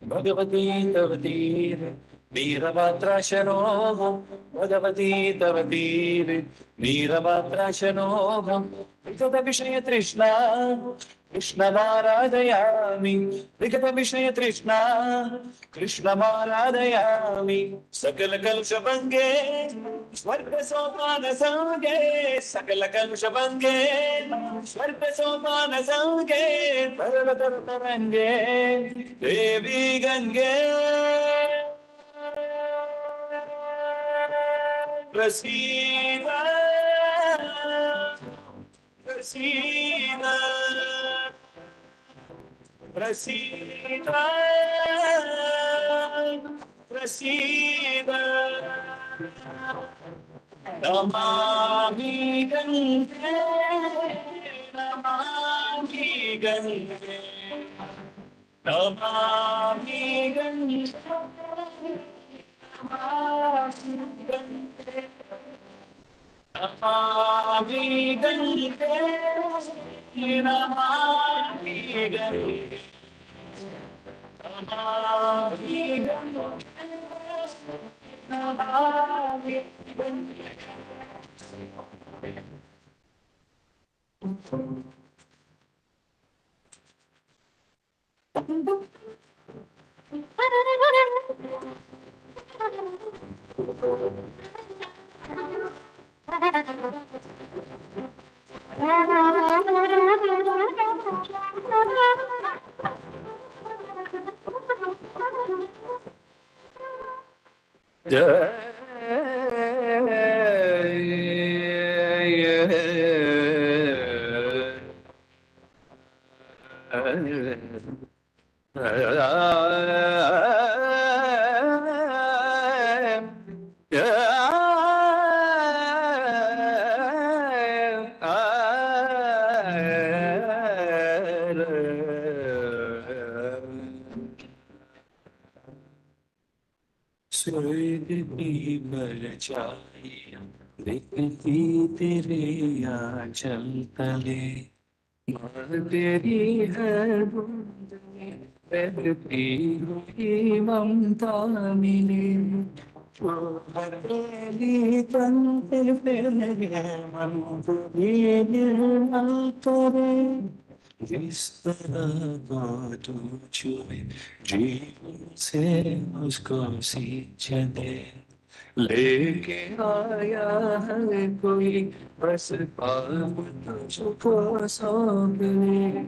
भगवती तवतीर वीरभद्राशनोः भगवती तवतीर वीरभद्राशनोः विगत विषय तृष्णा कृष्णमाराधयामि विगत विषय तृष्णा कृष्णमाराधयामि सकल कलुषभङ्गे स्वर्ग सोपान संगे सकल कलुषभङ्गे स्वर्ग सोपान संगे तरल तरंगे देवी गंगे प्रसीद प्रसीद प्रसीद प्रसीद नमामि गंगे नमामि गंगे नमामि गंगे नमामि गंगे नमामि गंगे नमामि गंगे नमामि गंगे नमामि गंगे स्वर्ग की परछाई दिखती तेरे आंचल तले माँ तेरी है बूंदें बहती हुई ममता मिली वो हर पहली पंक्ति पे मन तेरी निर्मल करे इस तरह को तू छुए जीवन से उसको सींचे दे लेके आया है कोई बस पाप तुझको सौंपने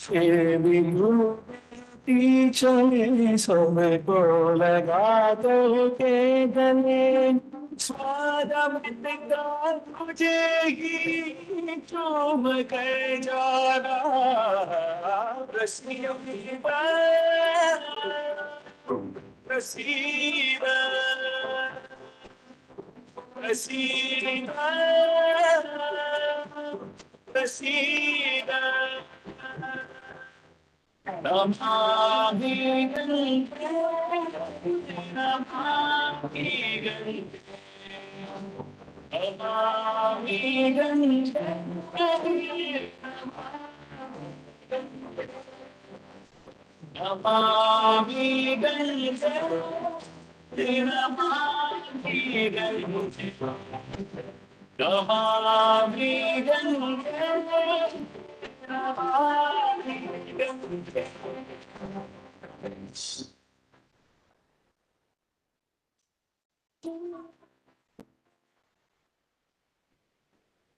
फिर भी भूलती चले सबको लगा दो के गले स्वाद मिटता तुझे ही चूम कर जाना रस्सियों की प्रसीद प्रसीद प्रसीद नमामि गंगे नमामि गंगे नमामि गंगे नमामि गंगे नमामि गंगे नमामि गंगे नमामि गंगे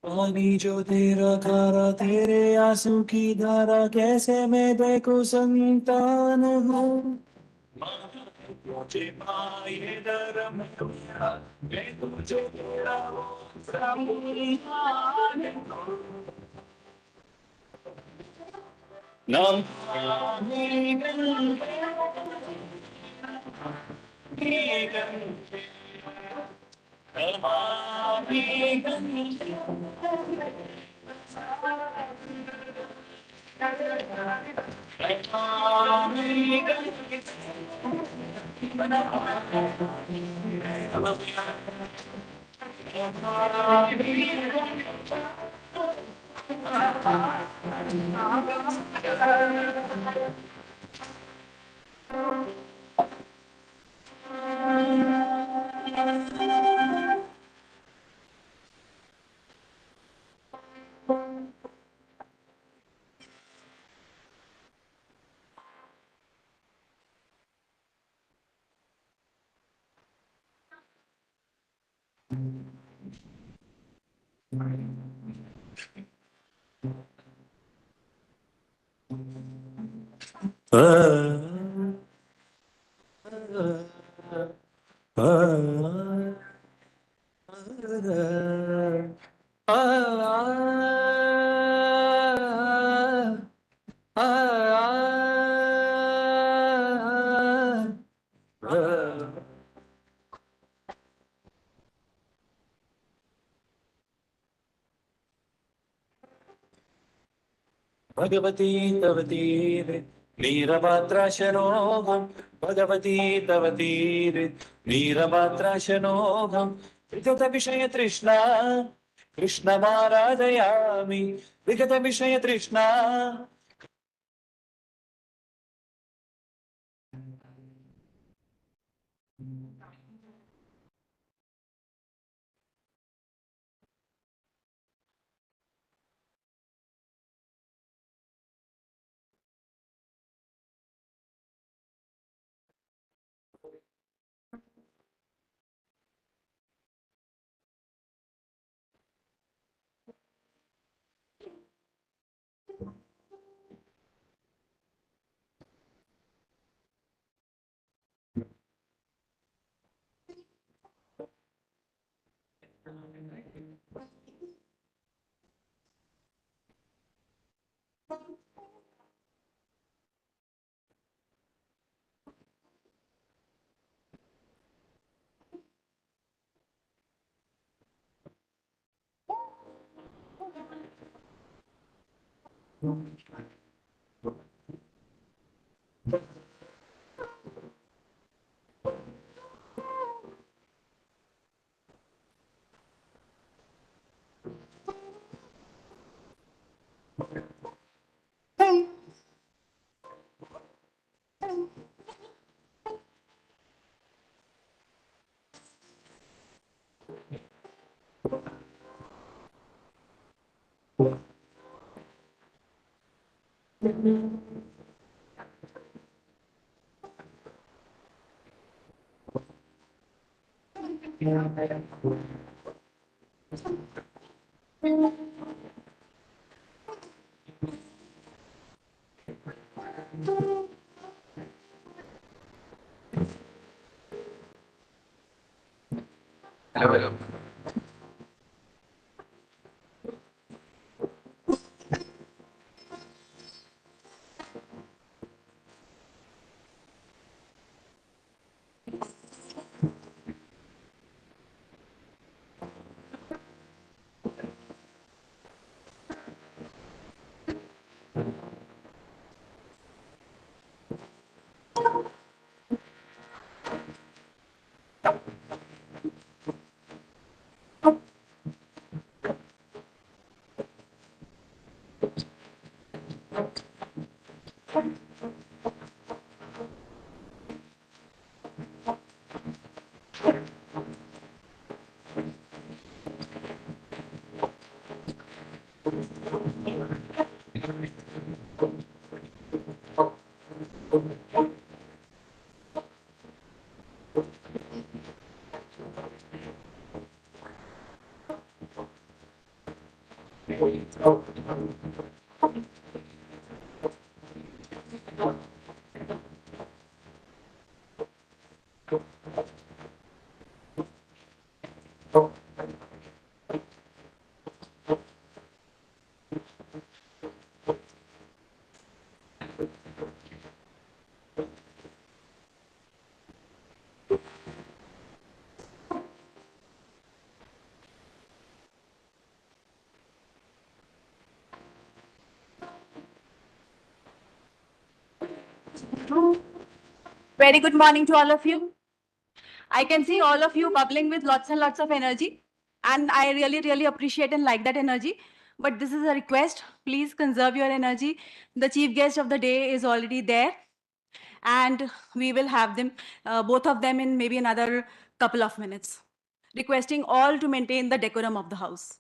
पानी जो तेरा खारा तेरे आंसू की धारा कैसे मैं देखो संतान हूँ मुझे पाए धर्म मैं तुझे तेरा सम्मान नमामि गंगे नमामि गंगे भगवती तव तीरे नीरमात्राशनोऽहम् भगवती तव तीरे नीरमात्राशनोऽहम् विगतविषयतृष्णा कृष्णमाराधयामि विगतविषयतृष्णा Very good morning to all of you. I can see all of you bubbling with lots and lots of energy. And I really, really appreciate and like that energy. But this is a request. Please conserve your energy. The chief guest of the day is already there. And we will have them, both of them, in maybe another couple of minutes. Requesting all to maintain the decorum of the house.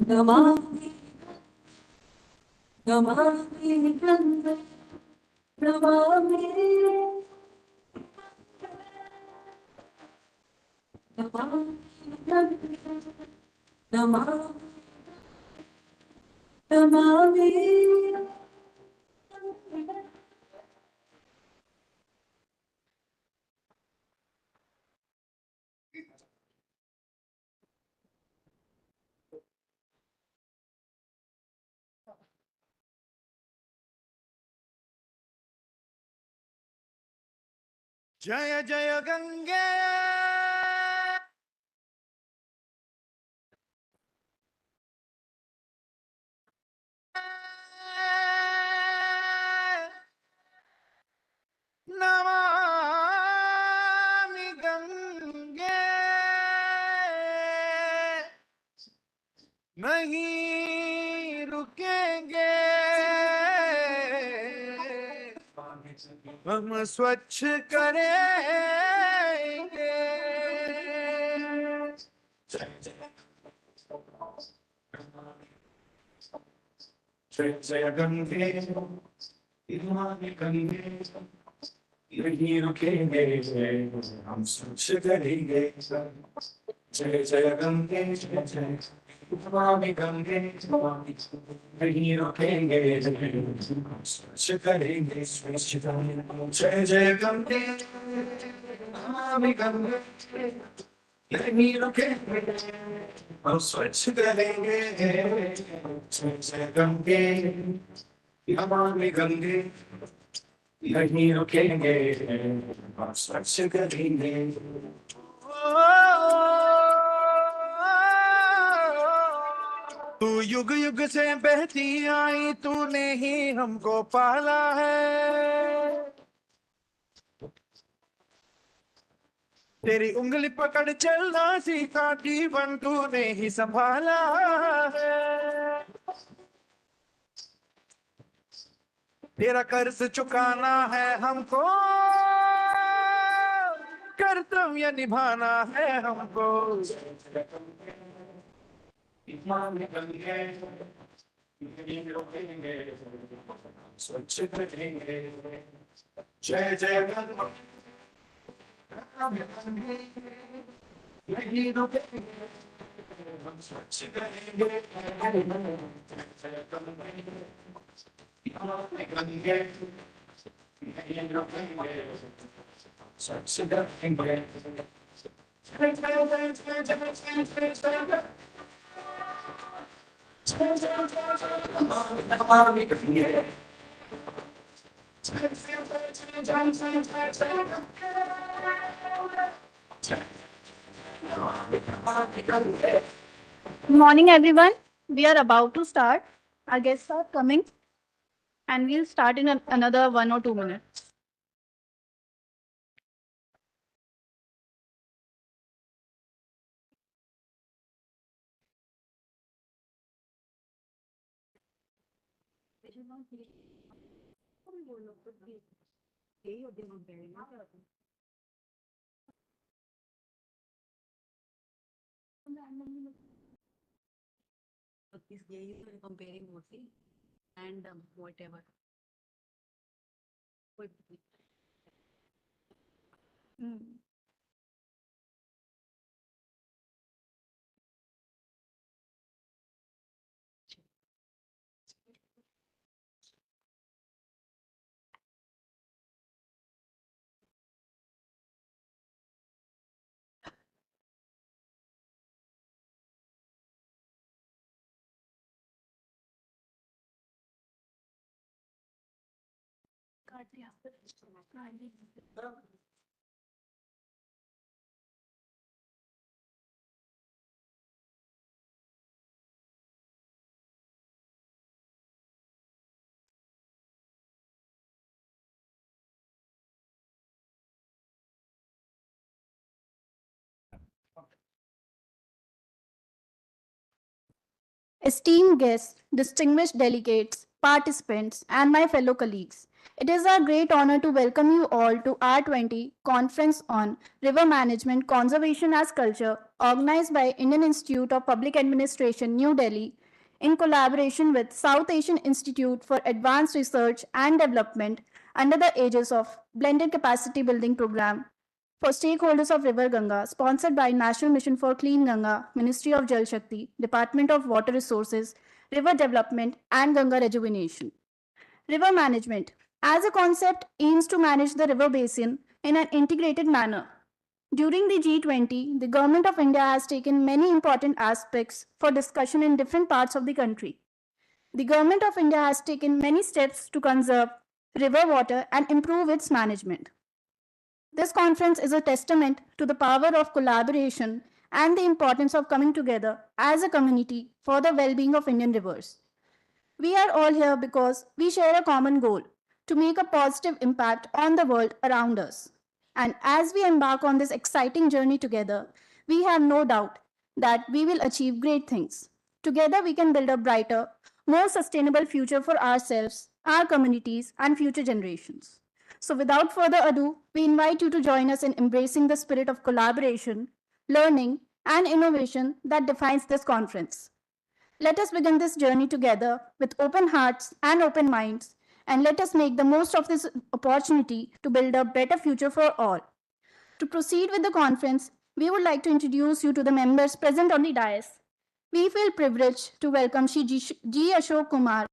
Namami, namami, Ganga, namami, namami, Ganga, namami, namami. जय जय गंगे नमामि गंगे नहीं रुकेंगे हम स्वच्छ करेंगे जय जय गंगे, नमामि गंगे, नहीं रुकेंगे, हम स्वच्छ करेंगे। जय जय गंगे, जय जय नमामि गंगे, नहीं रुकेंगे, हम स्वच्छ करेंगे, स्वच्छ करेंगे। जय जय गंगे, नमामि गंगे, नहीं रुकेंगे, हम स्वच्छ करेंगे। जय जय गंगे, नमामि गंगे, नहीं रुकेंगे, हम स्वच्छ करेंगे। तू युग युग से बहती आई तूने ही हमको पाला है तेरी उंगली पकड़ चलना सीखा जीवन तूने ही संभाला है तेरा कर्ज चुकाना है हमको कर्तव्य निभाना है हमको नमामि गंगे, नहीं रुकेंगे, स्वच्छ करेंगे। जय जय गंगे, नमामि गंगे, नहीं रुकेंगे, हम स्वच्छ करेंगे। जय गंगे, नमामि गंगे, नहीं रुकेंगे, स्वच्छ करेंगे। Good morning, everyone. We are about to start. Our guests are coming, and we'll start in another 1 or 2 minutes. Comparing mostly and whatever. Mm. Esteemed guests, distinguished delegates, participants, and my fellow colleagues, it is our great honor to welcome you all to R-20 Conference on River Management Conservation as Culture, organized by Indian Institute of Public Administration, New Delhi, in collaboration with South Asian Institute for Advanced Research and Development under the aegis of Blended Capacity Building Program for stakeholders of River Ganga, sponsored by National Mission for Clean Ganga, Ministry of Jal Shakti, Department of Water Resources, River Development, and Ganga Rejuvenation. River management, as a concept, aims to manage the river basin in an integrated manner. During the G20, the Government of India has taken many important aspects for discussion in different parts of the country. The Government of India has taken many steps to conserve river water and improve its management. This conference is a testament to the power of collaboration and the importance of coming together as a community for the well being of Indian rivers. We are all here because we share a common goal to make a positive impact on the world around us. And as we embark on this exciting journey together, we have no doubt that we will achieve great things. Together, we can build a brighter, more sustainable future for ourselves, our communities, and future generations. So, without further ado, we invite you to join us in embracing the spirit of collaboration, learning, and innovation that defines this conference. Let us begin this journey together with open hearts and open minds, and let us make the most of this opportunity to build a better future for all. To proceed with the conference, we would like to introduce you to the members present on the dais. We feel privileged to welcome Shri G. Ashok Kumar,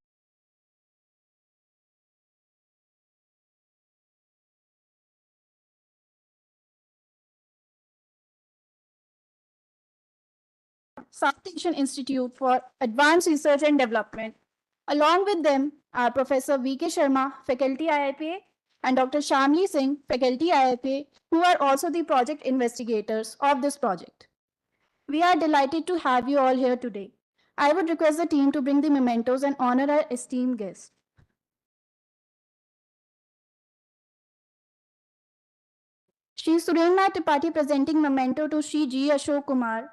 South Asian Institute for Advanced Research and Development. Along with them are Professor V.K. Sharma, Faculty IIPA, and Dr. Shamli Singh, Faculty IIPA, who are also the project investigators of this project. We are delighted to have you all here today. I would request the team to bring the mementos and honor our esteemed guests. Shri Surendra Tripathi presenting memento to Shri G. Ashok Kumar.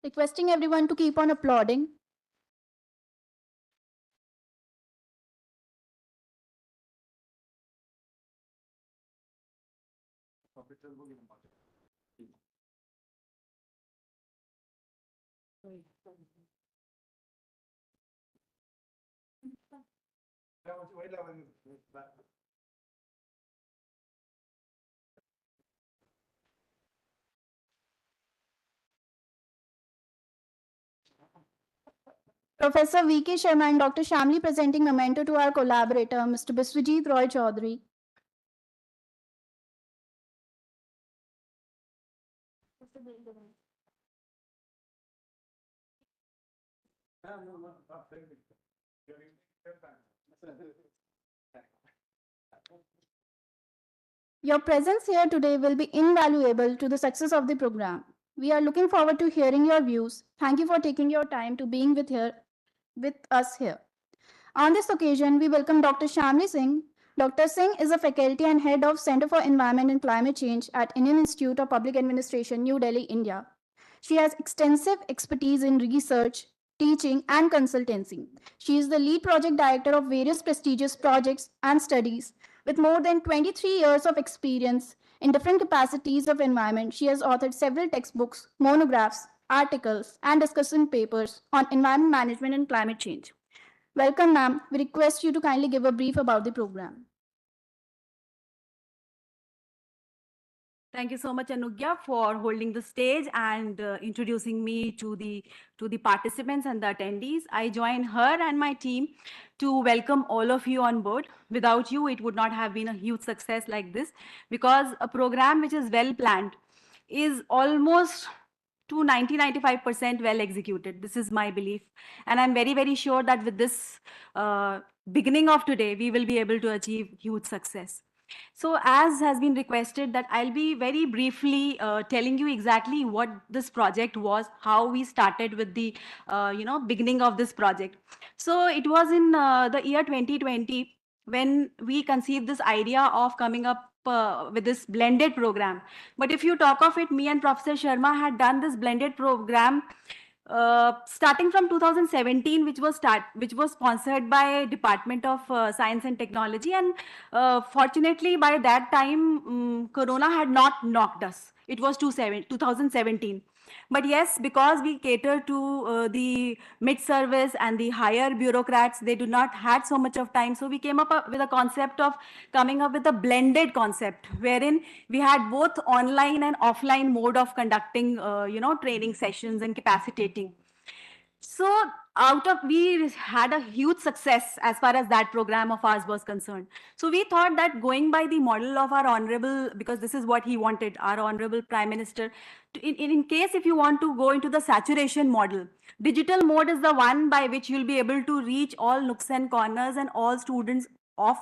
Requesting everyone to keep on applauding. Professor V.K. Sharma and Dr. Shamli presenting memento to our collaborator, Mr. Biswajit Roy Chaudhary. Your presence here today will be invaluable to the success of the program. We are looking forward to hearing your views. Thank you for taking your time to being with us here. On this occasion, we welcome Dr. Shamli Singh. Dr. Singh is a faculty and head of Center for Environment and Climate Change at Indian Institute of Public Administration, New Delhi, India. She has extensive expertise in research, teaching, and consultancy. She is the lead project director of various prestigious projects and studies. With more than 23 years of experience in different capacities of environment, she has authored several textbooks, monographs, articles, and discussion papers on environment management and climate change. Welcome, ma'am. We request you to kindly give a brief about the program. Thank you so much, Anugya, for holding the stage and introducing me to the participants and the attendees. I join her and my team to welcome all of you on board. Without you, it would not have been a huge success like this, because a program which is well planned is almost to 90-95% well executed. This is my belief. And I'm very, very sure that with this beginning of today, we will be able to achieve huge success. So as has been requested, that I'll be very briefly telling you exactly what this project was, how we started with the beginning of this project. So it was in the year 2020 when we conceived this idea of coming up with this blended program. But if you talk of it, me and Professor Sharma had done this blended program starting from 2017, which was sponsored by Department of Science and Technology, and fortunately by that time Corona had not knocked us. It was 2017. But yes, because we cater to the mid-service and the higher bureaucrats, they do not had so much of time. So we came up with a concept of coming up with a blended concept, wherein we had both online and offline mode of conducting, training sessions and capacitating. So we had a huge success as far as that program of ours was concerned. So we thought that going by the model of our honorable, because this is what he wanted, our honorable Prime Minister, in case if you want to go into the saturation model, digital mode is the one by which you'll be able to reach all nooks and corners and all students of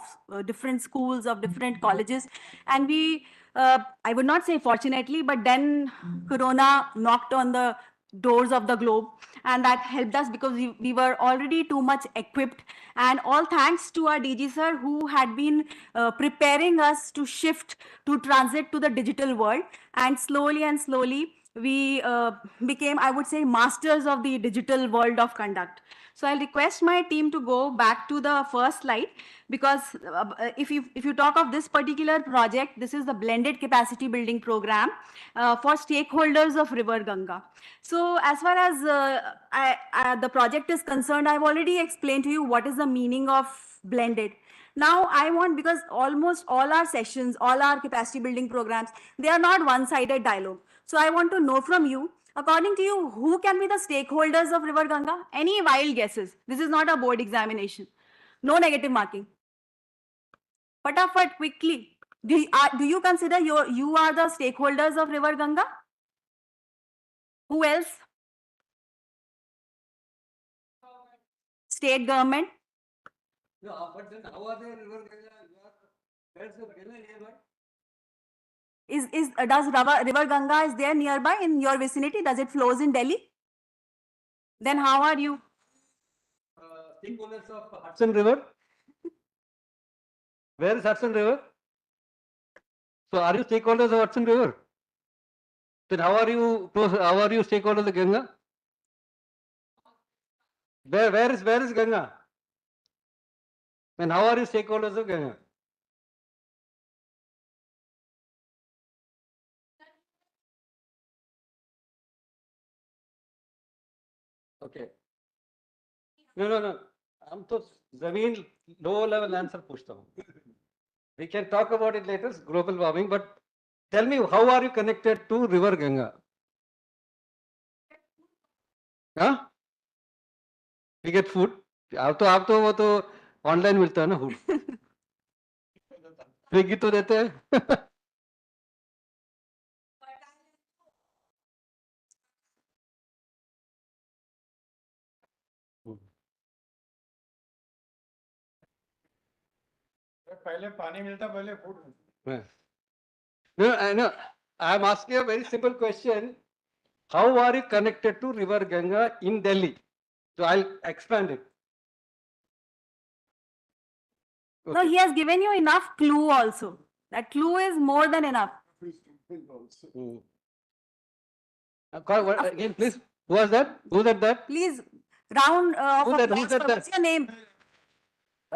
different schools, of different colleges. And we, I would not say fortunately, but then Corona knocked on the doors of the globe, and that helped us because we were already too much equipped, and all thanks to our DG sir, who had been preparing us to shift, to transit to the digital world. And slowly we became, I would say, masters of the digital world of conduct. So I'll request my team to go back to the first slide, because if you talk of this particular project, this is the blended capacity building program for stakeholders of River Ganga. So as far as the project is concerned, I've already explained to you what is the meaning of blended. Now I want, because almost all our sessions, all our capacity building programs, they are not one-sided dialogue. So I want to know from you, according to you, who can be the stakeholders of River Ganga? Any wild guesses? This is not a board examination. No negative marking. Fatafat, quickly. Do you consider you are the stakeholders of River Ganga? Who else? State government? No, but then how are they River Ganga? Where's the Ganga nearby? Does River Ganga is there nearby in your vicinity? Does it flows in Delhi? Then how are you? Stakeholders of Hudson River. Where is Hudson River? So are you stakeholders of Hudson River? Then how are you stakeholders of Ganga? Where is Ganga? Then how are you stakeholders of Ganga? Okay. No. हम तो जमीन low level answer पूछता हूँ. We can talk about it later, global warming, but tell me, how are you connected to River Ganga? Huh? We get food. आप तो वो तो online मिलता है ना फूड. स्विगी तो देते हैं. पहले पानी मिलता, पहले फूड मिलता. No, I know. I'm asking a very simple question. How are you connected to River Ganga in Delhi? So I'll expand it. No, he has given you enough clue also. That clue is more than enough. Hmm. Again, please. Who was that? Who said that? Please, round of Who said- who applause said for that? what's your name?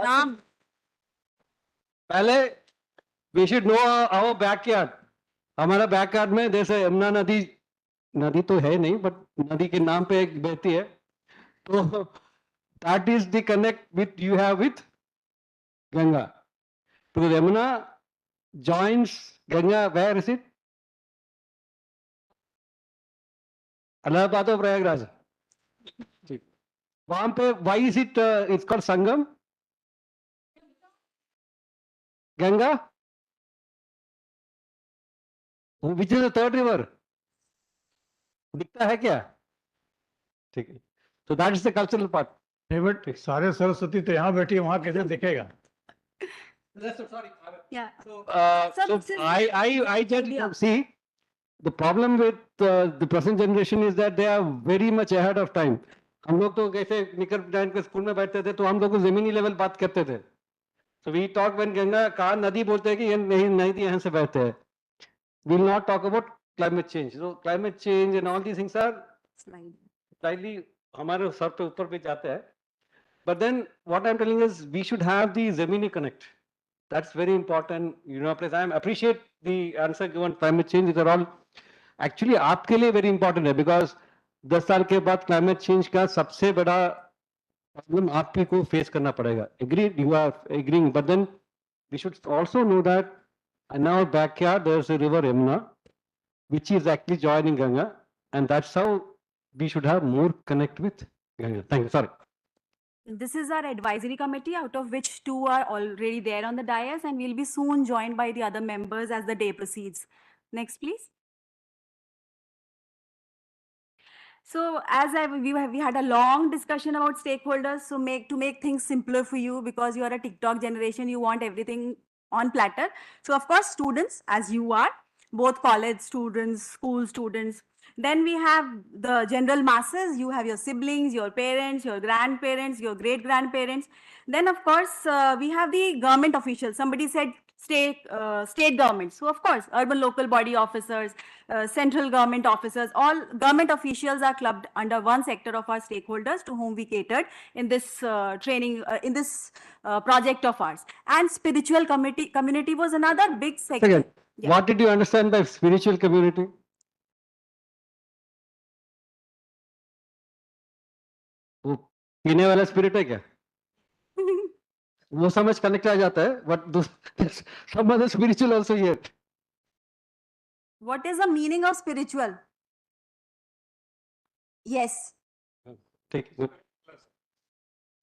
Ram. पहले we should know our backyard. हमारा backyard में जैसे यमुना नदी, नदी तो है नहीं but नदी के नाम पे एक बहती है, तो that is the connect with you have with Ganga. Because Yamuna joins Ganga, where is it? Allahabad or Prayagraj. वहां पे why is it it's called Sangam? Ganga? Which is the third river? दिखता है क्या? ठीक है. So that is the cultural part. But सारे सरस्वती तो यहाँ बैठी है, वहाँ कैसे दिखेगा? Sorry. Yeah. So this is- I just Yeah. see the problem with the present generation is that they are very much ahead of time. हम लोग तो कैसे निकर पहन के स्कूल में बैठते थे तो हम लोग को जमीनी लेवल बात करते थे. So we talk when Ganga कहाँ नदी बोलते हैं कि ये नहीं नदी यहाँ से बहते हैं. We will not talk about climate change. So climate change and all these things are slightly हमारे सर पे ऊपर भी जाते हैं. But then what I'm telling is we should have the Zamini connect. That's very important. You know, please, I appreciate the answer given. Climate change is all actually आपके लिए very important है because 10 साल के बाद climate change का सबसे बड़ा problem आपके को face करना पड़ेगा. Agreed, you are agreeing, but then we should also know that in our backyard there's a river Yamuna, which is actually joining Ganga, and that's how we should have more connect with Ganga. Thank you. Sorry. This is our advisory committee, out of which 2 are already there on the dais, and we'll be soon joined by the other members as the day proceeds. Next, please. So we had a long discussion about stakeholders. So to make things simpler for you, because you are a TikTok generation, you want everything on platter. So of course, students, as you are, both college students, school students. Then we have the general masses. You have your siblings, your parents, your grandparents, your great grandparents. Then of course, we have the government officials. Somebody said state governments. So of course, urban local body officers, central government officers, all government officials are clubbed under one sector of our stakeholders to whom we catered in this training, in this project of ours. And spiritual community was another big sector. Second, Yeah. what did you understand by spiritual community? वो पीने वाला spirit है क्या? वो समझ connect आ जाता है, but some other spiritual also yet. What is the meaning of spiritual? Yes. Take it.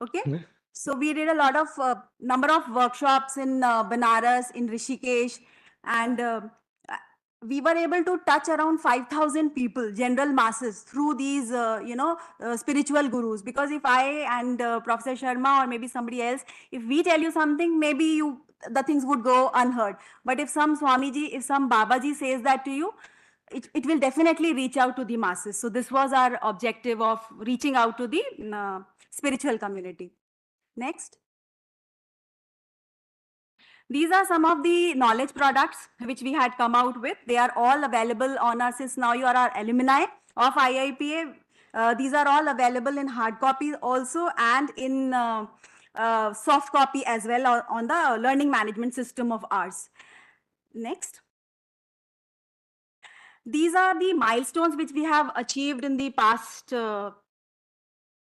Okay. Mhm. So we did a lot of number of workshops in Banaras, in Rishikesh, and we were able to touch around 5,000 people, general masses, through these, spiritual gurus. Because if I and Professor Sharma or maybe somebody else, if we tell you something, maybe the things would go unheard. But if some Swamiji, if some Babaji says that to you, it will definitely reach out to the masses. So this was our objective of reaching out to the spiritual community. Next. These are some of the knowledge products which we had come out with. They are all available on our, since now you are our alumni of IIPA. These are all available in hard copy also and in soft copy as well on the learning management system of ours. Next. These are the milestones which we have achieved in the past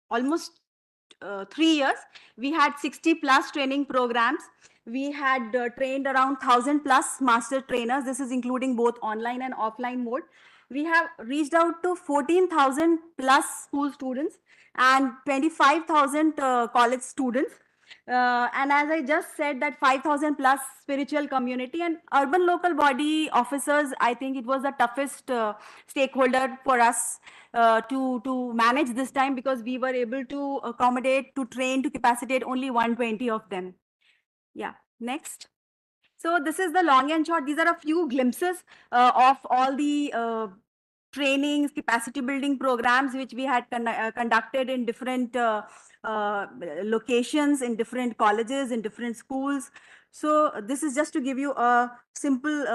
almost 3 years. We had 60 plus training programs. We had trained around 1,000 plus master trainers. This is including both online and offline mode. We have reached out to 14,000 plus school students, and 25,000 college students. And as I just said, that 5,000 plus spiritual community and urban local body officers, I think it was the toughest stakeholder for us to manage this time, because we were able to accommodate, to train, to capacitate only 120 of them. Yeah, next. So this is the long and short. These are a few glimpses of all the trainings, capacity building programs which we had conducted in different locations, in different colleges, in different schools. So this is just to give you a simple,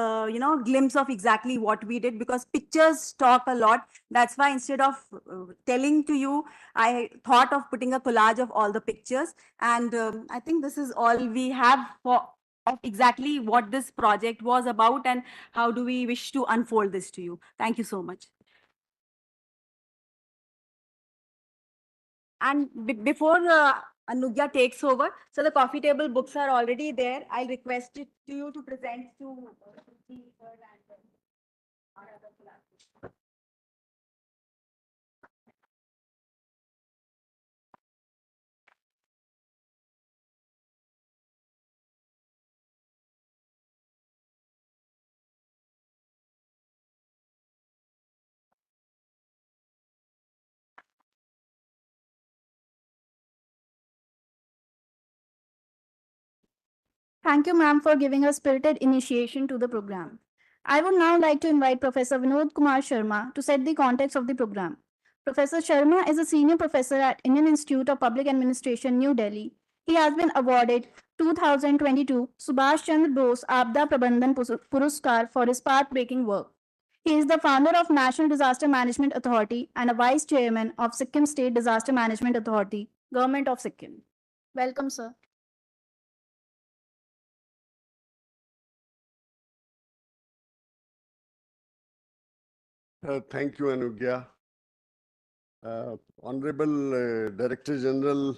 glimpse of exactly what we did, because pictures talk a lot. That's why instead of telling to you, I thought of putting a collage of all the pictures. And I think this is all we have for of exactly what this project was about and how do we wish to unfold this to you. Thank you so much. And before Anugya takes over, so the coffee table books are already there. I'll request it to you to present to the third and our other collaborators. Thank you, ma'am, for giving a spirited initiation to the program. I would now like to invite Professor Vinod Kumar Sharma to set the context of the program. Professor Sharma is a senior professor at Indian Institute of Public Administration, New Delhi. He has been awarded 2022 Subhash Chandra Bose Abda Prabandhan Puruskar for his path-breaking work. He is the founder of National Disaster Management Authority and a vice chairman of Sikkim State Disaster Management Authority, Government of Sikkim. Welcome, sir. Thank you, Anugya. Honorable Director General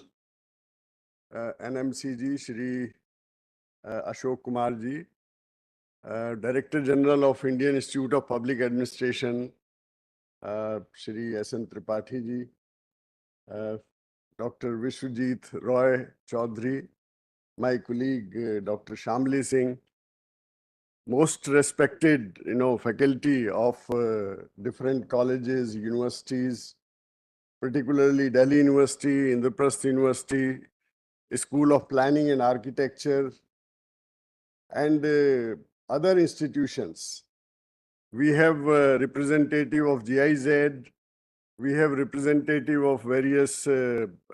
NMCG, Shri Ashok Kumar ji, Director General of Indian Institute of Public Administration, Shri S.N. Tripathi ji, Dr. Vishwajit Roy Chaudhary, my colleague Dr. Shamli Singh, most respected, faculty of different colleges, universities, particularly Delhi University, Indraprasth University, School of Planning and Architecture, and other institutions. We have a representative of GIZ, we have representative of various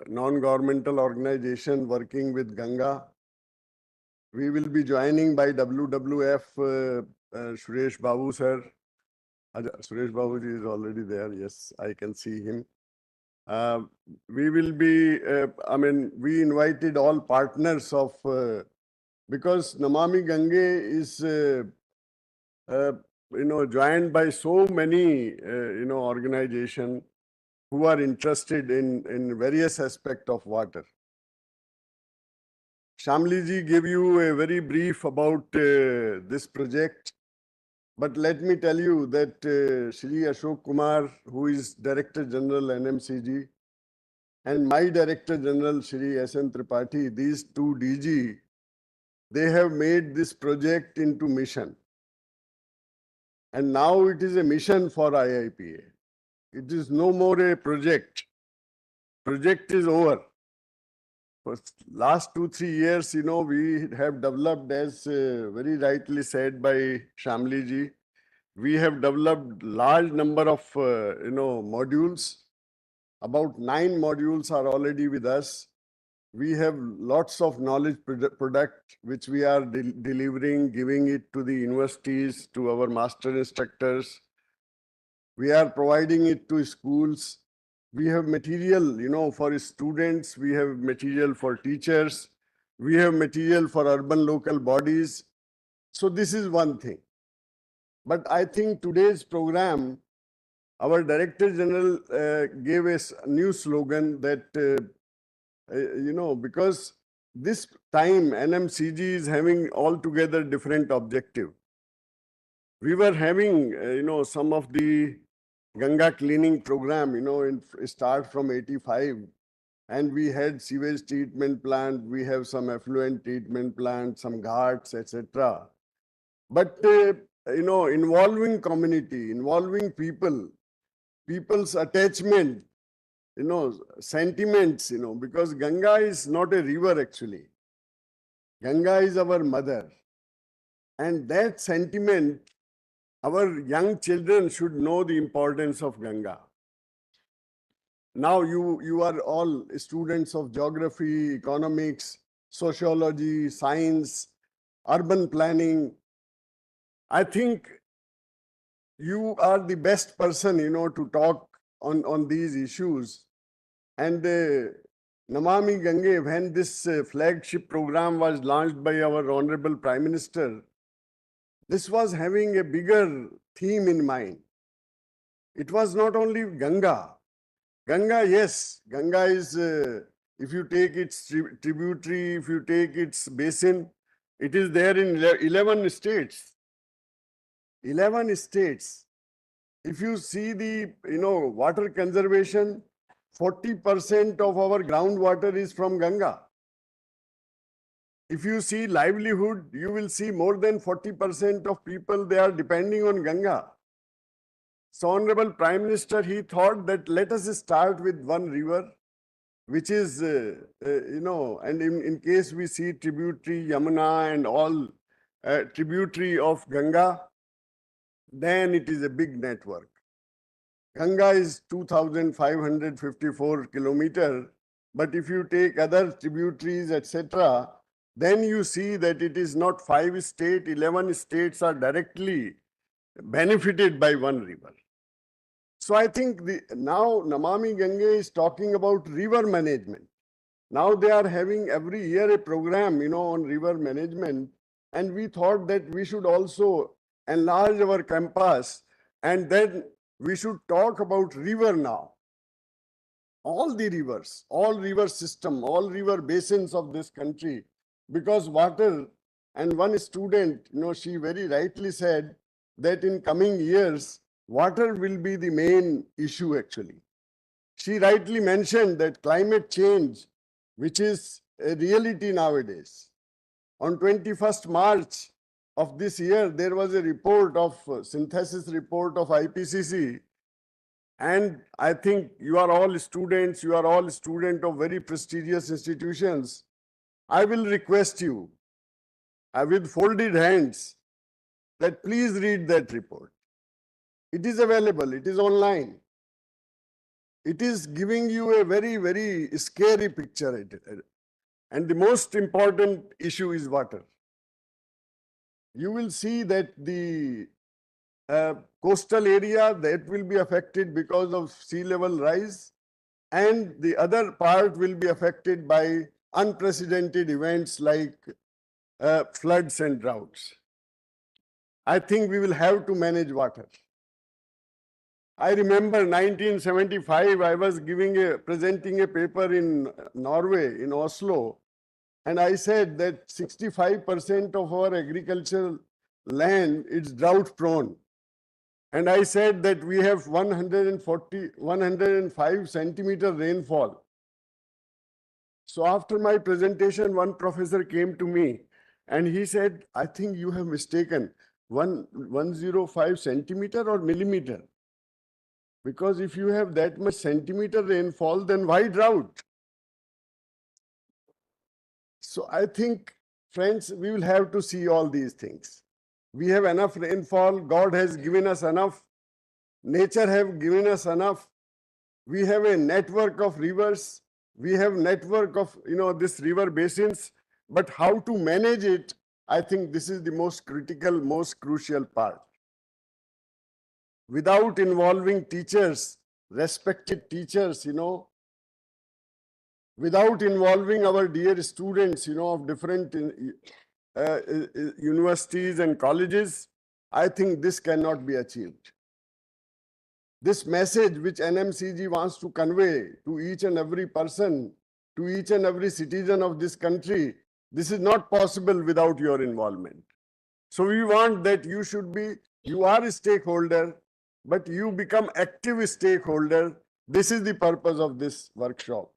non-governmental organizations working with Ganga. We will be joining by WWF, Suresh Babu sir. Suresh Babu ji is already there. Yes, I can see him. We will be, we invited all partners of, because Namami Gange is, joined by so many, organizations who are interested in various aspects of water. Shamli ji gave you a very brief about this project, but let me tell you that Shri Ashok Kumar, who is Director General NMCG, and my Director General Shri S.N. Tripathi, these two DG, they have made this project into mission. And now it is a mission for IIPA. It is no more a project. Project is over. For last 2-3 years, we have developed, as very rightly said by Shamli ji, we have developed large number of, modules. About 9 modules are already with us. We have lots of knowledge product which we are delivering, giving it to the universities, to our master instructors. We are providing it to schools. We have material, for students. We have material for teachers. We have material for urban local bodies. So this is one thing. But I think today's program, our Director General gave us a new slogan that, because this time NMCG is having altogether different objective. We were having, some of the Ganga cleaning program, start from 85. And we had sewage treatment plant, we have some effluent treatment plant, some ghats, etc. But, involving community, involving people, people's attachment, sentiments, because Ganga is not a river actually. Ganga is our mother. And that sentiment, our young children should know the importance of Ganga. Now you are all students of geography, economics, sociology, science, urban planning. I think you are the best person, to talk on these issues. And Namami Gange, when this flagship program was launched by our Honorable Prime Minister, this was having a bigger theme in mind. It was not only Ganga. Ganga, yes, Ganga is, if you take its tributary, if you take its basin, it is there in 11 states. 11 states. If you see the, water conservation, 40% of our groundwater is from Ganga. If you see livelihood, you will see more than 40% of people, they are depending on Ganga. So Honorable Prime Minister, he thought that let us start with one river, which is, and in case we see tributary Yamuna and all tributary of Ganga, then it is a big network. Ganga is 2,554 kilometers, but if you take other tributaries, etc., then you see that it is not 5 states, 11 states are directly benefited by one river. So I think now Namami Ganga is talking about river management. Now they are having every year a program, on river management. And we thought that we should also enlarge our campus and then we should talk about river now. All the rivers, all river system, all river basins of this country, because water, and one student, she very rightly said that in coming years, water will be the main issue actually. She rightly mentioned that climate change, which is a reality nowadays. On 21st March of this year, there was a report of synthesis report of IPCC. And I think you are all students of very prestigious institutions. I will request you, with folded hands, that please read that report. It is available, it is online. It is giving you a very, very scary picture. And the most important issue is water. You will see that the coastal area that will be affected because of sea level rise, and the other part will be affected by unprecedented events like floods and droughts. I think we will have to manage water. I remember 1975, I was presenting a paper in Norway, in Oslo, and I said that 65% of our agricultural land is drought prone. And I said that we have 105 centimeter rainfall. So after my presentation, one professor came to me and he said, I think you have mistaken 105 centimeter or millimeter. Because if you have that much centimeter rainfall, then why drought? So I think, friends, we will have to see all these things. We have enough rainfall. God has given us enough. Nature have given us enough. We have a network of rivers. We have network of, this river basins. But how to manage it, I think this is the most critical, most crucial part. Without involving teachers, respected teachers, without involving our dear students, of different universities and colleges, I think this cannot be achieved. This message which NMCG wants to convey to each and every person, to each and every citizen of this country, this is not possible without your involvement. So we want that you are a stakeholder. but you become active stakeholder. This is the purpose of this workshop.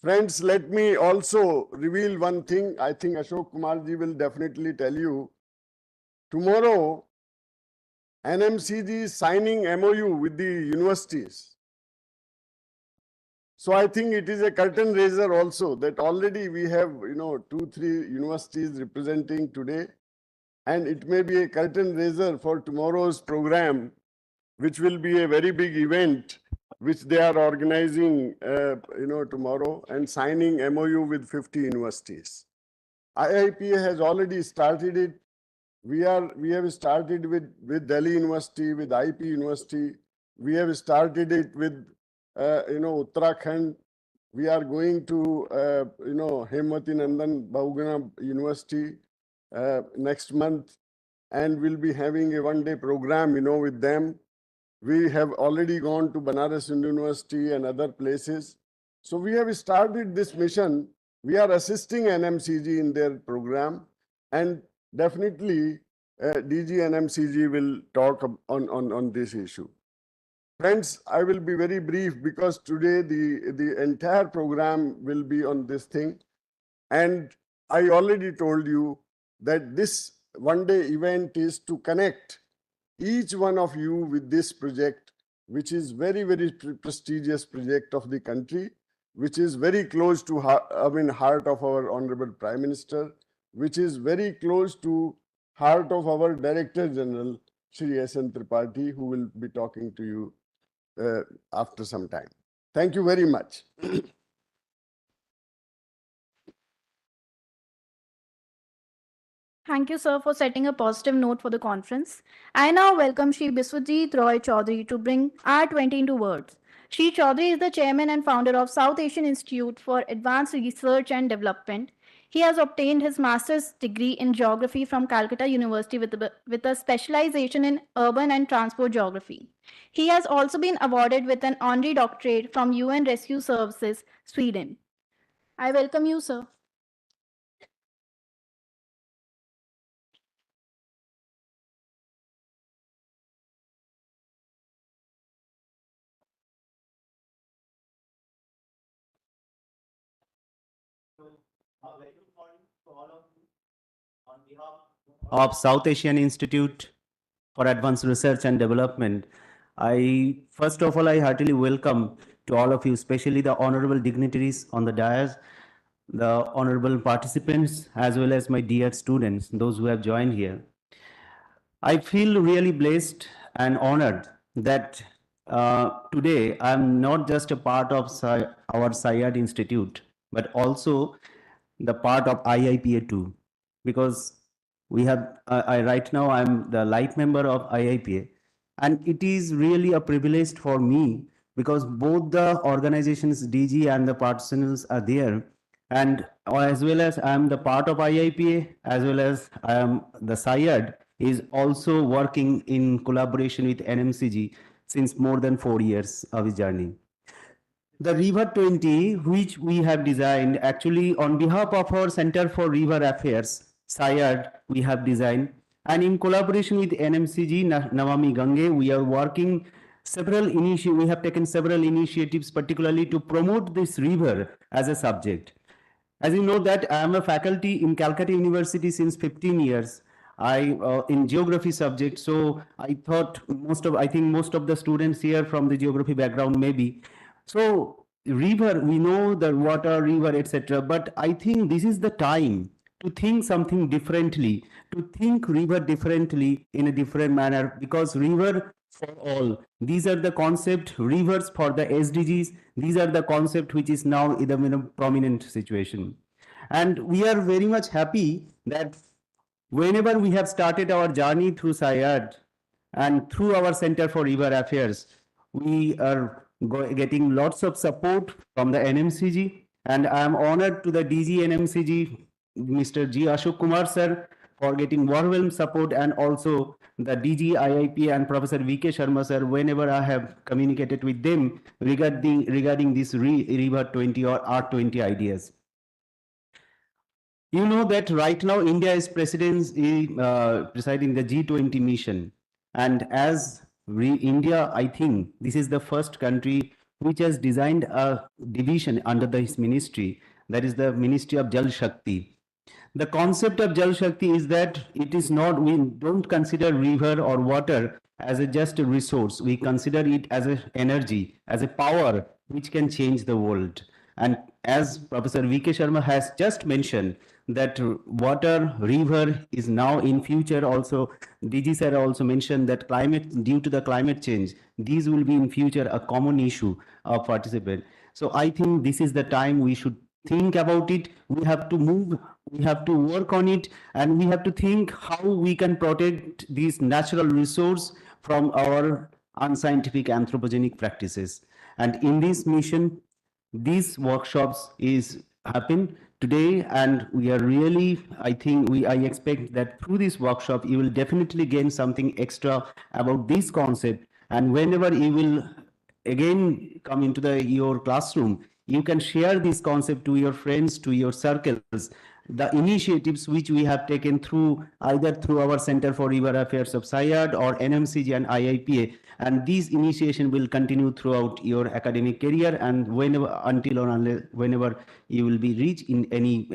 Friends, let me also reveal one thing. I think Ashok Kumar ji will definitely tell you. Tomorrow, NMCG is signing MOU with the universities. So I think it is a curtain raiser also that already we have, 2-3 universities representing today. And it may be a curtain raiser for tomorrow's program, which will be a very big event, which they are organizing, tomorrow and signing MOU with 50 universities. IIPA has already started it. We have started with Delhi University, with IP University. We have started it with, Uttarakhand. We are going to, Hemwati Nandan Bahuguna University next month, and we'll be having a one-day program, with them. We have already gone to Banaras University and other places. So we have started this mission. We are assisting NMCG in their program, and definitely DG NMCG will talk on this issue. Friends, I will be very brief because today the entire program will be on this thing. And I already told you that this one-day event is to connect each one of you with this project, which is very, very prestigious project of the country, which is very close to heart of our Honorable Prime Minister, which is very close to heart of our Director General, Shri S.N. Tripathi, who will be talking to you after some time. Thank you very much. Thank you, sir, for setting a positive note for the conference. I now welcome Shri Biswajit Roy Chaudhary to bring R-20 into words. Shri Chaudhary is the chairman and founder of South Asian Institute for Advanced Research and Development. He has obtained his master's degree in geography from Calcutta University with a specialization in urban and transport geography. He has also been awarded with an honorary doctorate from UN Rescue Services, Sweden. I welcome you, sir. Of South Asian Institute for Advanced Research and Development. First of all, I heartily welcome to all of you, especially the honorable dignitaries on the dais, the honorable participants, as well as my dear students, those who have joined here. I feel really blessed and honored that today I'm not just a part of our SIAD Institute, but also the part of IIPA too, because we have, right now I'm the life member of IIPA, and it is really a privilege for me because both the organizations, DG and the personnels are there, and as well as I'm the part of IIPA, as well as I am the SIAD is also working in collaboration with NMCG since more than 4 years of his journey. The River 20, which we have designed, actually on behalf of our Center for River Affairs, SIAD, we have designed, and in collaboration with NMCG, Namami Gange, we are working we have taken several initiatives, particularly to promote this river as a subject. As you know that I am a faculty in Calcutta University since 15 years. In geography subject, so I thought I think most of the students here from the geography background maybe. So river, we know the water, river, etc. But I think this is the time to think something differently, to think river differently in a different manner, because river for all. These are the concept, rivers for the SDGs. These are the concept which is now in a prominent situation. And we are very much happy that whenever we have started our journey through SIAD and through our Center for River Affairs, we are getting lots of support from the NMCG, and I am honored to the DG NMCG, Mr. G. Ashok Kumar sir, for getting warm support, and also the DG IIP and Professor V.K. Sharma sir, whenever I have communicated with them regarding this River 20 or R20 ideas. You know that right now India is presiding the G20 mission, And as India, I think this is the first country which has designed a division under this ministry, that is the Ministry of Jal Shakti. The concept of Jal Shakti is that it is not, we don't consider river or water as just a resource. We consider it as an energy, as a power which can change the world. And as Professor V.K. Sharma has just mentioned, that water, river is now in future also, DG sir also mentioned that due to the climate change, these will be in future a common issue of participant. So I think this is the time we should think about it. We have to move, we have to work on it, and we have to think how we can protect these natural resource from our unscientific anthropogenic practices. And in this mission, these workshops is happen today, and we are really, I expect that through this workshop you will definitely gain something extra about this concept. And whenever you will again come into your classroom, you can share this concept to your friends, to your circles, the initiatives which we have taken through either through our Center for River Affairs of SIAD or NMCG and IIPA, and these initiation will continue throughout your academic career and whenever, until or unless, whenever you will be reached in any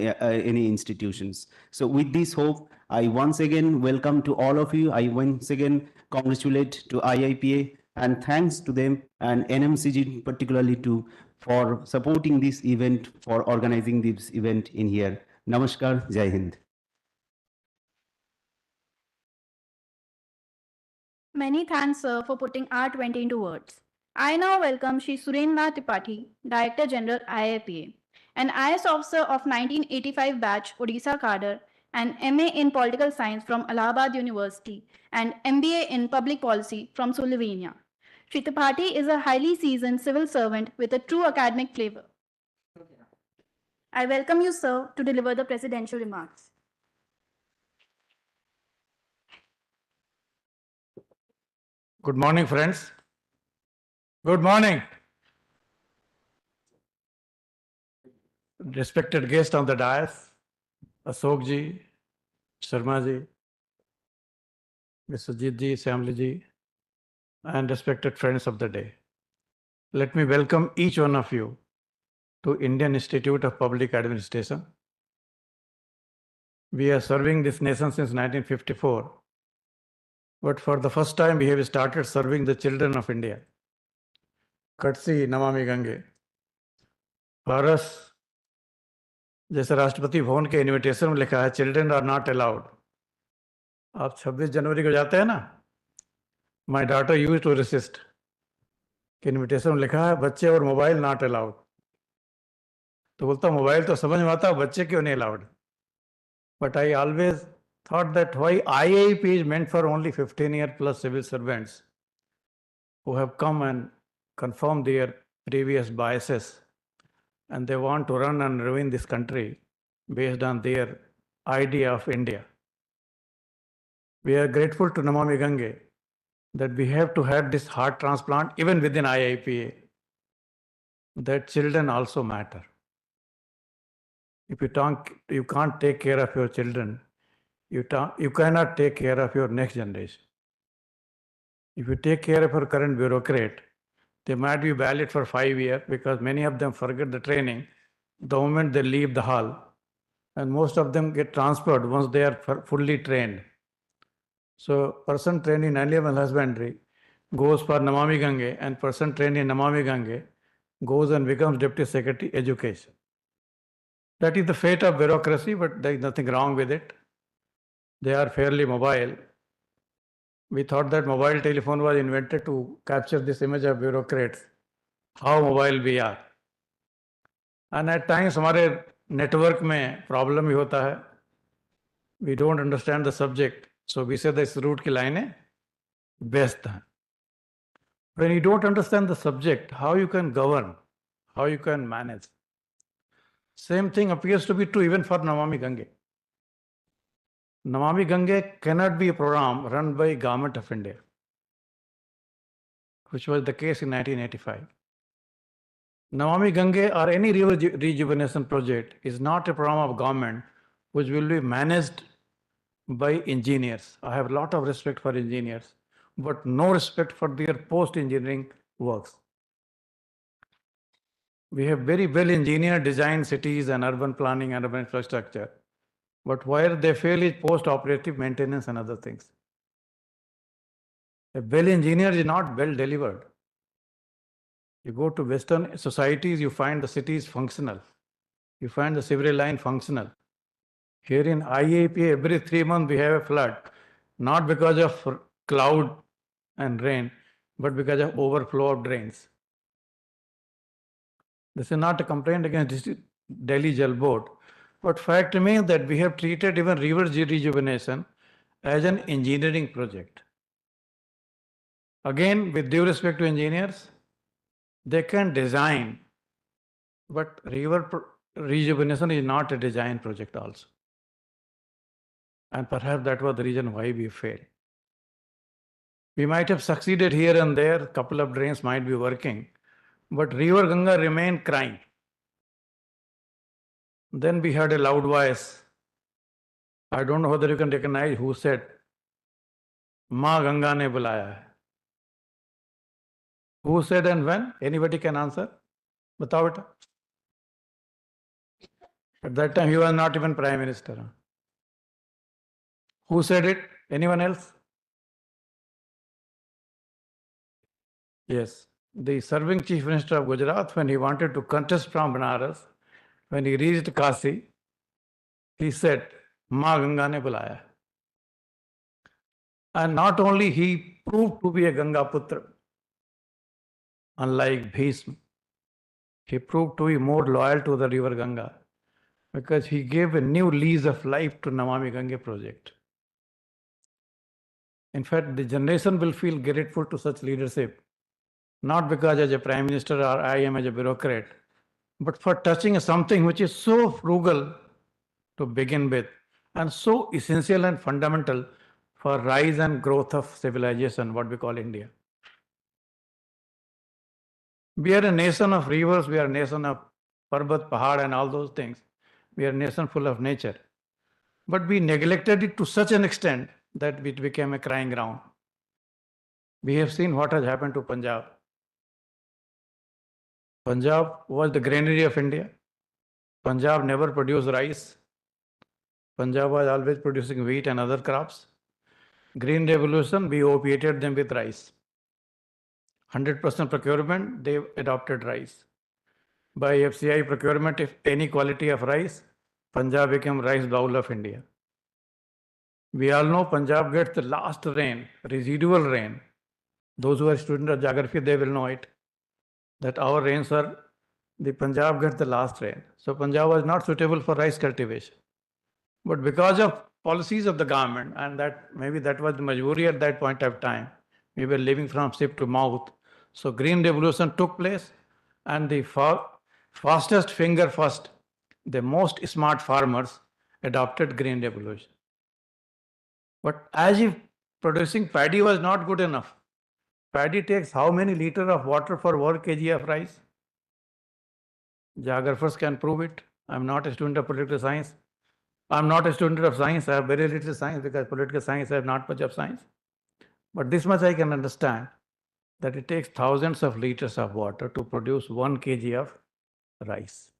institutions. So with this hope, I once again welcome to all of you. I once again congratulate to IIPA and thanks to them and NMCG particularly too for supporting this event, for organizing this event in here. Namaskar, Jai Hind. Many thanks, sir, for putting R-20 into words. I now welcome Shri Surendra Tripathi, Director General IIPA, an IS officer of 1985 batch Odisha cadre, and MA in Political Science from Allahabad University, and MBA in Public Policy from Slovenia. Shri Tripathi is a highly seasoned civil servant with a true academic flavor. I welcome you, sir, to deliver the presidential remarks. Good morning, friends. Good morning. Respected guest on the dais, Ashok ji, Sharma ji, Mr. Jit ji, Syamli ji, and respected friends of the day. Let me welcome each one of you to Indian Institute of Public Administration. We are serving this nation since 1954. But for the first time, we have started serving the children of India. Courtesy Namami Gange. Paras, जैसे राष्ट्रपति भवन के invitation में लिखा है children are not allowed. आप 26 जनवरी को जाते हैं ना, my daughter use to resist कि इनविटेशन में लिखा है बच्चे और मोबाइल नॉट अलाउड. तो बोलता मोबाइल तो समझ में आता, बच्चे क्यों नहीं allowed. But I always thought that why IIP is meant for only 15-year plus civil servants who have come and confirmed their previous biases and they want to run and ruin this country based on their idea of India. We are grateful to Namami Gange that we have to have this heart transplant even within IIPA, that children also matter. If you can't take care of your children, you cannot take care of your next generation. If you take care of your current bureaucrat, they might be valid for 5 years because many of them forget the training the moment they leave the hall, and most of them get transferred once they are fully trained. So person trained in animal husbandry goes for Namami Gange, and person trained in Namami Gange goes and becomes Deputy Secretary Education. That is the fate of bureaucracy, but there is nothing wrong with it. They are fairly mobile. We thought that mobile telephone was invented to capture this image of bureaucrats, how mobile we are. And at times हमारे network में problem भी होता है. We don't understand the subject, so we say this route की लाइनें best हैं. When you don't understand the subject, how you can govern, how you can manage. Same thing appears to be true even for Namami Gange. Namami Gange cannot be a program run by Government of India, which was the case in 1985. Namami Gange or any river rejuvenation project is not a program of government which will be managed by engineers. I have a lot of respect for engineers. but no respect for their post-engineering works. We have very well engineered design cities and urban planning and urban infrastructure, but where they fail is post-operative maintenance and other things. A well engineered is not well delivered. You go to Western societies, you find the cities functional. You find the sewerage line functional. Here in IAP, every 3 months we have a flood, not because of cloud and rain, but because of overflow of drains. This is not a complaint against Delhi Jal Board, but fact remains that we have treated even river rejuvenation as an engineering project. Again, with due respect to engineers, they can design, but river rejuvenation is not a design project also. And perhaps that was the reason why we failed. We might have succeeded here and there, a couple of drains might be working, but river Ganga remained crying. Then we heard a loud voice. I don't know whether you can recognize who said, "Ma Ganga ne bulaya hai." Who said and when? Anybody can answer? Batao beta. At that time, he was not even Prime Minister. Who said it? Anyone else? Yes. The serving Chief Minister of Gujarat, when he wanted to contest from Banaras, when he reached Kasi, he said, "Ma Ganga ne bulaya." And not only he proved to be a Ganga Putra, unlike Bhisma, he proved to be more loyal to the river Ganga because he gave a new lease of life to Namami Gange project. In fact, the generation will feel grateful to such leadership, not because as a Prime Minister or I am as a bureaucrat, but for touching something which is so frugal to begin with and so essential and fundamental for rise and growth of civilization, what we call India. We are a nation of rivers, we are a nation of Parbat, Pahad and all those things. We are a nation full of nature. But we neglected it to such an extent that it became a crying ground. We have seen what has happened to Punjab. Punjab was the granary of India. Punjab never produced rice. Punjab was always producing wheat and other crops. Green Revolution, we opiated them with rice. 100% procurement, they adopted rice. By FCI procurement, if any quality of rice, Punjab became rice bowl of India. We all know Punjab gets the last rain, residual rain. Those who are students of geography, they will know it, that our rains are, the Punjab gets the last rain. So Punjab was not suitable for rice cultivation. But because of policies of the government, and that maybe that was the majority at that point of time, we were living from ship to mouth. So Green Revolution took place, and the fastest finger first, the most smart farmers adopted Green Revolution. But as if producing paddy was not good enough, paddy takes how many liters of water for 1 kg of rice? Geographers can prove it. I'm not a student of political science. I'm not a student of science. I have very little science because political science I have not much of science. But this much I can understand, that it takes thousands of liters of water to produce 1 kg of rice.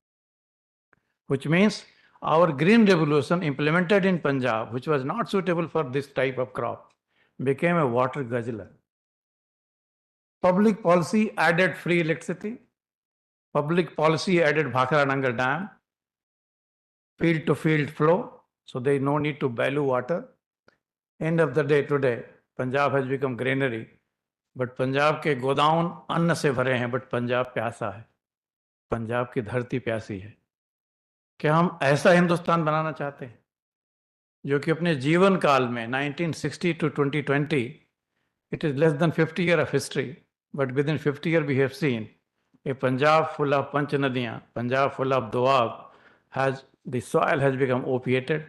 Which means our Green Revolution implemented in Punjab, which was not suitable for this type of crop, became a water guzzler. Public policy added free electricity. Public policy added Bhakra Nangal Dam, field to field flow, so there is no need to value water. End of the day today, Punjab has become granary, but Punjab के godown अन्न से भरे हैं, but Punjab प्यासा है, पंजाब की धरती प्यासी है. क्या हम ऐसा हिंदुस्तान बनाना चाहते हैं जो कि अपने जीवन काल में 1960 to 2020, it is less than 50 years of history, but within 50 years we have seen a Punjab full of Panch Nadiyan, Punjab full of Doab, the soil has become opiated.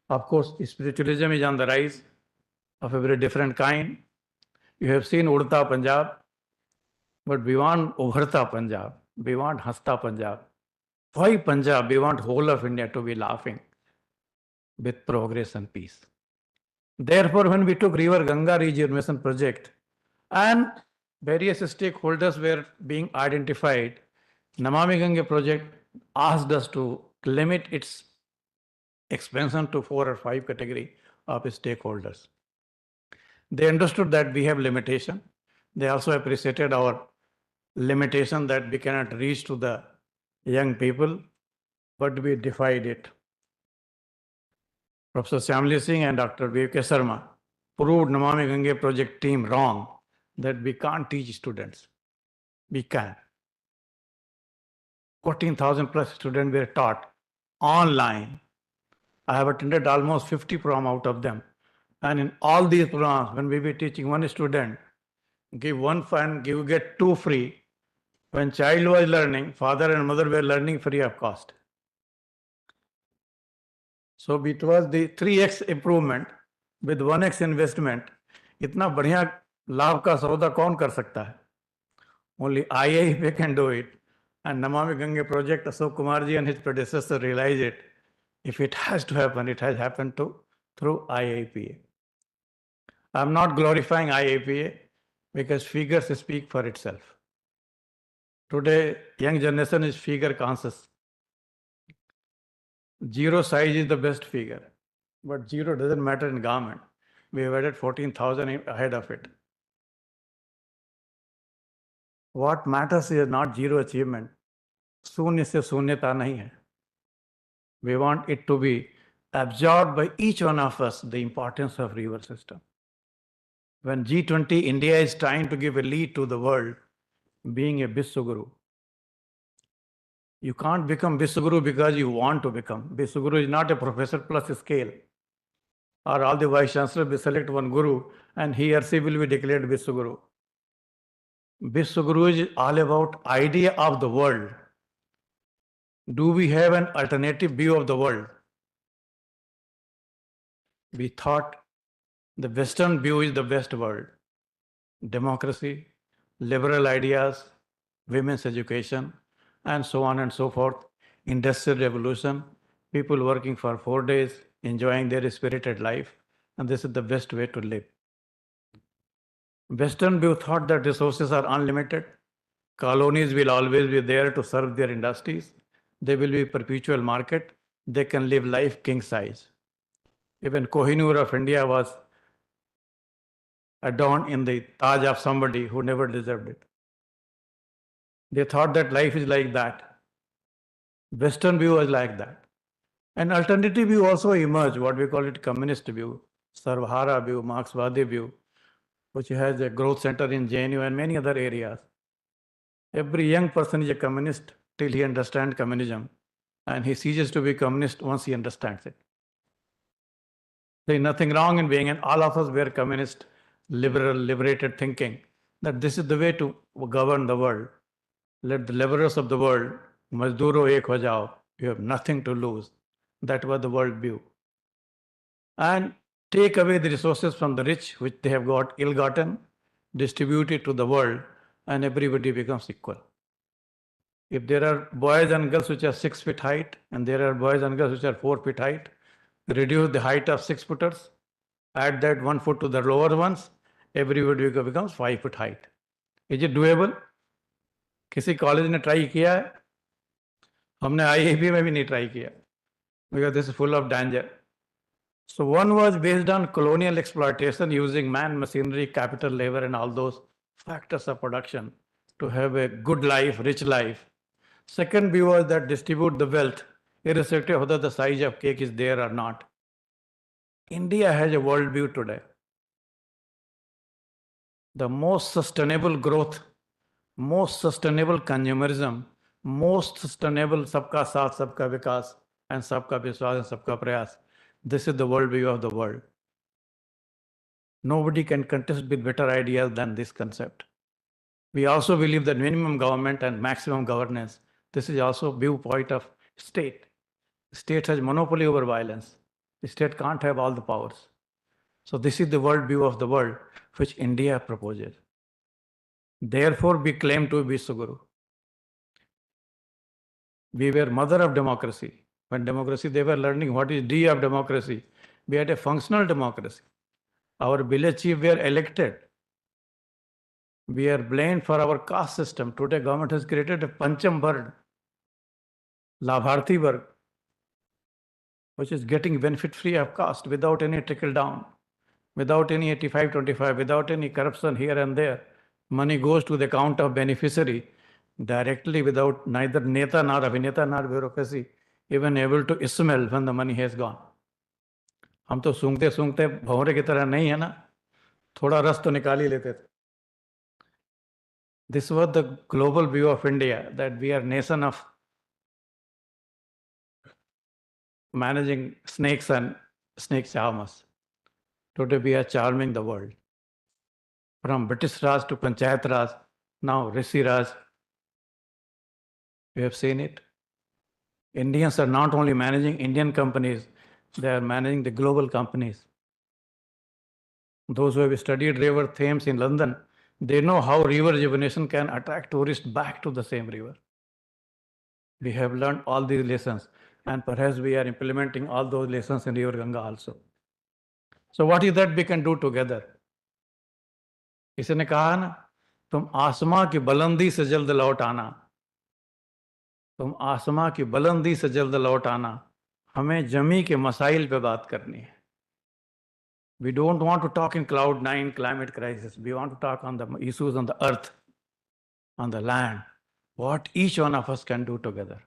Of course, spiritualism is on the rise of a very different kind. You have seen Udta Punjab, but we want Ubharta Punjab, we want Hasta Punjab. Why Punjab? We want whole of India to be laughing with progress and peace. Therefore, when we took River Ganga rejuvenation project and various stakeholders were being identified, Namami Gange project asked us to limit its expansion to 4 or 5 category of stakeholders. They understood that we have limitation. They also appreciated our limitation that we cannot reach to the young people, but we defied it. Professor Shyamli Singh and Dr. V.K. Sharma proved Namami Gange project team wrong that we can't teach students. We can. 14,000 plus students were taught online. I have attended almost 50 programs out of them. And in all these programs, when we were teaching one student, give one fund, get two free. When child was learning, father and mother were learning free of cost. So it was the 3x improvement with 1x investment. इतना बढ़िया लाभ का सौदा कौन कर सकता है? Only IIP can do it. And Namami Gange project, Ashok Kumar ji and his predecessor realized it. If it has to happen, it has happened through IIPA. I'm not glorifying IIPA because figures speak for itself. Today, young generation is figure conscious. Zero size is the best figure, but zero doesn't matter in government. We have added 14,000 ahead of it. What matters is not zero achievement. शून्य से शून्यता नहीं है. We want it to be absorbed by each one of us, the importance of river system. When G20, India is trying to give a lead to the world, being a Vishwaguru. You can't become Vishwaguru because you want to become. Vishwaguru is not a professor plus a scale. Or all the vice chancellor will select one guru and he or she will be declared Vishwaguru. Vishwaguru is all about idea of the world. Do we have an alternative view of the world? We thought the Western view is the best world. Democracy, liberal ideas, women's education, and so on and so forth. Industrial revolution, people working for 4 days, enjoying their spirited life, and this is the best way to live. Western view thought that resources are unlimited. Colonies will always be there to serve their industries. They will be perpetual market. They can live life king size. Even Kohinoor of India was adorned in the Taj of somebody who never deserved it. They thought that life is like that. Western view was like that. An alternative view also emerged, what we call it communist view, Sarvhara view, Marxwadi view, which has a growth center in JNU and many other areas. Every young person is a communist till he understands communism, and he ceases to be communist once he understands it. There is nothing wrong in being, and all of us were communist, liberal, liberated thinking that this is the way to govern the world. Let the laborers of the world, mazduro ek ho jao, you have nothing to lose. That was the world view. And take away the resources from the rich, which they have got ill-gotten, distribute it to the world, and everybody becomes equal. If there are boys and girls which are 6 feet height, and there are boys and girls which are 4 feet height, reduce the height of 6 footers, add that 1 foot to the lower ones, everybody becomes 5 foot height. Is it doable? किसी college ने try किया है? हमने IIP में भी नहीं try किया, because this is full of danger. So one was based on colonial exploitation using man, machinery, capital, labor, and all those factors of production to have a good life, rich life. Second view was that distribute the wealth, irrespective of whether the size of cake is there or not. India has a world view today. The most sustainable growth, most sustainable consumerism, most sustainable sabka saath, sabka vikas, and sabka vishwas and sabka prayas. This is the world view of the world. Nobody can contest with better ideas than this concept. We also believe that minimum government and maximum governance, this is also viewpoint of state. State has monopoly over violence. The state can't have all the powers. So this is the world view of the world which India proposes. Therefore, we claim to be Vishwaguru. We were mother of democracy. When democracy, they were learning what is D of democracy. We had a functional democracy. Our village chief were elected. We are blamed for our caste system. Today, government has created a Pancham Varg, Labharthi Varg, which is getting benefit free of caste without any trickle down, without any 85-25, without any corruption here and there. Money goes to the account of beneficiary directly without neither neta nor abhineta nor bureaucracy even able to smell when the money has gone. हम तो सूंघते सूंघते भंवरे की तरह नहीं है ना, थोड़ा रस तो निकाल ही लेते थे. This was the global view of India, that we are nation of managing snakes and snake charmers. Today we are charming the world. From British Raj to Panchayat Raj, now Rishi Raj. We have seen it. Indians are not only managing Indian companies, they are managing the global companies. Those who have studied River Thames in London, they know how river rejuvenation can attract tourists back to the same river. We have learned all these lessons, and perhaps we are implementing all those lessons in River Ganga also. So what is that we can do together? किसी ने कहा ना, तुम आसमां की बुलंदी से जल्द लौट आना, तुम आसमां की बुलंदी से जल्द लौट आना, हमें जमी के मसाइल पे बात करनी है. We don't want to talk in cloud nine climate crisis. We want to talk on the issues on the earth, on the land, what each one of us can do together.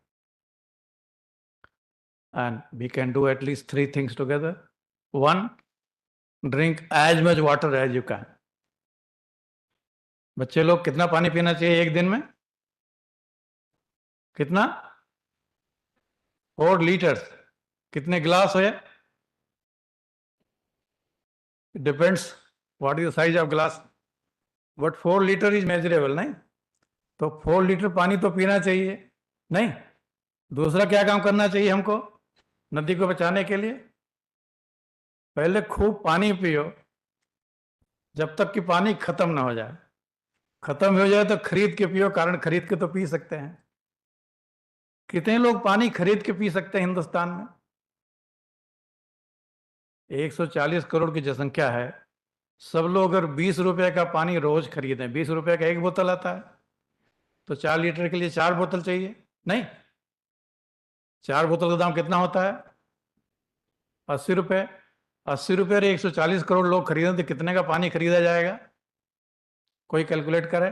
And we can do at least 3 things together. 1, drink as much water as you can. बच्चे लोग कितना पानी पीना चाहिए एक दिन में? कितना? 4 liters. कितने गिलास है? It depends what is the size of glass. But 4 liter is measurable, नहीं? तो 4 लीटर पानी तो पीना चाहिए, नहीं? दूसरा क्या काम करना चाहिए हमको नदी को बचाने के लिए? पहले खूब पानी पियो जब तक कि पानी खत्म ना हो जाए. खत्म हो जाए तो खरीद के पियो, कारण खरीद के तो पी सकते हैं. कितने लोग पानी खरीद के पी सकते हैं हिंदुस्तान में? 140 करोड़ की जनसंख्या है. सब लोग अगर 20 रुपए का पानी रोज खरीदें, 20 रुपए का 1 बोतल आता है, तो 4 लीटर के लिए 4 बोतल चाहिए, नहीं? 4 बोतल का दाम कितना होता है? 80 रुपए. 80 रुपए और 140 करोड़ लोग खरीदें तो कितने का पानी खरीदा जाएगा? कोई कैलकुलेट करे?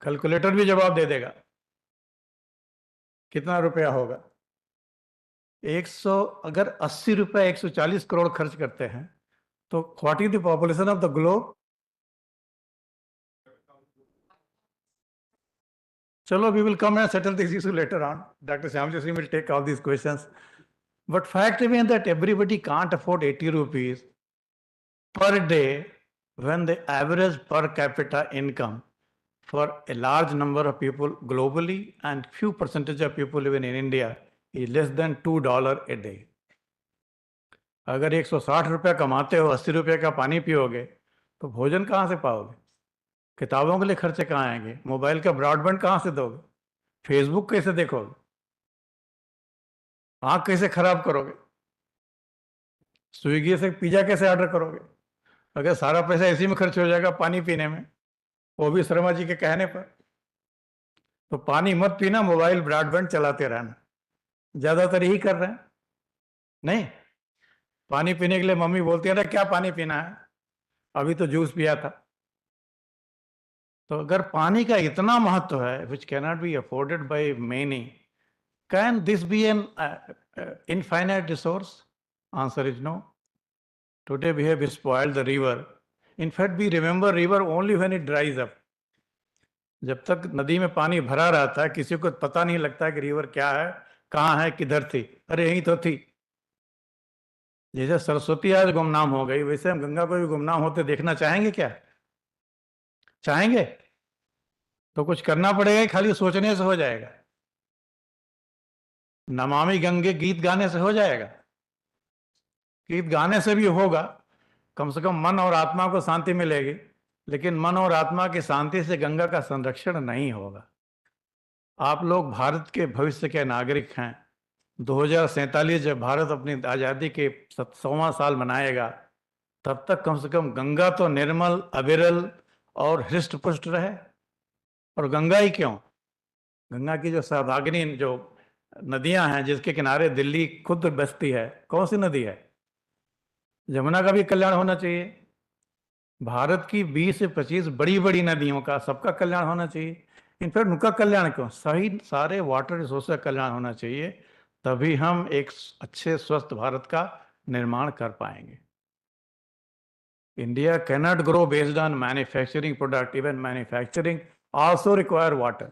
कैलकुलेटर भी जवाब दे देगा. कितना रुपया होगा? 100 अगर 80 रुपए 140 करोड़ खर्च करते हैं तो what is the population of the globe? चलो, we will come and settle this issue later on. Dr. Shyamji Singh will take all these questions. But fact remains that everybody can't afford 80 rupees per day when the average per capita income for a large number of people globally and few percentage of people even in India is less than $2 a day. अगर 160 रुपया कमाते हो, 80 रुपये का पानी पियोगे तो भोजन कहाँ से पाओगे? किताबों के लिए खर्चे कहाँ आएंगे? मोबाइल का ब्रॉडबैंड कहाँ से दोगे? फेसबुक कैसे देखोगे? आँख कैसे खराब करोगे? स्विगी से पिज्जा कैसे ऑर्डर करोगे? अगर सारा पैसा इसी में खर्च हो जाएगा पानी पीने में, वो भी शर्मा जी के कहने पर, तो पानी मत पीना, मोबाइल ब्रॉडबैंड चलाते रहना. ज्यादातर यही कर रहे हैं, नहीं? पानी पीने के लिए मम्मी बोलती है ना, क्या पानी पीना है? अभी तो जूस पिया था. तो अगर पानी का इतना महत्व है, which cannot be afforded by many, can this be an infinite resource? Answer is no. Today we have spoiled the river. In fact, we remember river only when it dries up. जब तक नदी में पानी भरा रहता है, किसी को पता नहीं लगता कि रिवर क्या है, कहाँ है, किधर थी. अरे यही तो थी. जैसे सरस्वती आज गुमनाम हो गई, वैसे हम गंगा को भी गुमनाम होते देखना चाहेंगे क्या? चाहेंगे? तो कुछ करना पड़ेगा, खाली सोचने से हो जाएगा? नमामि गंगे गीत गाने से हो जाएगा? गीत गाने से भी होगा, कम से कम मन और आत्मा को शांति मिलेगी, लेकिन मन और आत्मा की शांति से गंगा का संरक्षण नहीं होगा. आप लोग भारत के भविष्य के नागरिक हैं. 2047 जब भारत अपनी आज़ादी के 100वां साल मनाएगा, तब तक कम से कम गंगा तो निर्मल, अविरल और हृष्ट पुष्ट रहे। और गंगा ही क्यों, गंगा की जो सौभागिनी जो नदियां हैं जिसके किनारे दिल्ली खुद बसती है, कौन सी नदी है? यमुना का भी कल्याण होना चाहिए। भारत की 20 से 25 बड़ी बड़ी नदियों का सबका कल्याण होना चाहिए। इनफैक्ट उनका कल्याण क्यों, सही सारे वाटर रिसोर्स का कल्याण होना चाहिए, तभी हम एक अच्छे स्वस्थ भारत का निर्माण कर पाएंगे। India cannot grow based on manufacturing product. Even manufacturing also require water.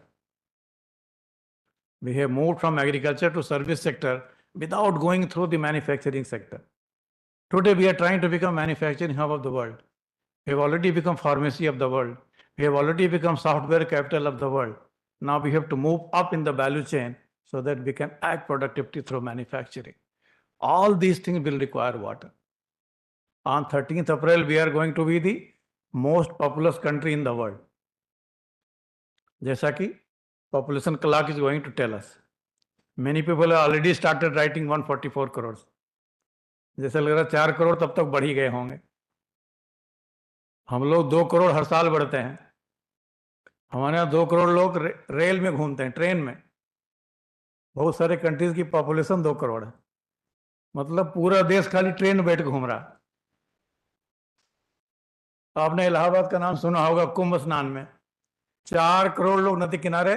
We have moved from agriculture to service sector without going through the manufacturing sector. Today we are trying to become manufacturing hub of the world. We have already become pharmacy of the world. We have already become software capital of the world. Now we have to move up in the value chain so that we can add productivity through manufacturing. All these things will require water. On 13th April, we are going to be the most populous country in the world. जैसा कि population clock is going to tell us. Many people have already started writing 144 crores. जैसे लग रहा है 4 करोड़ तब तक बढ़ ही गए होंगे। हम लोग 2 करोड़ हर साल बढ़ते हैं। हमारे यहाँ 2 करोड़ लोग रेल में घूमते हैं, ट्रेन में। बहुत सारे कंट्रीज की पॉपुलेशन 2 करोड़ है, मतलब पूरा देश खाली ट्रेन में बैठ के घूम रहा। आपने इलाहाबाद का नाम सुना होगा, कुंभ स्नान में 4 करोड़ लोग नदी किनारे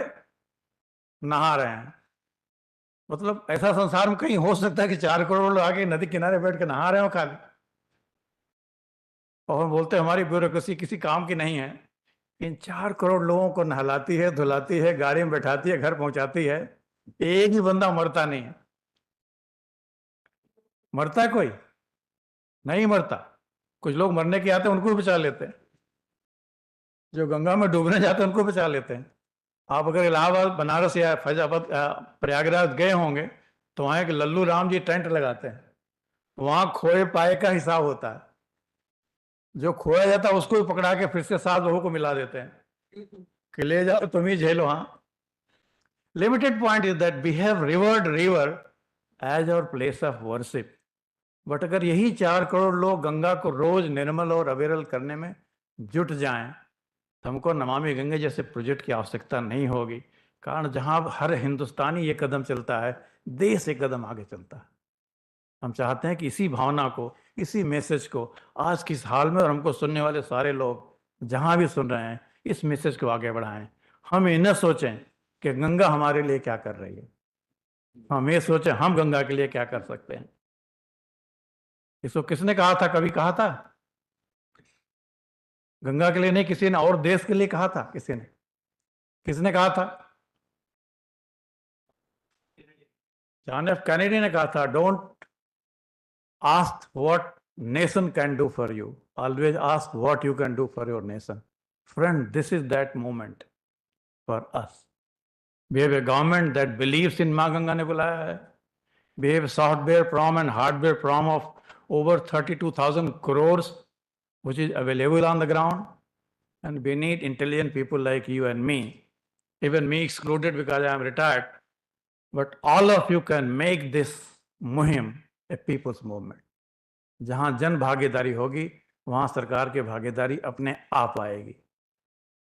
नहा रहे हैं। मतलब ऐसा संसार में कहीं हो सकता है कि 4 करोड़ लोग आके नदी किनारे बैठ के नहा रहे हो खाली? और हम बोलते हैं हमारी ब्यूरोक्रेसी किसी काम की नहीं है। इन 4 करोड़ लोगों को नहलाती है, धुलाती है, गाड़ी में बैठाती है, घर पहुंचाती है। एक ही बंदा मरता नहीं है। मरता है कोई? नहीं मरता। कुछ लोग मरने के आते हैं, उनको भी बचा लेते हैं। जो गंगा में डूबने जाते हैं उनको बचा लेते हैं। आप अगर इलाहाबाद, बनारस या फैजाबाद, प्रयागराज गए होंगे तो वहाँ एक लल्लू राम जी टेंट लगाते हैं। वहाँ खोए पाए का हिसाब होता है। जो खोया जाता है उसको भी पकड़ा के फिर से 7 लोगों को मिला देते हैं कि ले जाओ तुम ही झेलो। हाँ, limited point is that we have revered river as our place of worship. But अगर यही 4 करोड़ लोग गंगा को रोज निर्मल और अविरल करने में जुट जाएं तो हमको नमामि गंगे जैसे प्रोजेक्ट की आवश्यकता नहीं होगी। कारण जहां हर हिंदुस्तानी ये कदम चलता है, देश एक कदम आगे चलता है। हम चाहते हैं कि इसी भावना को, इसी मैसेज को आज किस हाल में, और हमको सुनने वाले सारे लोग जहां भी सुन रहे हैं, इस मैसेज को आगे बढ़ाएं। हम ये न सोचें कि गंगा हमारे लिए क्या कर रही है, हम ये सोचें हम गंगा के लिए क्या कर सकते हैं। इसको किसने कहा था? कभी कहा था? गंगा के लिए नहीं, किसी ने और देश के लिए कहा था? किसने कहा था? जॉन एफ कैनेडी ने कहा था, don't ask what nation can do for you, always ask what you can do for your nation. Friend, this is that moment for us. We have a government that believes in, मां गंगा ने बुलाया है। We have software from and hardware from of over 32,000 crores, which is available on the ground. And we need intelligent people like you and me, even me excluded because I am retired. But all of you can make this muhim a people's movement. जहां जन भागीदारी होगी वहां सरकार की भागीदारी अपने आप आएगी।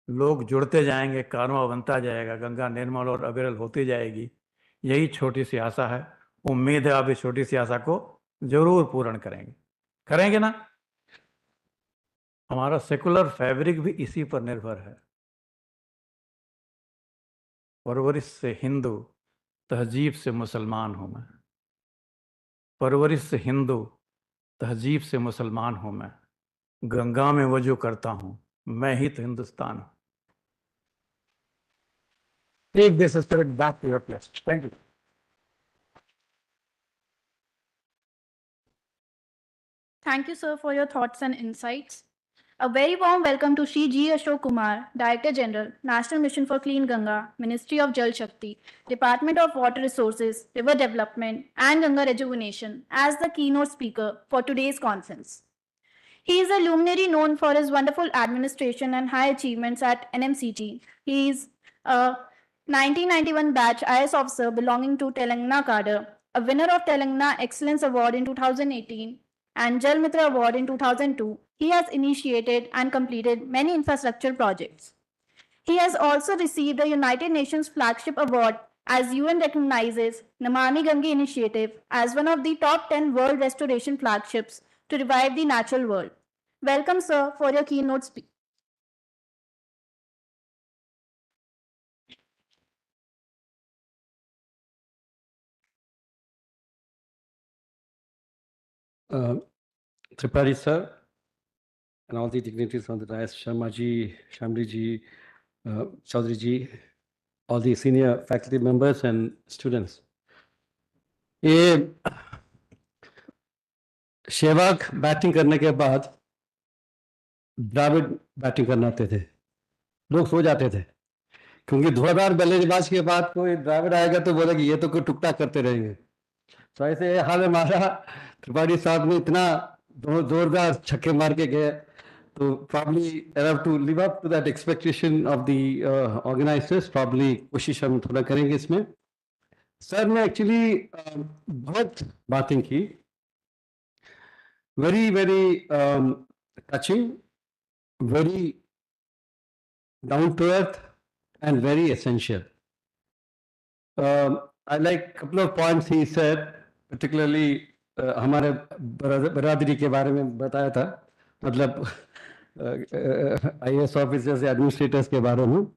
लोग जुड़ते जाएंगे, कारवां बनता जाएगा, गंगा निर्मल और अविरल होती जाएगी। यही छोटी सी आशा है। उम्मीद है आप इस छोटी सी आशा को जरूर पूर्ण करेंगे ना? हमारा सेकुलर फैब्रिक भी इसी पर निर्भर है। परवरिश से हिंदू, तहजीब से मुसलमान हूं मैं। परवरिश से हिंदू, तहजीब से मुसलमान हूं मैं। गंगा में वजू करता हूं, मैं ही तो हिंदुस्तान हूं। Take this spirit back to your place. Thank you. Thank you, sir, for your thoughts and insights. A very warm welcome to Shri G. Ashok Kumar, Director General, National Mission for Clean Ganga, Ministry of Jal Shakti, Department of Water Resources, River Development, and Ganga Rejuvenation, as the keynote speaker for today's conference. He is a luminary known for his wonderful administration and high achievements at NMCT. He is a 1991 batch IS officer belonging to Telangana cadre, a winner of Telangana Excellence Award in 2018 and Jal Mitra Award in 2002, he has initiated and completed many infrastructure projects. He has also received a United Nations Flagship Award as UN recognizes Namami Gange initiative as one of the top 10 world restoration flagships to revive the natural world. Welcome, sir, for your keynote speech. Tripathi sir, and all the dignitaries on the dais, Sharma ji, Shamli ji, Chaudhary ji, all the senior faculty members and students. ये शेवाग batting करने के बाद Dravid batting करना आते थे, लोग सो जाते थे क्योंकि धुआंधार बल्लेबाज के बाद कोई द्राविड आएगा तो बोलेगा ये तो कोई टुकटा करते रहेंगे। तो ऐसे हाल है हमारा, त्रिपाठी साहब ने इतना जोरदार छक्के मार के गए, तो probably have to live up to that expectation of the organizers. Probably कोशिश हम थोड़ा करेंगे इसमें। सर ने एक्चुअली बहुत बातें की, very touching, very down to earth and very essential. I like a couple of points he said, particularly हमारे बरादरी के बारे में बताया था, मतलब IAS officers administrators के बारे में.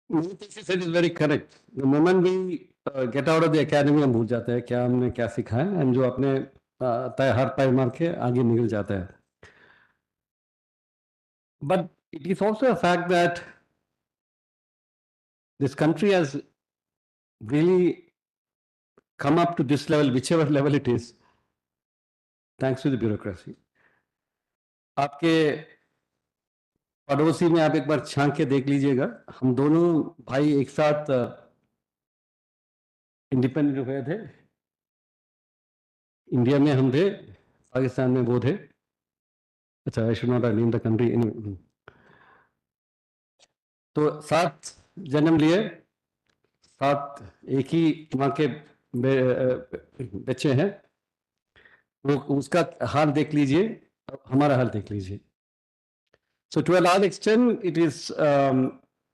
What he said is very correct. The moment we get out of the academy, हम भूल जाते हैं क्या हमने क्या सीखा है, and जो अपने तय हाथ पैर मार के आगे निकल जाता है. But it is also a fact that this country has really come up to this level, whichever level it is, thanks to the bureaucracy. आपके पड़ोसी में आप एक बार झांक के देख लीजिएगा, हम दोनों भाई एक साथ इंडिपेंडेंट हुए थे, इंडिया में हम थे, पाकिस्तान में वो थे. अच्छा, I should not name the country. तो 7 जन्म लिए, 7 एक ही माँ के बच्चे हैं, वो उसका हाल देख लीजिए, हमारा हाल देख लीजिए. So to a large extent, it is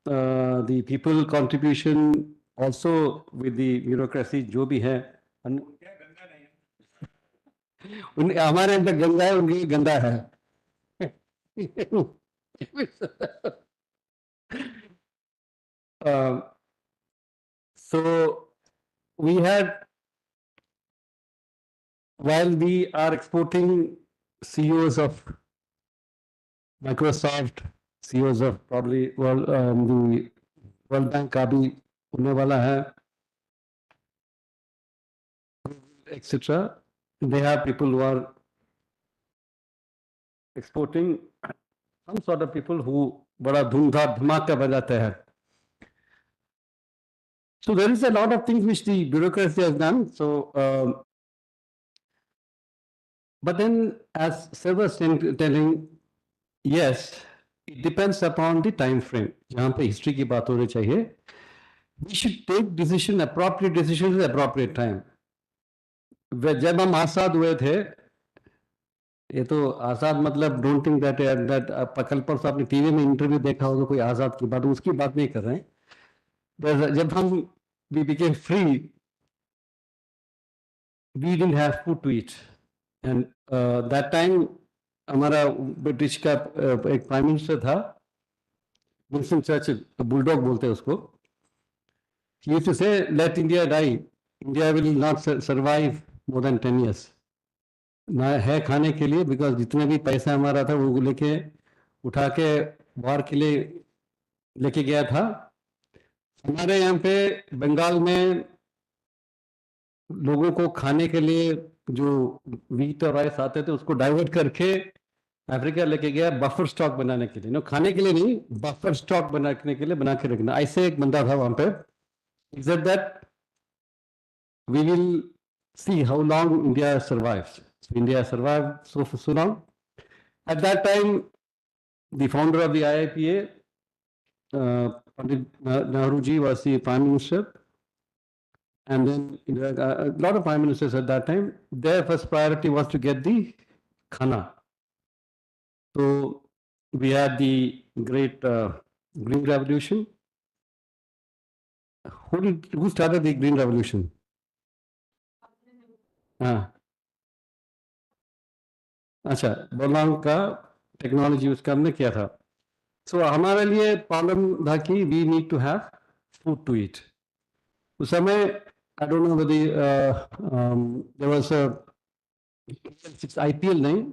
the people contribution also with the bureaucracy जो भी है. हमारे अंदर गंगा है, उनकी गंदा है. So we had, while we are exporting CEOs of Microsoft, CEOs of probably the World Bank का भी होने वाला है, etc. They have people who are exporting, some sort of people who बड़ा धूमधाम धमाका बजाते हैं. So there is a lot of things which the bureaucracy has done. So, but then, as Sir was telling, yes, it depends upon the time frame. जहाँ पे history की बात होनी चाहिए, we should take decision, appropriate decisions at appropriate time. जब हम आजाद हुए थे, ये तो आजाद मतलब डोंट थिंक दैट कल परसों आपने टीवी में इंटरव्यू देखा होगा कोई आजाद की बात, उसकी बात नहीं कर रहे हैं. जब हम we became free, we didn't have food to eat, and that time हमारा ब्रिटिश का एक प्राइम मिनिस्टर था, विंस्टन चर्चिल, बुलडॉग बोलते हैं उसको. He used to say, let India die, India will not survive more than 10 years. ना है खाने के लिए, बिकॉज जितने भी पैसा हमारा था वो लेके उठा के बाहर के लिए लेके गया था. हमारे यहाँ पे बंगाल में लोगों को खाने के लिए जो वीट और राइस आते थे उसको डाइवर्ट करके अफ्रीका लेके गया बफर स्टॉक बनाने के लिए. खाने के लिए नहीं, बफर स्टॉक बनाने के लिए बना के रखना. ऐसे एक बंदा था वहां पे. He said that we will see how long India survives. So India survived so long. At that time, the founder of the IIPA, Pandit Nehru ji, was the Prime Minister, And then a lot of prime ministers at that time, their first priority was to get the khana. So we had the great Green Revolution. Who started the Green Revolution? हाँ, अच्छा, बोलांग का technology use करने किया था. सो हमारे लिए problem था कि we need to have food to eat. उस समय I don't know there was a IPL नहीं,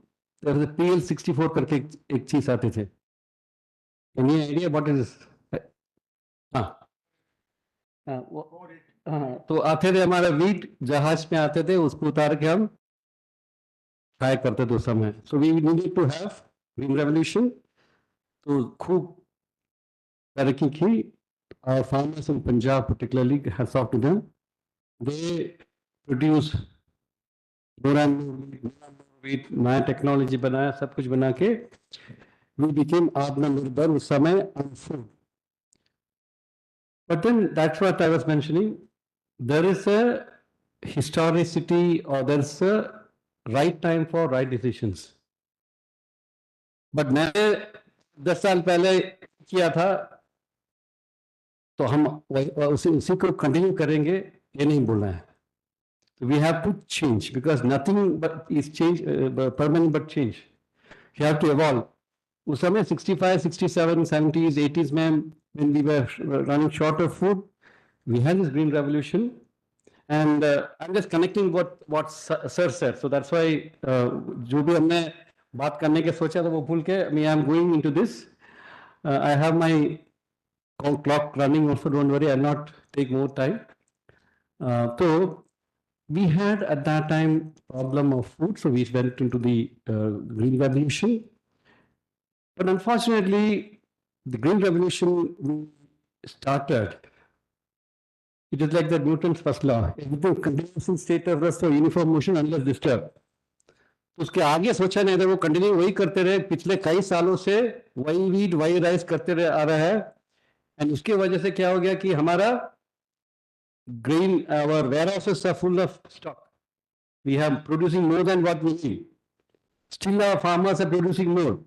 देयर वाज अ PL64 करके एक चीज आते थे. Any idea what is this? हाँ हाँ, हाँ, तो आते थे हमारे वीट जहाज में आते थे, उसको उतार के हम ट्राई करते थे उस समय. So we needed to have green revolution. तो खूब तरक्की की. Our farmers in Punjab particularly, hats off to them. They produce more and more wheat, नया टेक्नोलॉजी बनाया, सब कुछ बना के we became आत्मनिर्भर उस समय on food. But then that's what I was mentioning. There is a historicity or there's a right time for right decisions. But मैंने 10 साल पहले किया था, तो हम उसी को कंटिन्यू करेंगे, ये नहीं बोलना है. We have to change because nothing but is change, permanent but change. You have to evolve. उस समय 65, 67, 70s, 80s में when we were running short of food, we had this green revolution. And I'm just connecting what sir said. So that's why जो भी हमने बात करने के सोचा था वो भूल के, I mean, I'm going into this. I have my clock running also, don't worry, I'll not take more time. So we had at that time problem of food, so we went into the green revolution. But unfortunately, the green revolution we started, it is like the Newton's first law. Everything continues in state of rest or uniform motion unless disturbed. तो उसके आगे सोचा नहीं था, वो continue वही करते रहे. पिछले कई सालों से वही वीट वही राइस करते रहे आ रहा है. एंड उसके वजह से क्या हो गया कि हमारा grain, our warehouses are full of stock. We have producing more than what we need. Still our farmers are producing more.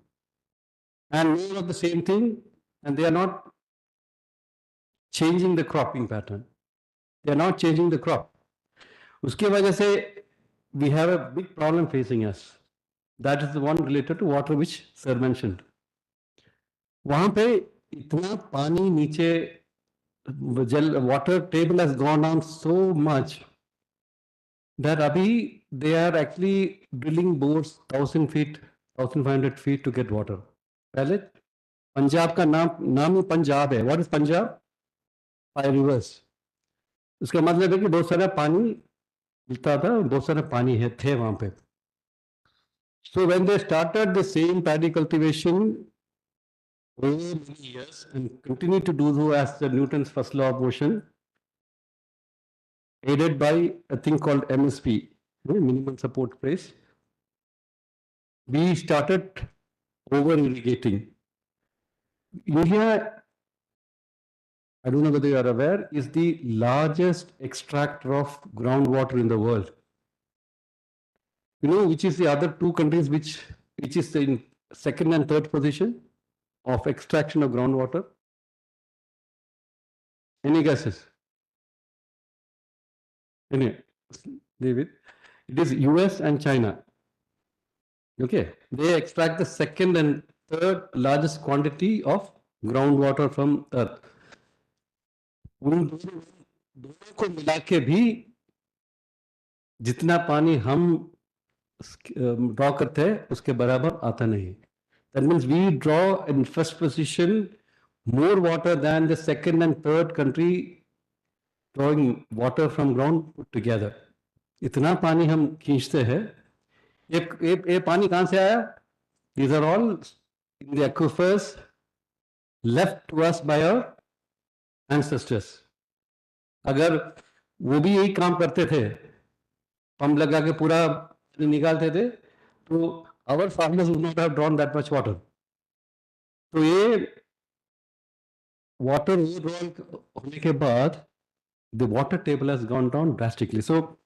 And more of the same thing, and they are not changing the cropping pattern. They are not changing the crop. उसके वजह से we have a big problem facing us. That is the one related to water which sir mentioned. वहाँ पे इतना पानी नीचे, water table has gone down so much that abhi they are actually drilling bores 1,000 feet, 1,500 feet to get water. पहले पंजाब का नाम ही पंजाब है. What is Punjab? 5 rivers. उसका मतलब है कि बहुत सारा पानी मिलता था, बहुत सारा पानी थे वहाँ पे. So when they started the same paddy cultivation over many years and continue to do so as the Newton's first law of motion, aided by a thing called MSP, minimum support price, we started over irrigating. India, I don't know whether you are aware, is the largest extractor of groundwater in the world. You know which is the other two countries which is in second and third position of extraction of groundwater? Any guesses? Anyway, David, it is US and China. Okay, they extract the second and third largest quantity of groundwater from earth. उन दोनों को मिला के भी जितना पानी हम draw करते हैं उसके बराबर आता नहीं. That means we draw in first position more water than the second and third country drawing water from ground put together. इतना पानी हम खींचते हैं. ये पानी कहाँ से आया? These are all in the aquifers left to us by our ancestors. अगर वो भी यही काम करते थे, पंप लगा के पूरा निकालते थे, तो our farmers would not have drawn that much water. तो ये वाटर ओवरऑल होने के बाद the water table has gone down drastically. So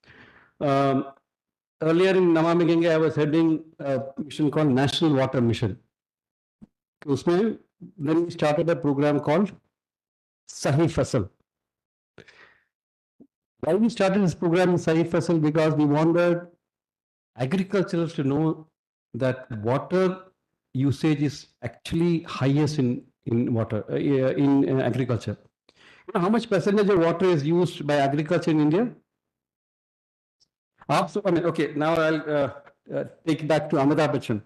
earlier in Namami Gange, I was heading a mission called National Water Mission. Then we started a program called Sahi Fasal. Why we started this program in Sahi Fasal? Because we wanted agriculturals to know that water usage is actually highest in agriculture. You know how much percentage of water is used by agriculture in India? Okay, now I'll take it back to Amitabh Bachchan.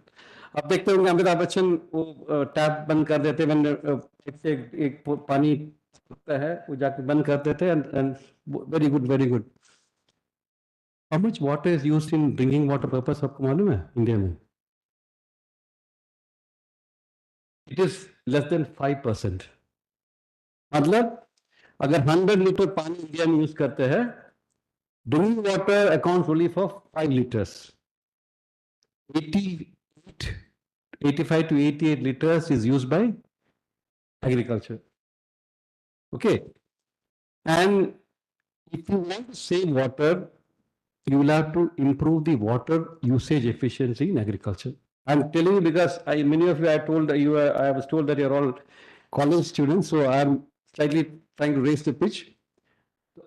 आप देखते होंगे अमिताभ बच्चन वो tap बंद कर देते हैं से एक पानी होता है वो जाके बंद कर देते हैं and very good. How much water is used in drinking water purpose आपको मालूम है इंडिया में? It is less than 5%. मतलब अगर 100 लीटर पानी इंडिया में यूज करते हैं, drinking water accounts only for 5 liters. 85 to 88 liters is used by agriculture. Okay. And if you want to save water, you will have to improve the water usage efficiency in agriculture. I'm telling you because many of you, I was told that you're all college students, so I'm slightly trying to raise the pitch.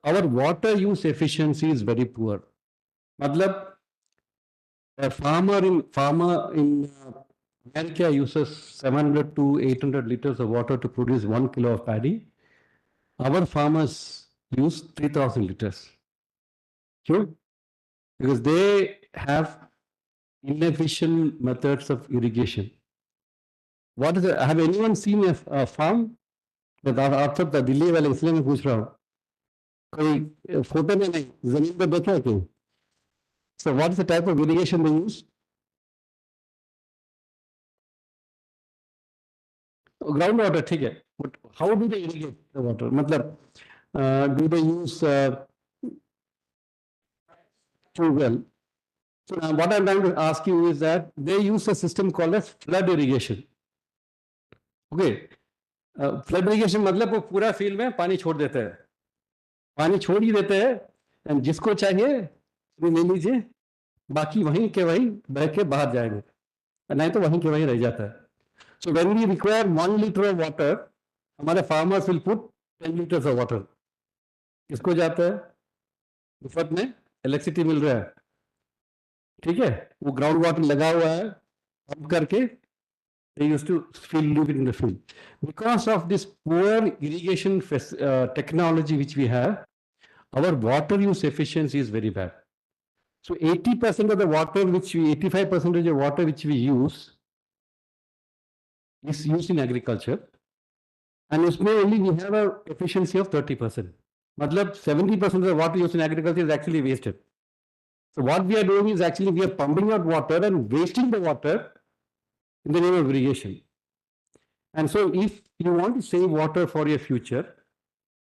Our water use efficiency is very poor. Matlab, a farmer in America uses 700 to 800 liters of water to produce 1 kilo of paddy. Our farmers use 3,000 liters. Sure? Because they have inefficient methods of irrigation. What is it? Have anyone seen a farm? आप सब दिल्ली वाले इसलिए मैं पूछ रहा हूँ कोई photo में नहीं जमीन पे देखा है क्यों? So what is the type of irrigation they use? Groundwater, ठीक है. But how do they irrigate the water? मतलब do they use too well? So now what I'm trying to ask you is that they use a system called as flood irrigation. Okay. Flood irrigation मतलब वो पूरा field में पानी छोड़ देते हैं. पानी छोड़ ही देते हैं and जिसको चाहिए वो ले लीजिए, बाकी वहीं के वहीं बह के बाहर जाएंगे, नहीं तो वहीं के वहीं रह जाता है. So when we require 1 liter of water, हमारे farmers will put 10 liters of water. किसको जाता है? मुफ्त में इलेक्ट्रिसिटी मिल रहा है, ठीक है, वो ग्राउंड वाटर लगा हुआ है, पंप करके they used to leave it in the field. Because of this poor irrigation technology which we have, our water use efficiency is very bad. So 80% of the water 85% of water which we use is used in agriculture, and उसमें only we have a efficiency of 30%. मतलब 70% of the water used in agriculture is actually wasted. So what we are doing is actually we are pumping out water and wasting the water in the name of irrigation. And so if you want to save water for your future,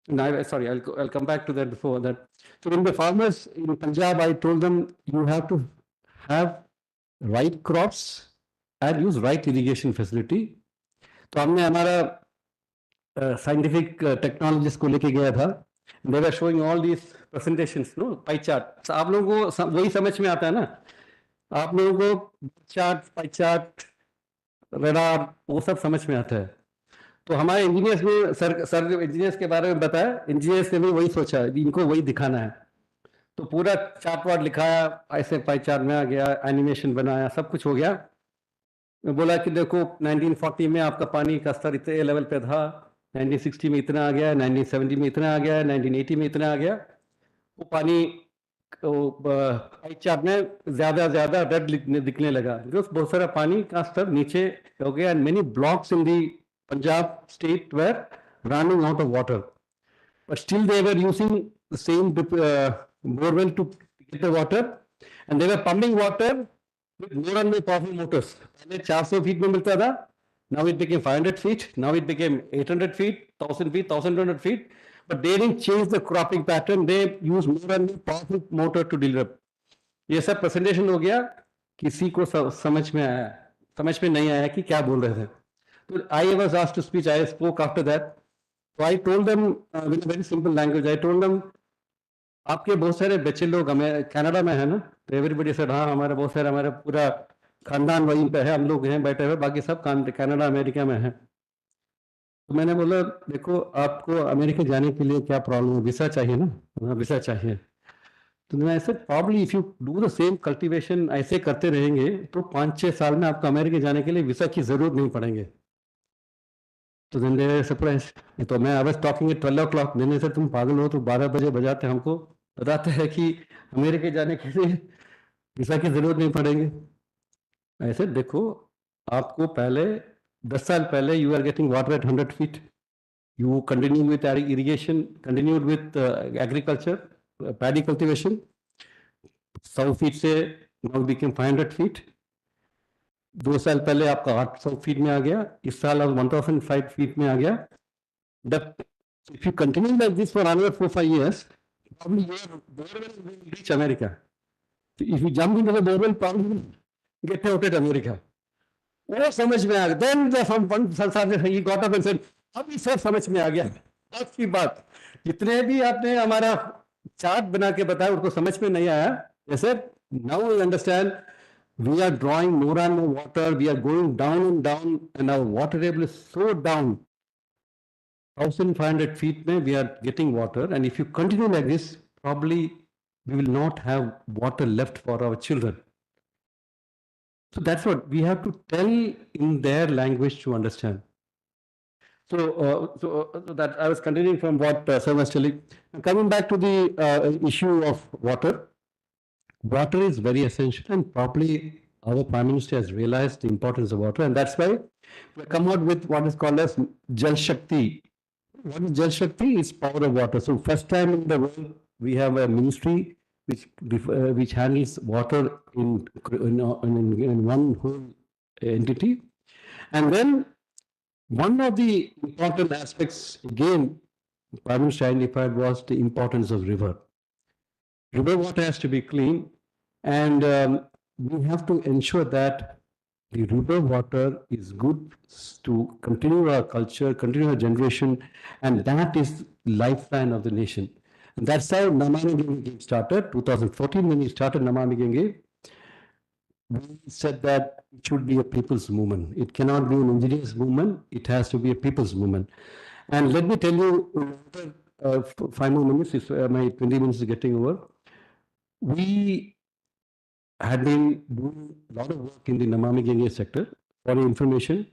and I'll come back to that before that. So when the farmers in Punjab, I told them you have to have right crops and use right irrigation facility. तो हमने हमारा scientific technologies को लेके गया था. They were showing all these presentations, no, pie chart. So आप लोगों को वही समझ में आता है ना? आप लोगों को चार्ट, पाई चार्ट, रेडार वो सब समझ में आता है. तो हमारे इंजीनियर्स ने सर इंजीनियर्स के बारे में बताया, इंजीनियर्स ने भी वही सोचा, इनको वही दिखाना है. तो पूरा चार्ट वार्ट लिखाया, ऐसे पाई चार्ट में आ गया, एनिमेशन बनाया, सब कुछ हो गया. बोला कि देखो 1940 में आपका पानी का स्तर इतने लेवल पे था, 1960 में इतना आ गया, 1970 में इतना आ गया, 1980 में इतना आ गया. वो पानी पाई चार्ट में ज्यादा रेड दिखने लगा, बिकॉज बहुत सारा पानी का स्तर नीचे हो गया. And many blocks in the Punjab state were running out of water, but still they were using the same borewell to get the water, and they were pumping water with more and more powerful motors. पहले 400 feet में मिलता था, now it became 500 feet, now it became 800 feet, 1000 feet, 1200 feet, but they didn't change the cropping pattern, they use more and more powerful motor to deliver. ये सब presentation हो गया, किसी को समझ में आया, समझ में नहीं आया कि क्या बोल रहे थे. तो I was asked to speak, I spoke after that. So I told them with a very simple language, I told them, आपके बहुत सारे बच्चे लोग हमें कनाडा में है ना, तो एवरीबडी सेड हाँ हमारे बहुत सारे, हमारे पूरा खानदान वहीं पे है, हम लोग हैं बैठे हुए, बाकी सब कनाडा अमेरिका में है। तो मैंने बोला देखो आपको अमेरिका जाने के लिए क्या प्रॉब्लम है, वीसा चाहिए ना, हाँ वीसा चाहिए। तो मैं ऐसे probably if you do the same cultivation ऐसे करते रहेंगे तो 5-6 साल में आपको अमेरिका जाने के लिए वीसा की जरूरत नहीं पड़ेंगे। तो देन दे सरप्राइज, तो मैं I was talking at 12 o'clock, मैंने सर तुम पागल हो, तो 12 बजे बजाते हमको बताते हैं कि अमेरिका जाने के लिए वीसा की जरूरत नहीं पड़ेगी। ऐसे देखो, आपको पहले 10 साल पहले you are getting water at 100 feet, you continue with irrigation, continued with agriculture, paddy cultivation, 100 feet से now became 500 feet। 2 साल पहले आपका 800 फीट में आ गया, इस साल अब 1005 फीट में आ गया। If you continue like this for another 4-5 years, probably your borewell will reach America. So if you jump into the borewell, probably get out at America. वो समझ में आ गया। Then from one side he got up and said, अभी सब समझ में आ गया आपकी बात, जितने भी आपने हमारा चार्ट बना के बताया उसको समझ में नहीं आया। जैसे now we understand, we are drawing more and more water, we are going down and down, and our water table is so down, 1,500 feet mein we are getting water, and if you continue like this, probably we will not have water left for our children. So that's what we have to tell in their language to understand. So that I was continuing from what Sir was telling. Coming back to the issue of water, water is very essential, and probably our Prime Minister has realized the importance of water, and that's why we come out with what is called as Jal Shakti. What is Jal Shakti? It's power of water. So first time in the world, we have a ministry which handles water in one whole entity. And then one of the important aspects, again, Prime Minister identified was the importance of river. River water has to be clean, and we have to ensure that the river water is good to continue our culture, continue our generation, and that is lifeline of the nation. And that's how Namami Gange started. 2014, when we started Namami Gange, we said that it should be a people's movement. It cannot be an engineer's movement. It has to be a people's movement. And let me tell you, 5 more minutes, if my 20 minutes is getting over. We had been doing a lot of work in the Namami Gange sector. For your information,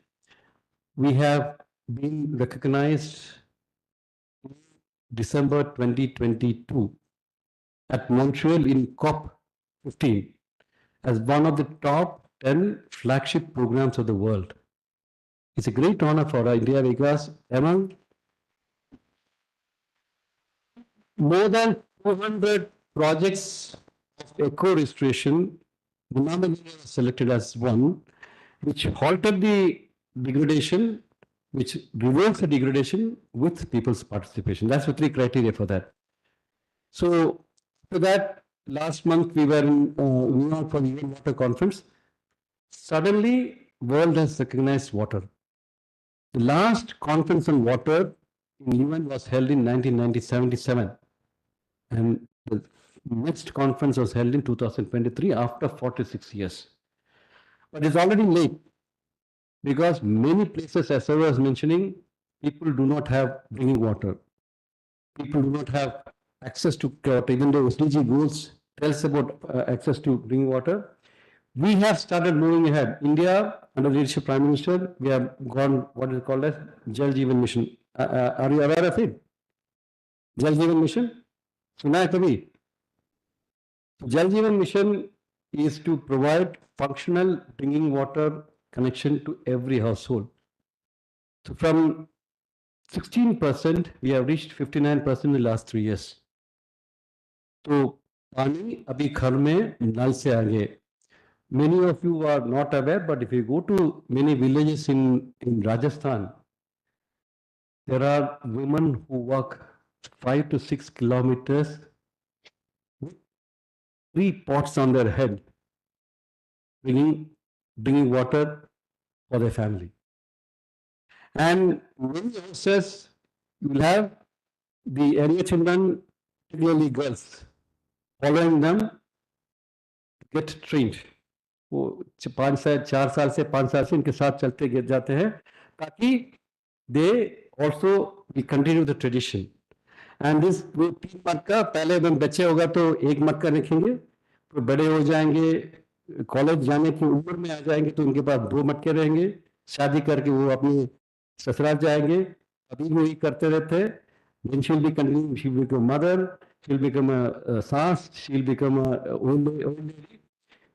we have been recognized in December 2022 at Montreal in COP15 as one of the top 10 flagship programs of the world. It's a great honor for India because among more than 200 projects of eco-restoration, Namami was selected as one, which halted the degradation, which reversed the degradation with people's participation. That's the 3 criteria for that. So, for that, last month we were in New York for the UN Water Conference. Suddenly, world has recognized water. The last conference on water in UN was held in 1977, and the next conference was held in 2023 after 46 years. But it's already late because many places, as I was mentioning, people do not have drinking water. People do not have access to water, even though SDG goals tells about access to drinking water. We have started moving ahead. India, under the leadership of Prime Minister, we have gone what is called as Jal Jeevan Mission. Are you aware of it? Jal Jeevan Mission? सुना है कभी? Jal Jeevan Mission is to provide functional drinking water connection to every household. So from 16%, we have reached 59% in the last 3 years. So पानी अभी घर में नल से आ गए. Many of you are not aware, but if you go to many villages in Rajasthan, there are women who walk 5 to 6 kilometers with 3 pots on their head, bringing water for their family. And many houses you will have the area children, particularly girls, following them to get trained. वो 4 साल से 5 साल से इनके साथ चलते गिर जाते हैं ताकि they also we continue the tradition and this वो 3 मटका पहले जब बच्चे होगा तो 1 मटका रखेंगे तो बड़े हो जाएंगे कॉलेज जाने की उम्र में आ जाएंगे तो उनके पास 2 मटके रहेंगे शादी करके वो अपने ससुराल जाएंगे अभी वही करते रहते हैं then she'll be continuing she will become mother she'll become a sas she'll become a old lady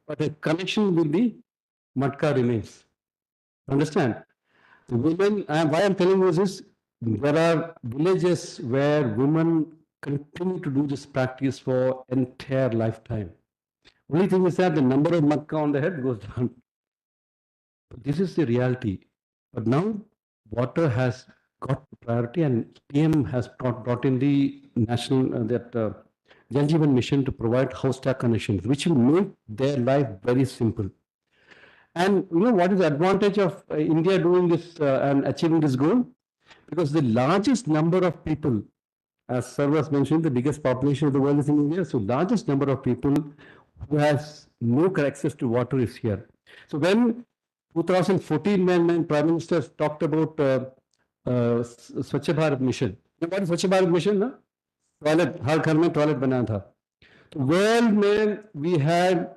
but the connection with the matka remains. Understand? The women, why I'm telling you this, there are villages where women continue to do this practice for entire lifetime. Only thing is that the number of matka on the head goes down. But this is the reality. But now water has got priority and PM has brought in the national Jal Jeevan mission to provide house tap connections, which will make their life very simple. And you know what is the advantage of India doing this and achieving this goal? Because the largest number of people, as Sir was mentioned, the biggest population of the world is in India. So largest number of people who has no access to water is here. So when 2014, when Prime Minister talked about Swachh Bharat Mission, you know what is Swachh Bharat Mission? Na? Toilet, हर घर में toilet बना था. तो world में we had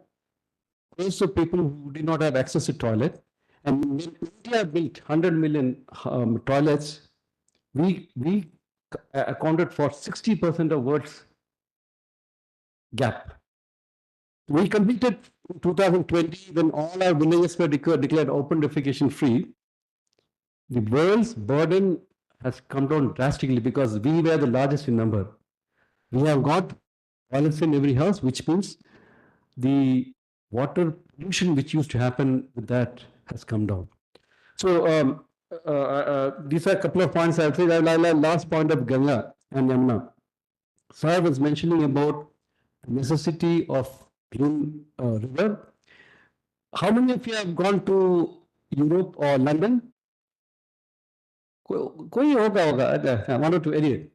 close to people who did not have access to toilet. And when India built 100 million toilets, we accounted for 60% of world's gap. We completed in 2020 when all our villages were declared open defecation free. The world's burden has come down drastically because we were the largest in number. We have got toilets in every house, which means the water pollution which used to happen with that has come down. So these are a couple of points I'll say. Last point of Ganga and Yamuna. Sir was mentioning about the necessity of clean river. How many of you have gone to Europe or London? कोई होगा one or two anyway.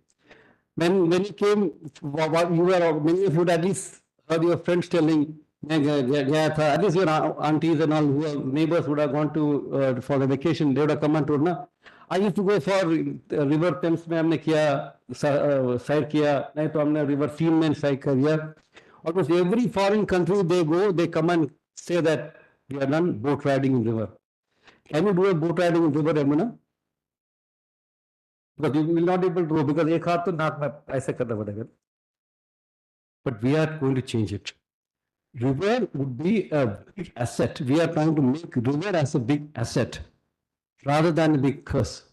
When you came, you were many of you at least heard your friends telling, at least your aunties and all who are neighbors would have gone to for the vacation. They would have come and told, na, I used to go for river Thames में हमने किया side किया नहीं तो हमने river Seine में side किया. Almost every foreign country they go, they come and say that we have done boat riding in river. Can you do a boat riding in river, Yamuna? Because you will not be able to go because एक हाथ तो नाक में ऐसे करना पड़ेगा. But we are going to change it. River would be a big asset. We are trying to make river as a big asset rather than a big curse.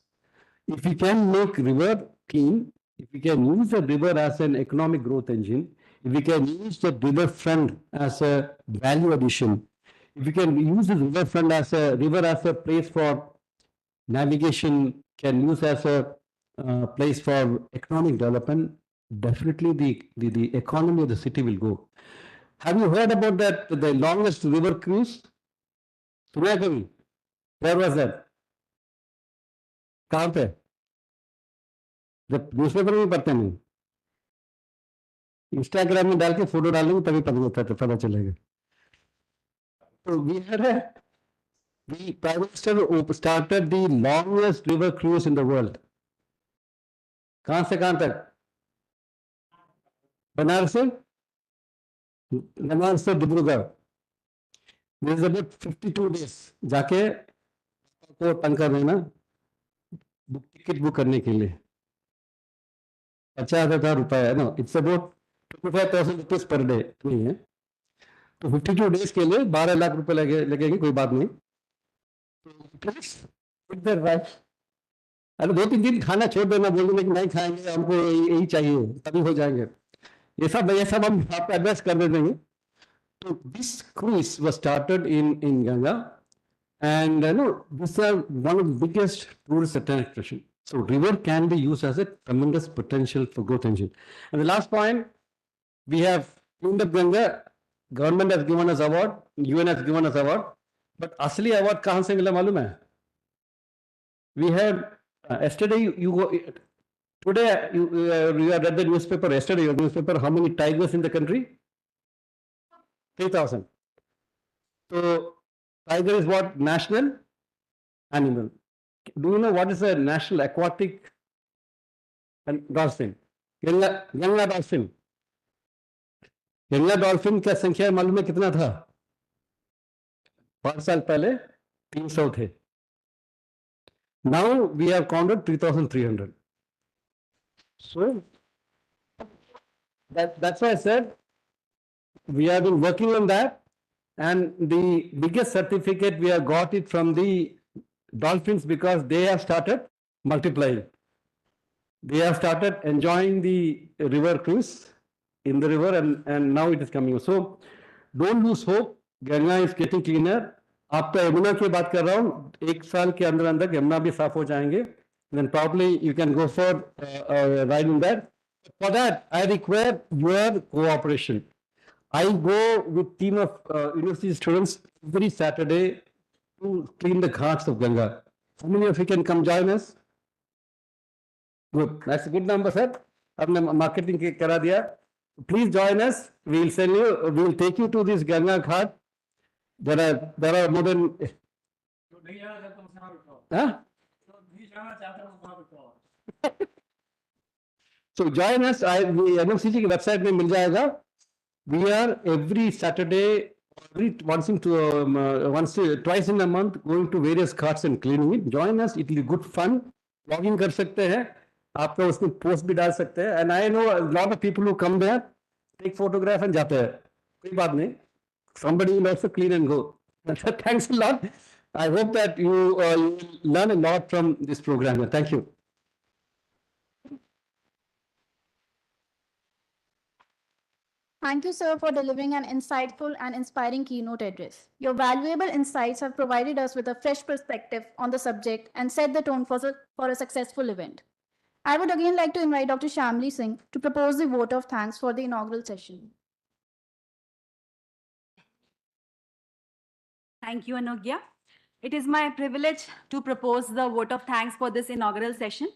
If we can make river clean, if we can use the river as an economic growth engine, if we can use the riverfront as a value addition, if we can use the riverfront as a place for navigation, can use as a place for economic development, definitely the economy of the city will go. Have you heard about that, the longest river cruise? सुना कभी? Where was that? कहाँ पे? जब newspaper में पढ़ते नहीं, Instagram में डाल के फोटो डालेंगे तभी पता चलेगा. So the Prime Minister started the longest river cruise in the world. कहाँ से कहाँ तक? बनारस से Dibrugarh. There is about 52 days. जाके को टंकर देना टिकट बुक करने के लिए 50,000 रुपए. No, it's about 25,000 rupees per day. नहीं है तो 52 days के लिए 12 लाख रुपए लगेंगे. कोई बात नहीं. अरे 2-3 दिन खाना छोड़ देना, बोल देना कि नहीं खाएंगे, हमको यही चाहिए, तभी हो जाएंगे. ये सब हम आपको एडवाइस कर देंगे. So this cruise was started in Ganga, and these are one of the biggest tourist attractions. So river can be used as a tremendous potential for growth engine. And the last point, we have cleaned up Ganga. Government has given us award, UN has given us award, but असली award कहाँ से मिला मालूम है? We had yesterday Today, you have read the newspaper yesterday, your newspaper, how many tigers in the country? 3,000. So, tiger is what? National animal. Do you know what is a national aquatic dolphin? Ganga dolphin. Ganga dolphin का संख्या मालूम है कितना था? 5 साल पहले 300 थे. Now we have counted 3,300. So that's why I said we have been working on that, and the biggest certificate we have got it from the dolphins because they have started multiplying. They have started enjoying the river cruise in the river, and now it is coming. So don't lose hope. Ganga is getting cleaner. आपका यमुना की बात कर रहा हूँ, 1 साल के अंदर अंदर यमुना भी साफ हो जाएंगे. Then probably you can go for ride in that. For that, I require your cooperation. I go with team of university students every Saturday to clean the ghats of Ganga. How many of you can come join us? Good. That's a good number, sir. आपने marketing करा दिया. Please join us. We will send you. We will take you to this Ganga Ghat. There are more than. Huh? So join us. NMCG की website में मिल जाएगा. We are every Saturday, twice in a month, going to various ghats and cleaning it. Join us. It will be good fun. Logging कर सकते हैं. आपका उसमें post भी डाल सकते हैं. And I know a lot of people who come there, take photograph and जाते हैं. कोई बात नहीं. Somebody will also clean and go. Thanks a lot. I hope that you learn a lot from this program. Thank you. Thank you, sir, for delivering an insightful and inspiring keynote address. Your valuable insights have provided us with a fresh perspective on the subject and set the tone for a successful event. I would again like to invite Dr. Shamli Singh to propose the vote of thanks for the inaugural session. Thank you, Anugya. It is my privilege to propose the vote of thanks for this inaugural session,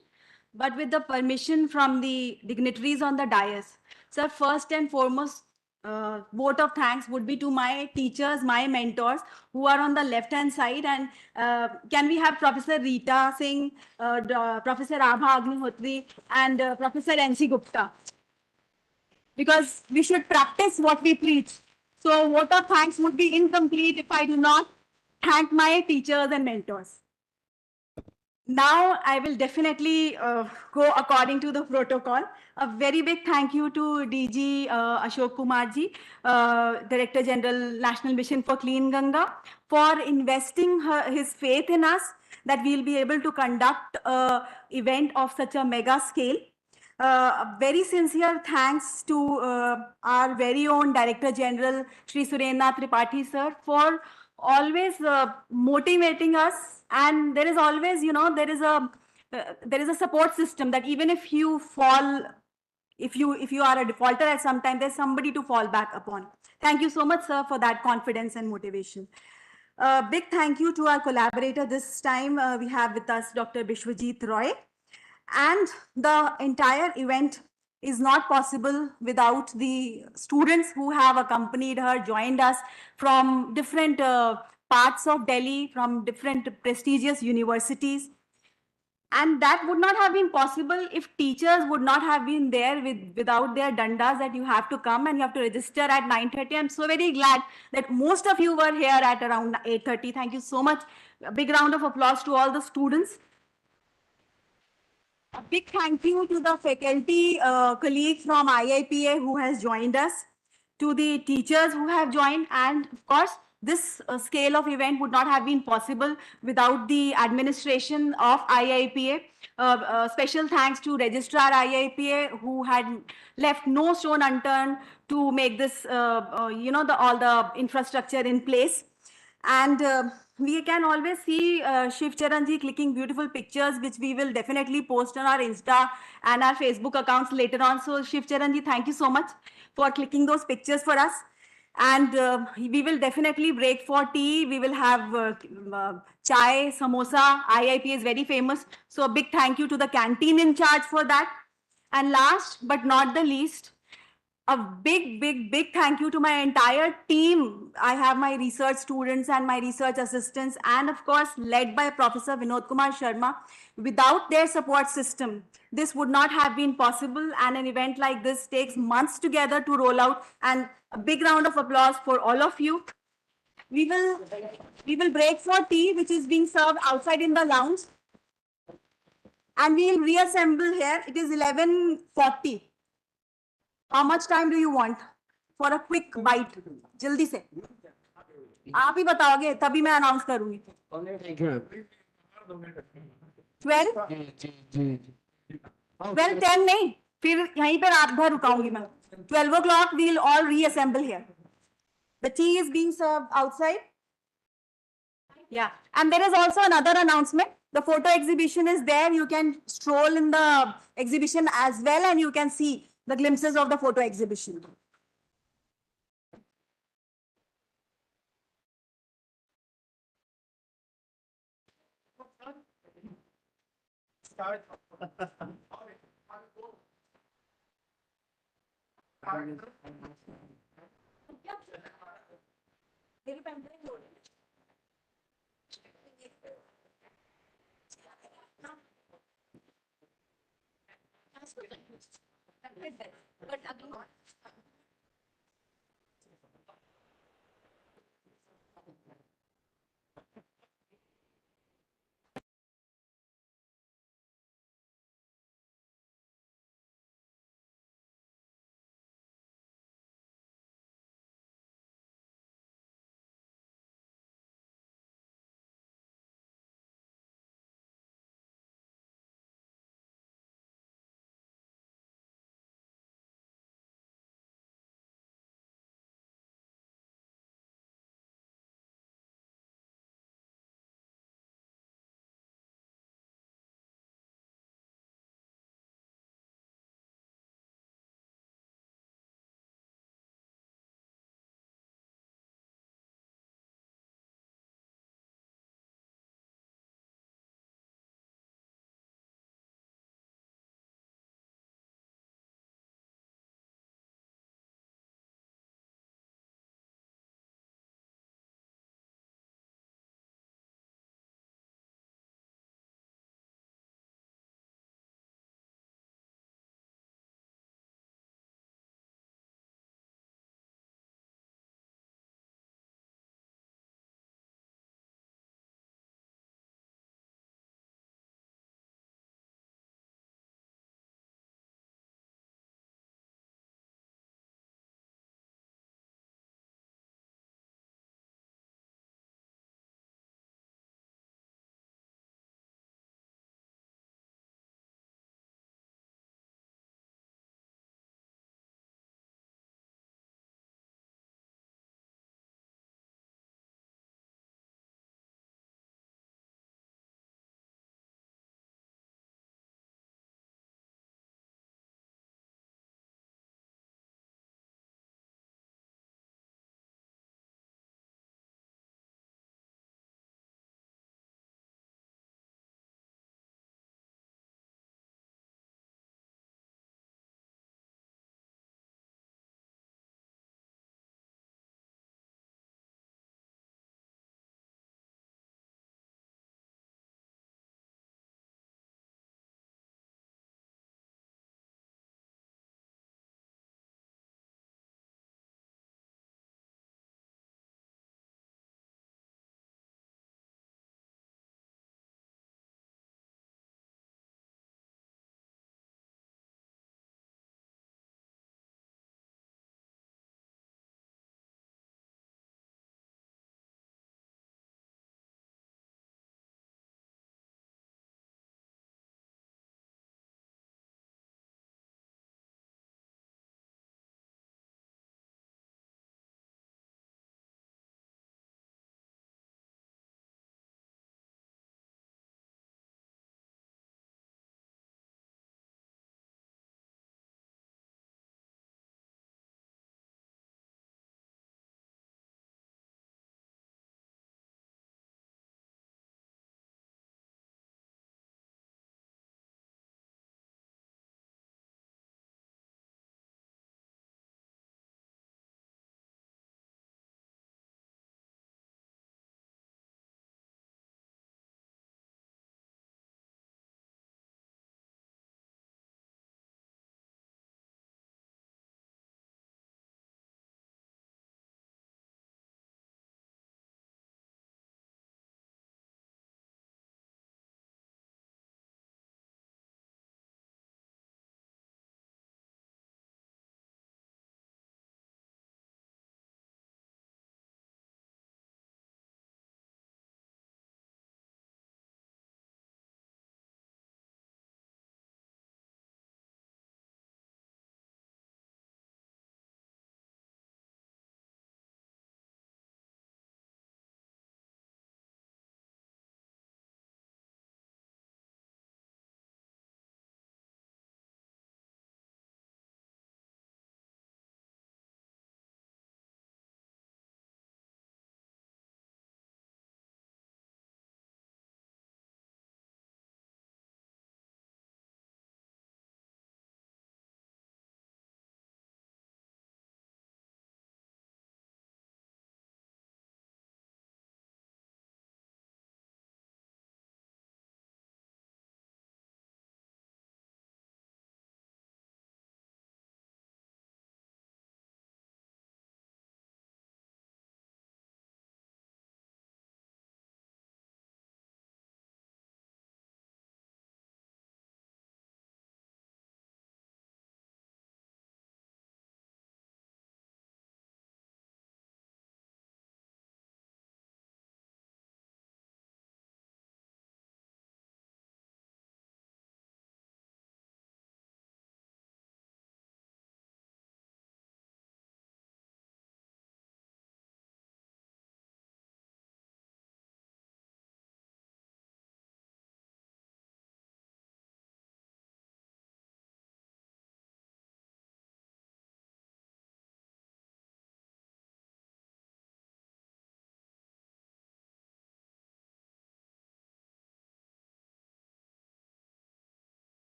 but with the permission from the dignitaries on the dais. Sir, first and foremost, vote of thanks would be to my teachers, my mentors, who are on the left-hand side. And can we have Professor Rita Singh, Professor Abha Agnihotri, and Professor N.C. Gupta? Because we should practice what we preach. So vote of thanks would be incomplete if I do not thank my teachers and mentors. Now I will definitely go according to the protocol. A very big thank you to DG Ashok Kumar ji, Director General National Mission for Clean Ganga, for investing his faith in us that we will be able to conduct an event of such a mega scale. A very sincere thanks to our very own Director General Shri Surendranath Tripathi sir for always motivating us, and there is always, there is a support system that even if you fall, if you are a defaulter at some time, there's somebody to fall back upon. Thank you so much, sir, for that confidence and motivation. Big thank you to our collaborator this time. We have with us Dr. Bishwajit Roy. And the entire event is not possible without the students who have accompanied her, joined us from different parts of Delhi, from different prestigious universities. And that would not have been possible if teachers would not have been there without their dandas that you have to come and you have to register at 9:30. I'm so very glad that most of you were here at around 8:30. Thank you so much. A big round of applause to all the students. A big thank you to the faculty colleague from IIPA who has joined us, to the teachers who have joined, and of course, this scale of event would not have been possible without the administration of IIPA. Special thanks to Registrar IIPA who had left no stone unturned to make this, all the infrastructure in place. And we can always see Shiv Charanji clicking beautiful pictures, which we will definitely post on our Insta and our Facebook accounts later on. So Shiv Charanji, thank you so much for clicking those pictures for us. And we will definitely break for tea. We will have chai, samosa. IIP is very famous. So a big thank you to the canteen in charge for that. And last but not the least, a big thank you to my entire team. I have my research students and my research assistants, and of course, led by Professor Vinod Kumar Sharma. Without their support system, this would not have been possible, and an event like this takes months together to roll out. And a big round of applause for all of you. We will, we will break for tea, which is being served outside in the lounge. And we will reassemble here. It is 11:40. How much time do you want for a quick bite? जल्दी से आप ही बताओगे तभी मैं announce करूंगी 12 10 नहीं फिर यहीं पर रात भर रुकाऊंगी मैं 12 o'clock we'll all reassemble here. The tea is being served outside. Yeah, and there is also another announcement. The photo exhibition is there. You can stroll in the exhibition as well, and you can see the glimpses of the photo exhibition.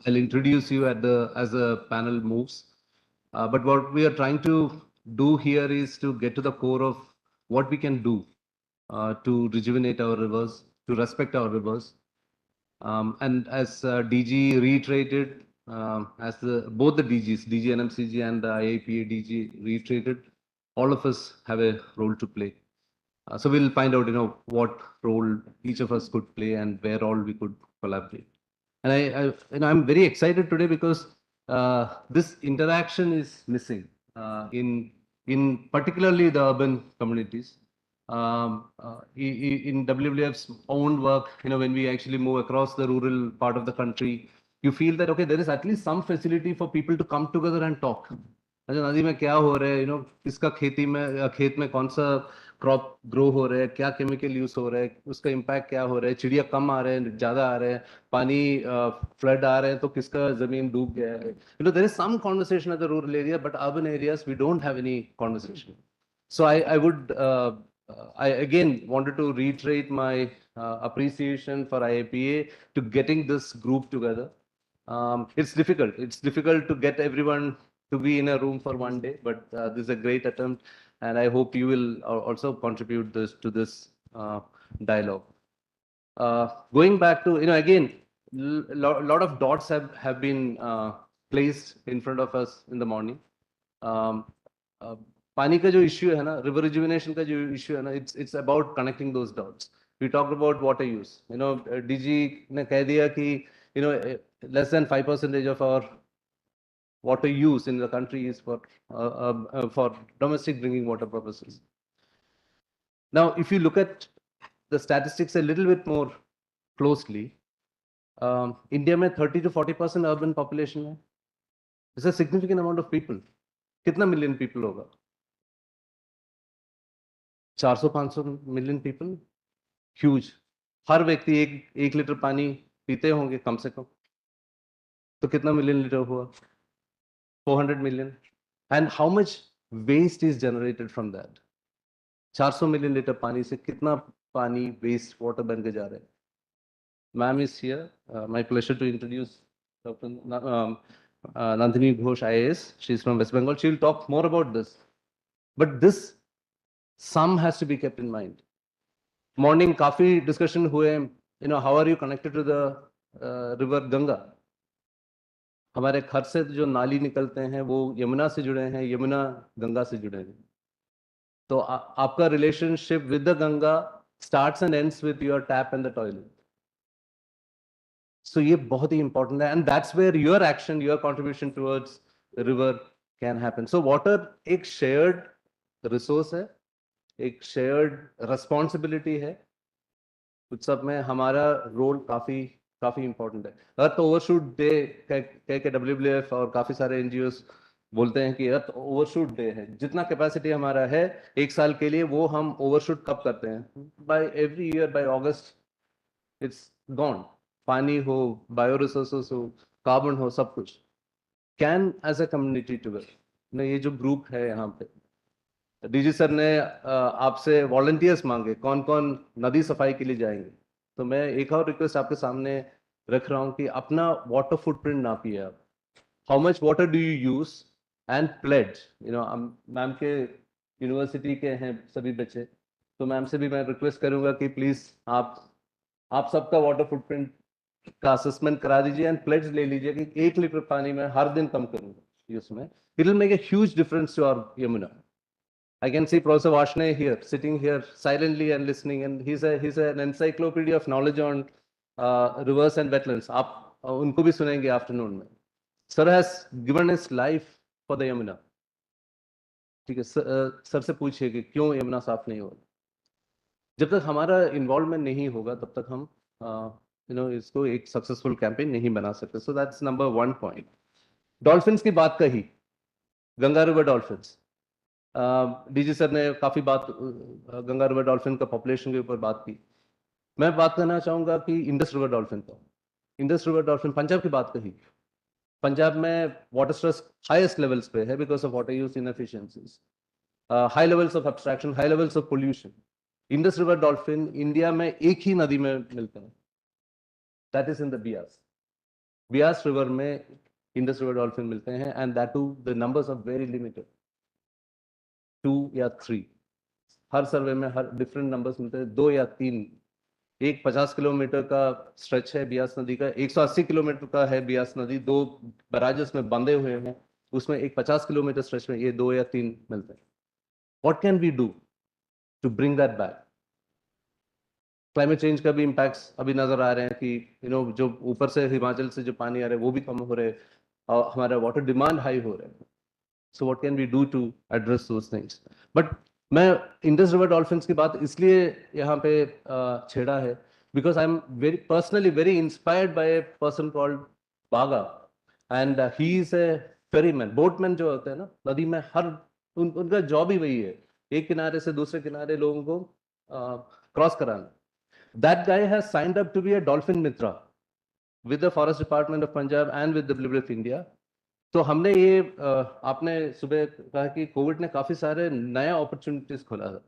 I'll introduce you as the panel moves. But what we are trying to do here is to get to the core of what we can do to rejuvenate our rivers, to respect our rivers. And as DG reiterated, both the DGs, DG NMCG and the IAPA DG reiterated, all of us have a role to play. So we'll find out, what role each of us could play and where all we could collaborate. And I'm very excited today because this interaction is missing in particularly the urban communities. In WWF's own work, when we actually move across the rural part of the country, you feel that, okay, there is at least some facility for people to come together and talk. अच्छा नदी में क्या हो रहा है, किसका खेत में कौन सा क्रॉप ग्रो हो रहा है, क्या केमिकल यूज हो रहा है, उसका इम्पैक्ट क्या हो रहा है, चिड़िया कम आ रहे हैं, ज्यादा आ रहे हैं, पानी फ्लड आ रहे हैं तो किसका जमीन डूब गया है. There is some conversation at the rural area, but urban areas we don't have any conversation. So I would, I again wanted to reiterate my appreciation for IAPA to getting this group together. It's difficult. It's difficult to get everyone to be in a room for one day, but this is a great attempt, and I hope you will also contribute to this dialogue. Going back to, again, lot of dots have been placed in front of us in the morning. पानी का जो issue है ना, river rejuvenation का जो issue है ना, it's about connecting those dots. We talked about water use. DG ने कह दिया कि less than 5% of our water use in the country is for domestic drinking water purposes. Now, if you look at the statistics a little bit more closely, India में 30 to 40% urban population है. It's a significant amount of people. कितना million people होगा? 400-500 million people. Huge. हर व्यक्ति एक litre पानी पीते होंगे कम से कम. तो कितना million liter हुआ? 400 million. And how much waste is generated from that? 400 million liter पानी से कितना पानी waste water बन के जा रहा है? Ma'am is here. My pleasure to introduce Dr. Nandini Ghosh, IAS. She's from West Bengal. She'll talk more about this. But this sum has to be kept in mind. Morning काफी discussion हुए, how are you connected to the river Ganga? हमारे घर से जो नाली निकलते हैं वो यमुना से जुड़े हैं, यमुना गंगा से जुड़े हैं. तो आपका relationship with the Ganga starts and ends with your tap and the toilet. So ये बहुत ही important है, and that's where your action, your contribution towards the river can happen. So water एक shared resource है, एक shared responsibility है. उस सब में हमारा रोल काफी इंपॉर्टेंट है. अर्थ ओवरशूट डे कह के WWF और काफी सारे NGOs बोलते हैं कि अर्थ ओवरशूट डे है. जितना कैपेसिटी हमारा है एक साल के लिए, वो हम ओवरशूट कब करते हैं? By every year, by August it's gone. पानी हो, बायो रिसोर्सेस हो, कार्बन हो, सब कुछ. Can as a community together, ये जो ग्रुप है यहाँ पे, डीजी सर ने आपसे वॉलंटियर्स मांगे, कौन कौन नदी सफाई के लिए जाएंगे. तो मैं एक और रिक्वेस्ट आपके सामने रख रहा हूँ कि अपना वाटर फुटप्रिंट नापिए आप. How much water do you use and pledge. Ma'am के यूनिवर्सिटी के हैं सभी बच्चे, तो मैम से भी मैं रिक्वेस्ट करूंगा कि प्लीज आप सबका वाटर फुटप्रिंट का असेसमेंट करा दीजिए एंड प्लेज ले लीजिए कि 1 लीटर पानी में हर दिन कम करूंगा. उसमें it will make a huge difference to our Yamuna. I can see Professor Vashne here, sitting here silently and listening, and he's an encyclopedia of knowledge on rivers and wetlands. आप उनको भी सुनेंगे afternoon में. Sir has given his life for the Yamuna. ठीक है, sir से पूछिए कि क्यों यमुना साफ नहीं हो रहा. जब तक हमारा इन्वॉल्वमेंट नहीं होगा तब तक हम इसको एक सक्सेसफुल कैंपेन नहीं बना सकते. So that's number 1 point. Dolphins की बात कही, Ganga river dolphins. DG sir ने काफी बात गंगा रिवर डॉल्फिन का पॉपुलेशन के ऊपर बात की. मैं बात करना चाहूंगा कि इंडस रिवर डॉल्फिन का. इंडस रिवर डॉल्फिन पंजाब की बात कही. पंजाब में वाटर स्ट्रेस हाईएस्ट लेवल्स पे है because of water use inefficiencies, high levels of abstraction, high levels of pollution. Indus river dolphin India में एक ही नदी में मिलते हैं, that is in the Beas. Beas river में इंडस रिवर डॉल्फिन मिलते हैं, and that too the numbers are very limited, 2 या 3। हर सर्वे में हर डिफरेंट नंबर्स मिलते हैं, 2 या 3। एक 50 किलोमीटर का स्ट्रेच है ब्यास नदी का, 180 किलोमीटर का है ब्यास नदी, 2 बराजेस में बंधे हुए हैं, उसमें एक 50 किलोमीटर स्ट्रेच में ये 2 या 3 मिलते हैं। What can we do to bring that back? Climate change का भी इम्पैक्ट्स अभी नजर आ रहे हैं कि जो ऊपर से हिमाचल से जो पानी आ रहा है वो भी कम हो रहे हैं, और हमारा वाटर डिमांड हाई हो रहा है। So what can we do to address those things? But मैं इंडस रिवर डॉल्फिन्स की बात इसलिए यहाँ पे छेड़ा है because I am very personally very inspired by a person called Baga, and he is a ferryman, boatman जो होते हैं ना नदी में, उनका जॉब ही वही है, एक किनारे से दूसरे किनारे लोगों को क्रॉस कराना। That guy has signed up to be a dolphin mitra with the Forest Department of Punjab and with the WWF India. तो हमने ये आपने सुबह कहा कि कोविड ने काफी सारे नया अपॉर्चुनिटीज खोला था,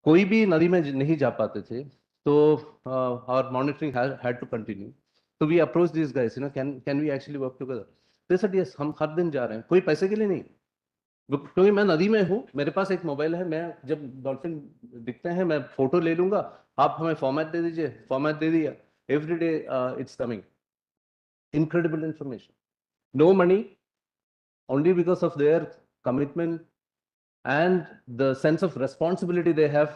कोई भी नदी में नहीं जा पाते थे, तो our monitoring had to continue. So we approached these guys, can we actually work together? They said yes, हम हर दिन जा रहे हैं, कोई पैसे के लिए नहीं, क्योंकि मैं नदी में हूँ, मेरे पास एक मोबाइल है, मैं जब डॉल्फिन दिखते हैं मैं फोटो ले लूंगा, आप हमें फॉर्मेट दे दीजिए, फॉर्मेट दे दिया, every day it's coming, incredible information, no money, only because of their commitment and the sense of responsibility they have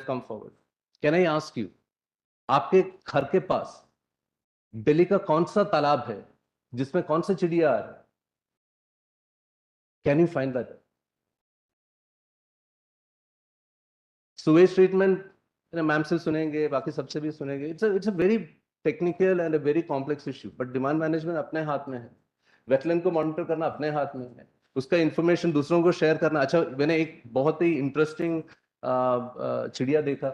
come forward. Can I ask you, आपके घर के पास दिल्ली का कौन सा तालाब है जिसमें कौन सा चिड़िया आ रहा है? Can you find that? Sewage treatment, ma'am से सुनेंगे, बाकी सबसे भी सुनेंगे, it's a very technical and a very complex issue, but demand management अपने हाथ में है, वेटलैंड को मॉनिटर करना अपने हाथ में है, उसका इंफॉर्मेशन दूसरों को शेयर करना। अच्छा, मैंने एक बहुत ही इंटरेस्टिंग चिड़िया देखा,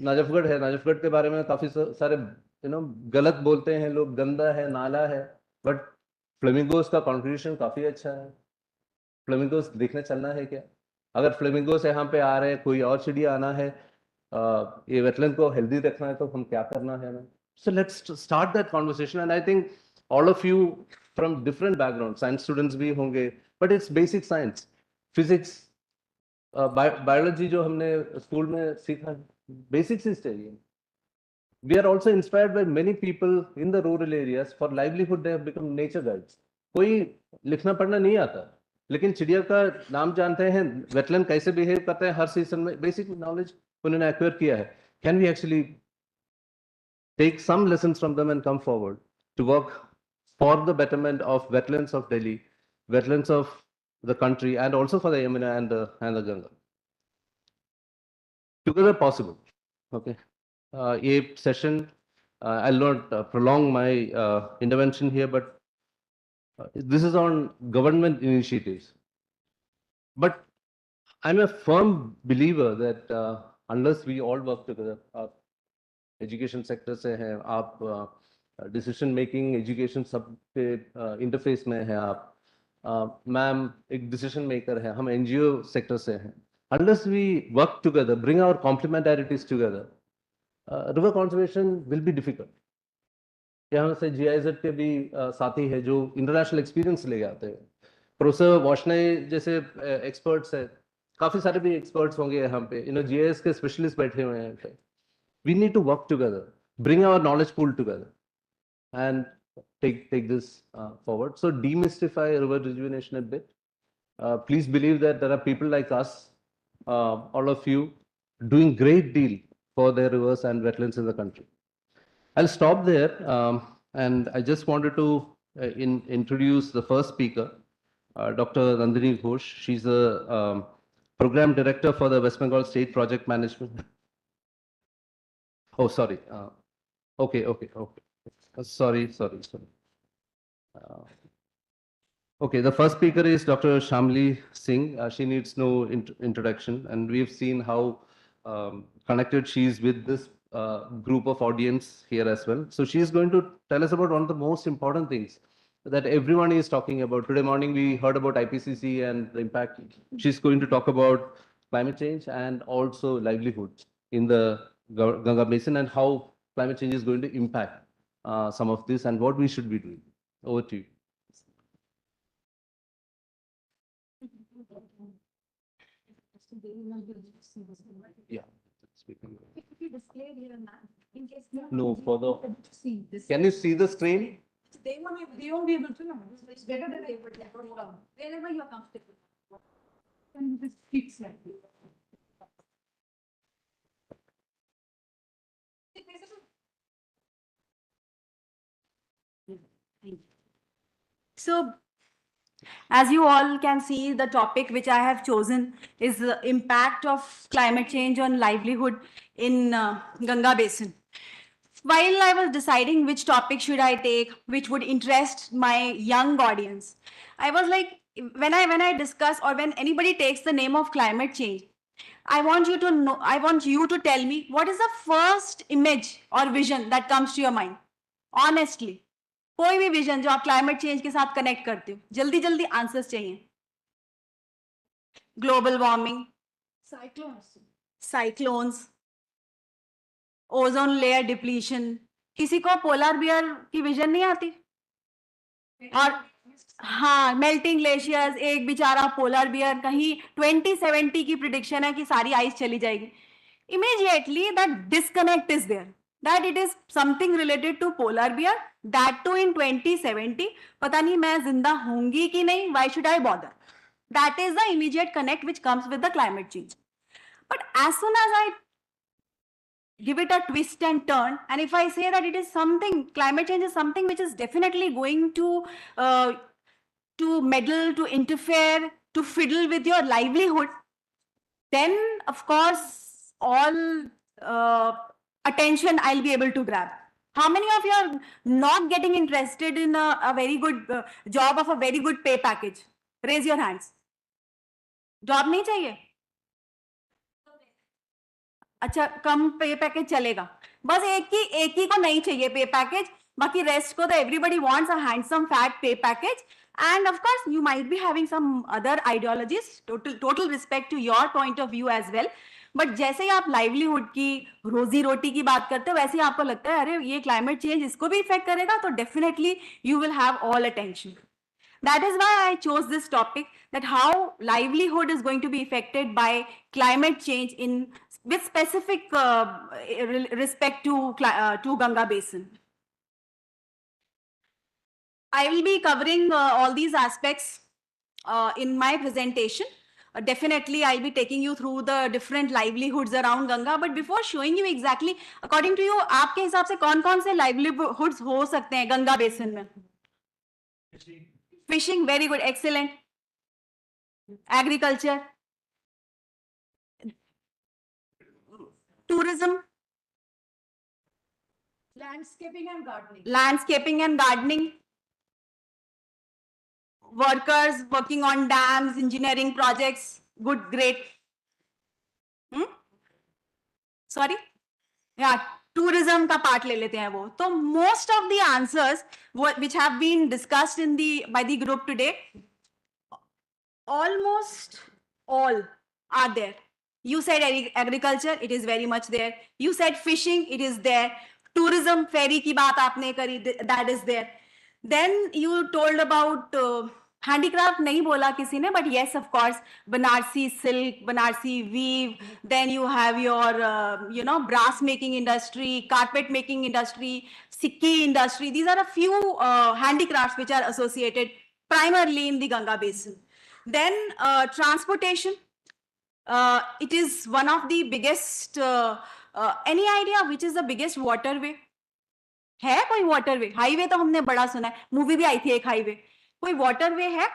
नजफगढ़ है, नजफगढ़ के बारे में काफी सारे गलत बोलते हैं लोग, गंदा है, नाला है, बट फ्लेमिंगोस का कॉन्ट्रीब्यूशन काफी अच्छा है। फ्लेमिंगोस देखने चलना है क्या? अगर फ्लेमिंगोस यहाँ पे आ रहे हैं, कोई और चिड़िया आना है, ये वेटलैंड को हेल्दी रखना है, तो हम क्या करना है हमें? So let's start that conversation, and I think all of you from different background, science students भी होंगे, but it's basic science, physics, biology जो हमने स्कूल में सीखा, बेसिक्स ही चाहिए। We are also inspired by many people in the rural areas. For livelihood, they have become nature guides. कोई लिखना पढ़ना नहीं आता, लेकिन चिड़िया का नाम जानते हैं, वेटलैंड कैसे बिहेव करते हैं हर सीजन में, बेसिक नॉलेज उन्होंने एक्वायर किया है। Can we actually take some lessons from them and come forward to work for the betterment of wetlands of Delhi, wetlands of the country, and also for the Yamuna and the Ganga? Together possible. Okay. A session, I'll not prolong my intervention here, but this is on government initiatives. But I'm a firm believer that unless we all work together, education sector से हैं आप, decision making education सब पे interface में है आप, ma'am एक decision maker है, हम एनजीओ सेक्टर से हैं, unless we work together, bring our complementarities together, river conservation will be difficult. यहाँ से जीआईजेड के भी साथी है जो इंटरनेशनल एक्सपीरियंस ले आते हैं, प्रोफेसर वॉशने जैसे एक्सपर्ट्स है, काफी सारे भी एक्सपर्ट्स होंगे यहाँ पे, जीआईएस के स्पेशलिस्ट बैठे हुए हैं। We need to work together, bring our knowledge pool together, and take this forward. So demystify river rejuvenation a bit. Please believe that there are people like us, all of you, doing great deal for their rivers and wetlands in the country. I'll stop there, and I just wanted to introduce the first speaker, Dr. Nandini Ghosh. She's the program director for the West Bengal State Project Management. Oh, sorry. Okay. Sorry. Okay, the first speaker is Dr. Shamli Singh. She needs no introduction, and we've seen how connected she is with this group of audience here as well. So she is going to tell us about one of the most important things that everyone is talking about. Today morning, we heard about IPCC and the impact. She's going to talk about climate change and also livelihoods in the Ganga Basin and how climate change is going to impact some of this and what we should be doing. Over to you. Yeah. No, for the. Can you see the screen? They won't be able to know. It's better that they would wherever you're comfortable. And this fits like this. So, as you all can see, the topic which I have chosen is the impact of climate change on livelihood in Ganga Basin. While I was deciding which topic should I take, which would interest my young audience, I was like, when I discuss or when anybody takes the name of climate change, I want you to know, I want you to tell me what is the first image or vision that comes to your mind. Honestly, कोई भी vision जो आप climate change के साथ connect करते हो, जल्दी जल्दी आंसर्स चाहिए. Global warming, cyclones, ozone layer depletion. किसी को पोलर बियर की विजन नहीं आती? और हाँ, मेल्टिंग ग्लेशियर्स, एक बेचारा पोलर बियर, कहीं 2070 की प्रिडिक्शन है कि सारी आइस चली जाएगी. Immediately that disconnect is there, that it is something related to polar bear, that too in 2070. पता नहीं मैं जिंदा होंगी कि नहीं, why should I bother? That is the immediate connect which comes with the climate change. But as soon as I give it a twist and turn, and if I say that it is something, climate change is something which is definitely going to meddle, to interfere, to fiddle with your livelihood, then of course all attention I'll be able to grab. How many of you are not getting interested in a very good job of a very good pay package? Raise your hands. Job नहीं चाहिए? अच्छा, कम पे package चलेगा. बस एक ही को नहीं चाहिए पे पैकेज, बाकी रेस्ट को तो everybody wants a handsome fat pay package. And of course you might be having some other ideologies. Total respect to your point of view as well. But जैसे ही आप लाइवलीहुड की, रोजी रोटी की बात करते हो, वैसे ही आपको लगता है अरे ये क्लाइमेट चेंज इसको भी इफेक्ट करेगा, तो definitely you will have all attention. That is why I chose this topic, that how livelihood is going to be affected by climate change with specific respect to Ganga Basin. I will be covering all these aspects in my presentation. Definitely, I'll be taking you through the different livelihoods around Ganga. But before showing you exactly, according to you, आपके हिसाब से कौन-कौन से livelihoods हो सकते हैं Ganga basin में? Fishing, very good, excellent. Agriculture, tourism, landscaping and gardening. Workers working on dams, engineering projects, good, great. Sorry? Yeah, tourism का part ले लेते हैं वो. तो most of the answers which have been discussed by the group today, almost all are there. You said agriculture, it is very much there. You said fishing, it is there. Tourism, ferry की बात आपने करी, that is there. Then you told about handicraft, नहीं बोला किसी ने, but yes, of course, Banarsi silk, Banarsi weave. Then you have your, brass making industry, carpet making industry, sikki industry. These are a few handicrafts which are associated primarily in the Ganga Basin. Then transportation. It is one of the biggest. Any idea which is the biggest waterway? है कोई waterway? Highway तो हमने बड़ा सुना है, movie भी आई थी एक हाईवे. कोई वाटरवे है?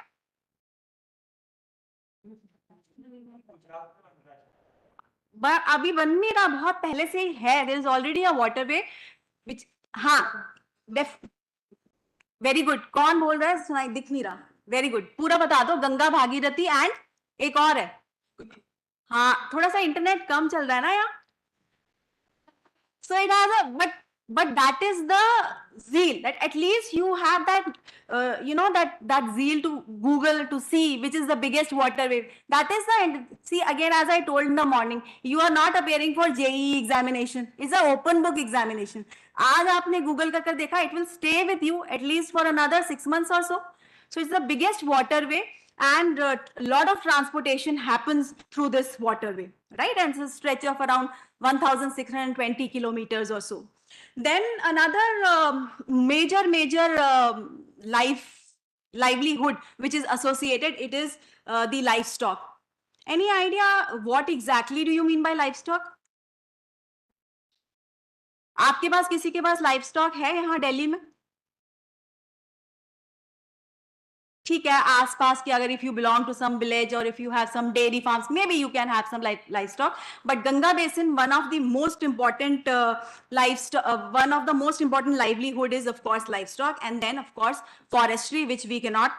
अभी बन नहीं रहा, बहुत पहले से ही है. There is already a waterway which, हाँ, वेरी गुड. कौन बोल रहा है? सुनाई दिख नहीं रहा. वेरी गुड, पूरा बता दो. गंगा भागीरथी एंड एक और है. हाँ, थोड़ा सा इंटरनेट कम चल रहा है ना यहाँ. So it has but But that is the zeal, that at least you have that, that zeal to Google to see which is the biggest water wave. That is the, see again, as I told in the morning, you are not appearing for JEE examination. It's an open book examination. आज आपने Google कर देखा, it will stay with you at least for another 6 months or so. So it's the biggest waterway, and a lot of transportation happens through this waterway, right? And it's a stretch of around 1,620 kilometers or so. Then another major livelihood which is associated, it is the livestock. Any idea what exactly do you mean by livestock? आपके पास किसी के पास livestock है यहाँ दिल्ली में? ठीक है, आसपास के, अगर if you belong to some village or if you have some dairy farms, maybe you can have some livestock. But Ganga Basin, one of the most important livestock, one of the most important livelihood is of course livestock, and then of course forestry, which we cannot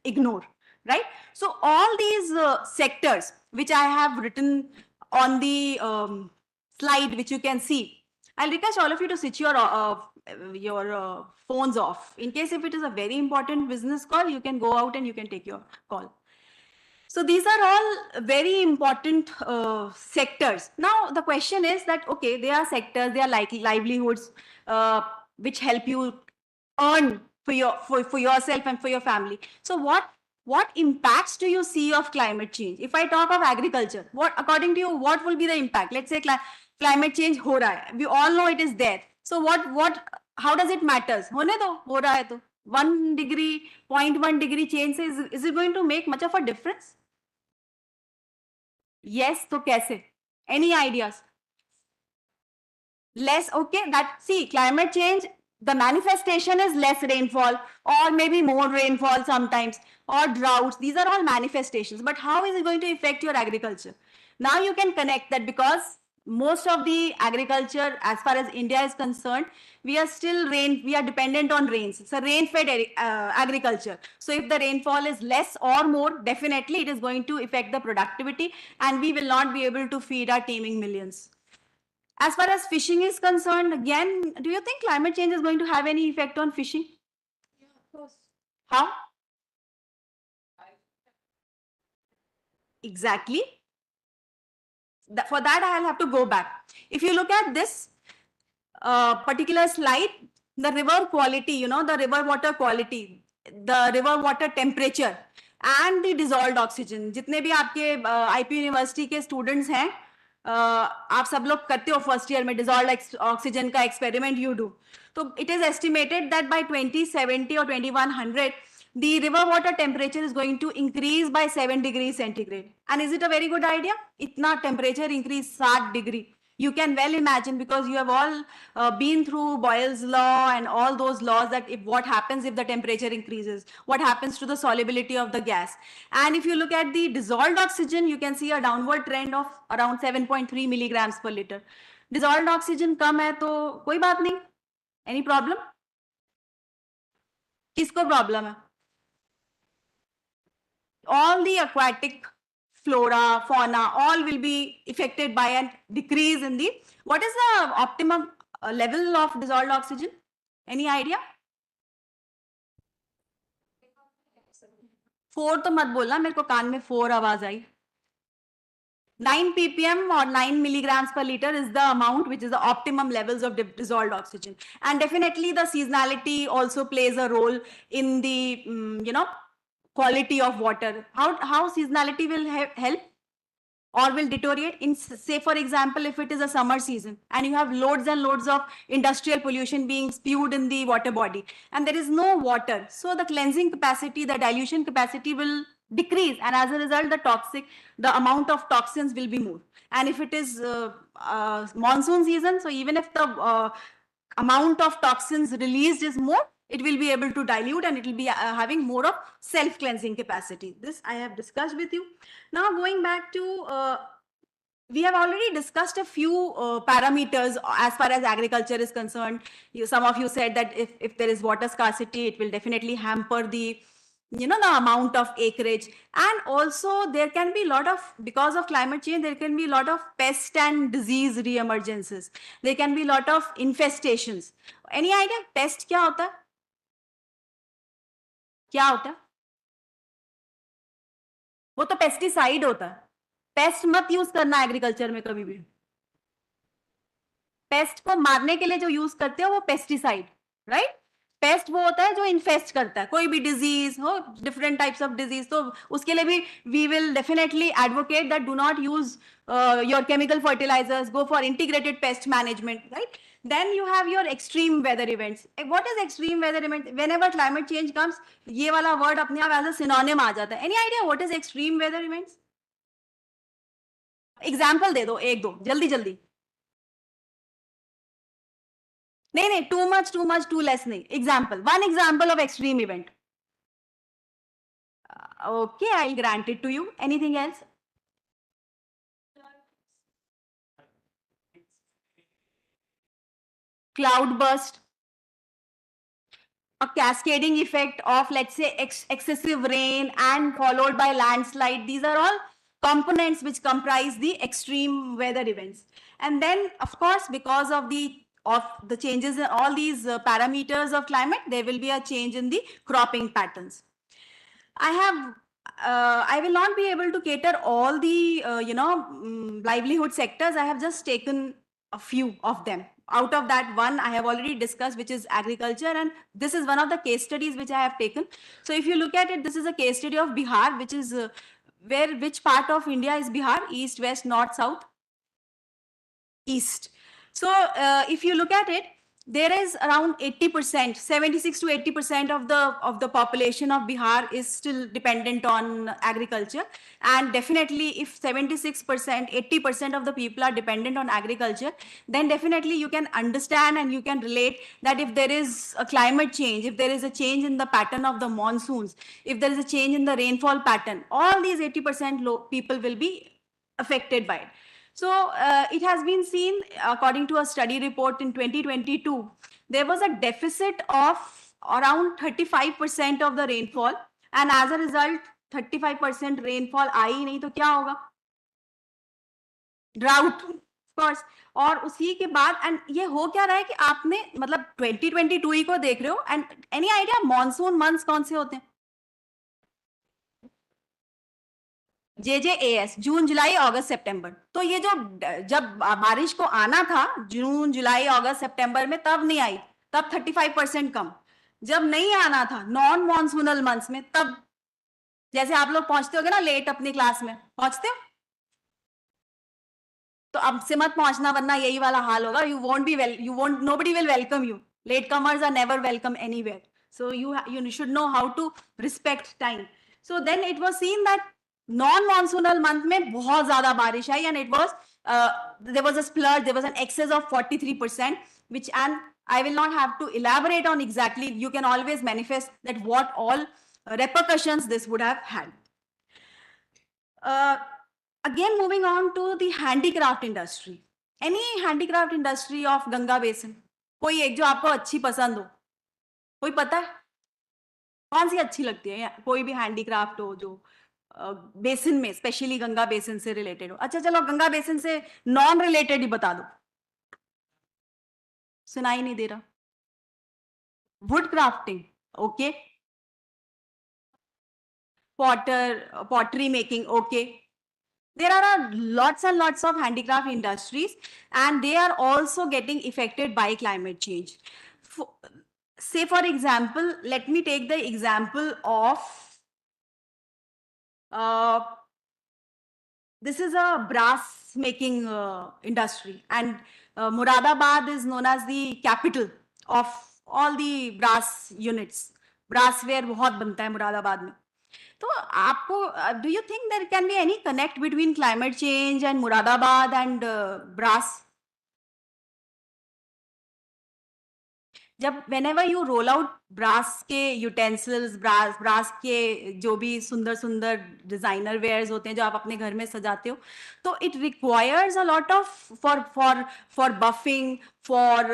ignore, right? So all these sectors which I have written on the slide, which you can see, I'll request all of you to switch your phones off. In case if it is a very important business call, you can go out and you can take your call. So these are all very important sectors. Now the question is that, okay, they are sectors, they are like livelihoods which help you earn for yourself and for your family. So what impacts do you see of climate change? If I talk of agriculture, what, according to you, what will be the impact? Let's say climate change हो रहा है. We all know it is there. So how does it matters? होने दो, हो रहा है तो 1 degree, 0.1 degree change, is it going to make much of a difference? Yes, तो कैसे? Any ideas? Less, okay, that, see, climate change, the manifestation is less rainfall or maybe more rainfall sometimes, or droughts. These are all manifestations. But how is it going to affect your agriculture? Now you can connect that, because most of the agriculture, as far as India is concerned, we are dependent on rains. It's a rain-fed agriculture. So if the rainfall is less or more, definitely it is going to affect the productivity, and we will not be able to feed our teeming millions. As far as fishing is concerned, again, do you think climate change is going to have any effect on fishing? Yeah, of course. How? Exactly. For that, I'll have to go back. If you look at this particular slide, the river quality, the river water quality, the river water temperature, and the dissolved oxygen. जितने भी आपके IP university के students हैं, आप सब लोग करते हो फर्स्ट ईयर में डिसॉल्व्ड ऑक्सीजन का एक्सपेरिमेंट यू डू. तो it is estimated that bye 2070 or 2100 the river water temperature is going to increase by 7 degrees centigrade. And is it a very good idea? Itna temperature increase 7 degree. You can well imagine, because you have all been through Boyle's law and all those laws, that what happens if the temperature increases, what happens to the solubility of the gas. And if you look at the dissolved oxygen, you can see a downward trend of around 7.3 milligrams per liter. Dissolved oxygen कम है तो कोई बात नहीं. Any problem? किसको problem है? All the aquatic flora, fauna, all will be affected by a decrease in the, what is the optimum level of dissolved oxygen? Any idea? 4 तो मत बोलना, मेरे को कान में 4 आवाज आई. 9 ppm or 9 milligrams per liter is the amount which is the optimum levels of dissolved oxygen. And definitely the seasonality also plays a role in the, quality of water. How seasonality will help or will deteriorate? In, say for example, if it is a summer season and you have loads and loads of industrial pollution being spewed in the water body and there is no water, so the cleansing capacity, the dilution capacity will decrease, and as a result the amount of toxins will be more. And if it is monsoon season, so even if the amount of toxins released is more, it will be able to dilute and it will be having more of self-cleansing capacity. This I have discussed with you. Now going back to, we have already discussed a few parameters as far as agriculture is concerned. Some of you said that if there is water scarcity, it will definitely hamper the the amount of acreage. And also there can be a lot of, because of climate change, there can be a lot of pest and disease re-emergences. There can be a lot of infestations. Any idea pest क्या होता है? क्या होता है? वो तो pesticide होता है. पेस्ट मत यूज करना एग्रीकल्चर में कभी भी. पेस्ट को मारने के लिए जो यूज करते हो वो पेस्टिसाइड, राइट? पेस्ट वो होता है जो इन्फेस्ट करता है, कोई भी डिजीज हो, डिफरेंट टाइप्स ऑफ डिजीज. तो उसके लिए भी we will definitely advocate that do not use your chemical fertilisers, go for integrated pest management, right? Then you have your extreme weather events. What is extreme weather event? Whenever climate change comes, ये वाला word अपने आप as a synonym आ जाता है. Any idea what is extreme weather events? Example दे दो, एक दो, जल्दी जल्दी. नहीं, too much, too less नहीं. Example, one example of extreme event. Okay, I'll grant it to you. Anything else? Cloud burst, a cascading effect of, let's say, excessive rain and followed by landslide. These are all components which comprise the extreme weather events. And then, of course, because of the changes in all these parameters of climate, there will be a change in the cropping patterns. I will not be able to cater all the livelihood sectors. I have just taken a few of them. Out of that, one I have already discussed, which is agriculture, and this is one of the case studies which I have taken. So if you look at it, this is a case study of Bihar, which is which part of India is Bihar? East, west, north, south? East. So if you look at it, there is around 80%, 76 to 80% of the population of Bihar is still dependent on agriculture. And definitely if 76%, 80% of the people are dependent on agriculture, then definitely you can understand and you can relate that if there is a climate change, if there is a change in the pattern of the monsoons, if there is a change in the rainfall pattern, all these 80% people will be affected by it. So it has been seen, according to a study report in 2022, there was a deficit of around 35% of the rainfall, and as a result 35% rainfall आई नहीं तो क्या होगा? Drought, of course. और उसी के बाद, and ये हो क्या रहा है कि आपने मतलब 2022 ही को देख रहे हो, and any idea monsoon months कौन से होते हैं? JJAS, जून, जुलाई, अगस्त, सितंबर. तो ये जो जब बारिश को आना था जून, जुलाई, अगस्त, सितंबर में, तब नहीं आई, तब 35% कम. जब नहीं आना था नॉन मॉनसूनल मंथ्स में, तब जैसे आप लोग पहुंचते होगे ना लेट अपनी क्लास में, पहुंचते हो? तो अब से मत पहुंचना, वरना यही वाला हाल होगा. Nobody will welcome you. Latecomers are never welcome anywhere. So you should know how to respect time. So then it was seen that non-monsoonal month में बहुत ज़्यादा बारिश आई, and it was there was a splurge, there was an excess of 43%, which, and I will not have to elaborate on exactly. You can always manifest that what all repercussions this would have had. Again, moving on to the handicraft industry. Any handicraft industry of Ganga Basin? कोई एक जो आपको अच्छी पसंद हो, कोई पता है कौन सी अच्छी लगती है? कोई भी हैंडीक्राफ्ट हो जो बेसिन में, स्पेशली गंगा बेसिन से रिलेटेड हो. अच्छा चलो गंगा बेसिन से नॉन रिलेटेड ही बता दो. सुनाई नहीं दे रहा. Would crafting, okay. Pottery making, okay. There are lots and lots of handicraft industries, and they are also getting affected by climate change. Say for example, let me take the example of this is a brass making industry, and Muradabad is known as the capital of all the brass units. Brassware बहुत बनता है मुरादाबाद में. तो आपको, do you think there can be any connect between climate change and Muradabad and brass? जब whenever you roll out brass के utensils, brass के जो भी सुंदर सुंदर designer wares होते हैं जो आप अपने घर में सजाते हो, तो it requires a lot of for buffing, for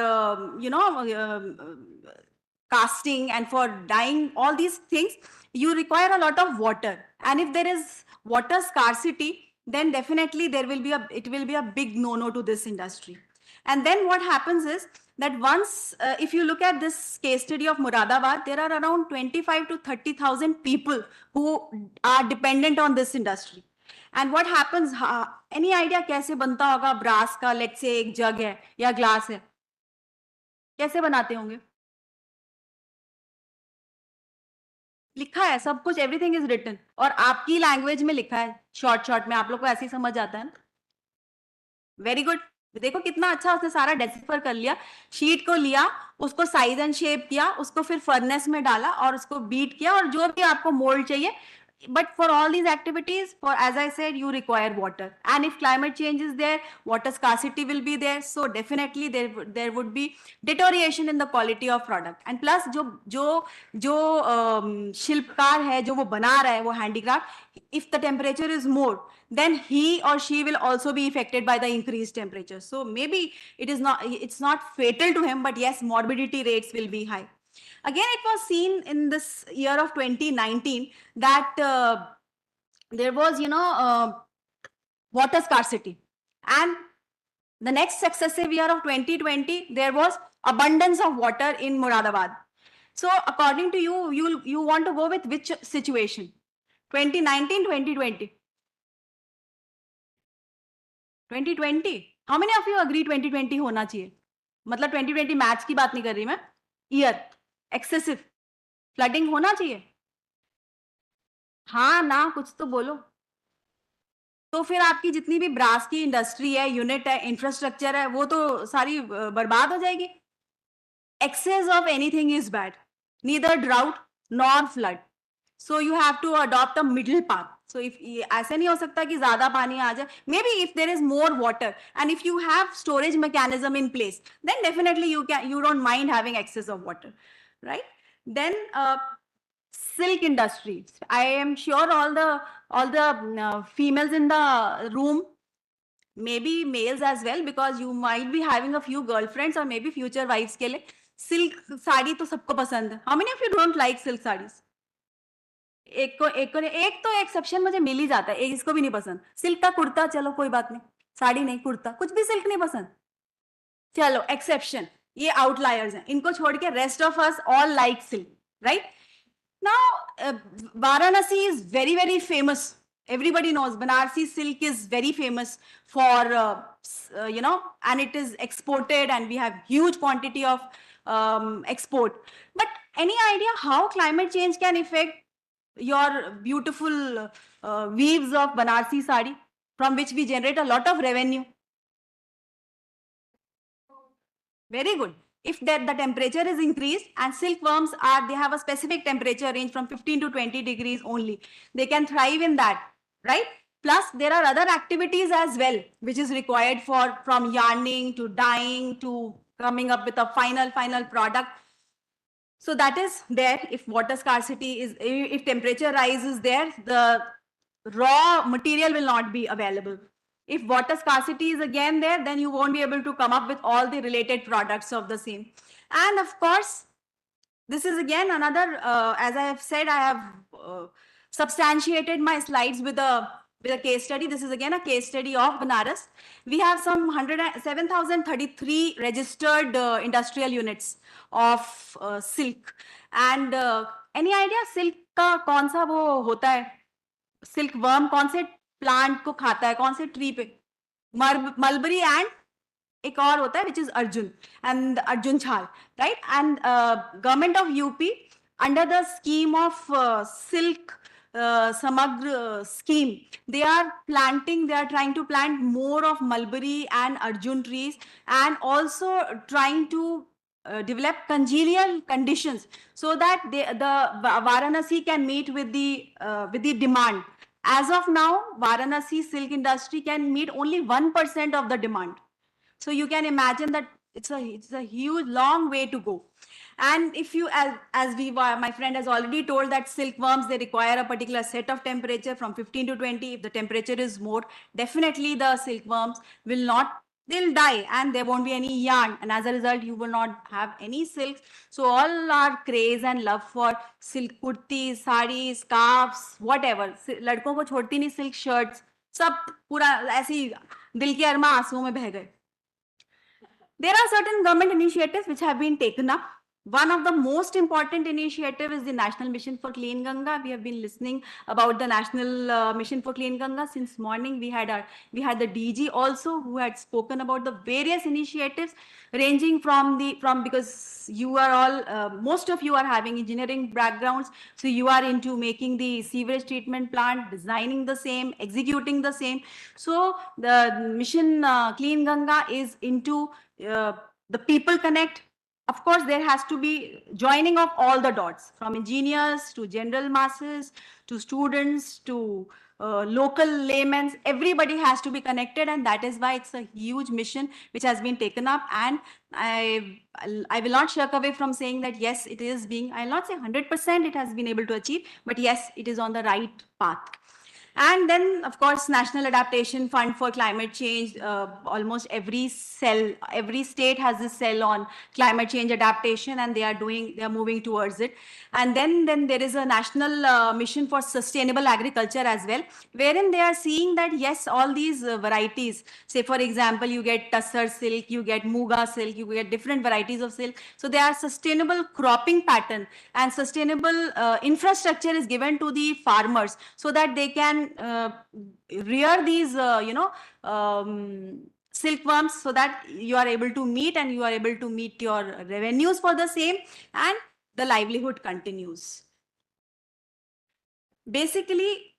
casting and for dyeing, all these things, you require a lot of water. And if there is water scarcity, then definitely it will be a big no-no to this industry. And then what happens is that once, if you look at this case study of Muradabad, there are around 25 to 30,000 people who are dependent on this industry. And what happens, any idea कैसे बनता होगा brass का, let's say एक jug है या glass है, कैसे बनाते होंगे? लिखा है सब कुछ, everything is written, और आपकी लैंग्वेज में लिखा है, शॉर्ट में, आप लोग को ऐसे ही समझ आता है ना? Very good. देखो कितना अच्छा उसने सारा डेसिफर कर लिया, शीट को लिया, उसको साइज एंड शेप किया, उसको फिर फर्नेस में डाला और उसको बीट किया, और जो भी आपको मोल्ड चाहिए. But for all these activities, as I said, you require water. And if climate change is there, water scarcity will be there. So definitely there would be deterioration in the quality of product. And plus, जो शिल्पकार है, जो वो बना रहा है, वो handicraft, if the temperature is more, then he or she will also be affected by the increased temperature. So maybe it's not fatal to him, but yes, morbidity rates will be high. Again, it was seen in this year of 2019 that there was, water scarcity. And the next successive year of 2020, there was abundance of water in Muradabad. So according to you, you want to go with which situation? 2019, 2020? 2020? How many of you agree 2020 होना चाहिए? मतलब 2020 match की बात नहीं कर रही मैं, year. Excessive flooding होना चाहिए? हाँ ना, कुछ तो बोलो. तो फिर आपकी जितनी भी ब्रास की इंडस्ट्री है, यूनिट है, इंफ्रास्ट्रक्चर है, वो तो सारी बर्बाद हो जाएगी. Excess of anything is bad, neither drought nor flood. So you have to adopt a middle path. So if ऐसे नहीं हो सकता कि ज्यादा पानी आ जाए. Maybe if there is more water and if you have storage mechanism in place, then definitely you don't mind having excess of water, right? Then silk industry. I am sure all the females in the room, maybe males as well, because you might be having a few girlfriends or maybe future wives के लिए silk sari तो सबको पसंद है. How many of you don't like silk sarees? एक तो exception मुझे मिल ही जाता है, एक इसको भी नहीं पसंद. सिल्क का कुर्ता चलो कोई बात नहीं, साड़ी नहीं, कुर्ता, कुछ भी सिल्क नहीं पसंद, चलो एक्सेप्शन, ये आउटलायर्स हैं. इनको छोड़ के rest of us all like silk, right? Now Varanasi is very very famous. Everybody knows Banarsi silk is very famous for and it is exported, and we have huge quantity of export. But any idea how climate change can affect your beautiful weaves of Banarsi sari, from which we generate a lot of revenue? Very good. If the temperature is increased, and silkworms they have a specific temperature range from 15 to 20 degrees only, they can thrive in that, right? Plus there are other activities as well which is required from yarning to dyeing to coming up with a final product. So that is there. If water scarcity is, if temperature rise is there, the raw material will not be available. If water scarcity is again there, then you won't be able to come up with all the related products of the same. And of course, this is again another, as I have said, I have substantiated my slides with a case study. This is again a case study of Banaras. We have some 7,033 registered industrial units of silk. And any idea silk का कौन सा वो होता है? Silk worm कौन से plant को खाता है? कौन से tree पे? Mulberry and एक और होता है which is Arjun and Arjun Chhal, right? And government of UP under the scheme of silk Samagra scheme, they are trying to plant more of mulberry and Arjun trees, and also trying to develop congenial conditions so that the Varanasi can meet with the demand. As of now, Varanasi silk industry can meet only 1% of the demand. So you can imagine that it's a huge, long way to go. And if you, my friend has already told that silkworms, they require a particular set of temperature from 15 to 20. If the temperature is more, definitely the silkworms will not they'll die and there won't be any yarn, and as a result you will not have any silks. So all our craze and love for silk kurtis, sarees, scarves, whatever, लड़कों को छोड़ती नहीं silk shirts, सब पूरा ऐसे ही दिल के अरमा आंसुओं में बह गए. There are certain government initiatives which have been taken up. One of the most important initiative is the National Mission for Clean Ganga. We have been listening about the National Mission for Clean Ganga since morning. We had the DG also who had spoken about the various initiatives ranging from because you are all most of you are having engineering backgrounds, so you are into making the sewage treatment plant, designing the same, executing the same. So the Mission Clean Ganga is into the people connect. Of course, there has to be joining of all the dots, from engineers to general masses to students to local laymen. Everybody has to be connected, and that is why it's a huge mission which has been taken up. And I will not shirk away from saying that yes, it is being, I'll not say 100% it has been able to achieve, but yes, it is on the right path. And then, of course, National Adaptation Fund for Climate Change. Almost every state has this cell on climate change adaptation, and they are moving towards it. And then there is a National Mission for Sustainable Agriculture as well, wherein they are seeing that yes, all these varieties, say for example, you get tussar silk, you get muga silk, you get different varieties of silk. So they are sustainable cropping pattern, and sustainable infrastructure is given to the farmers so that they can rear these, silkworms, so that you are able to meet your revenues for the same, and the livelihood continues. Basically,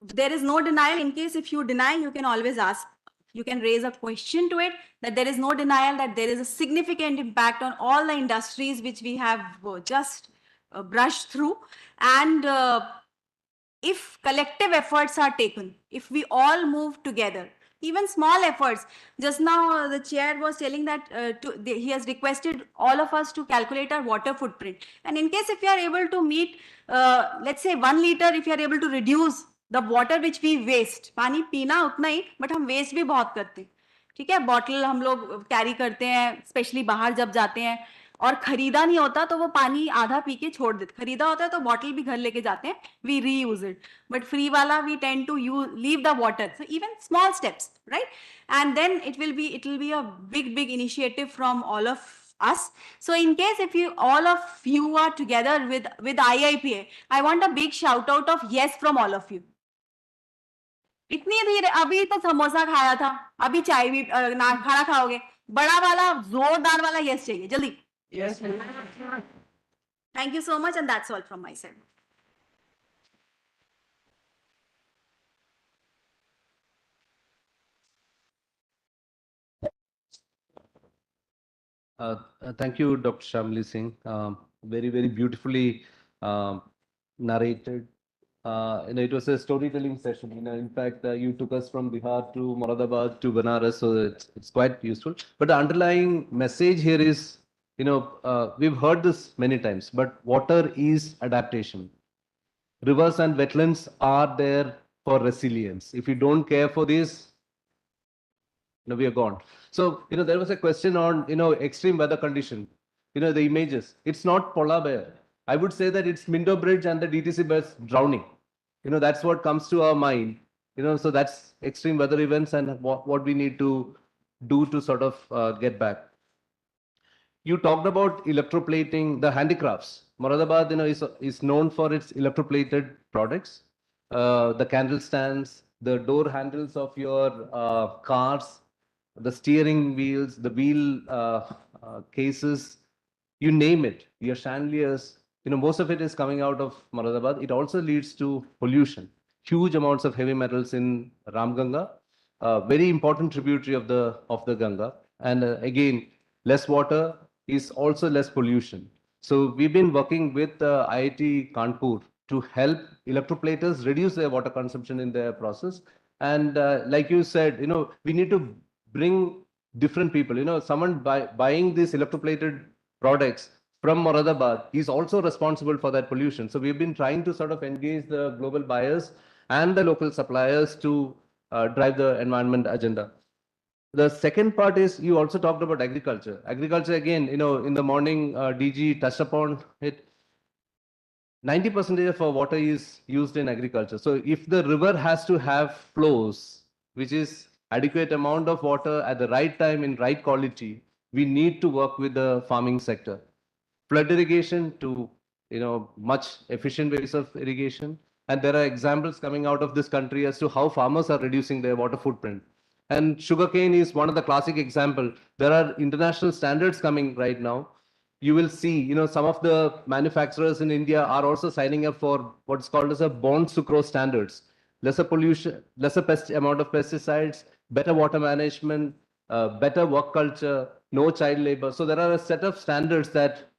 there is no denial. In case if you deny, you can always ask. You can raise a question to it, that there is no denial that there is a significant impact on all the industries which we have just brushed through. And if collective efforts are taken, if we all move together, even small efforts. Just now the chair was telling that he has requested all of us to calculate our water footprint. And in case if you are able to meet, let's say 1 liter, if you are able to reduce the water which we waste, पानी पीना उतना ही, but हम waste भी बहुत करते हैं. ठीक है, बॉटल हम लोग कैरी करते हैं, स्पेशली बाहर जब जाते हैं, और खरीदा नहीं होता तो वो पानी आधा पी के छोड़ देते. खरीदा होता है तो बॉटल भी घर लेके जाते हैं, we reuse it. But free वाला we tend to leave the water. So even small steps, right? And then it will be a big initiative from all of us. So in case if you all of you are together with IIPA, I want a big shout out of yes from all of you. इतनी धीरे, अभी तो समोसा खाया था, अभी चाय भी खाना खाओगे, बड़ा वाला जोरदार वाला यस चाहिए जल्दी. Yes. Thank you so much, and that's all from my side. Thank you, Dr. Shamli Singh. Very, very beautifully narrated. It was a storytelling session. In fact, you took us from Bihar to Moradabad to Banaras, so it's quite useful. But the underlying message here is, we've heard this many times, but water is adaptation. Rivers and wetlands are there for resilience. If you don't care for this, we are gone. So, there was a question on, extreme weather condition, the images. It's not polar bear. I would say that it's Mindo Bridge and the DTC bus drowning. That's what comes to our mind. So that's extreme weather events and what we need to do to sort of get back. You talked about electroplating, the handicrafts. Moradabad, is known for its electroplated products. The candle stands, the door handles of your cars, the steering wheels, the wheel cases, you name it, your chandeliers, most of it is coming out of Moradabad. It also leads to pollution, huge amounts of heavy metals in Ramganga, very important tributary of the Ganga. And again, less water is also less pollution. So we've been working with IIT Kanpur to help electroplaters reduce their water consumption in their process. And like you said, we need to bring different people. Someone buying these electroplated products from Moradabad is also responsible for that pollution. So we've been trying to sort of engage the global buyers and the local suppliers to drive the environment agenda. The second part is you also talked about agriculture. Agriculture again, in the morning, DG touched upon it. 90% of our water is used in agriculture. So if the river has to have flows, which is adequate amount of water at the right time in right quality, we need to work with the farming sector. Flood irrigation to, much efficient ways of irrigation. And there are examples coming out of this country as to how farmers are reducing their water footprint. And sugarcane is one of the classic example. There are international standards coming right now. You will see, some of the manufacturers in India are also signing up for what's called as a bond sucrose standards. Lesser pollution, lesser amount of pesticides, better water management, better work culture, no child labor. So there are a set of standards that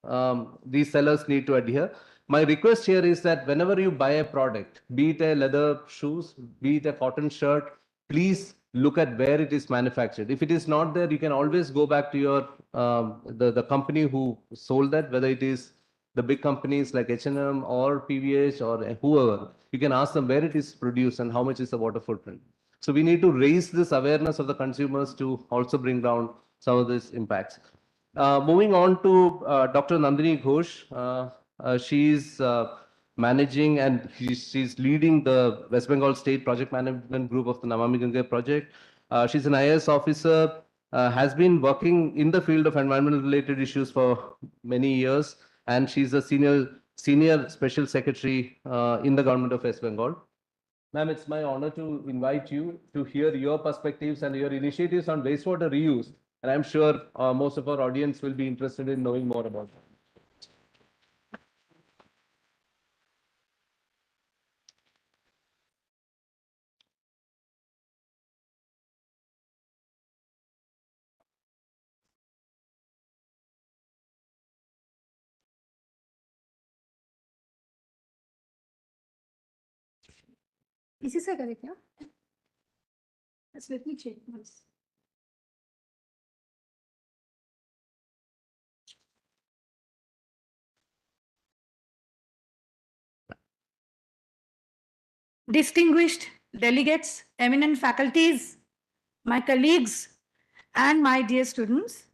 these sellers need to adhere. My request here is that whenever you buy a product, be it a leather shoes, be it a cotton shirt, please look at where it is manufactured. If it is not there, you can always go back to your the company who sold that, whether it is the big companies like H&M or PVH or whoever. You can ask them where it is produced and how much is the water footprint. So we need to raise this awareness of the consumers to also bring down some of these impacts. Moving on to Dr. Nandini Ghosh. She's managing and she's leading the West Bengal State Project Management Group of the Namami Gange project. She's an IAS officer, has been working in the field of environmental related issues for many years, and she's a senior special secretary in the government of West Bengal. Ma'am, it's my honor to invite you to hear your perspectives and your initiatives on wastewater reuse. And I'm sure most of our audience will be interested in knowing more about that. इसी से करें क्या? Let me check once. Distinguished delegates, eminent faculties, my colleagues, and my dear students,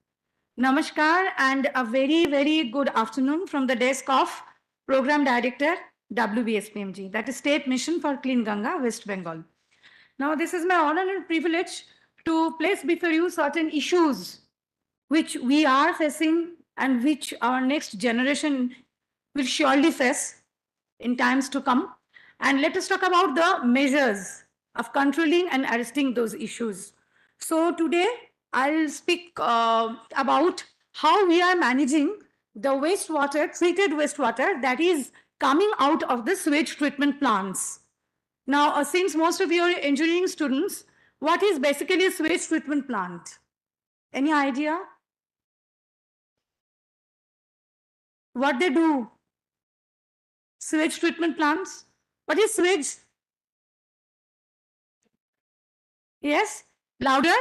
Namaskar and a very, very good afternoon from the desk of Program Director, WBSPMG, that is State Mission for Clean Ganga, West Bengal. Now, this is my honor and privilege to place before you certain issues which we are facing and which our next generation will surely face in times to come. And let us talk about the measures of controlling and arresting those issues. So today I'll speak about how we are managing the wastewater, treated wastewater that is coming out of the sewage treatment plants. Now, since most of you are engineering students, what is basically a sewage treatment plant? Any idea? What they do? Sewage treatment plants? What is sewage? Yes? Louder?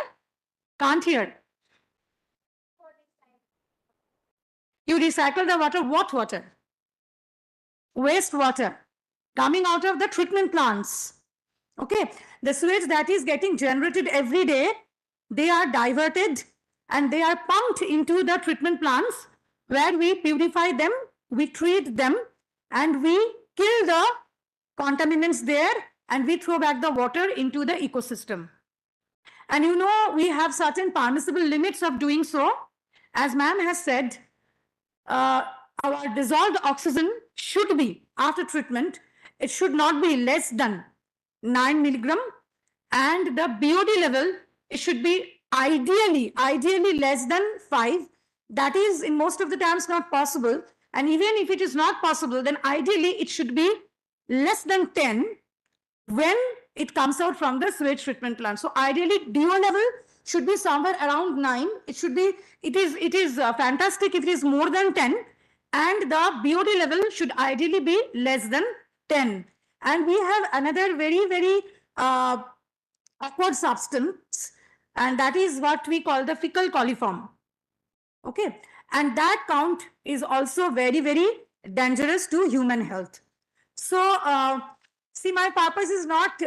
Can't hear. You recycle the water. What water? Waste water coming out of the treatment plants. Okay, the sewage that is getting generated every day, they are diverted and they are pumped into the treatment plants where we purify them, we treat them, and we kill the contaminants there, and we throw back the water into the ecosystem. And you know, we have certain permissible limits of doing so. As ma'am has said, our dissolved oxygen should be, after treatment, it should not be less than 9 milligram, and the BOD level, it should be ideally less than 5. That is in most of the times not possible. And even if it is not possible, then ideally it should be less than 10 when it comes out from the sewage treatment plant. So ideally DO level should be somewhere around 9. It is fantastic if it is more than 10, and the BOD level should ideally be less than 10. And we have another very, very awkward substance, and that is what we call the fecal coliform. Okay, and that count is also very, very dangerous to human health. So see, my purpose is not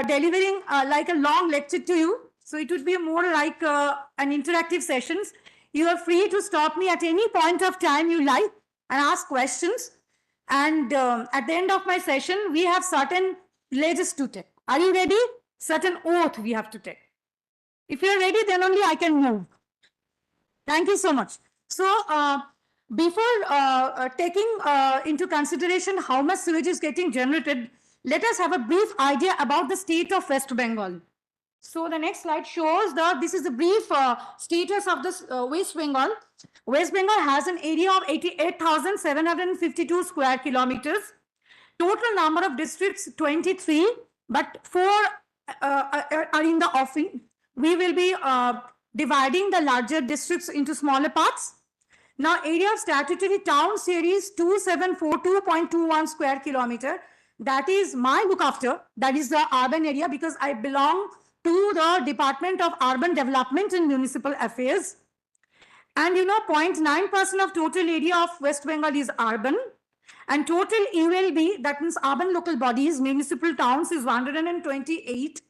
delivering like a long lecture to you. So it would be more like an interactive sessions. You are free to stop me at any point of time you like and ask questions. And at the end of my session, we have certain pledges to take. Are you ready? Certain oath we have to take. If you're ready, then only I can move. Thank you so much. So before taking into consideration how much sewage is getting generated, let us have a brief idea about the state of West Bengal. So the next slide shows that this is the brief status of this West Bengal. West Bengal has an area of 88,752 square kilometers. Total number of districts 23, but 4 are in the offing. We will be dividing the larger districts into smaller parts. Now, area of statutory town series 2742.21 square kilometer. That is my look after. That is the urban area because I belong to the Department of Urban Development and Municipal Affairs. And 0.9% of total area of West Bengal is urban. And total ULB, that means urban local bodies, municipal towns is 128,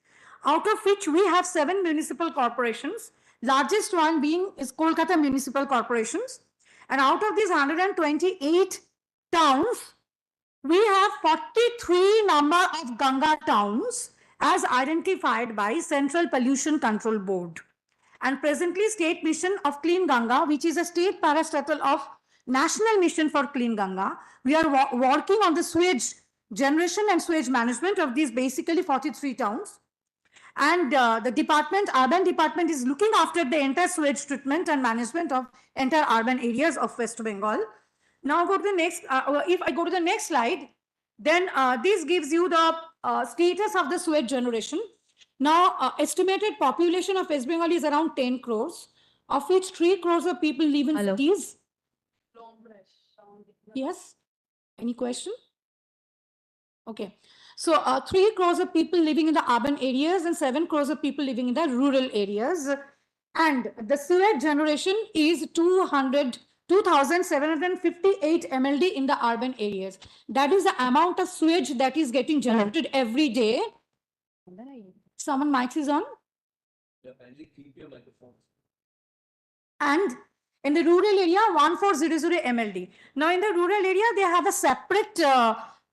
out of which we have 7 municipal corporations. Largest one being is Kolkata Municipal Corporations. And out of these 128 towns, we have 43 number of Ganga towns as identified by Central Pollution Control Board. And presently, State Mission of Clean Ganga, which is a state parastatal of National Mission for Clean Ganga, we are working on the sewage generation and sewage management of these basically 43 towns. And the department, urban department, is looking after the entire sewage treatment and management of entire urban areas of West Bengal. Now go to the next, if I go to the next slide, then this gives you the status of the sewage generation. Now, estimated population of West Bengal is around 10 crores, of which 3 crores of people live in cities. Yes? Any question? Okay. So 3 crores of people living in the urban areas and 7 crores of people living in the rural areas. And the sewage generation is 2,758 MLD in the urban areas. That is the amount of sewage that is getting generated every day. Someone mic is on? Yeah, kindly keep your microphone. And in the rural area, 1400 MLD. Now in the rural area, they have a separate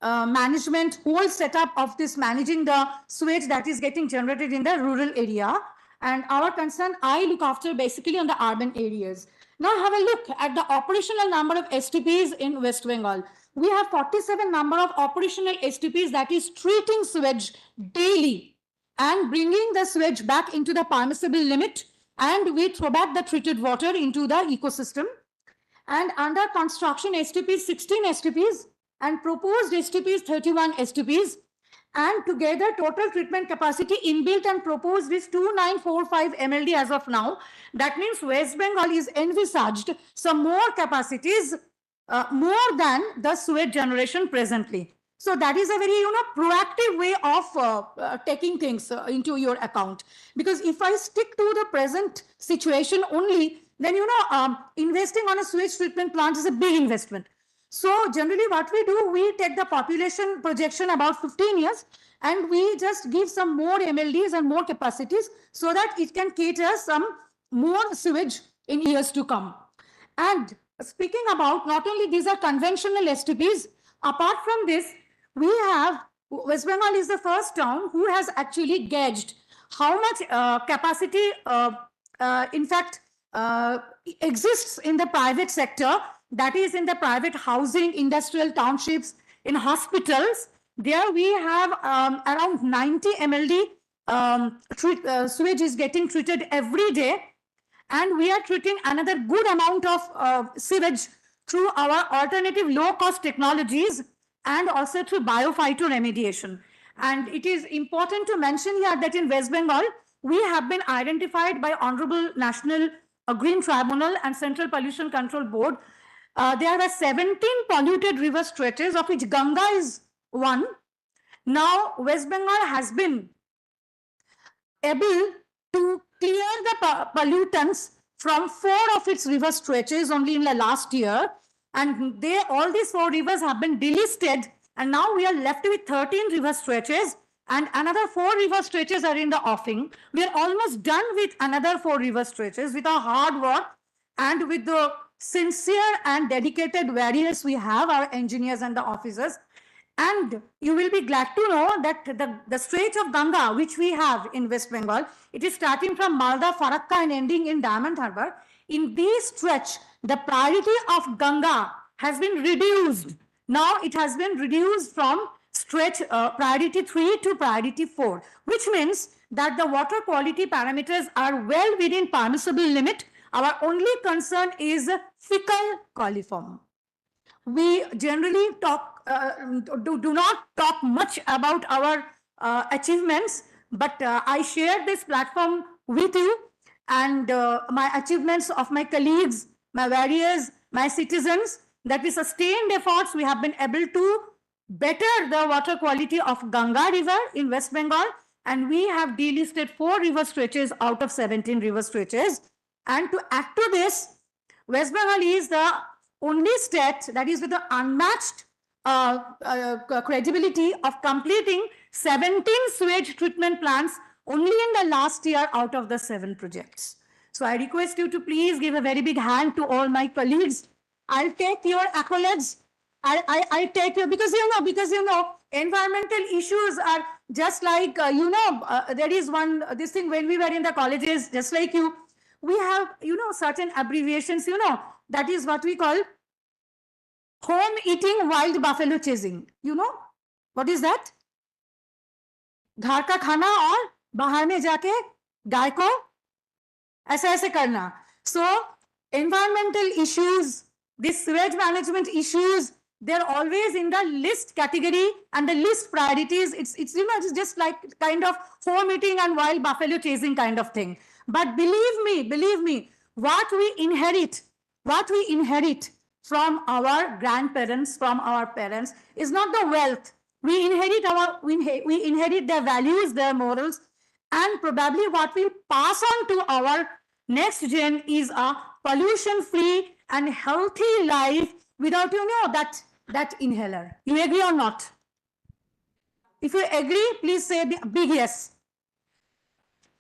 management whole setup of this managing the sewage that is getting generated in the rural area. And our concern, I look after basically on the urban areas. Now have a look at the operational number of STPs in West Bengal. We have 47 number of operational STPs that is treating sewage daily and bringing the sewage back into the permissible limit, and we throw back the treated water into the ecosystem. And under construction STPs, 16 STPs, and proposed STPs, 31 STPs. And together total treatment capacity inbuilt and proposed is 2945 MLD as of now. That means West Bengal is envisaged some more capacities, more than the sewage generation presently. So that is a very, proactive way of taking things into your account. Because if I stick to the present situation only, then, investing on a sewage treatment plant is a big investment. So generally what we do, we take the population projection about 15 years and we just give some more MLDs and more capacities so that it can cater some more sewage in years to come. And speaking about, not only these are conventional STPs, apart from this, we have, West Bengal is the first town who has actually gauged how much capacity, in fact, exists in the private sector, that is in the private housing, industrial townships, in hospitals. There we have around 90 MLD sewage is getting treated every day. And we are treating another good amount of sewage through our alternative low-cost technologies and also through biophytoremediation. And it is important to mention here that in West Bengal, we have been identified by Honorable National Green Tribunal and Central Pollution Control Board. There are 17 polluted river stretches, of which Ganga is one. Now, West Bengal has been able to clear the pollutants from 4 of its river stretches only in the last year. And all these 4 rivers have been delisted. And now we are left with 13 river stretches. and another 4 river stretches are in the offing. We are almost done with another 4 river stretches with our hard work and with the sincere and dedicated warriors we have, our engineers and the officers. And you will be glad to know that the stretch of Ganga, which we have in West Bengal, it is starting from Malda, Farakka and ending in Diamond Harbour. In this stretch, the priority of Ganga has been reduced. Now it has been reduced from stretch priority 3 to priority 4, which means that the water quality parameters are well within permissible limit. Our only concern is fecal coliform. We generally do not talk much about our achievements, but I share this platform with you, and my achievements of my colleagues, my warriors, my citizens, that with sustained efforts we have been able to better the water quality of Ganga river in West Bengal, and we have delisted 4 river stretches out of 17 river stretches. And to add to this, West Bengal is the only state that is with the unmatched credibility of completing 17 sewage treatment plants only in the last year out of the 7 projects. So I request you to please give a very big hand to all my colleagues. I'll take your accolades. I'll take your, because you know, environmental issues are just like, there is one, this thing when we were in the colleges, just like you, we have, certain abbreviations, that is what we call home eating wild buffalo chasing. You know, what is that? घर का खाना और बाहर में जाके गाय को ऐसे ऐसे करना. So environmental issues, this sewage management issues, they're always in the list category and the list priorities. It's it's just like kind of home eating and wild buffalo chasing kind of thing. But believe me, what we inherit from our grandparents, from our parents, is not the wealth. We inherit their values, their morals, and probably what we pass on to our next gen is a pollution-free and healthy life without, that inhaler. You agree or not? If you agree, please say big yes.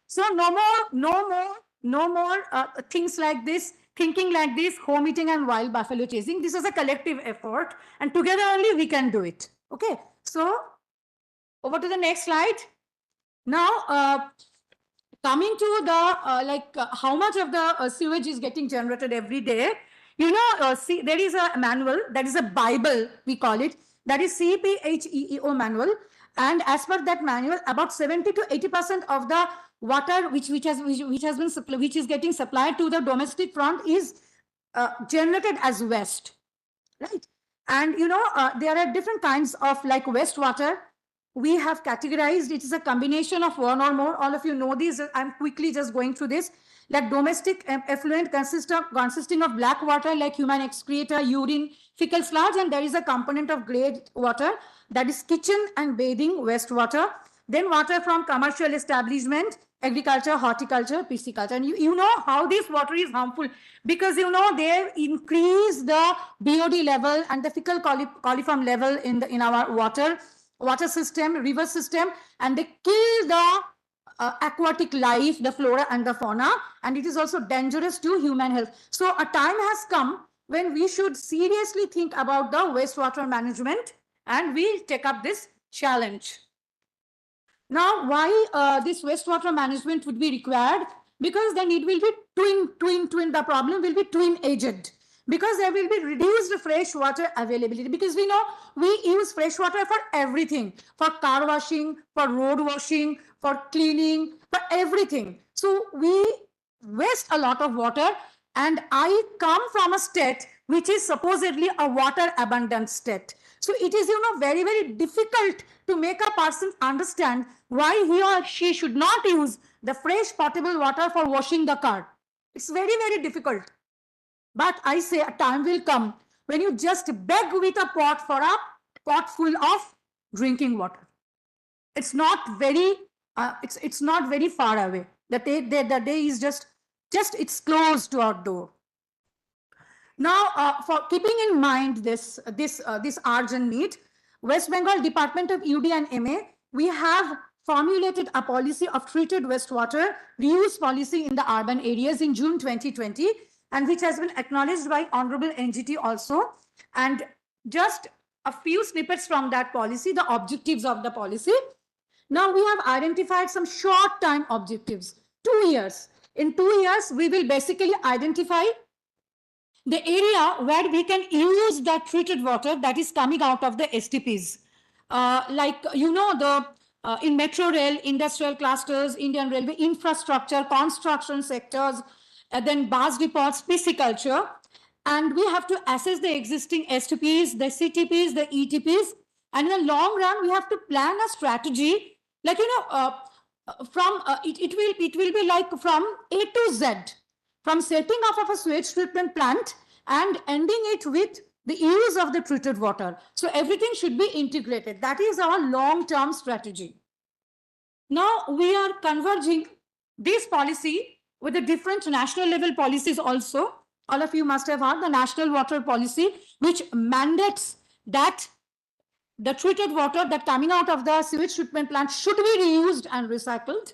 So no more things like this, thinking like this, home eating and wild buffalo chasing. This is a collective effort, and together only we can do it. Okay, so over to the next slide. Now, coming to the how much of the sewage is getting generated every day. See, there is a manual, that is a Bible, we call it, that is CPHEEO manual. And as per that manual, about 70 to 80% of the water which is getting supplied to the domestic front is generated as waste, right? And there are different kinds of like wastewater. We have categorized, it is a combination of one or more. All of you know these. I'm quickly just going through this. Like domestic effluent consisting of black water like human excreta, urine, fecal sludge, and there is a component of grey water, that is kitchen and bathing wastewater. Then water from commercial establishment, agriculture, horticulture, pisciculture. And you know how this water is harmful, because they increase the BOD level and the fecal coliform level in our water system, river system, and they kill the aquatic life, the flora and the fauna, and it is also dangerous to human health. So a time has come when we should seriously think about the wastewater management, and we take up this challenge. Now, why this wastewater management would be required? Because the need will be twin. The problem will be twin-edged. Because there will be reduced fresh water availability. Because we know we use fresh water for everything, for car washing, for road washing, for cleaning, for everything. So we waste a lot of water, and I come from a state which is supposedly a water abundant state. So it is, very, very difficult to make a person understand why he or she should not use the fresh potable water for washing the car. It's very, very difficult. But I say a time will come when you just beg with a pot for a pot full of drinking water. It's not very, it's not very far away. The day is just it's close to our door. Now, for keeping in mind this urgent need, West Bengal Department of UD and MA we have formulated a policy of treated wastewater reuse policy in the urban areas in June 2020, and which has been acknowledged by Honorable NGT also. And just a few snippets from that policy, the objectives of the policy. Now we have identified some short-term objectives, 2 years. In 2 years, we will basically identify the area where we can use the treated water that is coming out of the STPs. Like, you know, in metro rail, industrial clusters, Indian railway infrastructure, construction sectors, then bus depots, pisciculture. And we have to assess the existing STPs, the CTPs, the ETPs. And in the long run, we have to plan a strategy, like, it will be like from A to Z, from setting up of a sewage treatment plant and ending it with the use of the treated water. So everything should be integrated. That is our long-term strategy. Now we are converging this policy with the different national level policies also. All of you must have heard the national water policy, which mandates that the treated water that coming out of the sewage treatment plant should be reused and recycled.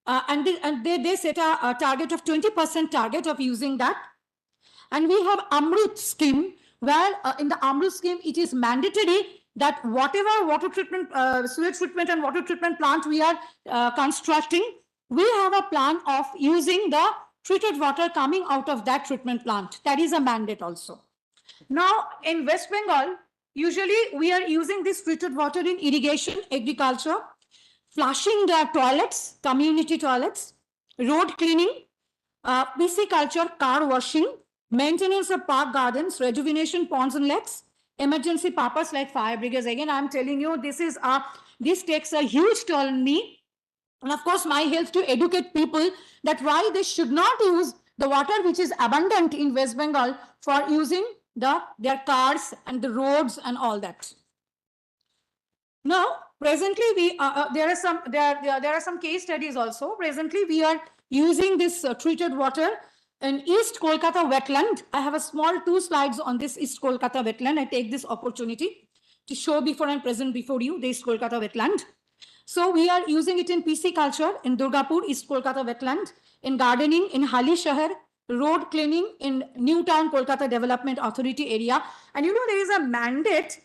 And they set a target of 20% target of using that. And we have Amrut scheme, where in the Amrut scheme, it is mandatory that whatever water treatment, sewage treatment and water treatment plant we are constructing, we have a plan of using the treated water coming out of that treatment plant. That is a mandate also. Now, in West Bengal, usually we are using this treated water in irrigation, agriculture, flushing the toilets, community toilets, road cleaning, pisciculture, car washing, maintenance of park gardens, rejuvenation ponds and lakes, emergency purpose like fire brigades. Again, I'm telling you, this takes a huge toll on me. And of course, my help to educate people that why they should not use the water which is abundant in West Bengal for using their cars and the roads and all that. Now, presently, there are some case studies also. Presently, we are using this treated water in East Kolkata wetland. I have a small 2 slides on this East Kolkata wetland. I take this opportunity to show before and present before you the East Kolkata wetland. So we are using it in pisciculture in Durgapur, East Kolkata wetland, in gardening in Hali Shahar, road cleaning in New Town Kolkata Development Authority area. And you know, there is a mandate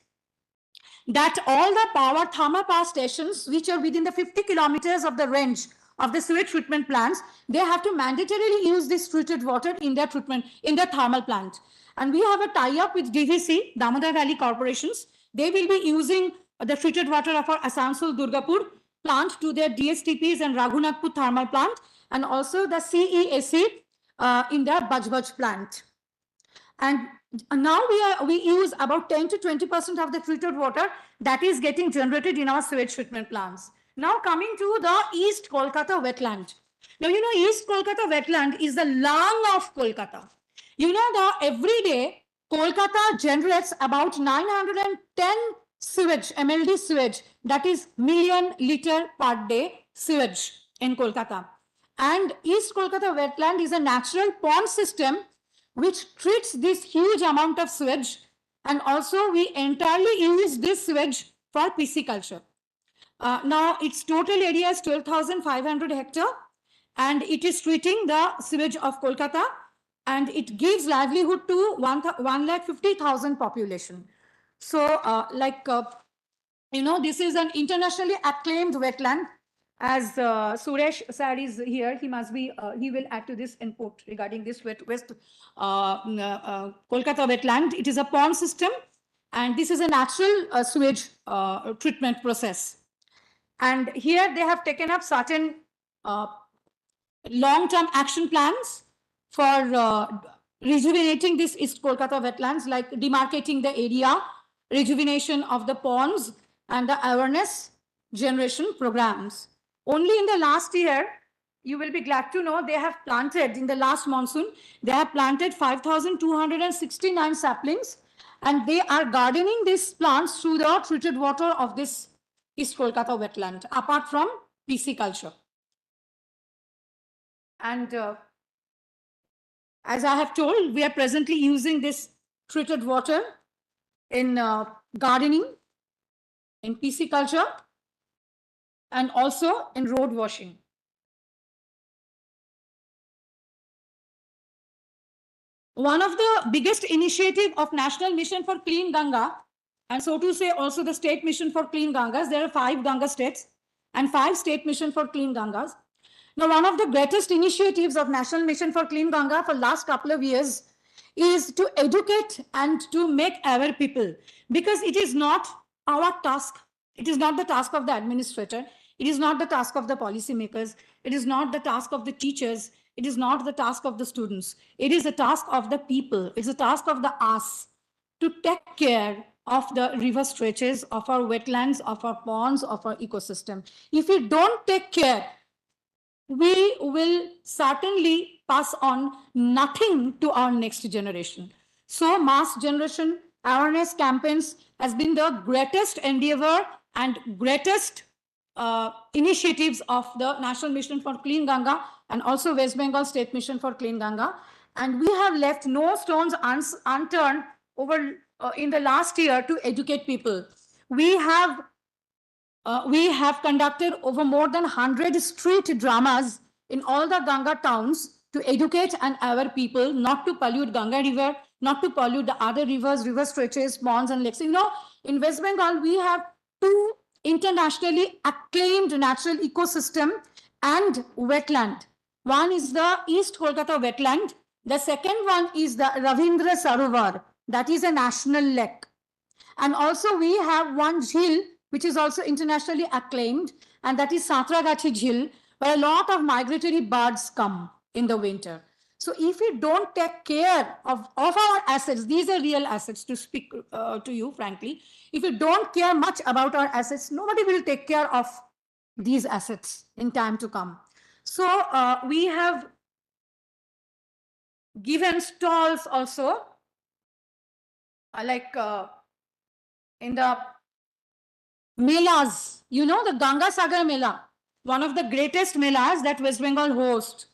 that all the thermal power stations which are within the 50 kilometers of the range of the sewage treatment plants, they have to mandatorily use this treated water in their treatment, in their thermal plant. And we have a tie-up with DVC, Damodar Valley Corporations. They will be using the treated water of our Asansol Durgapur plant to their DSTPs and Raghunathpur thermal plant, and also the CESC in their Bajbaj plant. And now we use about 10 to 20% of the treated water that is getting generated in our sewage treatment plants. Now coming to the East Kolkata wetland. Now, you know, East Kolkata wetland is the lung of Kolkata. You know, every day Kolkata generates about 910 sewage, MLD sewage, that is million liter per day sewage in Kolkata. And East Kolkata wetland is a natural pond system which treats this huge amount of sewage, and also we entirely use this sewage for pisciculture. Now its total area is 12,500 hectare, and it is treating the sewage of Kolkata, and it gives livelihood to 150,000 population. So you know, this is an internationally acclaimed wetland. As Suresh sir is here, he must be, he will add to this input regarding this West Kolkata wetland. It is a pond system, and this is a natural sewage treatment process. And here they have taken up certain long-term action plans for rejuvenating this East Kolkata wetlands, like demarcating the area, rejuvenation of the ponds, and the awareness generation programs. Only in the last year, you will be glad to know, they have planted, in the last monsoon, they have planted 5,269 saplings, and they are gardening these plants through the treated water of this East Kolkata wetland, apart from pisciculture. And as I have told, we are presently using this treated water in gardening, in pisciculture, and also in road washing. One of the biggest initiative of National Mission for Clean Ganga, and so to say also the State Mission for Clean Gangas, there are 5 Ganga states and 5 State Mission for Clean Gangas. Now, one of the greatest initiatives of National Mission for Clean Ganga for last couple of years is to educate and to make aware people, because it is not our task. It is not the task of the administrator. It is not the task of the policymakers. It is not the task of the teachers. It is not the task of the students. It is a task of the people. It's a task of the us to take care of the river stretches, of our wetlands, of our ponds, of our ecosystem. If we don't take care, we will certainly pass on nothing to our next generation. So mass generation awareness campaigns has been the greatest endeavor and greatest initiatives of the National Mission for Clean Ganga and also West Bengal State Mission for Clean Ganga. And we have left no stones unturned over in the last year to educate people. We have conducted over more than 100 street dramas in all the Ganga towns to educate and aware people not to pollute Ganga river, not to pollute the other rivers, river stretches, ponds and lakes. You know, in West Bengal, we have 2 internationally acclaimed natural ecosystem and wetland. One is the East Kolkata wetland. The second one is the Ravindra Sarovar. That is a national lake. And also we have one jhil, which is also internationally acclaimed, and that is Satragachi Jhil, where a lot of migratory birds come in the winter. So if we don't take care of our assets, these are real assets to speak to you, frankly. If we don't care much about our assets, nobody will take care of these assets in time to come. So we have given stalls also, in the melas, you know, the Ganga Sagar Mela, one of the greatest melas that West Bengal hosts.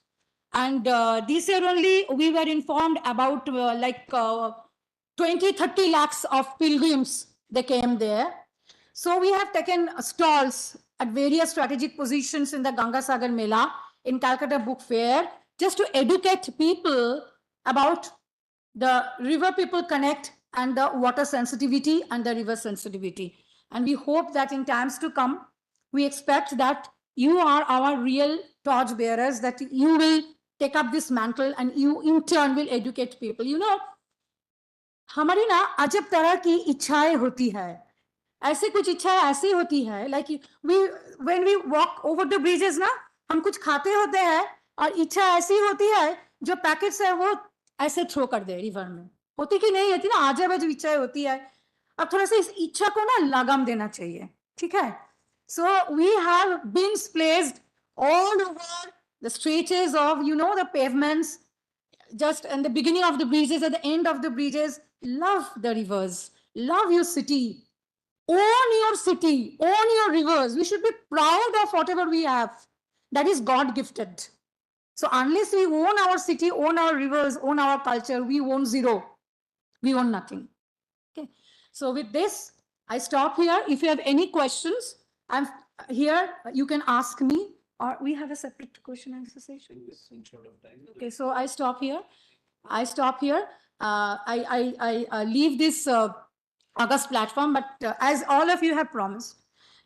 And this year only we were informed about 20-30 lakhs of pilgrims, they came there. So we have taken stalls at various strategic positions in the Ganga Sagar Mela, in Calcutta Book Fair, just to educate people about the river people connect and the water sensitivity and the river sensitivity. And we hope that in times to come, we expect that you are our real torch bearers, that you will take up this mantle and you in turn will educate people. You know, हमारी ना अजब तरह की इच्छाएं होती है, ऐसे कुछ इच्छाएं ऐसी होती है, like when we walk over the bridges ना, हम कुछ खाते होते हैं और इच्छा ऐसी होती है जो पैकेट्स है वो ऐसे थ्रो कर दे रिवर में, होती कि नहीं होती ना, आजब अजब इच्छाएं होती है. अब थोड़ा सा इस इच्छा को ना लगाम देना चाहिए, ठीक है. So we have bins placed all over the stretches of, you know, the pavements, just in the beginning of the bridges, at the end of the bridges. Love the rivers, love your city, own your city, own your rivers. We should be proud of whatever we have. That is God gifted. So unless we own our city, own our rivers, own our culture, we own zero. We own nothing. Okay. So with this, I stop here. If you have any questions, I'm here. You can ask me, or we have a separate question and answer session. Okay. So I stop here. I leave this August platform, but as all of you have promised,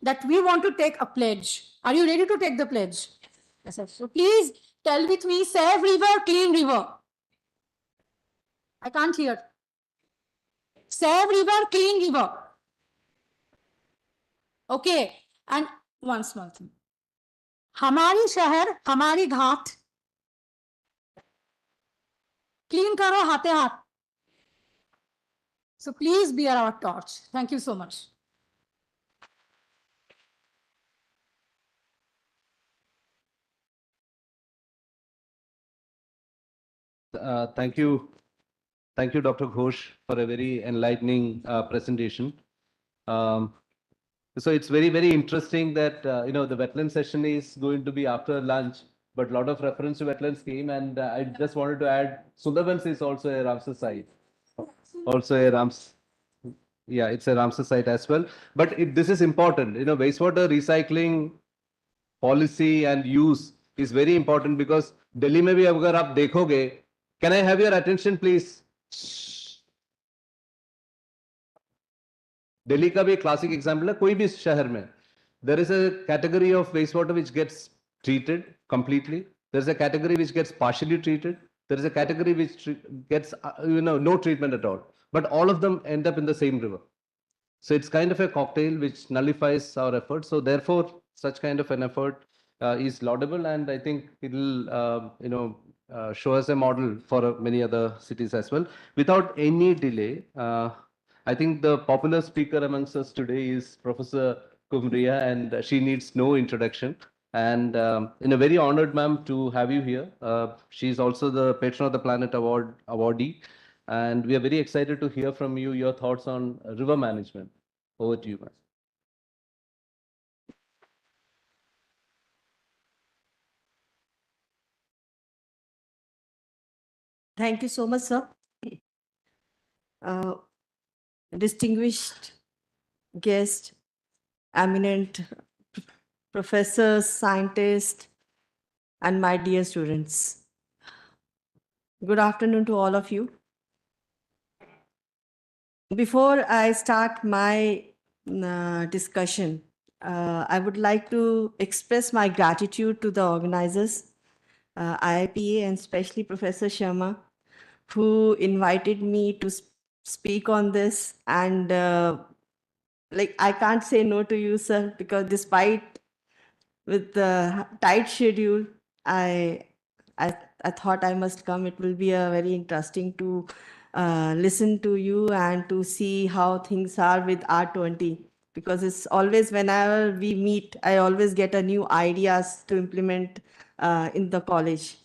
that we want to take a pledge. Are you ready to take the pledge? Yes, sir. So please tell with me, save river, clean river. I can't hear. Save river, clean river. Okay. And one small thing. हमारी शहर, हमारी घाट, clean करो हाथे हाथ. So please be our torch. Thank you so much. Thank you, Dr. Ghosh, for a very enlightening presentation. So it's very, very interesting that the wetland session is going to be after lunch, but a lot of reference to wetlands came, and I just wanted to add, Sundarbans is also a Ramsar site, also a it's a Ramsar site as well. But this is important. Wastewater recycling policy and use is very important because Delhi में भी अगर आप देखोगे, can I have your attention please? Delhi का भी एक classic example है, कोई भी शहर में there is a category of wastewater which gets treated completely, there is a category which gets partially treated, there is a category which gets no treatment at all, but all of them end up in the same river. So it's kind of a cocktail which nullifies our efforts. So therefore such kind of an effort is laudable, and I think it will show us a model for many other cities as well. Without any delay, I think the popular speaker amongst us today is Professor Kumriya, and she needs no introduction. And in a very honored, ma'am, to have you here. She's also the Patron of the Planet awardee. And we are very excited to hear from you your thoughts on river management. Over to you, ma'am. Thank you so much, sir. Distinguished guest, eminent professors, scientists, and my dear students. Good afternoon to all of you. Before I start my discussion, I would like to express my gratitude to the organizers, IIPA, and especially Professor Sharma, who invited me to speak on this. And I can't say no to you, sir, because despite with the tight schedule, I thought I must come. It will be a very interesting to listen to you and to see how things are with R-20, because it's always whenever we meet, I always get a new ideas to implement in the college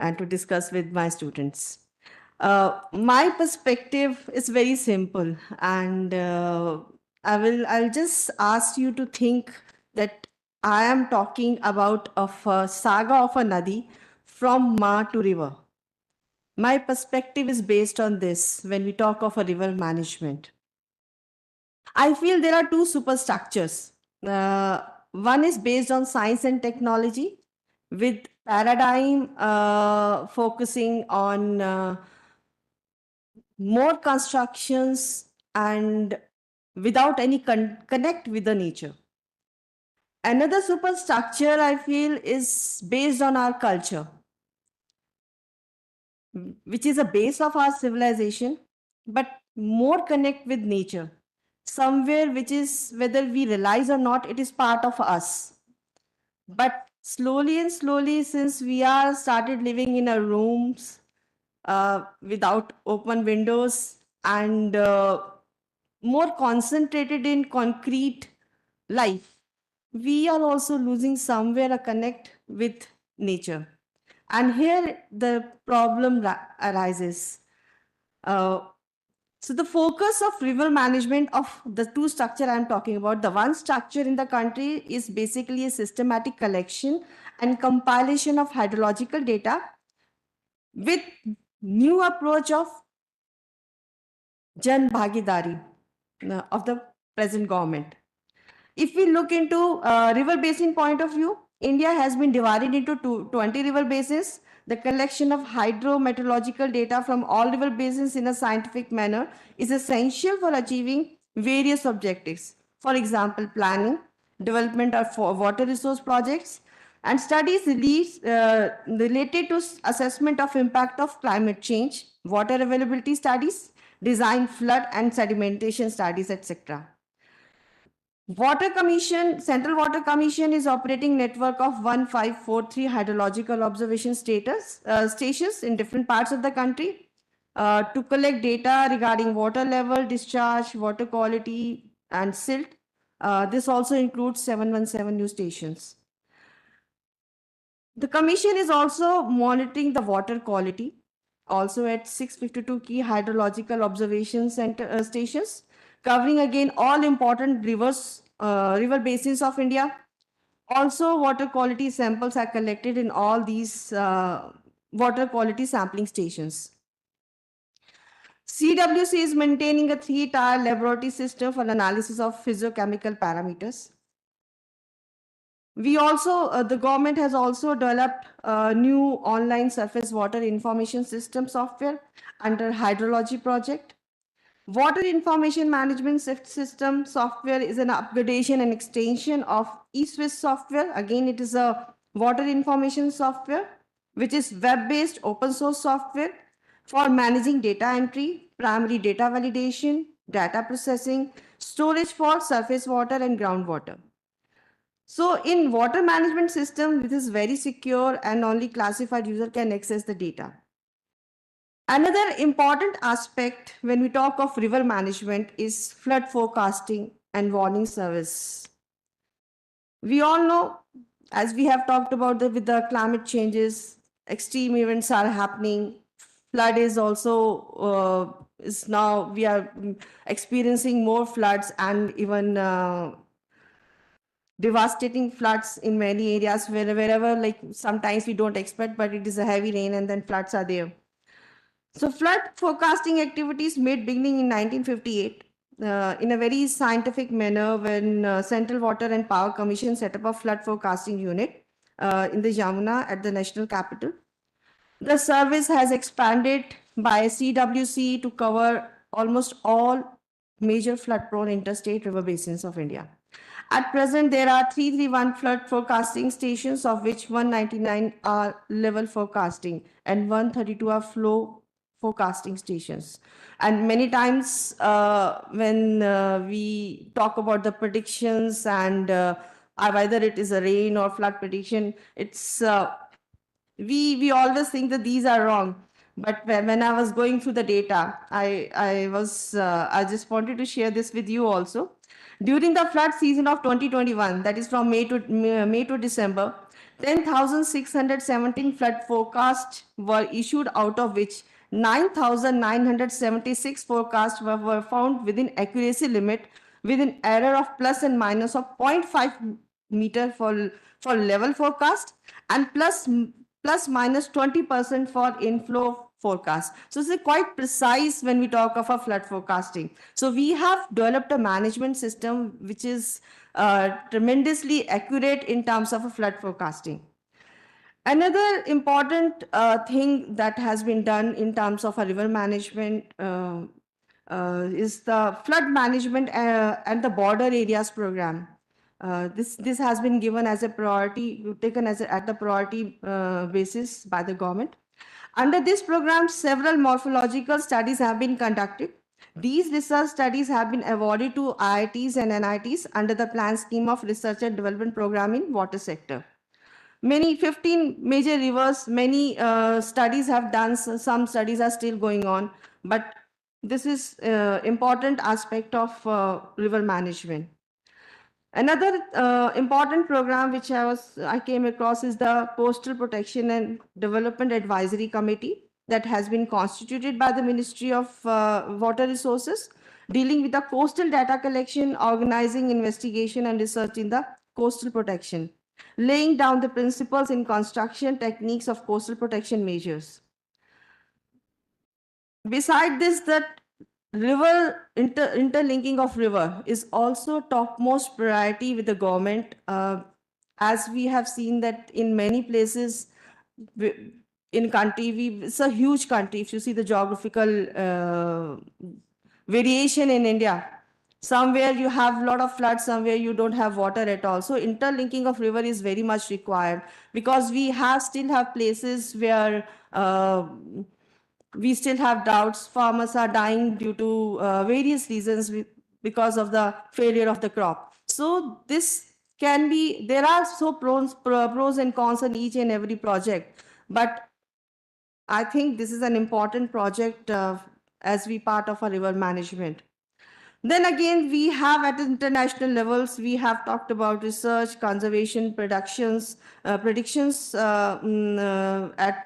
and to discuss with my students. My perspective is very simple, and I'll just ask you to think that I am talking about a saga of a nadi from Ma to river. My perspective is based on this when we talk of a river management. I feel there are two superstructures. One is based on science and technology, with paradigm focusing on more constructions and without any connect with the nature. Another superstructure I feel is based on our culture, which is a base of our civilization, but more connect with nature. Somewhere which is, whether we realize or not, it is part of us. But slowly and slowly, since we are started living in our rooms without open windows and more concentrated in concrete life, we are also losing somewhere a connect with nature. And here the problem arises. So the focus of river management of the two structure I'm talking about, the one structure in the country is basically a systematic collection and compilation of hydrological data with new approach of Jan Bhagidari of the present government. If we look into river basin point of view, India has been divided into 20 river basins. The collection of hydrometeorological data from all river basins in a scientific manner is essential for achieving various objectives. For example, planning, development of water resource projects, and studies related to assessment of impact of climate change, water availability studies, design flood and sedimentation studies, etc. Water Commission, Central Water Commission is operating network of 1543 hydrological observation stations in different parts of the country to collect data regarding water level, discharge, water quality, and silt. This also includes 717 new stations. The Commission is also monitoring the water quality, also at 652 key hydrological observation stations, covering again all important river basins of India. Also, water quality samples are collected in all these water quality sampling stations. CWC is maintaining a 3-tier laboratory system for analysis of physiochemical parameters. We also, the government has also developed a new online surface water information system software under hydrology project. Water information management system software is an upgradation and extension of eSwiss software. Again, it is a water information software, which is web-based open source software for managing data entry, primary data validation, data processing, storage for surface water and groundwater. So in water management system, this is very secure and only classified user can access the data. Another important aspect when we talk of river management is flood forecasting and warning service. We all know, as we have talked about with the climate changes, extreme events are happening. Flood is also is now we are experiencing more floods and even devastating floods in many areas wherever like sometimes we don't expect, but it is a heavy rain and then floods are there. So flood forecasting activities made beginning in 1958 in a very scientific manner when Central Water and Power Commission set up a flood forecasting unit in the Yamuna at the national capital. The service has expanded by CWC to cover almost all major flood-prone interstate river basins of India. At present, there are 331 flood forecasting stations, of which 199 are level forecasting and 132 are flow forecasting stations. And many times when we talk about the predictions and whether it is a rain or flood prediction, it's we always think that these are wrong. But when I was going through the data, I just wanted to share this with you also. During the flood season of 2021, that is from May to December, 10,617 flood forecasts were issued, out of which 9,976 forecasts were found within accuracy limit with an error of plus and minus of 0.5 meter for level forecast and plus minus 20% for inflow forecast. So it's quite precise when we talk of a flood forecasting. So we have developed a management system which is tremendously accurate in terms of a flood forecasting. Another important thing that has been done in terms of a river management is the flood management and the border areas program. This has been given as a priority, taken as at the priority basis by the government. Under this program, several morphological studies have been conducted. These research studies have been awarded to IITs and NITs under the planned scheme of research and development program in water sector. Many 15 major rivers, many studies have done, some studies are still going on, but this is important aspect of river management. Another important program which I came across is the Coastal Protection and Development Advisory Committee that has been constituted by the Ministry of Water Resources, dealing with the coastal data collection, organizing investigation and research in the coastal protection, laying down the principles in construction techniques of coastal protection measures. Beside this, that river interlinking of river is also topmost priority with the government, as we have seen that in many places in country, it's a huge country. If you see the geographical variation in India, somewhere you have a lot of floods, somewhere you don't have water at all. So interlinking of river is very much required, because we still have places where we still have droughts. Farmers are dying due to various reasons because of the failure of the crop. So this can be, there are so pros and cons in each and every project, but I think this is an important project as we part of our river management. Then again, we have at international levels, we have talked about research, conservation, predictions at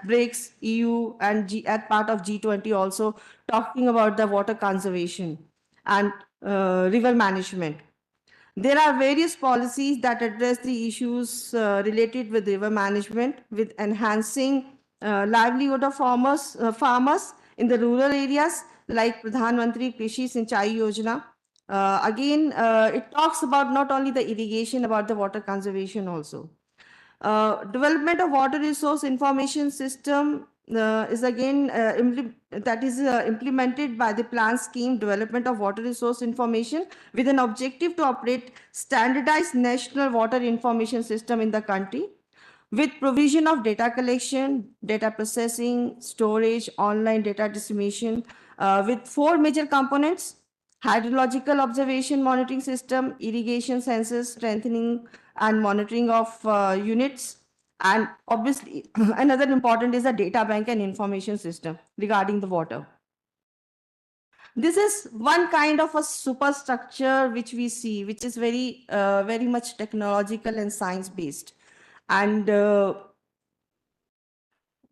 BRICS, EU, and at part of G20 also, talking about the water conservation and river management. There are various policies that address the issues related with river management, with enhancing livelihood of farmers in the rural areas, like Pradhan Mantri Krishi Sinchai Yojana, It talks about not only the irrigation, about the water conservation also. Development of water resource information system is again implemented by the plan scheme development of water resource information with an objective to operate standardized national water information system in the country with provision of data collection, data processing, storage, online data dissemination, with four major components: hydrological observation monitoring system, irrigation sensors, strengthening and monitoring of units, and obviously another important is a data bank and information system regarding the water. This is one kind of a superstructure which we see, which is very much technological and science based. And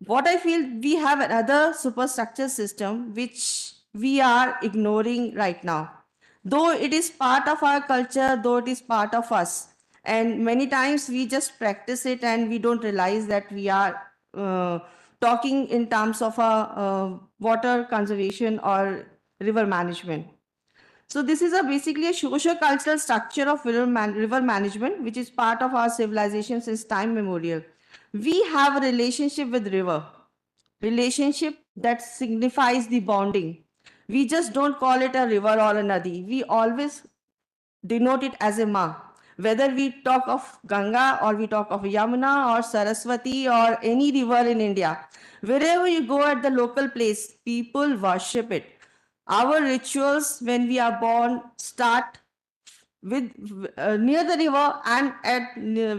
what I feel, we have another superstructure system which we are ignoring right now. Though it is part of our culture, though it is part of us, and many times we just practice it and we don't realize that we are talking in terms of a water conservation or river management. So this is basically a socio-cultural structure of river management, which is part of our civilization since time memorial. We have a relationship with river, relationship that signifies the bonding. We just don't call it a river or a nadi. We always denote it as a ma. Whether we talk of Ganga or we talk of Yamuna or Saraswati or any river in India, wherever you go at the local place, people worship it. Our rituals when we are born start with near the river, and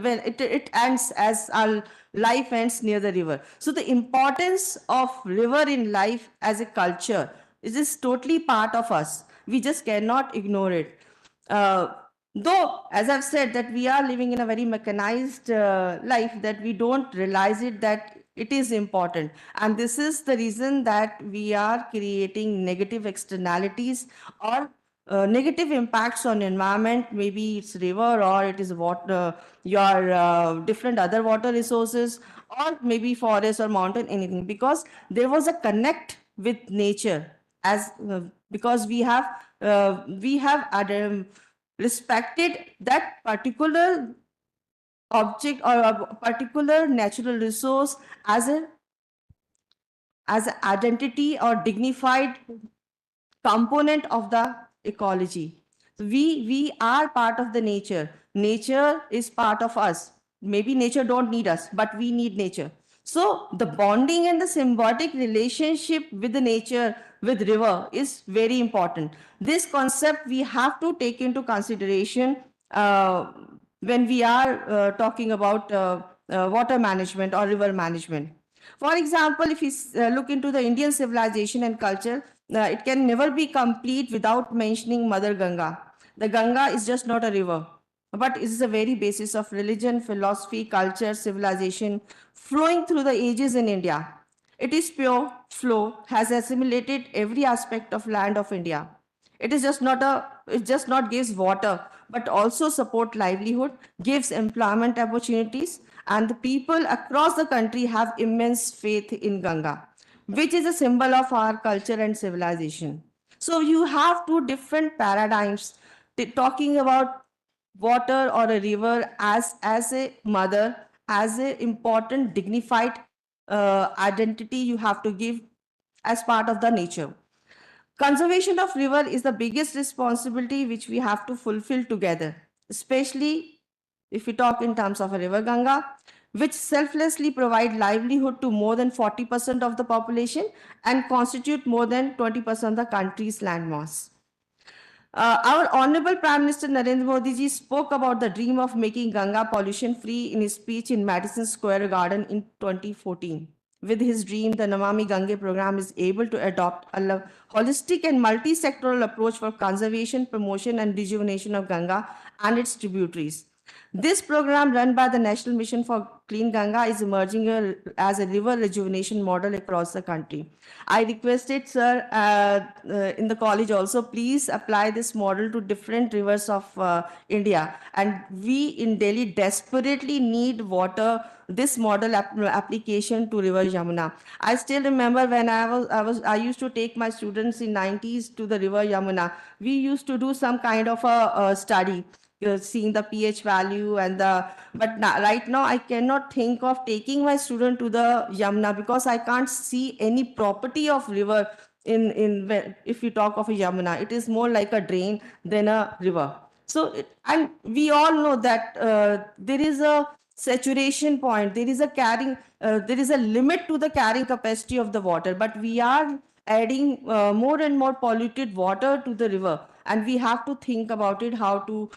when it ends as our life ends near the river. So the importance of river in life as a culture is totally part of us. We just cannot ignore it. Though, as I've said, that we are living in a very mechanized life, that we don't realize it, that it is important. And this is the reason that we are creating negative externalities or negative impacts on environment. Maybe it's river or it is water, your different other water resources, or maybe forest or mountain, anything, because there was a connect with nature, as because we have respected that particular object or a particular natural resource as an identity or dignified component of the ecology. So we are part of the nature. Nature is part of us. Maybe nature don't need us, but we need nature. So the bonding and the symbiotic relationship with the nature, with river, is very important. This concept we have to take into consideration when we are talking about water management or river management. For example, if we look into the Indian civilization and culture, it can never be complete without mentioning Mother Ganga. The Ganga is just not a river, but it is the very basis of religion, philosophy, culture, civilization flowing through the ages in India. It is pure flow, has assimilated every aspect of land of India. It just not gives water, but also support livelihood, gives employment opportunities, and the people across the country have immense faith in Ganga, which is a symbol of our culture and civilization. So you have two different paradigms talking about water or a river as a mother, as a important dignified identity you have to give as part of the nature. Conservation of river is the biggest responsibility which we have to fulfill together, especially if we talk in terms of a river Ganga, which selflessly provide livelihood to more than 40% of the population and constitute more than 20% of the country's land mass. Our Honorable Prime Minister Narendra Modi ji spoke about the dream of making Ganga pollution free in his speech in Madison Square Garden in 2014. With his dream, the Namami Gange program is able to adopt a holistic and multi-sectoral approach for conservation, promotion, and rejuvenation of Ganga and its tributaries. This program, run by the National Mission for Clean Ganga is emerging as a river rejuvenation model across the country. I requested, sir, in the college also, please apply this model to different rivers of India. And we in Delhi desperately need water, this model application to River Yamuna. I still remember when I used to take my students in 90s to the River Yamuna. We used to do some kind of a study, seeing the pH value and but right now I cannot think of taking my student to the Yamuna because I can't see any property of river if you talk of a Yamuna. It is more like a drain than a river. So, and we all know that there is a saturation point, there is a limit to the carrying capacity of the water, but we are adding more and more polluted water to the river, and we have to think about it, how to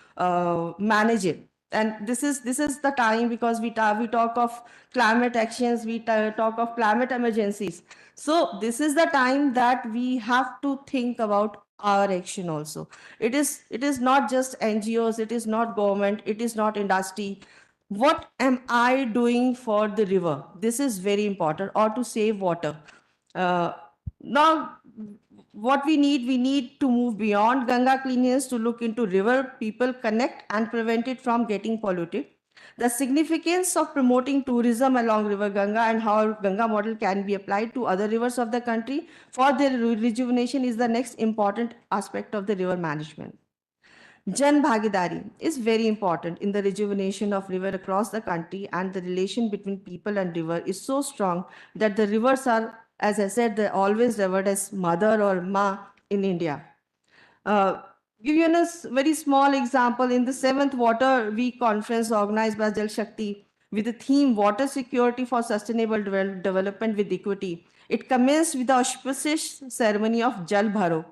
manage it. And this is the time, because we talk of climate actions, we talk of climate emergencies. So this is the time that we have to think about our action also. It is not just NGOs, it is not government, it is not industry. What am I doing for the river? This is very important, or to save water. Now, what we need to move beyond Ganga cleanliness to look into river people connect and prevent it from getting polluted. The significance of promoting tourism along River Ganga and how Ganga model can be applied to other rivers of the country for their rejuvenation is the next important aspect of the river management. Jan Bhagidari is very important in the rejuvenation of river across the country, and the relation between people and river is so strong that the rivers are, as I said, they're always revered as mother or ma in India. Give you a very small example. In the 7th Water Week conference organized by Jal Shakti with the theme Water Security for Sustainable Development with Equity, it commenced with the auspicious ceremony of Jal Bharo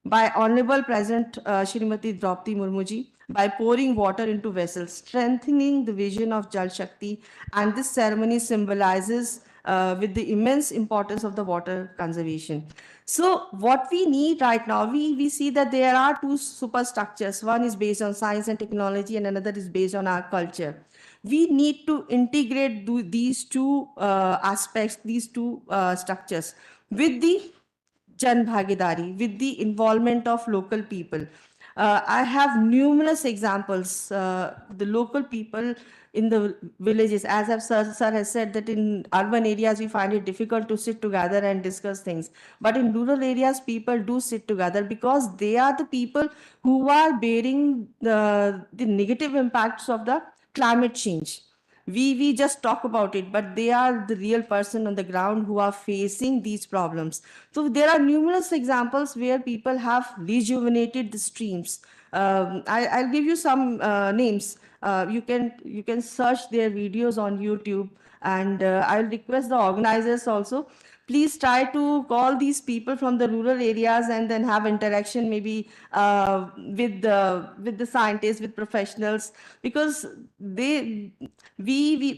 by Honorable President Shrimati Draupadi Murmuji by pouring water into vessels, strengthening the vision of Jal Shakti. And this ceremony symbolizes with the immense importance of the water conservation. So what we need right now, we see that there are two superstructures. One is based on science and technology, and another is based on our culture. We need to integrate these two aspects, these two structures with the Jan Bhagidari, with the involvement of local people. I have numerous examples. The local people in the villages, as sir has said, that in urban areas we find it difficult to sit together and discuss things. But in rural areas, people do sit together because they are the people who are bearing the negative impacts of the climate change. We just talk about it, but they are the real person on the ground who are facing these problems. So there are numerous examples where people have rejuvenated the streams. I'll give you some names. You can search their videos on YouTube, and I'll request the organizers also, please try to call these people from the rural areas and then have interaction maybe with the scientists, with professionals, because we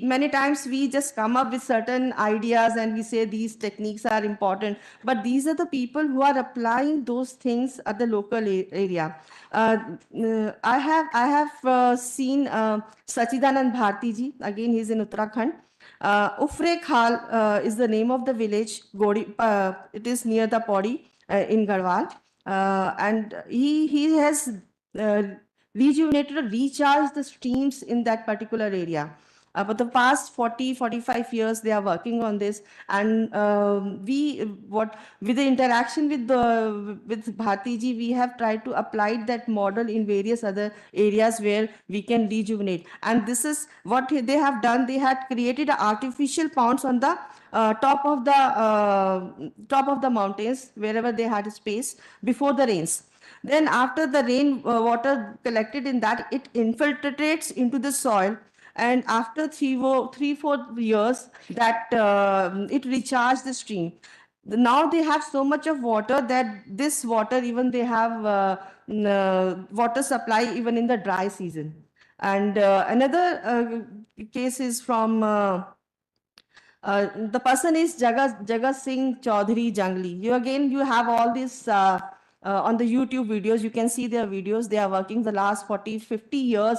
many times we just come up with certain ideas and we say these techniques are important, but these are the people who are applying those things at the local area. I have seen Sachidanand Bharti ji. Again, he's in Uttarakhand. Ufre Khal is the name of the village. It is near the Podi in Garhwal. And he has rejuvenated or recharged the streams in that particular area. For the past 40-45 years, they are working on this, and with the interaction with Bharti ji, we have tried to apply that model in various other areas where we can rejuvenate. And this is what they have done. They had created artificial ponds on the top of the mountains wherever they had space before the rains. Then after the rain water collected in that, it infiltrates into the soil, and after 3-4 years that it recharged the stream. Now they have so much of water that this water, even they have water supply even in the dry season. And another case is from the person is Jagat Singh Chaudhary Jangli. You have all these on the YouTube videos. You can see their videos. They are working the last 40, 50 years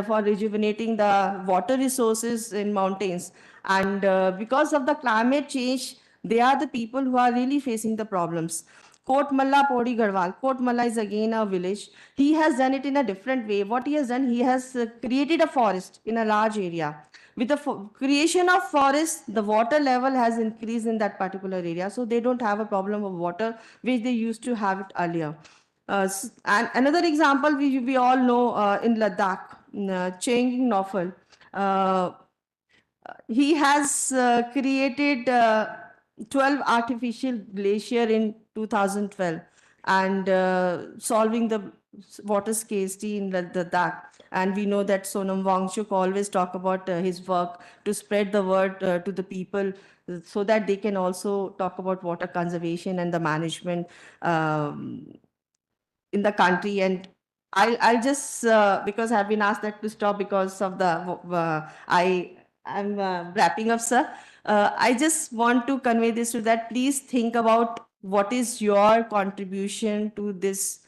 for rejuvenating the water resources in mountains. And because of the climate change, they are the people who are really facing the problems. Kot Malla Podi Garhwal. Kot Malla is again a village. He has done it in a different way. What he has done, he has created a forest in a large area. With the creation of forest, the water level has increased in that particular area. So they don't have a problem of water, which they used to have it earlier. And another example we all know in Ladakh, Changing Nofal. He has created 12 artificial glacier in 2012 and solving the water scarcity in Ladakh. And we know that Sonam Wangchuk always talk about his work to spread the word to the people so that they can also talk about water conservation and the management in the country. And I'll just because I've been asked that to stop because of the I'm wrapping up, sir. I just want to convey this to that. Please think about what is your contribution to this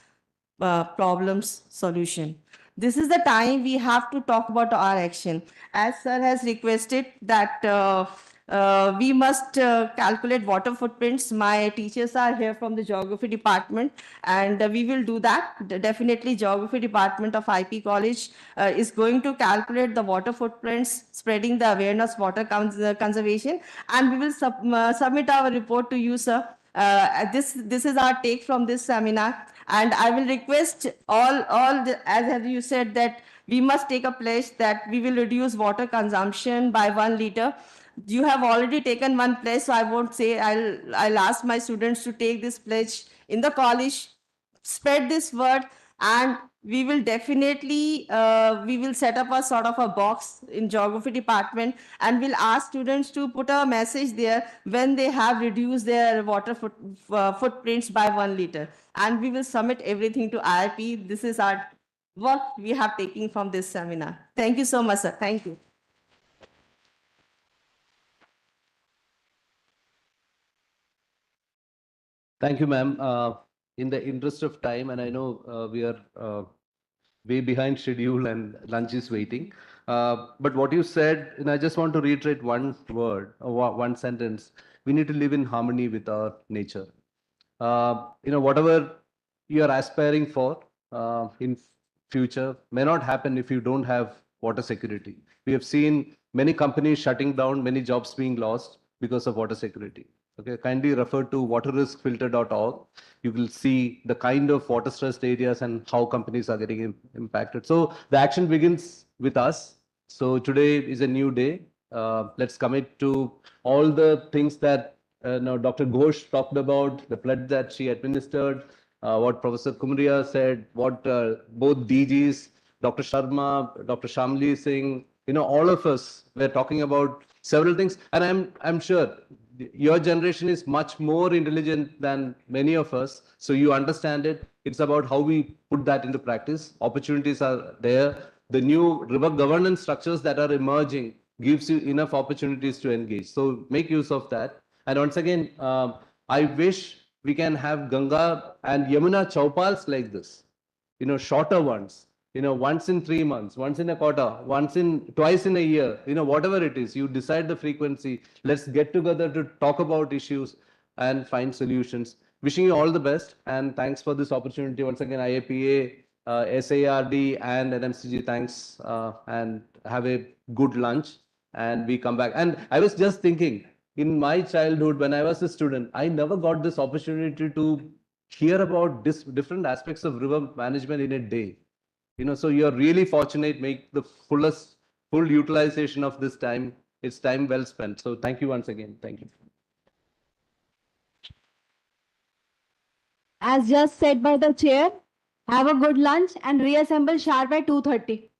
problems solution. This is the time we have to talk about our action. As sir has requested that we must calculate water footprints. My teachers are here from the geography department, and we will do that. Definitely, geography department of IP College is going to calculate the water footprints, spreading the awareness water conservation, and we will submit our report to you, sir. This is our take from this seminar, and I will request as you said, that we must take a pledge that we will reduce water consumption by 1 liter. You have already taken one pledge, so I won't say. I'll ask my students to take this pledge in the college, spread this word, and we will definitely we will set up a sort of a box in geography department, and we'll ask students to put a message there when they have reduced their water footprints by 1 liter, and we will submit everything to IRP. This is our work we have taken from this seminar. Thank you so much, sir. Thank you. Thank you, ma'am. In the interest of time, and I know we are way behind schedule and lunch is waiting. But what you said, and I just want to reiterate one word, or one sentence. We need to live in harmony with our nature. Whatever you are aspiring for in future may not happen if you don't have water security. We have seen many companies shutting down, many jobs being lost because of water security. Okay, kindly refer to waterriskfilter.org. You will see the kind of water stressed areas and how companies are getting impacted. So the action begins with us. So today is a new day. Let's commit to all the things that now Dr. Ghosh talked about, the pledge that she administered, what Professor Kumriya said, what both DGs, Dr. Sharma, Dr. Shamli Singh, all of us were talking about several things. And I'm sure your generation is much more intelligent than many of us. So you understand it. It's about how we put that into practice. Opportunities are there. The new river governance structures that are emerging gives you enough opportunities to engage. So make use of that. And once again, I wish we can have Ganga and Yamuna Chaupals like this, shorter ones, once in 3 months, once in a quarter, twice in a year, whatever it is, you decide the frequency. Let's get together to talk about issues and find solutions. Wishing you all the best, and thanks for this opportunity. Once again, IAPA, SARD, and NMCG, thanks, and have a good lunch. And we come back. And I was just thinking, in my childhood, when I was a student, I never got this opportunity to hear about different aspects of river management in a day. So you're really fortunate, make the full utilization of this time. It's time well spent. So thank you once again. Thank you. As just said by the chair, have a good lunch and reassemble sharp at 2:30.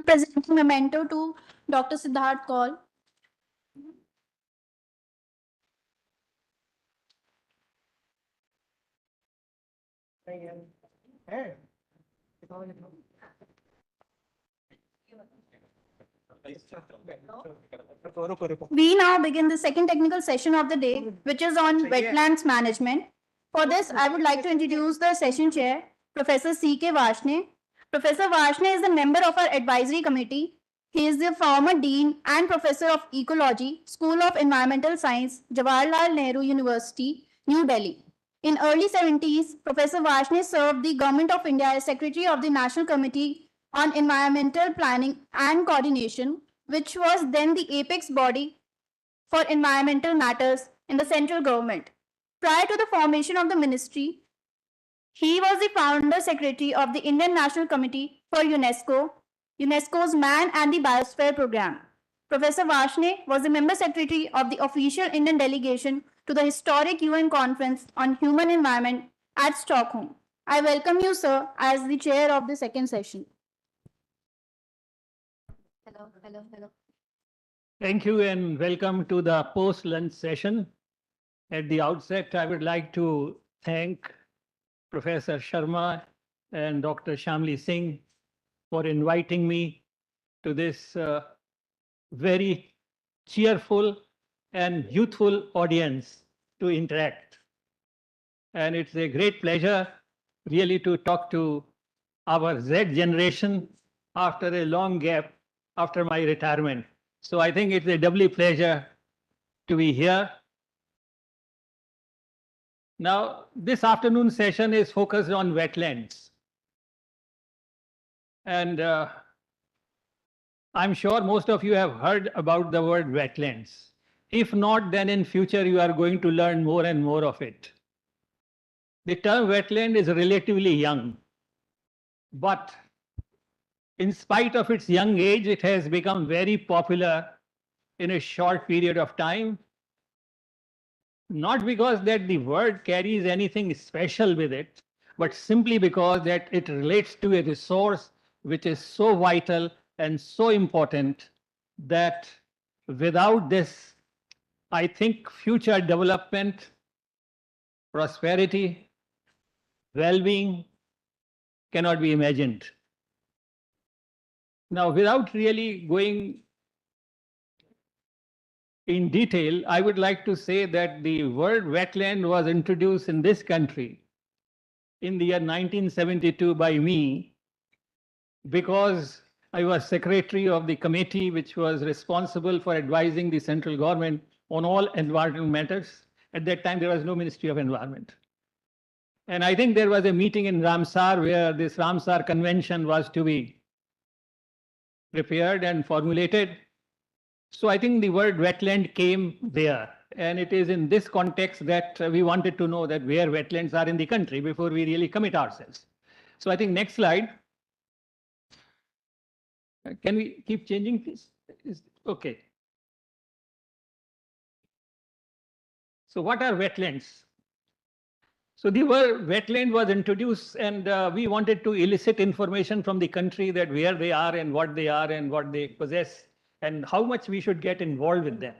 presenting memento to Dr. Siddharth Kaul. We now begin the second technical session of the day, which is on wetlands management. For this, I would like to introduce the session chair, Professor C.K. Varshney. Professor Varshney is a member of our advisory committee. He is the former dean and professor of ecology, School of Environmental Science, Jawaharlal Nehru University, New Delhi. In early 70s, Professor Varshney served the Government of India as Secretary of the National Committee on Environmental Planning and Coordination, which was then the apex body for environmental matters in the central government. Prior to the formation of the ministry, he was the founder secretary of the Indian National Committee for UNESCO, UNESCO's Man and the Biosphere Program. Professor Varshney was the member secretary of the official Indian delegation to the historic UN Conference on Human Environment at Stockholm. I welcome you, sir, as the chair of the second session. Hello. Thank you and welcome to the post-lunch session. At the outset, I would like to thank Professor Sharma and Dr. Shamli Singh for inviting me to this very cheerful and youthful audience to interact. And it's a great pleasure really to talk to our Z generation after a long gap after my retirement. So I think it's a doubly pleasure to be here. Now, this afternoon session is focused on wetlands. And I'm sure most of you have heard about the word wetlands. If not, then in future you are going to learn more and more of it. The term wetland is relatively young, but in spite of its young age, it has become very popular in a short period of time. Not because that the word carries anything special with it, but simply because that it relates to a resource which is so vital and so important that without this, I think future development, prosperity, well-being cannot be imagined. Now, without really going in detail, I would like to say that the word wetland was introduced in this country in the year 1972 by me, because I was secretary of the committee which was responsible for advising the central government on all environmental matters. At that time, there was no Ministry of Environment. And I think there was a meeting in Ramsar where this Ramsar Convention was to be prepared and formulated. So I think the word wetland came there. And it is in this context that we wanted to know that where wetlands are in the country before we really commit ourselves. So I think next slide. Can we keep changing, please? Okay. So what are wetlands? So the word wetland was introduced, and we wanted to elicit information from the country that where they are and what they possess and how much we should get involved with them.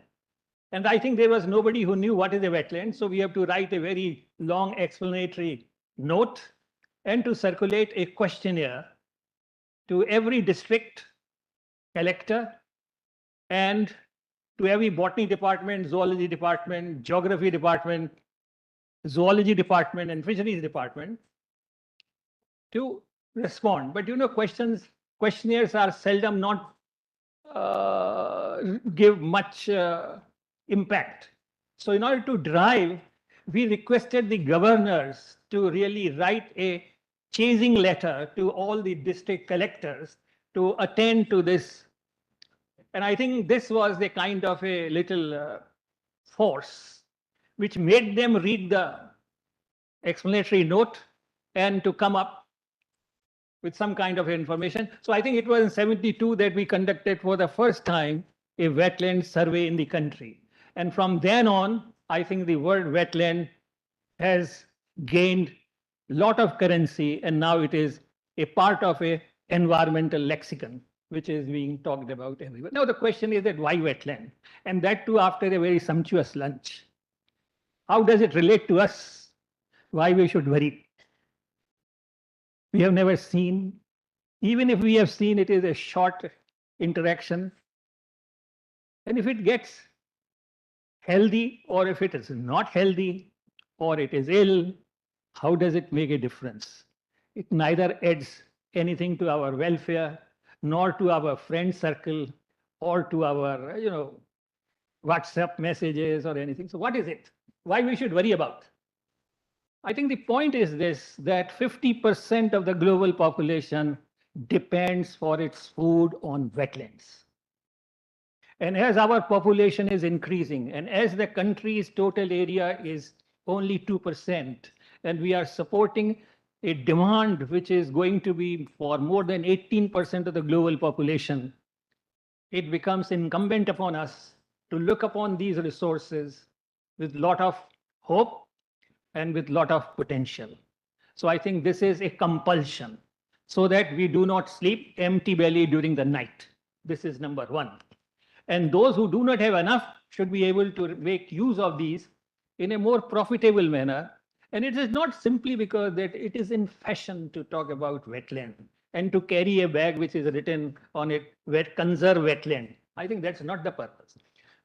And I think there was nobody who knew what is a wetland. So we have to write a very long explanatory note and to circulate a questionnaire to every district collector and to every botany department, zoology department, geography department, zoology department, and fisheries department to respond. But you know, questionnaires are seldom not give much impact. So in order to drive, we requested the governors to really write a chasing letter to all the district collectors to attend to this. And I think this was a kind of a little force which made them read the explanatory note and to come up with some kind of information. So I think it was in 72 that we conducted for the first time a wetland survey in the country. And from then on, I think the word wetland has gained a lot of currency, and now it is a part of a environmental lexicon. which is being talked about everywhere. Now, the question is that why wetland? And that too after a very sumptuous lunch. How does it relate to us? Why we should worry? We have never seen, even if we have seen, it is a short interaction. And if it gets healthy or if it is not healthy or it is ill, how does it make a difference? It neither adds anything to our welfare, nor to our friend circle, or to our, WhatsApp messages or anything. So what is it? Why we should worry about? I think the point is this, that 50% of the global population depends for its food on wetlands. And as our population is increasing, and as the country's total area is only 2%, and we are supporting a demand which is going to be for more than 18% of the global population, it becomes incumbent upon us to look upon these resources with a lot of hope and with a lot of potential. So I think this is a compulsion so that we do not sleep empty belly during the night. This is number one. And those who do not have enough should be able to make use of these in a more profitable manner. And it is not simply because that it is in fashion to talk about wetland and to carry a bag which is written on it, conserve wetland. I think that's not the purpose.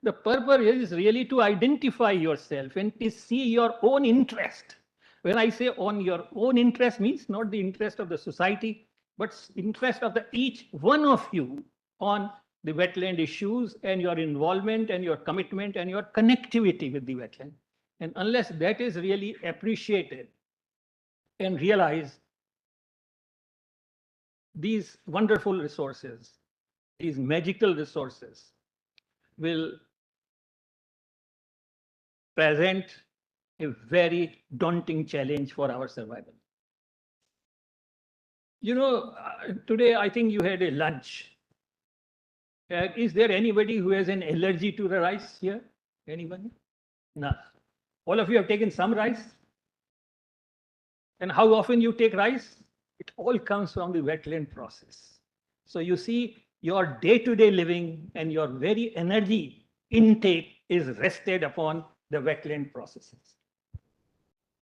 The purpose is really to identify yourself and to see your own interest. When I say on your own interest means not the interest of the society, but interest of each one of you on the wetland issues and your involvement and your commitment and your connectivity with the wetland. And unless that is really appreciated and realized, these wonderful resources, these magical resources will present a very daunting challenge for our survival. Today I think you had a lunch. Is there anybody who has an allergy to the rice here? Anybody? No. All of you have taken some rice? And how often you take rice? It all comes from the wetland process. So you see, your day-to-day living and your very energy intake is rested upon the wetland processes.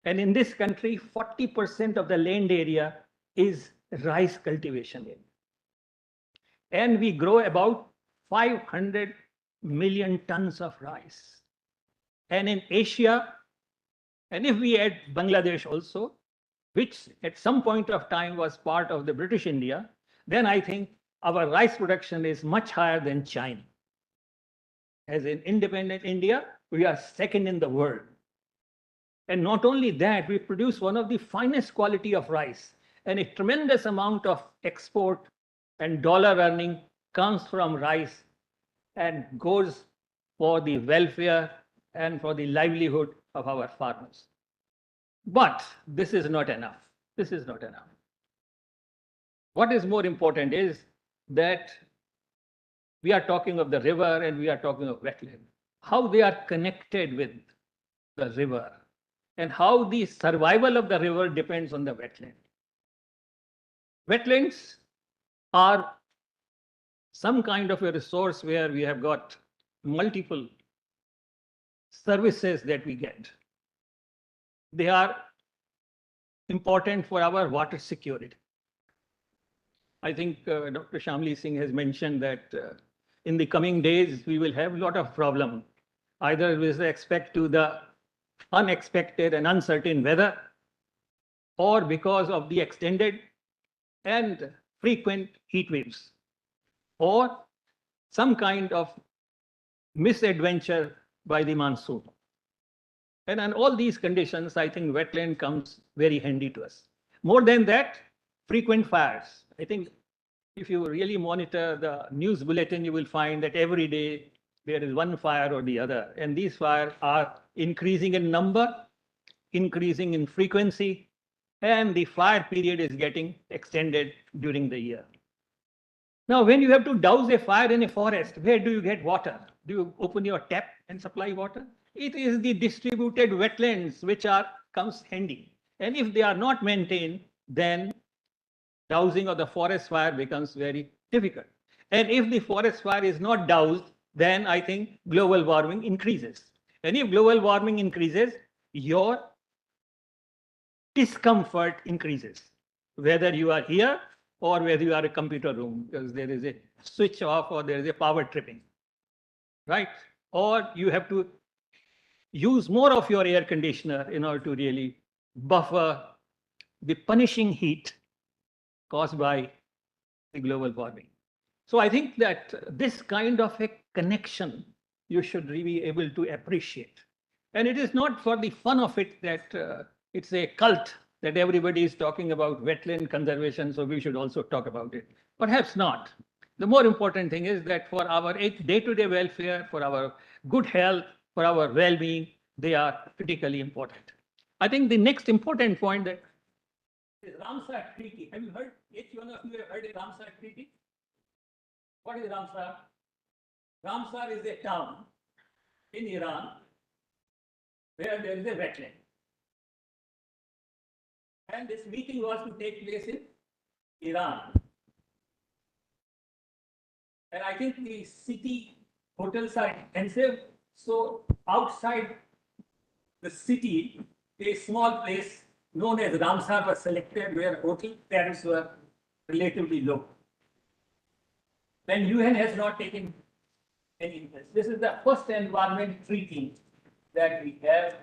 And in this country, 40% of the land area is rice cultivation area. And we grow about 500 million tons of rice. And in Asia, and if we add Bangladesh also, which at some point of time was part of the British India, then I think our rice production is much higher than China. As in independent India, we are second in the world. And not only that, we produce one of the finest quality of rice, and a tremendous amount of export and dollar earning comes from rice and goes for the welfare and for the livelihood of our farmers. But this is not enough. This is not enough. What is more important is that we are talking of the river and we are talking of wetland, how they are connected with the river and how the survival of the river depends on the wetland. Wetlands are some kind of a resource where we have got multiple services that we get. They are important for our water security. I think Dr. Shamli Singh has mentioned that in the coming days, we will have a lot of problem, either with respect to the unexpected and uncertain weather, or because of the extended and frequent heat waves, or some kind of misadventure by the monsoon. And in all these conditions, I think wetland comes very handy to us. More than that, frequent fires. I think if you really monitor the news bulletin, you will find that every day there is one fire or the other. And these fires are increasing in number, increasing in frequency, and the fire period is getting extended during the year. Now, when you have to douse a fire in a forest, where do you get water? Do you open your tap and supply water? It is the distributed wetlands which comes handy. And if they are not maintained, then dousing of the forest fire becomes very difficult. And if the forest fire is not doused, then I think global warming increases. And if global warming increases, your discomfort increases, whether you are here or whether you are a computer room, because there is a switch off or there is a power tripping, right? Or you have to use more of your air conditioner in order to really buffer the punishing heat caused by the global warming. So I think that this kind of a connection you should really be able to appreciate. And it is not for the fun of it that it's a cult that everybody is talking about wetland conservation, so we should also talk about it. Perhaps not. The more important thing is that for our day-to-day welfare, for our good health, for our well-being, they are critically important. I think the next important point that is Ramsar Treaty. Have you heard? Each one of you have heard of Ramsar Treaty? What is Ramsar? Ramsar is a town in Iran where there is a wetland. And this meeting was to take place in Iran. And I think the city hotels are expensive. So outside the city, a small place known as Ramsar was selected where hotel tariffs were relatively low. And UN has not taken any interest. This is the first environment treaty that we have,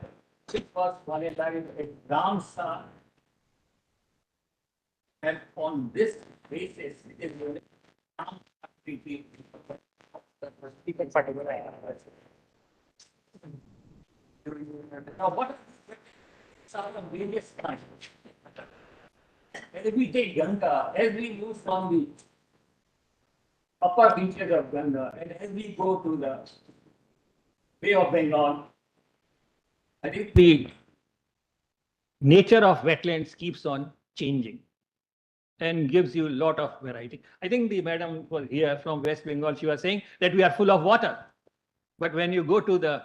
which was finalized at Ramsar. And on this basis, it is the Ramsar treaty. Now, what are the various kinds? As we take Ganga, as we move from the upper reaches of Ganga, and as we go to the Bay of Bengal, I think the nature of wetlands keeps on changing and gives you a lot of variety. I think the madam was here from West Bengal, she was saying that we are full of water. But when you go to the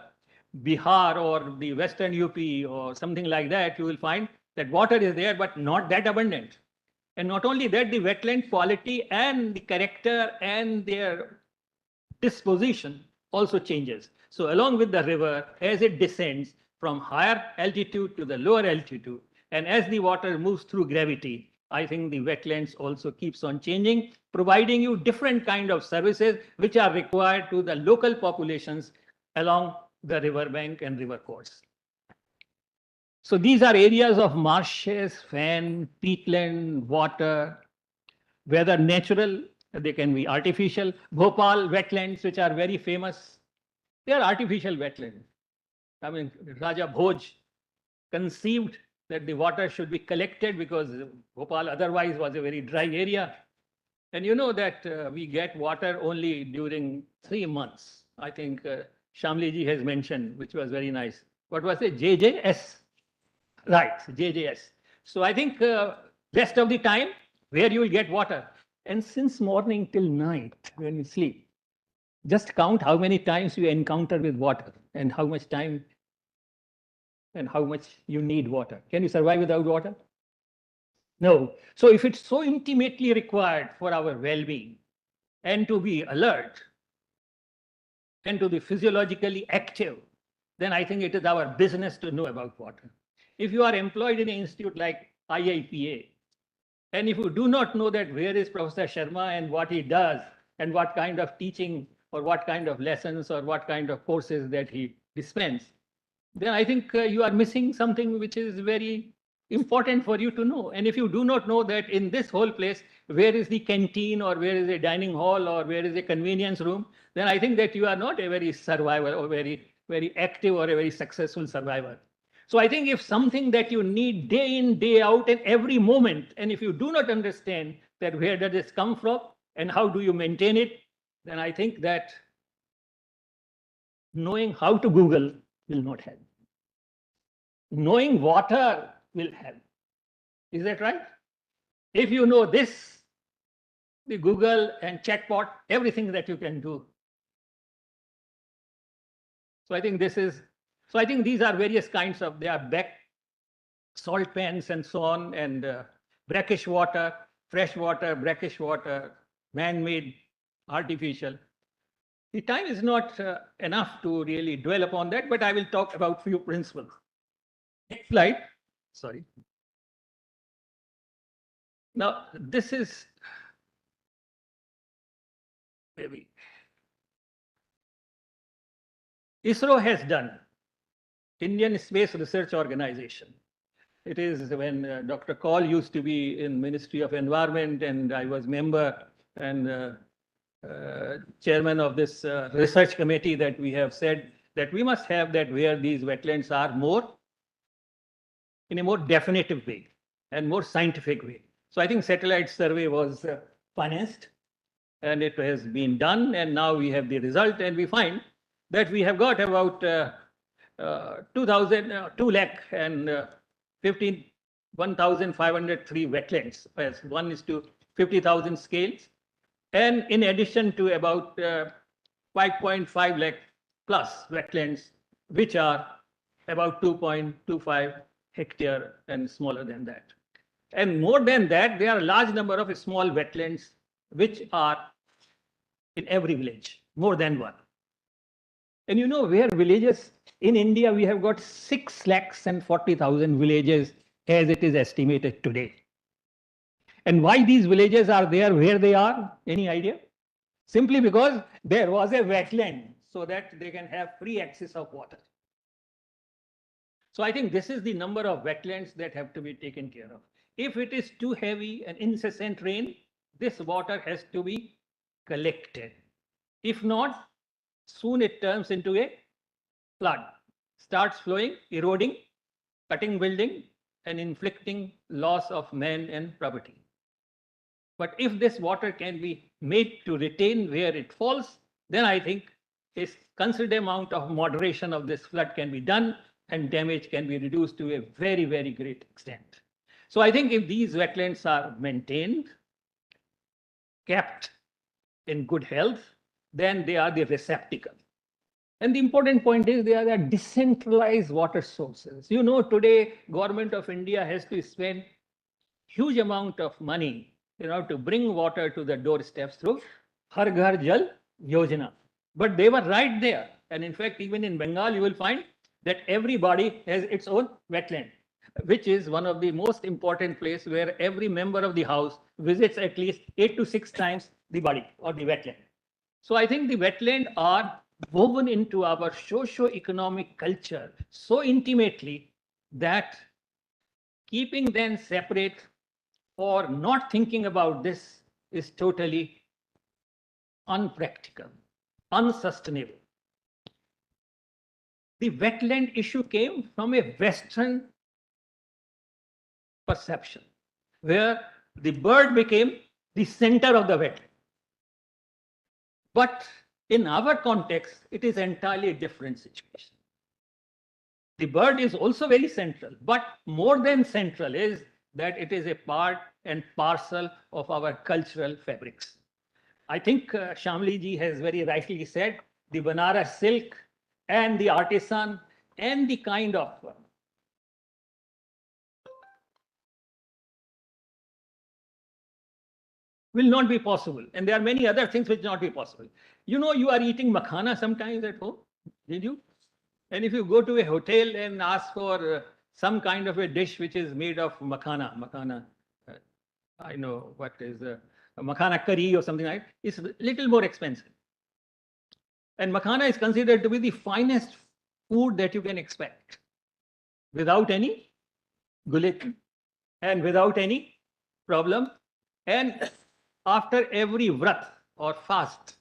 Bihar or the Western UP or something like that, you will find that water is there, but not that abundant. And not only that, the wetland quality and the character and their disposition also changes. So along with the river, as it descends from higher altitude to the lower altitude, and as the water moves through gravity, I think the wetlands also keeps on changing, providing you different kind of services which are required to the local populations along the river bank and river course. So these are areas of marshes, fen, peatland, water, whether natural, they can be artificial. Bhopal wetlands, which are very famous, they are artificial wetlands. I mean, Raja Bhoj conceived that the water should be collected because Bhopal otherwise was a very dry area. And you know that we get water only during 3 months. I think Shamli ji has mentioned, which was very nice. What was it? JJS. Right, JJS. So I think rest of the time where you will get water. And since morning till night when you sleep, just count how many times you encounter with water and how much time and how much you need water. Can you survive without water? No. So if it's so intimately required for our well-being and to be alert and to be physiologically active, then I think it is our business to know about water. If you are employed in an institute like IIPA, and if you do not know that where is Professor Sharma and what he does and what kind of teaching or what kind of lessons or what kind of courses that he dispenses, then I think you are missing something which is very important for you to know. And if you do not know that in this whole place, where is the canteen or where is a dining hall or where is a convenience room, then I think that you are not a very survivor or very active or a very successful survivor. So I think if something that you need day in, day out and every moment, and if you do not understand that where does this come from and how do you maintain it, then I think that knowing how to Google will not help. Knowing water will help. Is that right? If you know this, the Google and chatbot, everything that you can do. So I think this is, so I think these are various kinds of, they are back salt pans and so on, and brackish water, fresh water, brackish water, man-made artificial. The time is not enough to really dwell upon that, but I will talk about few principles. Next slide. Sorry. Now, this is maybe ISRO has done, Indian Space Research Organization. It is when Dr. Kaul used to be in Ministry of Environment and I was member and chairman of this research committee that we have said that we must have that where these wetlands are more in a more definitive way and more scientific way. So I think satellite survey was financed and it has been done and now we have the result and we find that we have got about 2 lakh and 1,503 wetlands as 1:50,000 scales. And in addition to about 5.5 lakh plus wetlands, which are about 2.25 hectare and smaller than that. And more than that, there are a large number of small wetlands which are in every village, more than one. And you know where villages in India, we have got 6,40,000 villages as it is estimated today. And why these villages are there where they are? Any idea? Simply because there was a wetland so that they can have free access of water. So I think this is the number of wetlands that have to be taken care of. If it is too heavy and incessant rain, this water has to be collected. If not, soon it turns into a flood, starts flowing, eroding, cutting building, and inflicting loss of man and property. But if this water can be made to retain where it falls, then I think a considerable amount of moderation of this flood can be done and damage can be reduced to a very, very great extent. So I think if these wetlands are maintained, kept in good health, then they are the receptacle. And the important point is they are decentralized water sources. You know, today, Government of India has to spend huge amount of money to bring water to the doorsteps through Har Ghar Jal Yojana. But they were right there. And in fact, even in Bengal, you will find that everybody has its own wetland, which is one of the most important places where every member of the house visits at least 8 to 6 times the body or the wetland. So I think the wetland are woven into our socio-economic culture so intimately that keeping them separate or not thinking about this is totally unpractical, unsustainable. The wetland issue came from a Western perception, where the bird became the center of the wetland. But in our context, it is entirely a different situation. The bird is also very central, but more than central is that it is a part and parcel of our cultural fabrics. I think Shamli ji has very rightly said the Banaras silk and the artisan and the kind of will not be possible. And there are many other things which will not be possible. You know, you are eating makhana sometimes at home, did you? And if you go to a hotel and ask for some kind of a dish which is made of makhana, I know what is a makhana curry or something like that, it's a little more expensive. And makhana is considered to be the finest food that you can expect without any gluten and without any problem. And after every vrat or fast,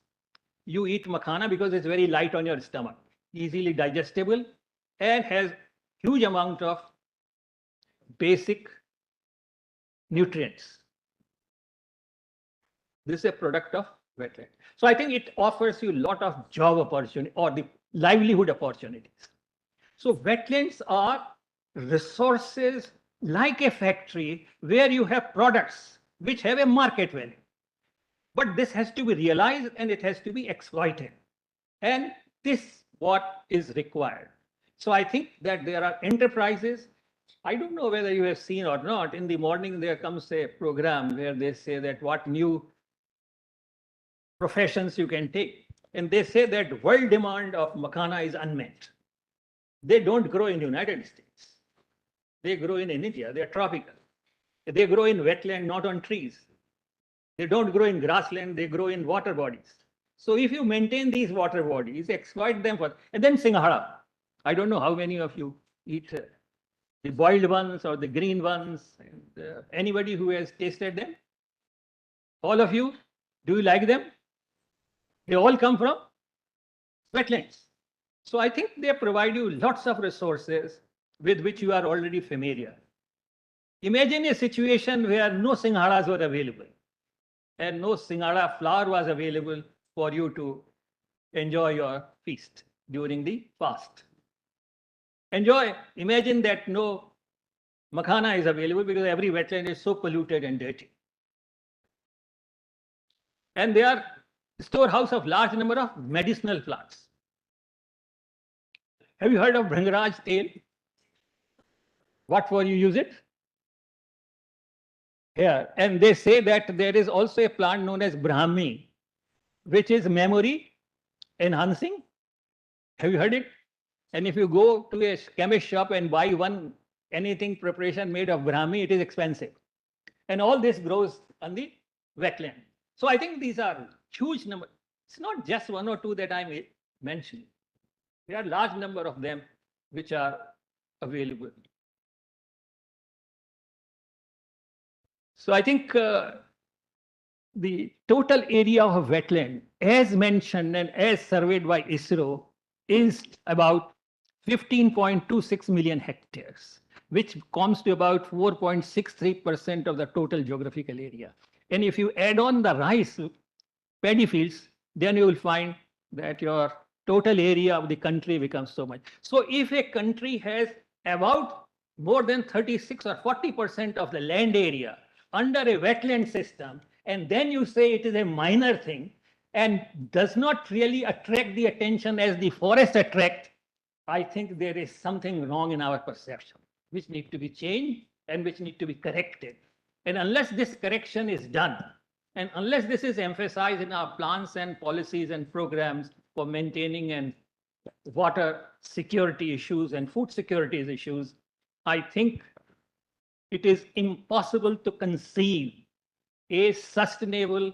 you eat makhana because it's very light on your stomach, easily digestible, and has huge amount of basic nutrients. This is a product of wetland. So I think it offers you a lot of job opportunity or the livelihood opportunities. So wetlands are resources like a factory where you have products which have a market value. But this has to be realized and it has to be exploited. And this what is required. So I think that there are enterprises. I don't know whether you have seen or not. In the morning, there comes a program where they say that what new professions you can take. And they say that world demand of makhana is unmet. They don't grow in the United States. They grow in India. They are tropical. They grow in wetland, not on trees. They don't grow in grassland. They grow in water bodies. So if you maintain these water bodies, exploit them for, and then singhara. I don't know how many of you eat the boiled ones or the green ones. And, anybody who has tasted them? All of you? Do you like them? They all come from wetlands. So I think they provide you lots of resources with which you are already familiar. Imagine a situation where no singharas were available and no singhara flour was available for you to enjoy your feast during the fast. Enjoy. Imagine that no makhana is available because every wetland is so polluted and dirty. And they are storehouse of large number of medicinal plants. Have you heard of Bhringraj tail? What for you use it? Here. And they say that there is also a plant known as Brahmi, which is memory enhancing. Have you heard it? And if you go to a chemist shop and buy anything preparation made of Brahmi, it is expensive. And all this grows on the wetland. So I think these are huge number. It's not just one or two that I mentioned. There are large number of them which are available. So I think the total area of wetland, as mentioned and as surveyed by ISRO, is about 15.26 million hectares, which comes to about 4.63% of the total geographical area. And if you add on the rice paddy fields, then you will find that your total area of the country becomes so much. So if a country has about more than 36 or 40% of the land area under a wetland system, and then you say it is a minor thing and does not really attract the attention as the forest attract, I think there is something wrong in our perception, which need to be changed and which need to be corrected. And unless this correction is done, and unless this is emphasized in our plans and policies and programs for maintaining and water security issues and food security issues, I think it is impossible to conceive a sustainable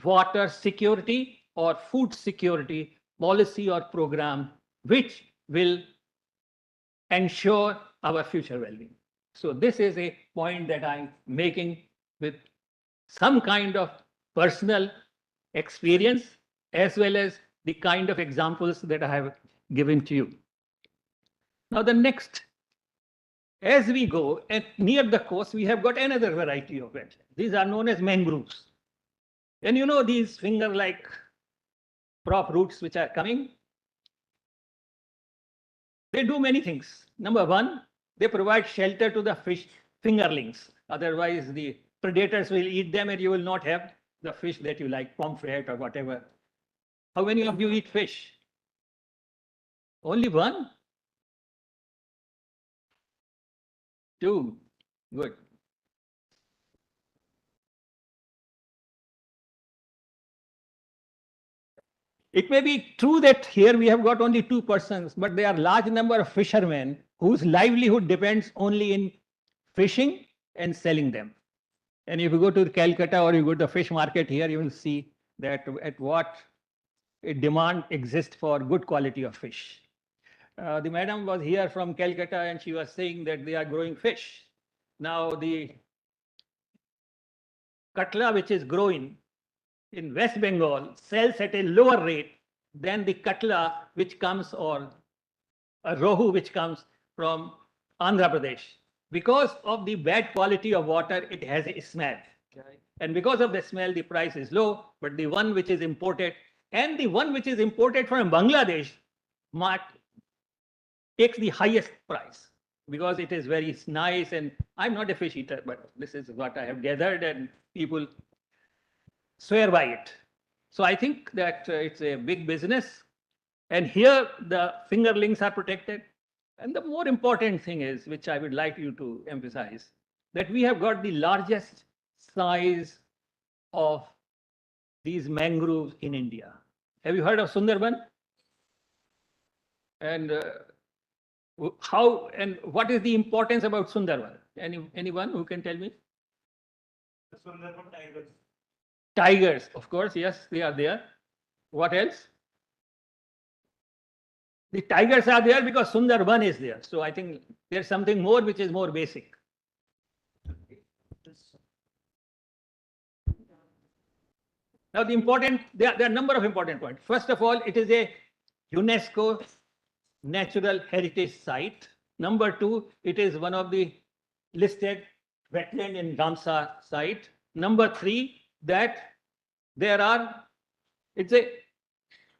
water security or food security policy or program which will ensure our future well-being. So this is a point that I'm making with some kind of personal experience as well as the kind of examples that I have given to you. Now the next, as we go and near the coast, we have got another variety of wetlands. These are known as mangroves. And you know these finger-like prop roots which are coming? They do many things. Number one, they provide shelter to the fish fingerlings. Otherwise, the predators will eat them and you will not have the fish that you like, pomfret or whatever. How many of you eat fish? Only one? Two. Good. It may be true that here we have got only 2 persons, but there are large number of fishermen whose livelihood depends only in fishing and selling them. And if you go to Calcutta or you go to the fish market here, you will see that at what a demand exists for good quality of fish. The madam was here from Calcutta and she was saying that they are growing fish. Now the katla which is growing in West Bengal sells at a lower rate than the katla which comes or a rohu which comes from Andhra Pradesh. Because of the bad quality of water, it has a smell. And because of the smell, the price is low, but the one which is imported and the one which is imported from Bangladesh takes the highest price because it is very nice. And I'm not a fish eater, but this is what I have gathered and people swear by it. So I think that it's a big business. And here the fingerlings are protected. And the more important thing is, which I would like you to emphasize, that we have got the largest size of these mangroves in India. Have you heard of Sundarban? And how and what is the importance about Sundarban? Anyone who can tell me? Sundarban tigers. Tigers, of course, yes, they are there. What else? The tigers are there because Sundarban is there. So I think there's something more which is more basic. Now, there are a number of important points. First of all, it is a UNESCO Natural Heritage Site. Number two, it is one of the listed wetland in Ramsar site. Number three, that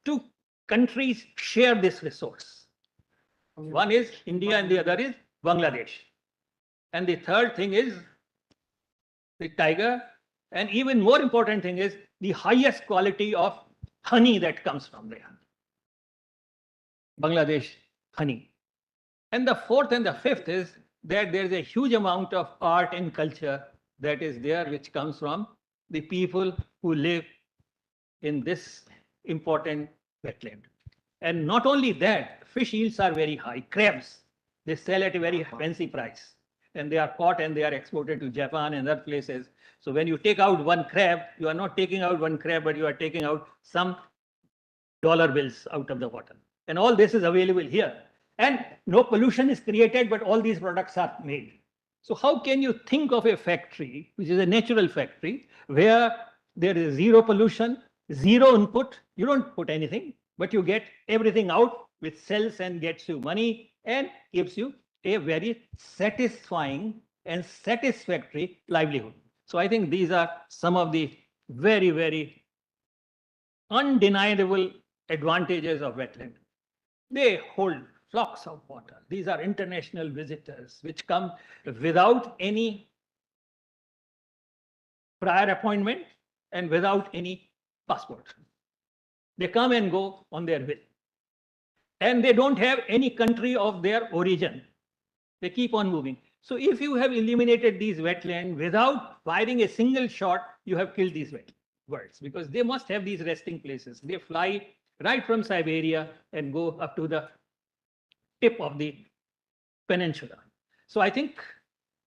two countries share this resource. One is India and the other is Bangladesh. And the third thing is the tiger. And even more important thing is the highest quality of honey that comes from there. Bangladesh honey. And the fourth and the fifth is that there is a huge amount of art and culture that is there, which comes from the people who live in this important wetland. And not only that, fish yields are very high. Crabs, they sell at a very fancy price. And they are caught and they are exported to Japan and other places. So when you take out one crab, you are not taking out one crab, but you are taking out some dollar bills out of the water. And all this is available here. And no pollution is created, but all these products are made. So how can you think of a factory, which is a natural factory, where there is zero pollution, zero input, you don't put anything, but you get everything out, which sells and gets you money and gives you a very satisfying and satisfactory livelihood. So I think these are some of the very, very undeniable advantages of wetland. They hold flocks of water. These are international visitors which come without any prior appointment and without any passport. They come and go on their will. And they don't have any country of their origin. They keep on moving. So if you have eliminated these wetlands without firing a single shot, you have killed these birds, because they must have these resting places. They fly right from Siberia and go up to the tip of the peninsula. So I think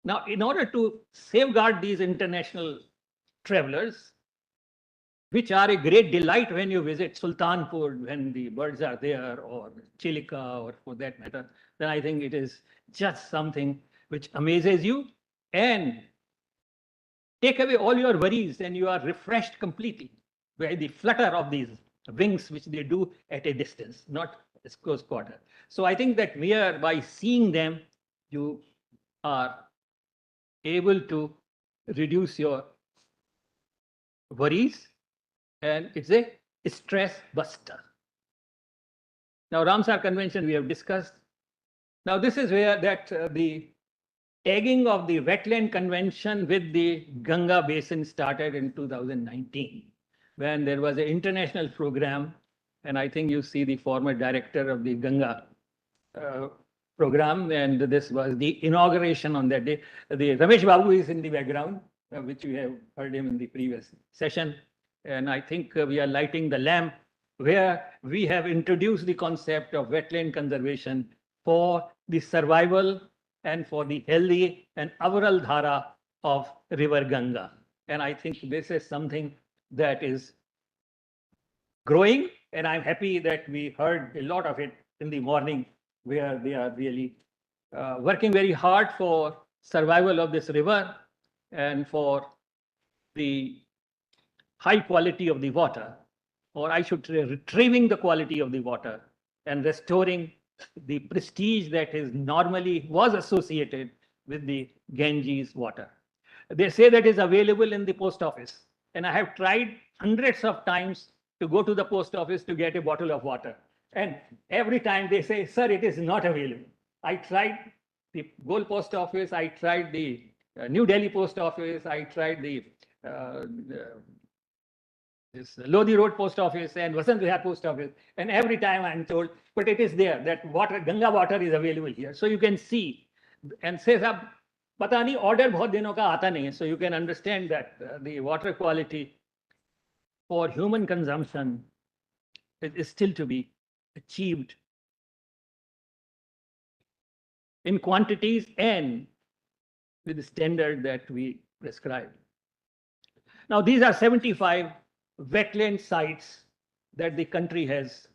now, in order to safeguard these international travelers, which are a great delight when you visit Sultanpur, when the birds are there, or Chilika, or for that matter, then I think it is just something which amazes you and take away all your worries, and you are refreshed completely by the flutter of these wings, which they do at a distance, not as close quarter. So I think that by seeing them, you are able to reduce your worries, and it's a stress buster. Now, Ramsar Convention we have discussed. Now, this is where the tagging of the Wetland Convention with the Ganga Basin started in 2019, when there was an international program, and I think you see the former director of the Ganga program, and this was the inauguration on that day. The Ramesh Babu is in the background, which we have heard him in the previous session. And I think we are lighting the lamp, where we have introduced the concept of wetland conservation for the survival and for the healthy and overall dhara of river Ganga. And I think this is something that is growing, and I'm happy that we heard a lot of it in the morning, where they are really working very hard for survival of this river and for the high quality of the water, or I should say retrieving the quality of the water and restoring the prestige that is normally was associated with the Ganges water. They say that is available in the post office, and I have tried hundreds of times to go to the post office to get a bottle of water, and every time they say, sir, it is not available. I tried the Gold post office, I tried the New Delhi post office, I tried the this Lodi Road post office and Vasant Vihar post office, and every time I'm told, but it is there, that water, Ganga water is available here. So you can see, and says, pata nahi order bahut dino ka aata nahi hai. So you can understand that the water quality for human consumption is still to be achieved in quantities and with the standard that we prescribe. Now, these are 75 wetland sites that the country has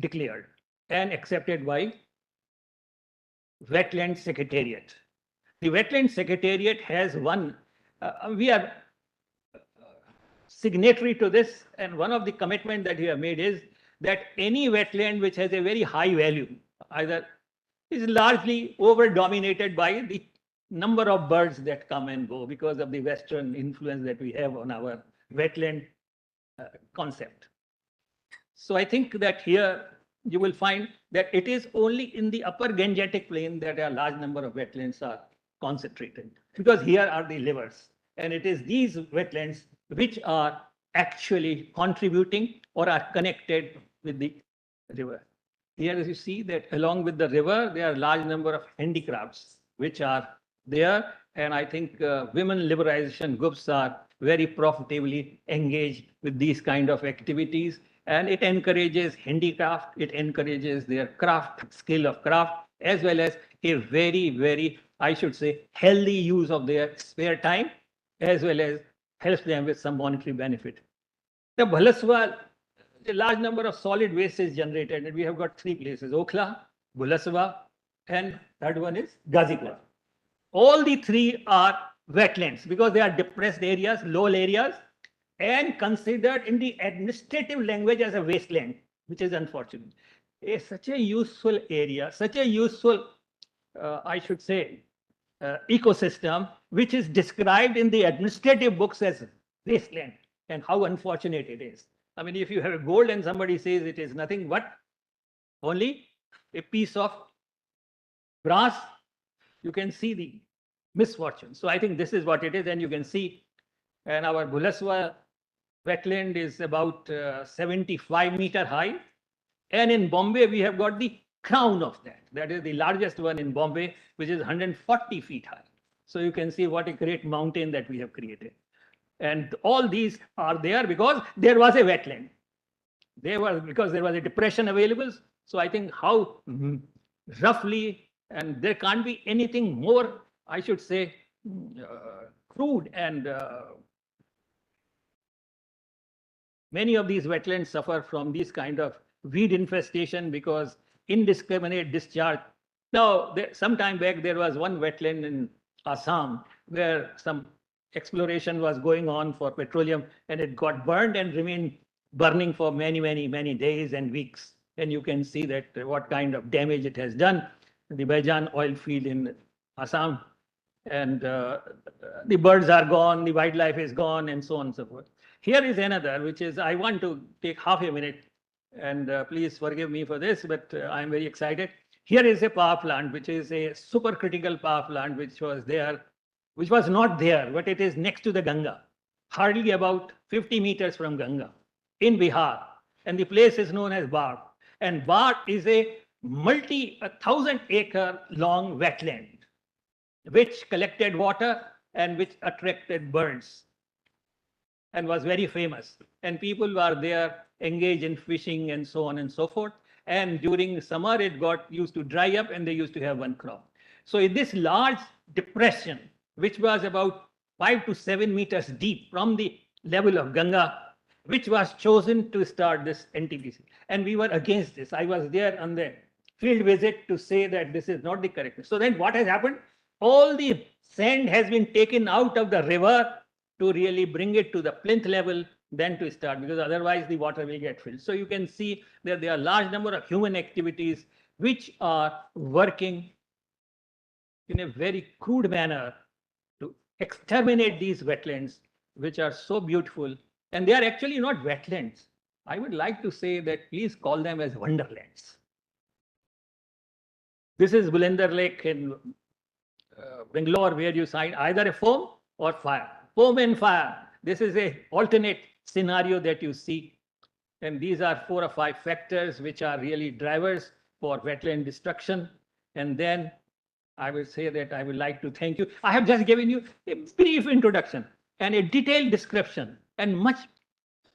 declared and accepted by Wetland Secretariat. The Wetland Secretariat has one, we are signatory to this, and one of the commitment that we have made is that any wetland which has a very high value, either is largely over-dominated by the number of birds that come and go because of the Western influence that we have on our wetland concept. So I think that here you will find that it is only in the upper Gangetic plain that a large number of wetlands are concentrated, because here are the livers, and it is these wetlands which are actually contributing or are connected with the river. Here, as you see that along with the river, there are a large number of handicrafts which are there. And I think women liberalization groups are very profitably engaged with these kind of activities. And it encourages handicraft, it encourages their craft, skill of craft, as well as a very, very, I should say, healthy use of their spare time, as well as helps them with some monetary benefit. The Bhalaswa, a large number of solid waste is generated, and we have got three places: Okhla, Bhulaswa, and third one is Gazipur. All the three are wetlands because they are depressed areas, low areas, and considered in the administrative language as a wasteland, which is unfortunate. Such a useful area, such a useful, I should say, ecosystem, which is described in the administrative books as wasteland, and how unfortunate it is. I mean, if you have a gold and somebody says it is nothing but only a piece of brass, you can see the misfortune. So I think this is what it is, and you can see, and our Bhulaswa wetland is about 75-meter high. And in Bombay, we have got the crown of that. That is the largest one in Bombay, which is 140 feet high. So you can see what a great mountain that we have created. And all these are there because there was a wetland. Because there was a depression available. So I think how roughly, and there can't be anything more, I should say, crude, and many of these wetlands suffer from these kind of weed infestation because indiscriminate discharge. Now, some time back, there was one wetland in Assam where some exploration was going on for petroleum, and it got burned and remained burning for many, many, many days and weeks. And you can see that what kind of damage it has done. The Baijan oil field in Assam, and the birds are gone, the wildlife is gone, and so on and so forth. Here is another, which is, I want to take half a minute, and please forgive me for this, but I'm very excited. Here is a power plant, which is a supercritical power plant, which was there, which was not there, but it is next to the Ganga, hardly about 50 meters from Ganga in Bihar. And the place is known as Bard. And Bard is a 1,000-acre long wetland, which collected water and which attracted birds and was very famous. And people were there engaged in fishing and so on and so forth. And during summer, it got used to dry up, and they used to have one crop. So in this large depression, which was about 5 to 7 meters deep from the level of Ganga, which was chosen to start this NTPC. And we were against this. I was there on the field visit to say that this is not the correct. So then what has happened? All the sand has been taken out of the river to really bring it to the plinth level, then to start, because otherwise the water will get filled. So you can see that there are a large number of human activities which are working in a very crude manner to exterminate these wetlands, which are so beautiful. And they are actually not wetlands. I would like to say that please call them as wonderlands. This is Bulender Lake in Bangalore, where you find either a foam or fire. Foam and fire. This is a alternate scenario that you see. And these are 4 or 5 factors which are really drivers for wetland destruction. And then I will say that I would like to thank you. I have just given you a brief introduction and a detailed description and much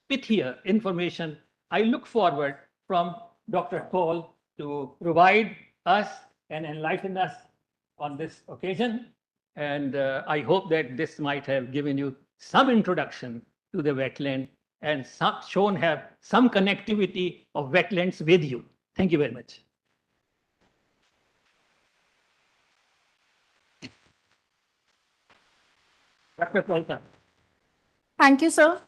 pithier information. I look forward from Dr. Cole to provide us and enlighten us on this occasion. And I hope that this might have given you some introduction to the wetland and shown have some connectivity of wetlands with you. Thank you very much. Dr. Kolkar. Thank you, sir.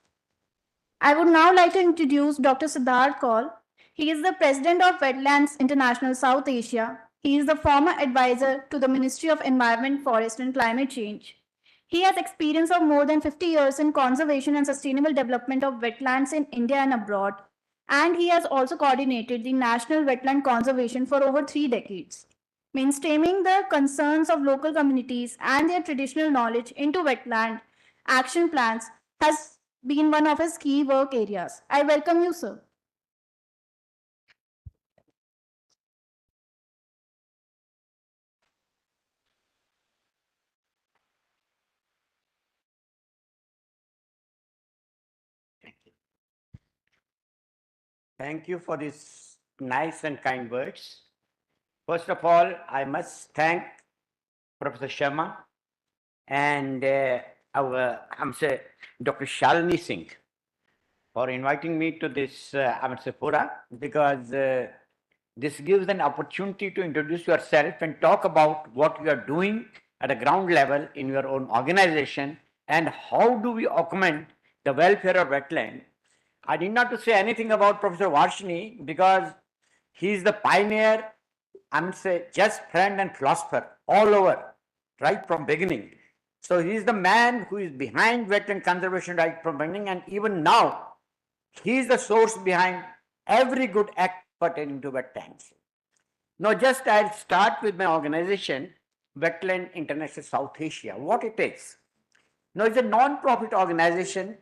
I would now like to introduce Dr. Siddharth Kaul. He is the President of Wetlands International South Asia. He is the former advisor to the Ministry of Environment, Forest and Climate Change. He has experience of more than 50 years in conservation and sustainable development of wetlands in India and abroad. And he has also coordinated the national wetland conservation for over 3 decades. Mainstreaming the concerns of local communities and their traditional knowledge into wetland action plans has been one of his key work areas. I welcome you, sir. Thank you for these nice and kind words. First of all, I must thank Professor Sharma and our Dr. Shalini Singh for inviting me to this fora, because this gives an opportunity to introduce yourself and talk about what you are doing at a ground level in your own organization and how do we augment the welfare of wetland. I need not to say anything about Professor Varshini because he is the pioneer, just friend and philosopher all over, right from beginning. So he is the man who is behind wetland conservation right from beginning, and even now he is the source behind every good act pertaining to wetlands. Now just I'll start with my organization, Wetland International South Asia, what it is. Now it's a non-profit organization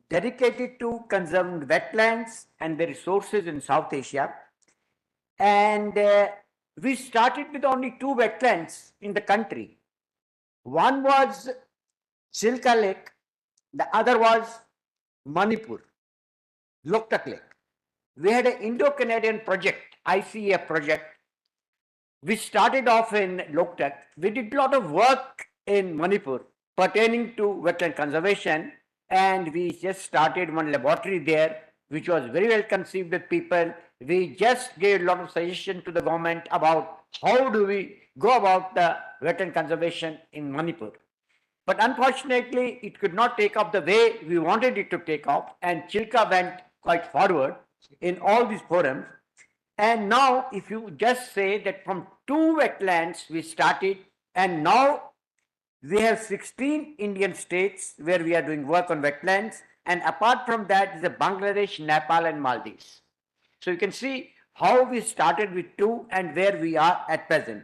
dedicated to conserving wetlands and the resources in South Asia. And we started with only 2 wetlands in the country. One was Chilka Lake, the other was Manipur, Loktak Lake. We had an Indo-Canadian project, ICF project, which started off in Loktak. We did a lot of work in Manipur pertaining to wetland conservation, and we just started one laboratory there, which was very well conceived with people. We just gave a lot of suggestions to the government about how do we go about the wetland conservation in Manipur. But unfortunately, it could not take off the way we wanted it to take off, and Chilka went quite forward in all these forums. And now, if you just say that from 2 wetlands we started, and now we have 16 Indian states where we are doing work on wetlands, and apart from that is Bangladesh, Nepal and Maldives. So you can see how we started with 2 and where we are at present.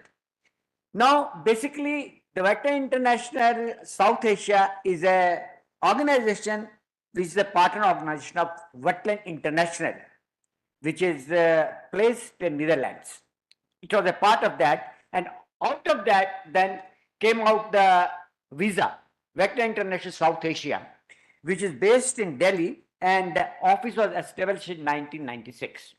Now basically the Wetland International South Asia is an organization which is a partner organization of Wetland International, which is placed in Netherlands. It was a part of that, and out of that then came out the visa, Wetland International South Asia, which is based in Delhi, and the office was established in 1996.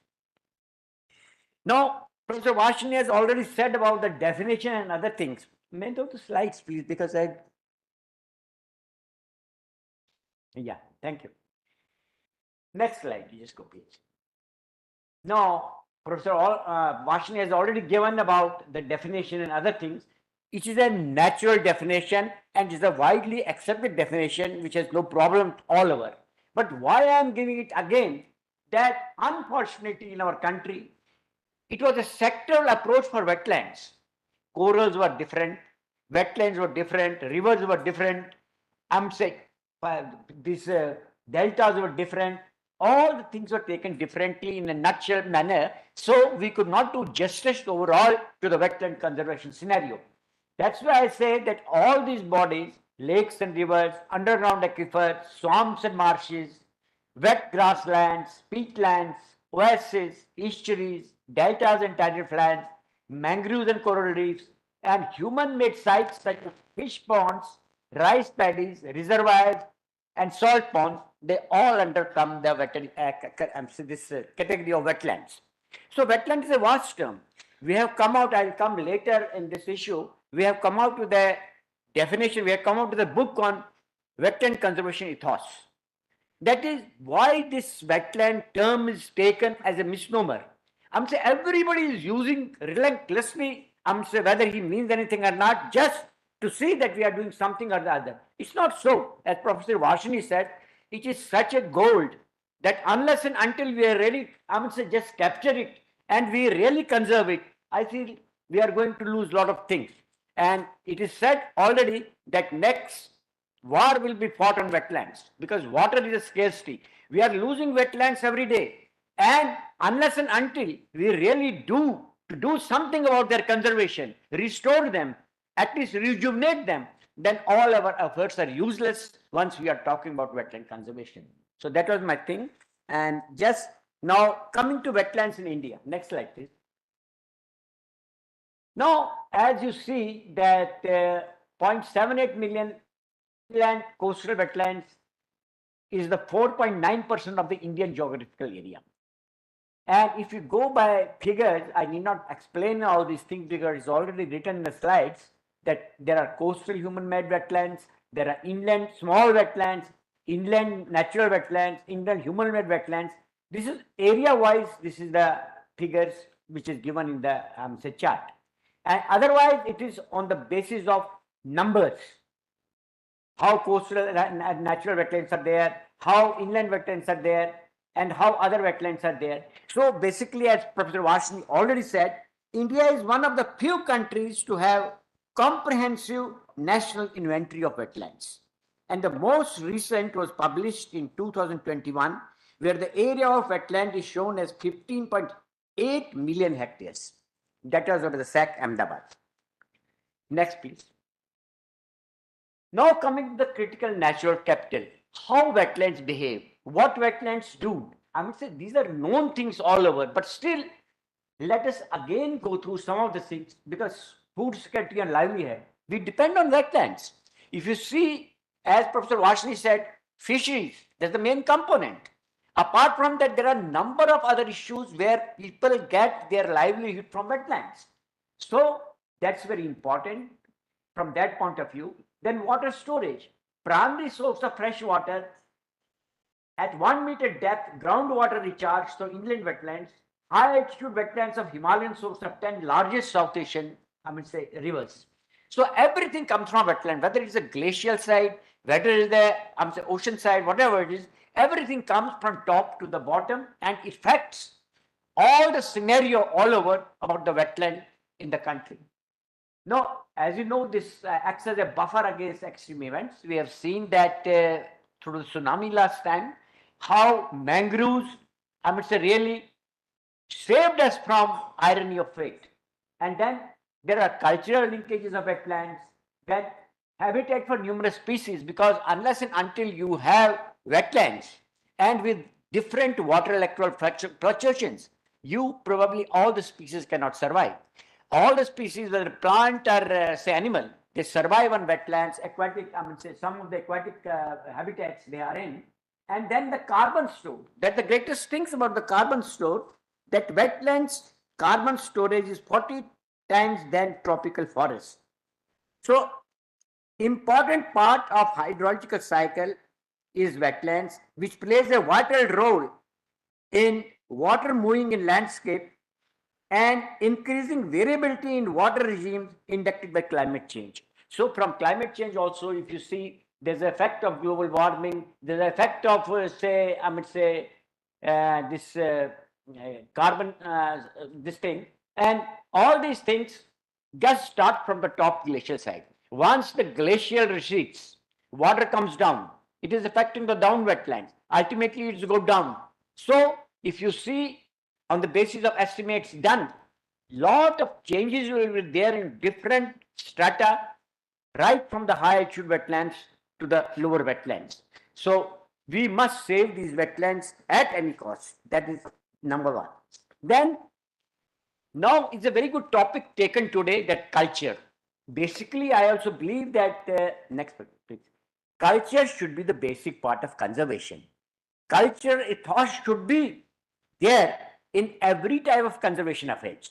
Now, Professor Varshini has already said about the definition and other things. May I go to slides, please, because yeah, thank you. Next slide, you just go, please. Now, Professor Varshini has already given about the definition and other things. It is a natural definition and is a widely accepted definition which has no problem all over. But why I am giving it again, that unfortunately in our country, it was a sectoral approach for wetlands. Corals were different, wetlands were different, rivers were different, these deltas were different. All the things were taken differently in a nutshell manner, so we could not do justice overall to the wetland conservation scenario. That's why I say that all these bodies, lakes and rivers, underground aquifers, swamps and marshes, wet grasslands, peatlands, oases, estuaries, deltas and tidal flats, mangroves and coral reefs, and human-made sites such as fish ponds, rice paddies, reservoirs, and salt ponds, they all undercome the category of wetlands. So wetland is a vast term. We have come out, I'll come later in this issue, we have come out with the definition, we have come out with a book on wetland conservation ethos. That is why this wetland term is taken as a misnomer. I'm saying everybody is using relentlessly, I'm saying whether he means anything or not, just to see that we are doing something or the other. It's not so. As Professor Vashini said, it is such a gold that unless and until we are really, I'm saying just capture it and we really conserve it, I feel we are going to lose a lot of things. And it is said already that next war will be fought on wetlands because water is a scarcity. We are losing wetlands every day. And unless and until we really do something about their conservation, restore them, at least rejuvenate them, then all our efforts are useless once we are talking about wetland conservation. So that was my thing. And just now coming to wetlands in India. Next slide, please. Now, as you see that 0.78 million coastal wetlands is the 4.9% of the Indian geographical area. And if you go by figures, I need not explain all these things because it's already written in the slides that there are coastal human-made wetlands, there are inland small wetlands, inland natural wetlands, inland human-made wetlands. This is area-wise, this is the figures which is given in the say chart. And otherwise, it is on the basis of numbers. How coastal and natural wetlands are there, how inland wetlands are there, and how other wetlands are there. So basically, as Professor Vashini already said, India is one of the few countries to have comprehensive national inventory of wetlands. And the most recent was published in 2021, where the area of wetland is shown as 15.8 million hectares. That was over the SAC Ahmedabad. Next, please. Now coming to the critical natural capital, how wetlands behave, what wetlands do. I would say these are known things all over, but still let us again go through some of the things because food security and livelihood, we depend on wetlands. If you see, as Professor Vashini said, fisheries, that's the main component. Apart from that, there are a number of other issues where people get their livelihood from wetlands. So that's very important from that point of view. Then water storage, primary source of fresh water at 1 meter depth, groundwater recharge, so inland wetlands, high altitude wetlands of Himalayan source of 10 largest South Asian, rivers. So everything comes from wetland, whether it's a glacial side, whether it's the ocean side, whatever it is, everything comes from top to the bottom and affects all the scenario all over about the wetland in the country. Now, as you know, this acts as a buffer against extreme events. We have seen that through the tsunami last time, how mangroves, really saved us from irony of fate. And then there are cultural linkages of wetlands, then habitat for numerous species, because unless and until you have wetlands and with different water electoral fluctuations, you probably all the species cannot survive. All the species, whether plant or say animal, they survive on wetlands, aquatic, some of the aquatic habitats they are in. And then the carbon store, that the greatest things about the carbon store, that wetlands carbon storage is 40 times than tropical forests. So important part of hydrological cycle is wetlands, which plays a vital role in water moving in landscape and increasing variability in water regimes induced by climate change. So from climate change also, if you see, there's an effect of global warming, there's an effect of this carbon, this thing, and all these things just start from the top glacial side. Once the glacial recedes, water comes down, it is affecting the down wetlands. Ultimately, it will go down. So if you see on the basis of estimates done, lot of changes will be there in different strata, right from the high altitude wetlands to the lower wetlands. So we must save these wetlands at any cost. That is number one. Then now it's a very good topic taken today, that culture. Basically, I also believe that next please. culture should be the basic part of conservation. Culture ethos should be there in every type of conservation efforts.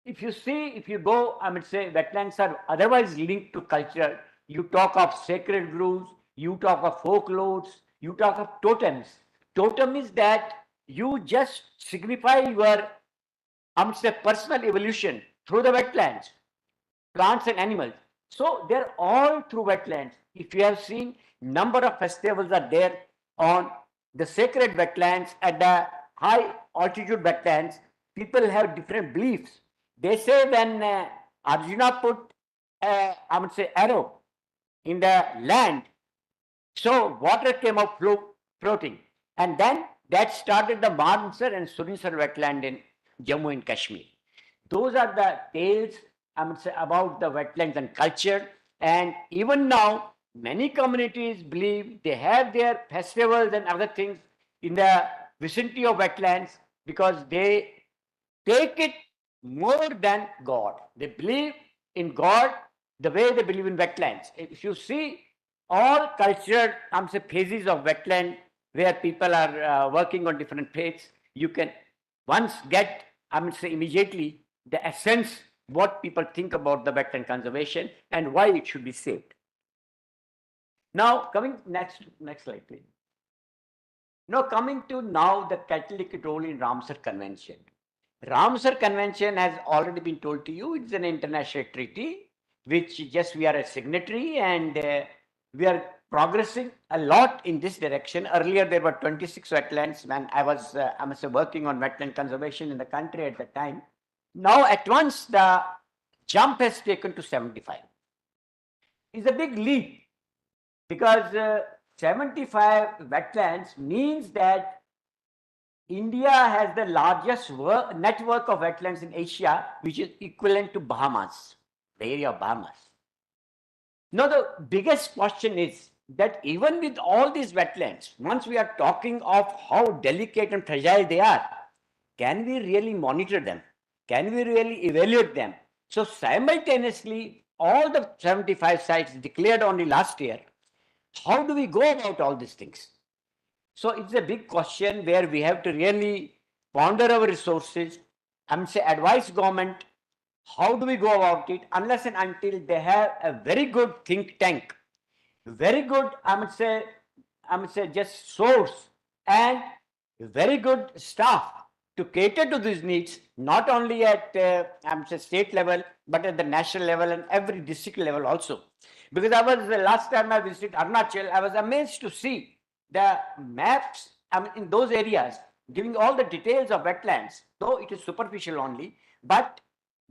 If you see, if you go, I would say wetlands are otherwise linked to culture. You talk of sacred groves, you talk of folklores, you talk of totems. Totem is that you just signify your, I would say, personal evolution through the wetlands, plants and animals. So they're all through wetlands. If you have seen, number of festivals are there on the sacred wetlands, at the high altitude wetlands. People have different beliefs. They say when Arjuna put, I would say, arrow in the land, so water came out floating. And then that started the Mansar and Surinsar wetland in Jammu and Kashmir. Those are the tales, I would say, about the wetlands and culture. And even now, many communities believe they have their festivals and other things in the vicinity of wetlands because they take it more than God. They believe in God the way they believe in wetlands. If you see all cultural, I'm say, phases of wetland where people are working on different faiths, you can once get, I would say, immediately the essence what people think about the wetland conservation and why it should be saved. Now coming next slide, please. Now coming to the catalytic role in Ramsar Convention. Ramsar Convention has already been told to you, it's an international treaty, which just we are a signatory, and we are progressing a lot in this direction. Earlier, there were 26 wetlands when I was working on wetland conservation in the country at the time. Now, at once, the jump has taken to 75. It's a big leap because 75 wetlands means that India has the largest network of wetlands in Asia, which is equivalent to Bahamas, the area of Bahamas. Now, the biggest question is that even with all these wetlands, once we are talking of how delicate and fragile they are, can we really monitor them? Can we really evaluate them? So simultaneously, all the 75 sites declared only last year, how do we go about all these things? So it's a big question where we have to really ponder our resources and say advise government, how do we go about it, unless and until they have a very good think tank, very good, I would say just source and very good staff to cater to these needs, not only at state level, but at the national level and every district level also. Because I was, the last time I visited Arunachal, I was amazed to see the maps in those areas giving all the details of wetlands, though it is superficial only, but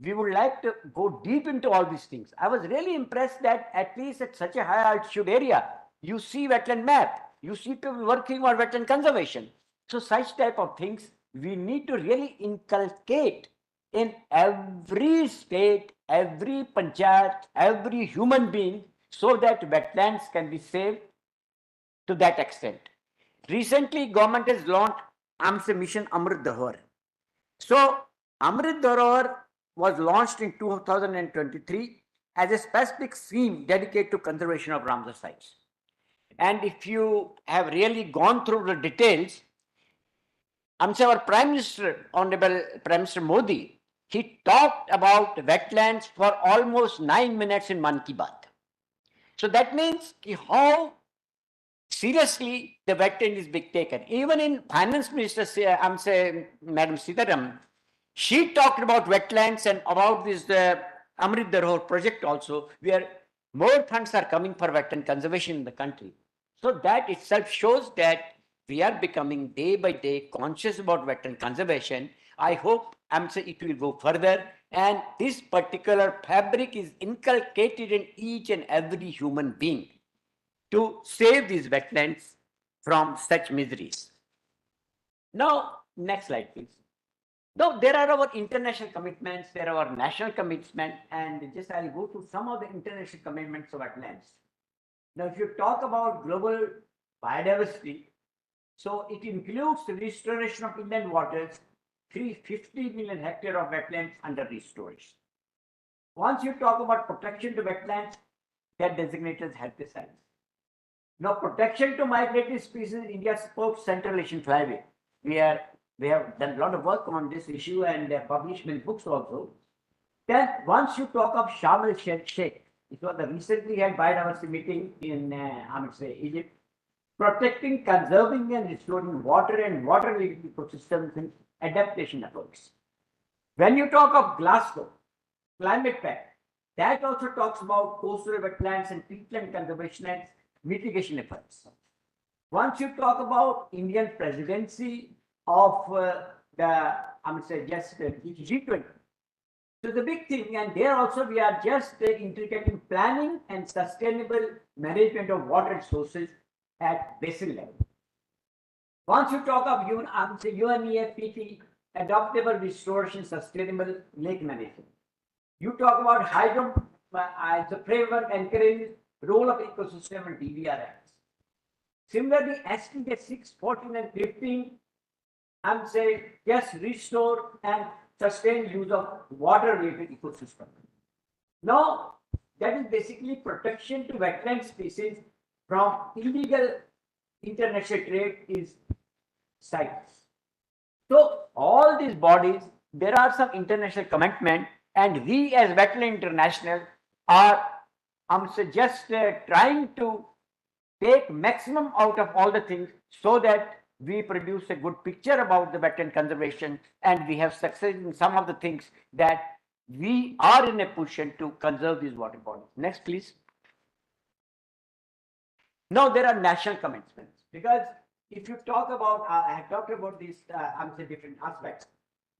we would like to go deep into all these things. I was really impressed that at least at such a high altitude area, you see wetland map, you see people working on wetland conservation. So such type of things we need to really inculcate in every state, every panchayat, every human being, so that wetlands can be saved to that extent. Recently, government has launched Mission Amrit Dharohar. So Amrit Dharohar was launched in 2023 as a specific scheme dedicated to conservation of Ramsar sites. And if you have really gone through the details, our Prime Minister, Honorable Prime Minister Modi, he talked about wetlands for almost 9 minutes in Man Ki Baat. So that means how seriously the wetland is being taken. Even in Finance Minister, Madam Sitaram, she talked about wetlands and about this Amrit Dharohar project also, where more funds are coming for wetland conservation in the country. So that itself shows that we are becoming day by day conscious about wetland conservation. I hope it will go further, and this particular fabric is inculcated in each and every human being to save these wetlands from such miseries. Now, next slide, please. Now, there are our international commitments, there are our national commitments, and just I'll go to some of the international commitments of wetlands. Now, if you talk about global biodiversity, so it includes the restoration of inland waters, 350 million hectares of wetlands under restoration. Once you talk about protection to wetlands, they are designated as healthy sites. Now, protection to migratory species in India's post-Central Asian flyway. We have done a lot of work on this issue and published many books also. Then, once you talk of Sharm el-Sheikh, it was the recently had biodiversity meeting in, Egypt, protecting, conserving, and restoring water and water-related ecosystems and adaptation efforts. When you talk of Glasgow, Climate Pact, that also talks about coastal wetlands and peatland conservation and mitigation efforts. Once you talk about Indian presidency of G20, so the big thing, and there also we are just integrating planning and sustainable management of water resources at basin level. Once you talk of UNEFPT, adaptable restoration, sustainable lake management. You talk about hydro, the framework encourages role of ecosystem and DVRs. Similarly, SDG 6, 14 and 15, I'm saying just restore and sustain use of water-related ecosystem. Now, that is basically protection to wetland species from illegal international trade is sites. So all these bodies, there are some international commitment, and we as Wetland International are, just trying to take maximum out of all the things so that we produce a good picture about the wetland conservation, and we have success in some of the things that we are in a position to conserve these water bodies. Next, please. Now there are national commitments, because if you talk about, I have talked about these, different aspects.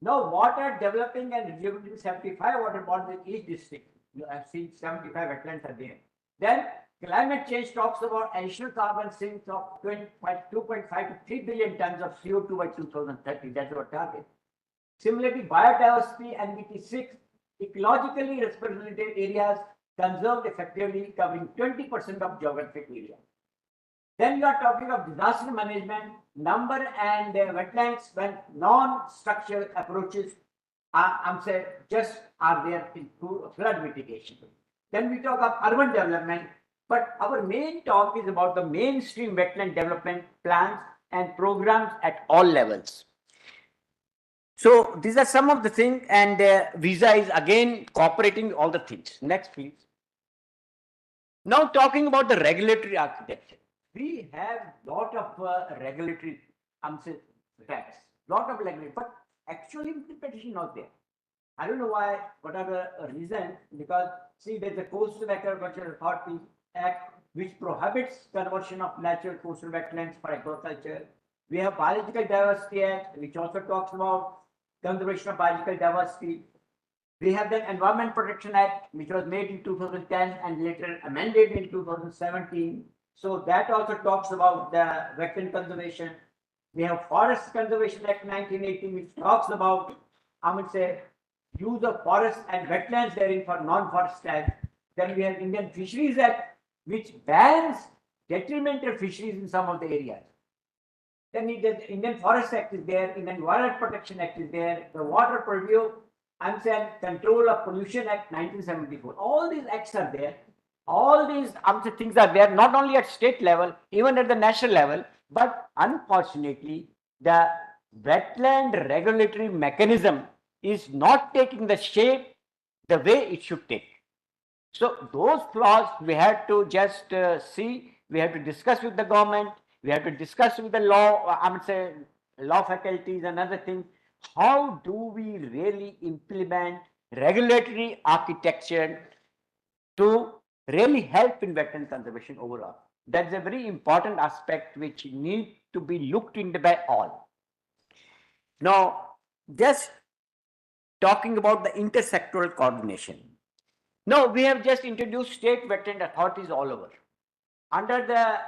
Now, water developing and rejuvenating 75 water bodies in each district. You have seen 75 wetlands are there. Then climate change talks about additional carbon sinks of 2.5 to 3 billion tons of CO2 by 2030. That's our target. Similarly, biodiversity NBT 6, ecologically representative areas conserved effectively, covering 20% of geographic area. Then you are talking of disaster management, number and wetlands when non-structural approaches just are there in flood mitigation. Then we talk of urban development, but our main talk is about the mainstream wetland development plans and programs at all levels. So these are some of the things, and Visa is again cooperating all the things. Next, please. Now talking about the regulatory architecture. We have lot of regulatory facts, lot of regulatory, but actually implementation not there. I don't know why, what are the reasons, because see, there's a Coastal Agricultural Authority Act which prohibits conversion of natural coastal wetlands for agriculture. We have Biological Diversity Act, which also talks about conservation of biological diversity. We have the Environment Protection Act, which was made in 2010 and later amended in 2017. So that also talks about the wetland conservation. We have Forest Conservation Act 1980, which talks about, use of forests and wetlands therein for non-forest tags. Then we have Indian Fisheries Act, which bans detrimental fisheries in some of the areas. Then the Indian Forest Act is there, Indian Wildlife Protection Act is there, the Water Purview and Control of Pollution Act 1974. All these acts are there. All these things are there, not only at state level, even at the national level, but unfortunately, the wetland regulatory mechanism is not taking the shape the way it should take. So those flaws we have to just see, we have to discuss with the government, we have to discuss with the law, law faculties and other things. How do we really implement regulatory architecture to really help in wetland conservation overall? That's a very important aspect which needs to be looked into by all. Now, just talking about the intersectoral coordination. Now, we have just introduced state wetland authorities all over. Under the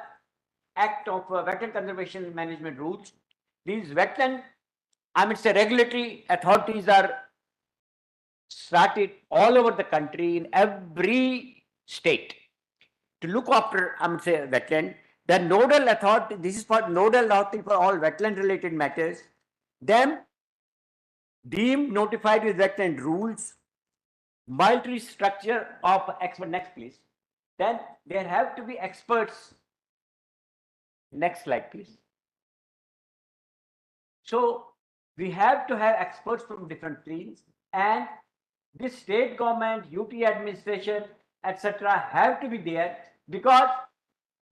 Act of Wetland Conservation Management Rules, these wetland, regulatory authorities are started all over the country in every state to look after, wetland. The nodal authority, this is for nodal authority for all wetland related matters. Then deemed notified with wetland rules, military structure of expert. Next, please. Then there have to be experts Next slide, please. So we have to have experts from different fields, and this state government, UT administration, etc. have to be there, because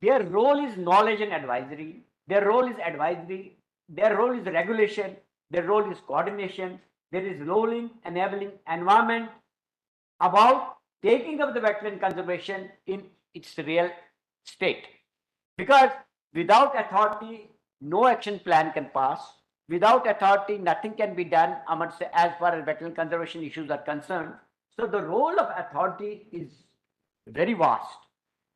their role is knowledge and advisory. Their role is advisory. Their role is regulation. Their role is coordination. There is rolling, enabling environment about taking up the wetland conservation in its real state. Because without authority, no action plan can pass. Without authority, nothing can be done, I must say, as far as wetland conservation issues are concerned. So the role of authority is very vast.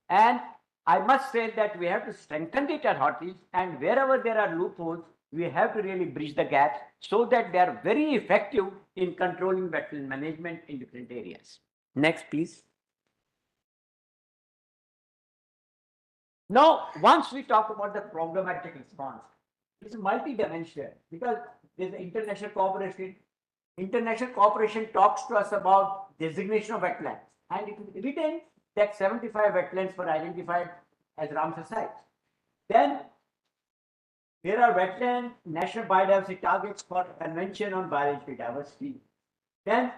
And I must say that we have to strengthen the authorities, and wherever there are loopholes, we have to really bridge the gaps so that they are very effective in controlling wetland management in different areas. Next, please. Now, once we talk about the programmatic response, it's multi-dimensional, because there's international cooperation. International cooperation talks to us about designation of wetlands, and it is written that 75 wetlands were identified as Ramsar sites. Then there are wetland national biodiversity targets for Convention on Biological Diversity. Then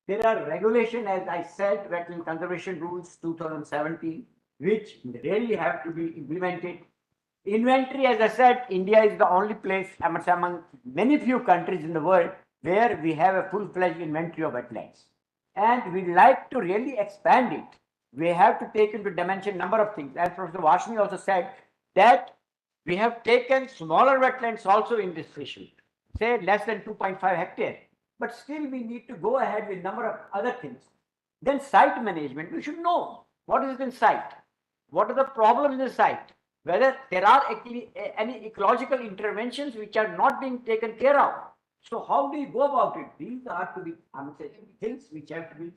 there are regulation, as I said, wetland conservation rules 2017, which really have to be implemented. Inventory, as I said, India is the only place among many few countries in the world where we have a full-fledged inventory of wetlands. And we like to really expand it. We have to take into dimension number of things. As Professor Vashni also said, that we have taken smaller wetlands also in this issue, say less than 2.5 hectares. But still we need to go ahead with number of other things. Then site management, we should know what is in site, what are the problems in the site, whether there are actually any ecological interventions which are not being taken care of. So how do you go about it? These are to be, I'm saying, things which have to be.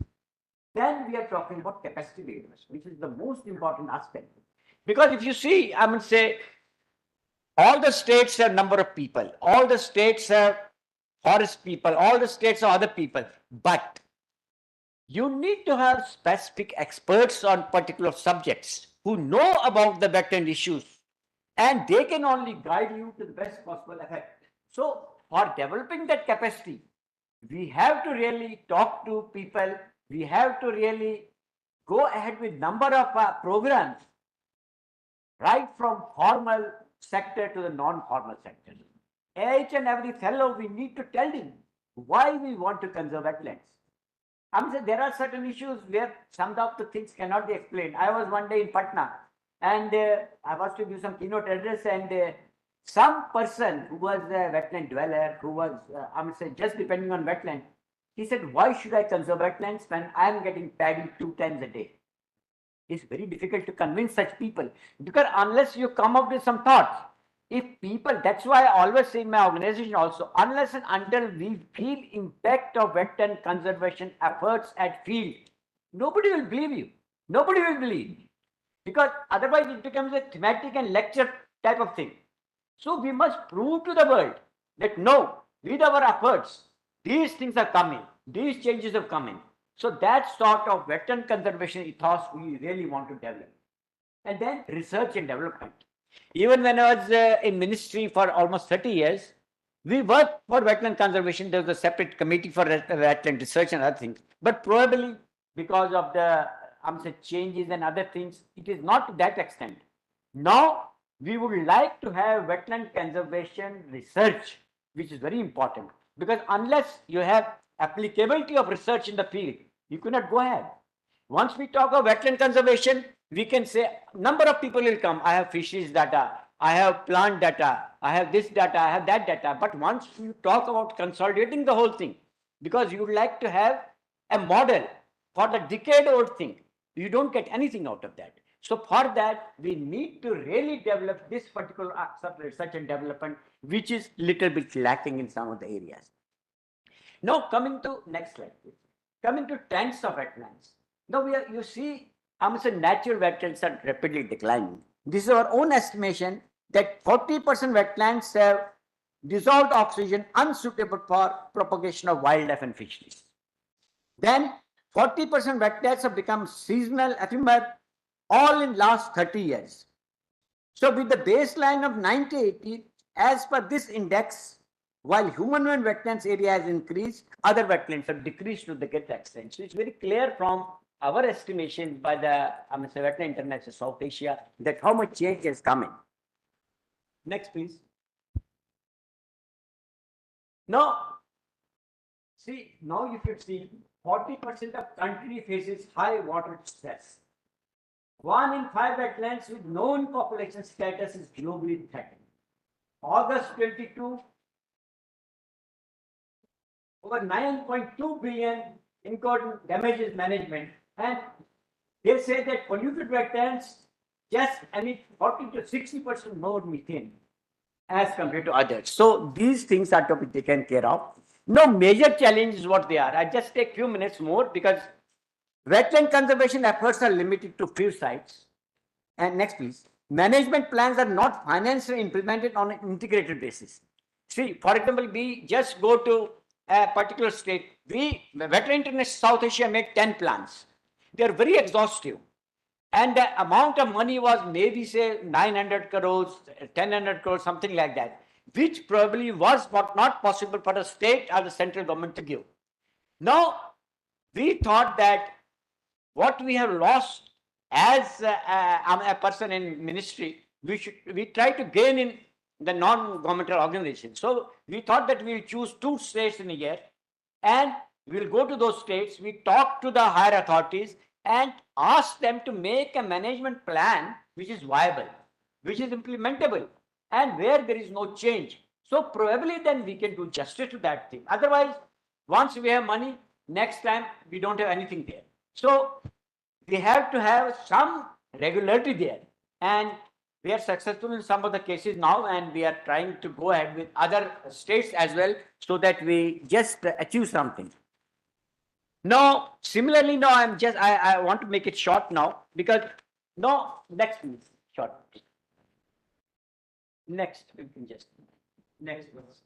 Then we are talking about capacity builders, which is the most important aspect. Because if you see, I would say, all the states have number of people, all the states have forest people, all the states have other people, but you need to have specific experts on particular subjects who know about the wetland issues, and they can only guide you to the best possible effect. So for developing that capacity, we have to really talk to people. We have to really go ahead with number of programs, right from formal sector to the non-formal sector. Each and every fellow, we need to tell him why we want to conserve wetlands. I'm saying there are certain issues where some of the things cannot be explained. I was one day in Patna, and I was to give some keynote address, and some person who was a wetland dweller, who was, I'm saying, just depending on wetland, he said, why should I conserve wetlands when I am getting padded 2 times a day? It's very difficult to convince such people, because unless you come up with some thoughts, if people, that's why I always say in my organization also, unless and until we feel impact of wetland conservation efforts at field, nobody will believe you. Nobody will believe. Because otherwise it becomes a thematic and lecture type of thing. So we must prove to the world that no, with our efforts, these things are coming, these changes have come in. So that sort of wetland conservation ethos we really want to develop. And then research and development. Even when I was in ministry for almost 30 years, we worked for wetland conservation. There was a separate committee for wetland research and other things. But probably because of the changes and other things, it is not to that extent. Now, we would like to have wetland conservation research, which is very important. Because unless you have applicability of research in the field, you cannot go ahead. Once we talk of wetland conservation, we can say number of people will come. I have fisheries data, I have plant data, I have this data, I have that data. But once you talk about consolidating the whole thing, because you would like to have a model for the decade-old thing, you don't get anything out of that. So for that, we need to really develop this particular research and development, which is little bit lacking in some of the areas. Now coming to next slide, please. Coming to trends of wetlands. Now you see, natural wetlands are rapidly declining. This is our own estimation that 40% wetlands have dissolved oxygen unsuitable for propagation of wildlife and fisheries. Then 40% wetlands have become seasonal, ephemeral, all in last 30 years. So with the baseline of 1980, as per this index, while human and wetlands area has increased, other wetlands have decreased to the great extent. So it's very clear from our estimation by the Wetland International South Asia that how much change is coming. Next, please. Now, see, now if you see 40% of country faces high water stress. 1 in 5 wetlands with known population status is globally threatened. August 22, over 9.2 billion incurred damages management, and they say that polluted wetlands just emit 40 to 60% more methane as compared to others. So these things are to be taken care of. No major challenge is what they are. I just take few minutes more because wetland conservation efforts are limited to few sites. And next, please. Management plans are not financially implemented on an integrated basis. See, for example, we just go to a particular state. Wetland International South Asia make 10 plans. They are very exhaustive. And the amount of money was maybe say 900 crores, 1000 crores, something like that, which probably was not possible for the state or the central government to give. Now, we thought that what we have lost as a person in ministry, we try to gain in the non-governmental organization. So we thought that we will choose 2 states in a year, and we will go to those states, we talk to the higher authorities and ask them to make a management plan which is viable, which is implementable, and where there is no change. So probably then we can do justice to that thing. Otherwise, once we have money, next time we don't have anything there. So we have to have some regularity there, and we are successful in some of the cases now, and we are trying to go ahead with other states as well so that we just achieve something. Now, similarly, now I want to make it short now because next please, short. Next, we can just next please.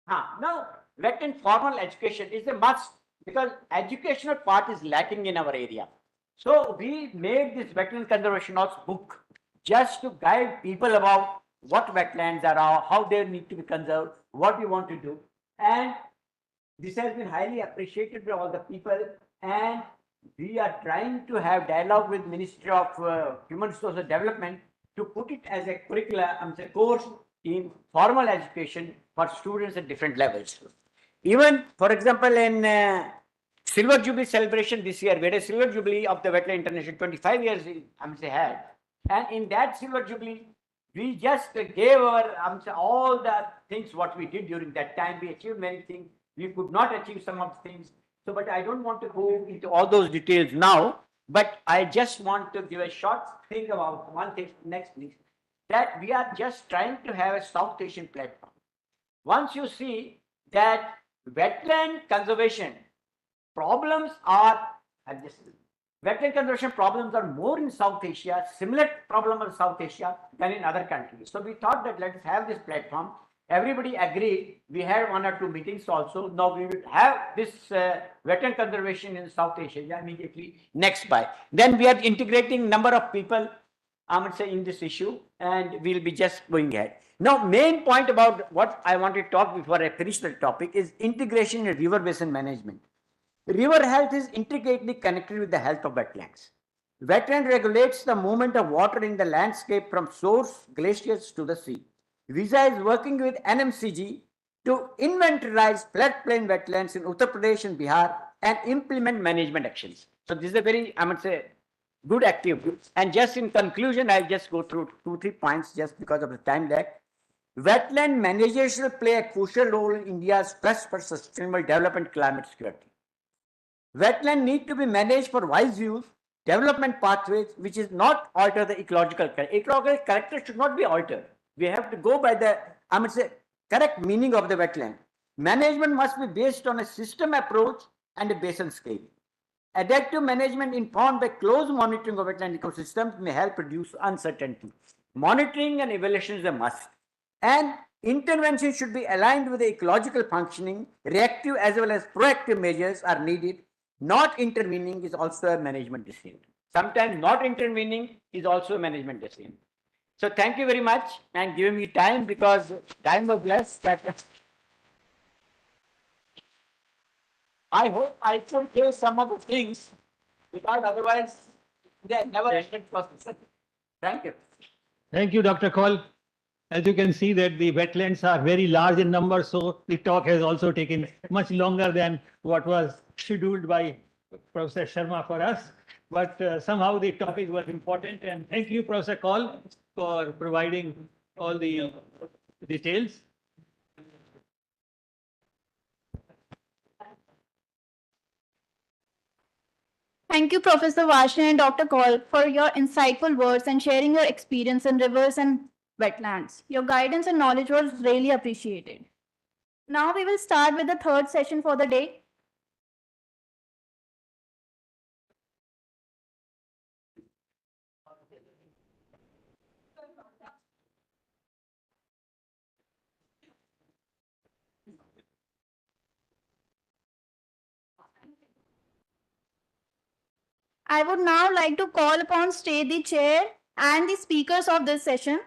Now, wetland formal education is a must because educational part is lacking in our area. So we made this wetland conservation notes book just to guide people about what wetlands are, how they need to be conserved, what we want to do. And this has been highly appreciated by all the people, and we are trying to have dialogue with Ministry of Human Resources Development to put it as a curricula, course in formal education for students at different levels. Even, for example, in Silver Jubilee celebration this year, we had a Silver Jubilee of the Wetland International, 25 years had. And in that Silver Jubilee, we just gave our all the things what we did during that time. We achieved many things. We could not achieve some of the things. So, but I don't want to go into all those details now. But I just want to give a short thing about one thing. Next, please. That we are just trying to have a South Asian platform. Once you see that wetland conservation problems are wetland conservation problems are more in South Asia, similar problem in South Asia than in other countries. So we thought that let us have this platform. Everybody agreed. We had 1 or 2 meetings also. Now we will have this wetland conservation in South Asia immediately next by. Then we are integrating number of people, in this issue, and we'll be just going ahead. Now, main point about what I want to talk before I finish the topic is integration in river basin management. River health is intricately connected with the health of wetlands. Wetland regulates the movement of water in the landscape from source glaciers to the sea. Visa is working with NMCG to inventorize floodplain wetlands in Uttar Pradesh and Bihar and implement management actions. So this is a very, good activity. And just in conclusion, I'll just go through 2-3 points just because of the time lag. Wetland managers will play a crucial role in India's quest for sustainable development, climate security. Wetland need to be managed for wise use, development pathways, which is not alter the ecological character. Ecological character should not be altered. We have to go by the, correct meaning of the wetland. Management must be based on a system approach and a basin scale. Adaptive management informed by close monitoring of wetland ecosystems may help reduce uncertainty. Monitoring and evaluation is a must. And intervention should be aligned with the ecological functioning. Reactive as well as proactive measures are needed. Not intervening is also a management decision. Sometimes not intervening is also a management decision. So thank you very much and giving me time, because time was less. But I hope I could hear some of the things, because otherwise they never ended process. Thank you. Thank you, Dr. Kaul. As you can see that the wetlands are very large in number, so the talk has also taken much longer than what was scheduled by Professor Sharma for us. But somehow the topic was important, and thank you, Professor Kaul, for providing all the details. Thank you, Professor Varshney and Dr. Kaul, for your insightful words and sharing your experience in rivers and wetlands. Your guidance and knowledge was really appreciated. Now we will start with the third session for the day. I would now like to call upon stage the chair and the speakers of this session,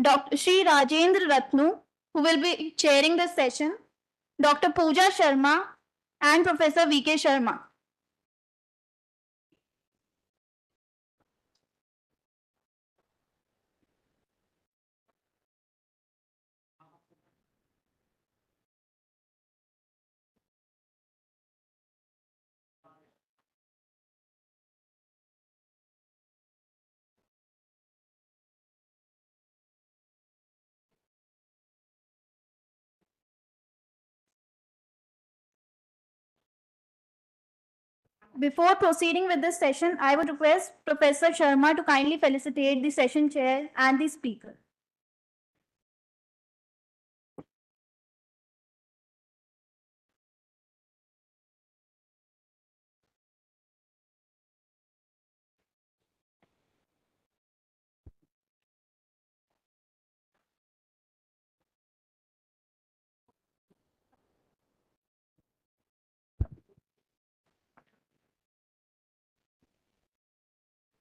Dr. Shri Rajendra Ratnu, who will be chairing this session, Dr. Pooja Sharma, and Professor V.K. Sharma. Before proceeding with this session, I would request Professor Sharma to kindly felicitate the session chair and the speaker.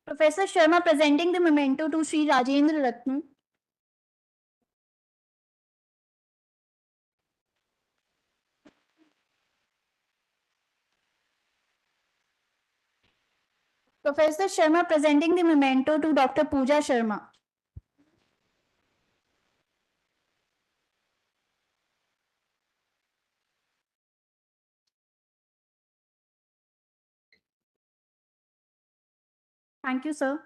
Professor Sharma presenting the memento to Sri Rajendra Ratnu. Professor Sharma presenting the memento to Dr. Pooja Sharma. Thank you, sir.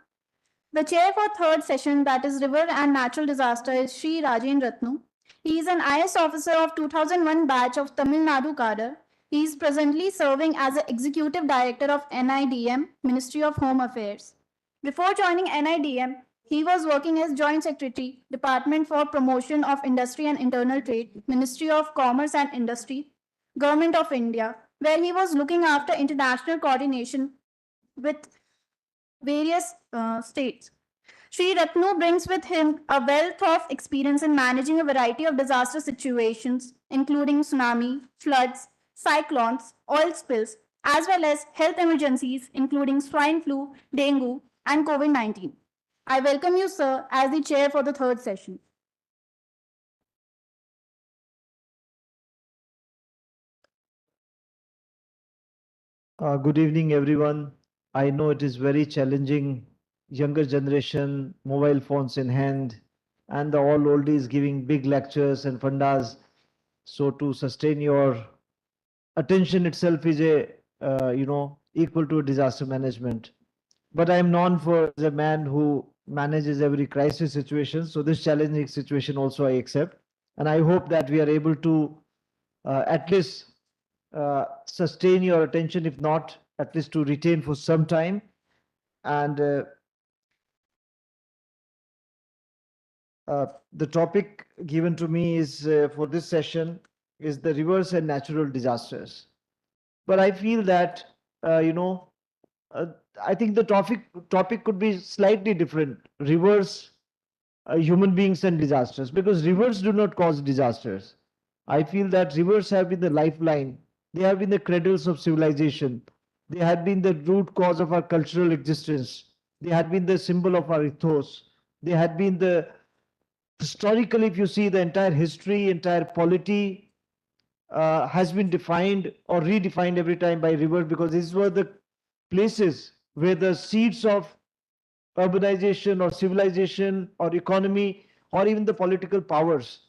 The chair for third session, that is River and Natural Disaster, is Sri Rajendra Ratnu. He is an IS officer of 2001 batch of Tamil Nadu cadre. He is presently serving as the Executive Director of NIDM, Ministry of Home Affairs. Before joining NIDM, he was working as Joint Secretary, Department for Promotion of Industry and Internal Trade, Ministry of Commerce and Industry, Government of India, where he was looking after international coordination with various states. Sri Ratnu brings with him a wealth of experience in managing a variety of disaster situations, including tsunami, floods, cyclones, oil spills, as well as health emergencies, including swine flu, dengue, and COVID-19. I welcome you, sir, as the chair for the third session. Good evening, everyone. I know it is very challenging, younger generation, mobile phones in hand, and the all oldies giving big lectures and fundas. So to sustain your attention itself is equal to disaster management. But I am known for as a man who manages every crisis situation. So this challenging situation also I accept. And I hope that we are able to at least sustain your attention, if not at least to retain for some time. And the topic given to me is for this session is the rivers and natural disasters. But I feel that uh, I think the topic could be slightly different. Rivers, human beings, and disasters, because rivers do not cause disasters. I feel that rivers have been the lifeline. They have been the cradles of civilization. They had been the root cause of our cultural existence. They had been the symbol of our ethos. They had been the, historically, if you see the entire history, entire polity has been defined or redefined every time by rivers, because these were the places where the seeds of urbanization or civilization or economy or even the political powers.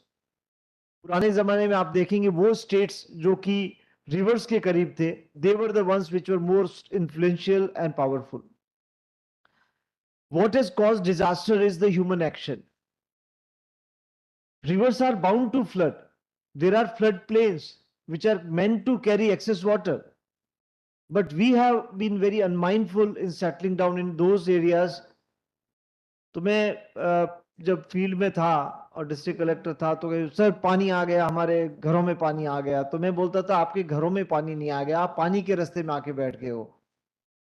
पुराने जमाने में आप देखेंगे वो states जो कि rivers के करीब थे, they were the ones which were most influential and powerful. What has caused disaster is the human action. Rivers are bound to flood. There are flood plains which are meant to carry excess water. But we have been very unmindful in settling down in those areas. तो मैं जब field में था और district collector था तो sir पानी आ गया, हमारे घरों में पानी आ गया, तो मैं बोलता था आपके घरों में पानी नहीं आ गया, आप पानी के रास्ते में आके बैठ गए हो।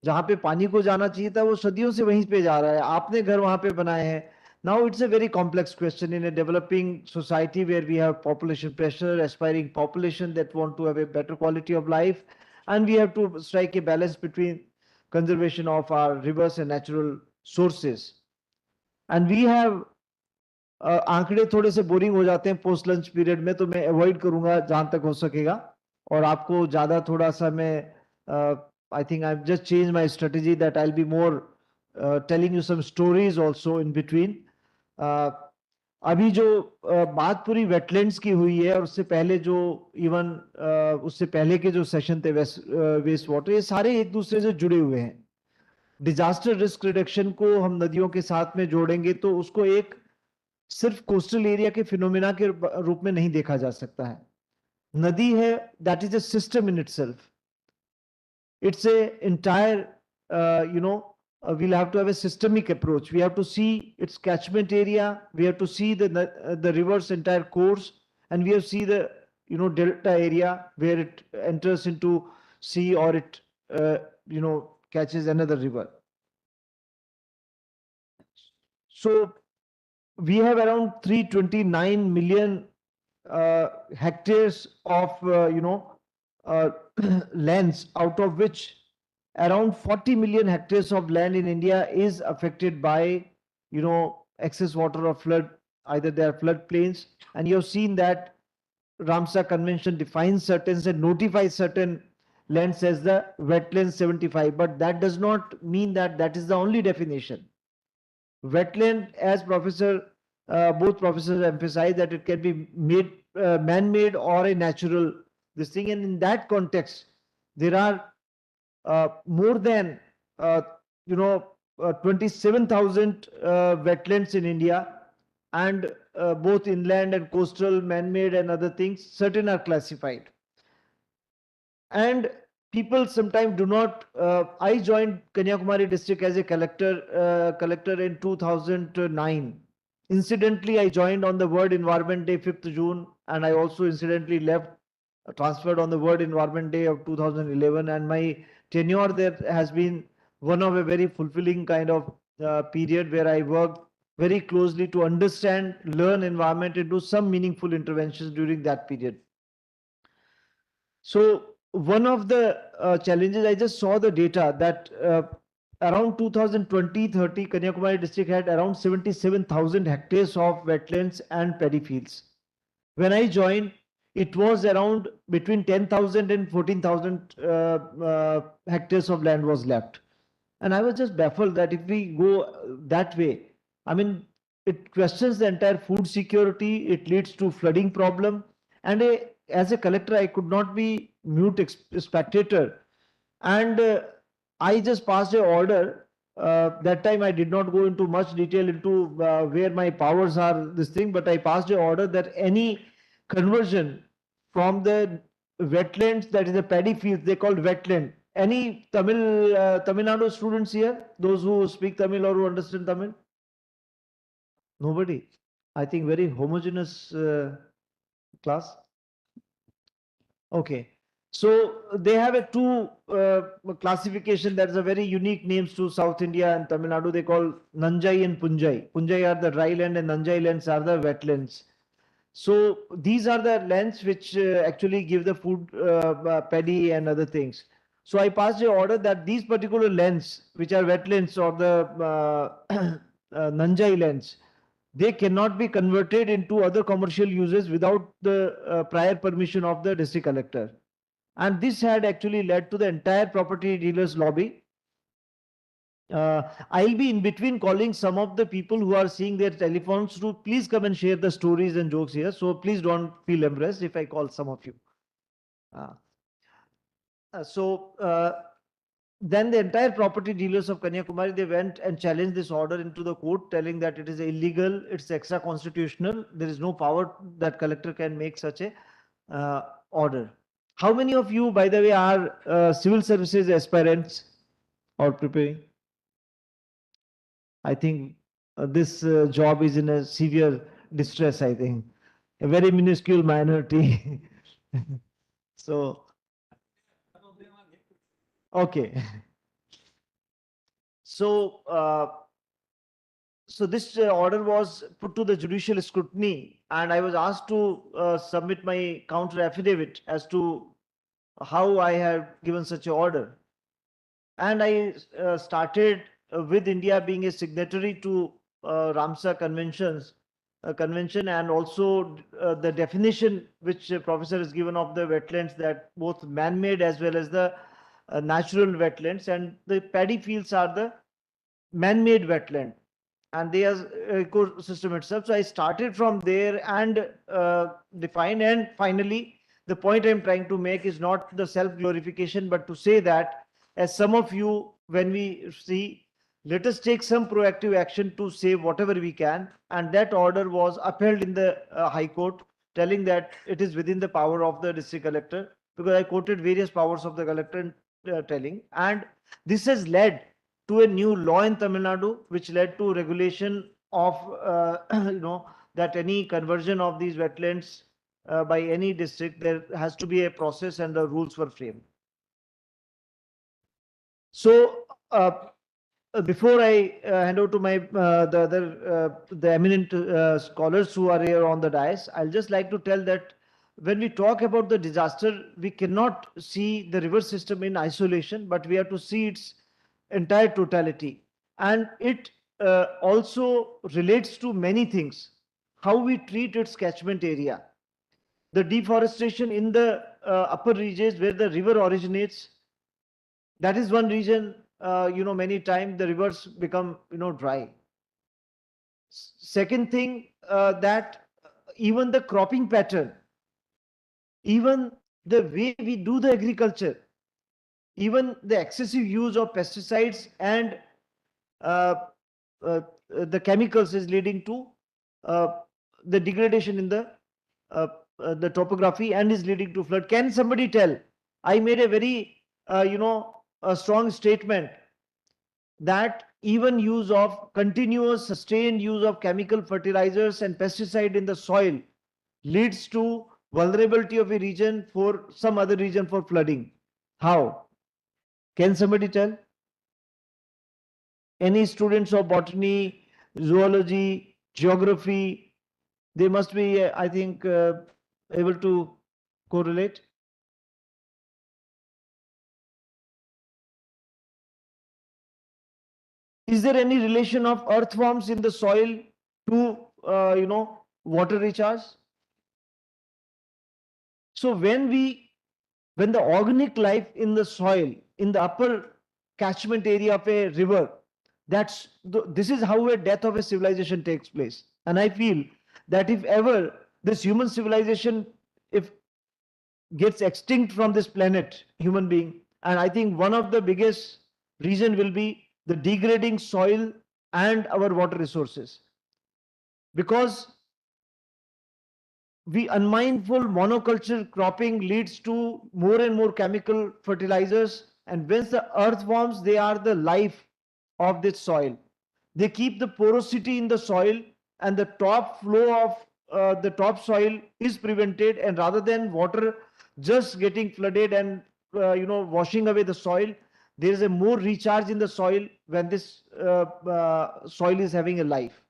जहां पे पानी को जाना चाहिए था वो सदियों से वहीं पे जा रहा है, आपने घर वहां पे बनाए हैं। Now it's a very complex question in a developing society where we have population pressure, aspiring population that want to have a better quality of life, and we have to strike a balance between conservation of our rivers and natural sources. And we have आंकड़े थोड़े से boring हो जाते हैं post lunch period में, तो मैं avoid करूंगा जहां तक हो सकेगा, और आपको ज्यादा थोड़ा सा मैं I think I just change my strategy that I will be more telling you some stories also in between. अभी जो बात पूरी वेटलैंड्स की हुई है और उससे पहले जो इवन उससे पहले के जो सेशन थे वेस्ट वाटर, ये सारे एक दूसरे से जुड़े हुए हैं। डिजास्टर रिस्क रिडक्शन को हम नदियों के साथ में जोड़ेंगे तो उसको एक सिर्फ कोस्टल एरिया के फिनोमिना के रूप में नहीं देखा जा सकता है। नदी है, that is a system in itself, it's a entire we'll have to have a systemic approach. We have to see its catchment area, we have to see the river's entire course, and we have to see the delta area where it enters into sea or it catches another river. So we have around 329 million hectares of lands, out of which around 40 million hectares of land in India is affected by excess water or flood. Either they are flood plains, and you have seen that Ramsar Convention defines certain and notifies certain lands as the wetlands 75, but that does not mean that that is the only definition. Wetland, as both professors emphasize, that it can be made man-made or a natural this thing, and in that context there are more than 27,000 wetlands in India, and both inland and coastal, man-made and other things, certain are classified. And people sometimes do not, I joined Kanyakumari district as a collector in 2009. Incidentally, I joined on the World Environment Day, 5th June, and I also incidentally left, transferred on the World Environment Day of 2011, and my tenure there has been one of a very fulfilling kind of period where I worked very closely to understand, learn environment, and do some meaningful interventions during that period. So one of the challenges, I just saw the data that around 2020-30, Kanyakumari district had around 77,000 hectares of wetlands and paddy fields. When I joined, it was around between 10,000 and 14,000 hectares of land was left. And I was just baffled that if we go that way, I mean, it questions the entire food security, it leads to flooding problem. And as a collector, I could not be mute spectator. And I just passed an order. That time I did not go into much detail into where my powers are, this thing, but I passed an order that any conversion from the wetlands, that is the paddy fields, they called wetland. Any Tamil Nadu students here? Those who speak Tamil or who understand Tamil? Nobody. I think very homogeneous class. Okay. So they have a two classification that is a very unique names to South India and Tamil Nadu. They call Nanjai and Punjai. Punjai are the dry land and Nanjai lands are the wetlands. So these are the lands which actually give the food, paddy and other things. So I passed an order that these particular lands, which are wetlands or the Nanjai lands, they cannot be converted into other commercial uses without the prior permission of the district collector. And this had actually led to the entire property dealers lobby. I'll be in between calling some of the people who are seeing their telephones to please come and share the stories and jokes here. So please don't feel embarrassed if I call some of you. Then the entire property dealers of Kanyakumari, they went and challenged this order into the court, telling that it is illegal, it's extra constitutional, there is no power that collector can make such a order. How many of you, by the way, are civil services aspirants or preparing? I think this job is in a severe distress, I think. A very minuscule minority. So, okay. So, so this order was put to the judicial scrutiny, and I was asked to submit my counter affidavit as to how I have given such an order. And I started with India being a signatory to Ramsar Convention, and also the definition which Professor has given of the wetlands, that both man-made as well as the natural wetlands, and the paddy fields are the man-made wetland, and they are ecosystem itself. So I started from there and defined, and finally the point I'm trying to make is not the self-glorification, but to say that, as some of you, when we see, let us take some proactive action to save whatever we can. And that order was upheld in the High Court, telling that it is within the power of the district collector, because I quoted various powers of the collector telling. And this has led to a new law in Tamil Nadu, which led to regulation of, that any conversion of these wetlands by any district, there has to be a process and the rules were framed. So, before I hand over to my the eminent scholars who are here on the dais, I'll just like to tell that when we talk about the disaster, we cannot see the river system in isolation, but we have to see its entire totality. And it also relates to many things. How we treat its catchment area, the deforestation in the upper regions where the river originates. That is one reason, many times the rivers become, dry. Second thing, that even the cropping pattern, even the way we do the agriculture, even the excessive use of pesticides and the chemicals is leading to the degradation in the topography and is leading to flood. Can somebody tell? I made a very, a strong statement that even use of continuous sustained use of chemical fertilizers and pesticide in the soil leads to vulnerability of a region for some other region for flooding. How? Can somebody tell? Any students of botany, zoology, geography, they must be, I think, able to correlate. Is there any relation of earthworms in the soil to, water recharge? So when the organic life in the soil, in the upper catchment area of a river, this is how a death of a civilization takes place. And I feel that if ever this human civilization, if gets extinct from this planet, human being, and I think one of the biggest reason will be the degrading soil and our water resources. Because we unmindful monoculture cropping leads to more and more chemical fertilizers, and when the earthworms, they are the life of this soil. They keep the porosity in the soil, and the top flow of the topsoil is prevented, and rather than water just getting flooded and washing away the soil, there is a more recharge in the soil when this soil is having a life.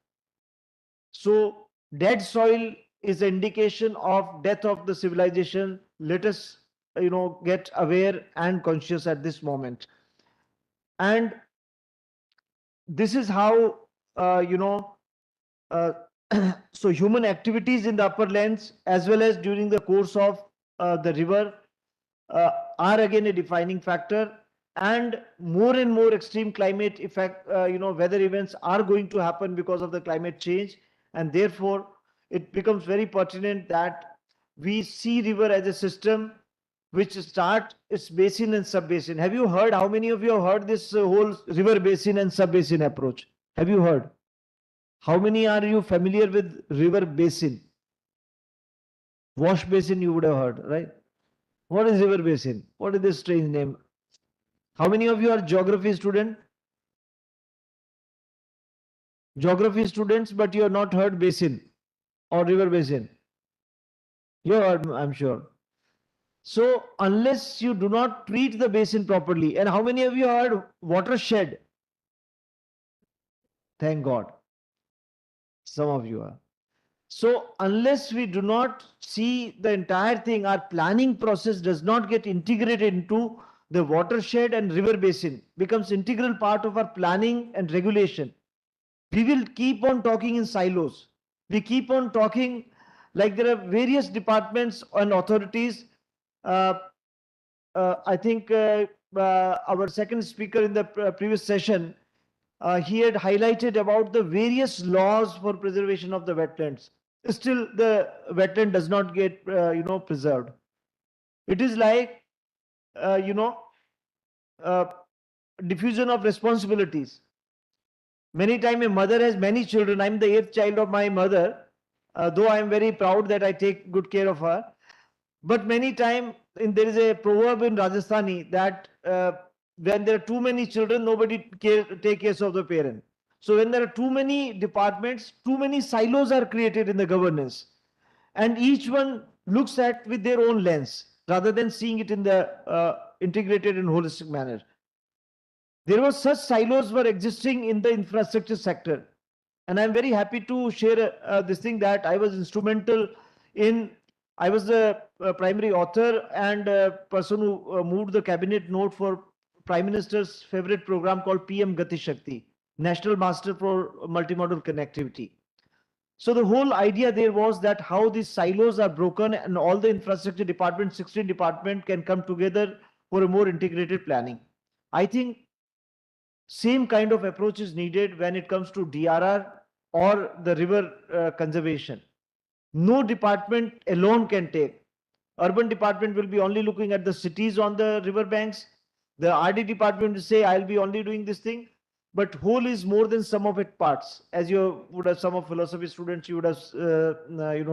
So dead soil is an indication of death of the civilization. Let us, get aware and conscious at this moment. And this is how you know, uh, so human activities in the upper lands as well as during the course of the river are again a defining factor, and more extreme climate effect, weather events are going to happen because of the climate change, and therefore it becomes very pertinent that we see river as a system which start its basin and sub-basin. Have you heard, how many of you have heard this whole river basin and sub-basin approach? Have you heard? How many are you familiar with river basin? Wash basin you would have heard, right? What is river basin? What is this strange name? How many of you are geography student? Geography students, but you have not heard basin or river basin. You heard, I'm sure. So unless you do not treat the basin properly, and how many of you heard watershed? Thank God. Some of you are. So unless we do not see the entire thing, our planning process does not get integrated into the watershed and river basin, becomes integral part of our planning and regulation. We will keep on talking in silos. We keep on talking like there are various departments and authorities. Uh, I think our second speaker in the previous session, he had highlighted about the various laws for preservation of the wetlands. Still, the wetland does not get, preserved. It is like, uh, you know, uh, diffusion of responsibilities. Many times a mother has many children. I'm the 8th child of my mother, though I'm very proud that I take good care of her. But many times there is a proverb in Rajasthani that when there are too many children, nobody take care of the parent. So when there are too many departments, too many silos are created in the governance, and each one looks at with their own lens rather than seeing it in the integrated and holistic manner. There were such silos were existing in the infrastructure sector, and I'm very happy to share this thing that I was instrumental in. I was the primary author and person who moved the cabinet note for Prime Minister's favorite program called PM Gati Shakti, National Master for Multimodal Connectivity. So the whole idea there was that how these silos are broken and all the infrastructure departments, 16 departments can come together for a more integrated planning. I think same kind of approach is needed when it comes to DRR or the river conservation. No department alone can take. Urban department will be only looking at the cities on the river banks. The RD department will say, I'll be only doing this thing. But whole is more than sum of its parts, as you would have, some of philosophy students you would have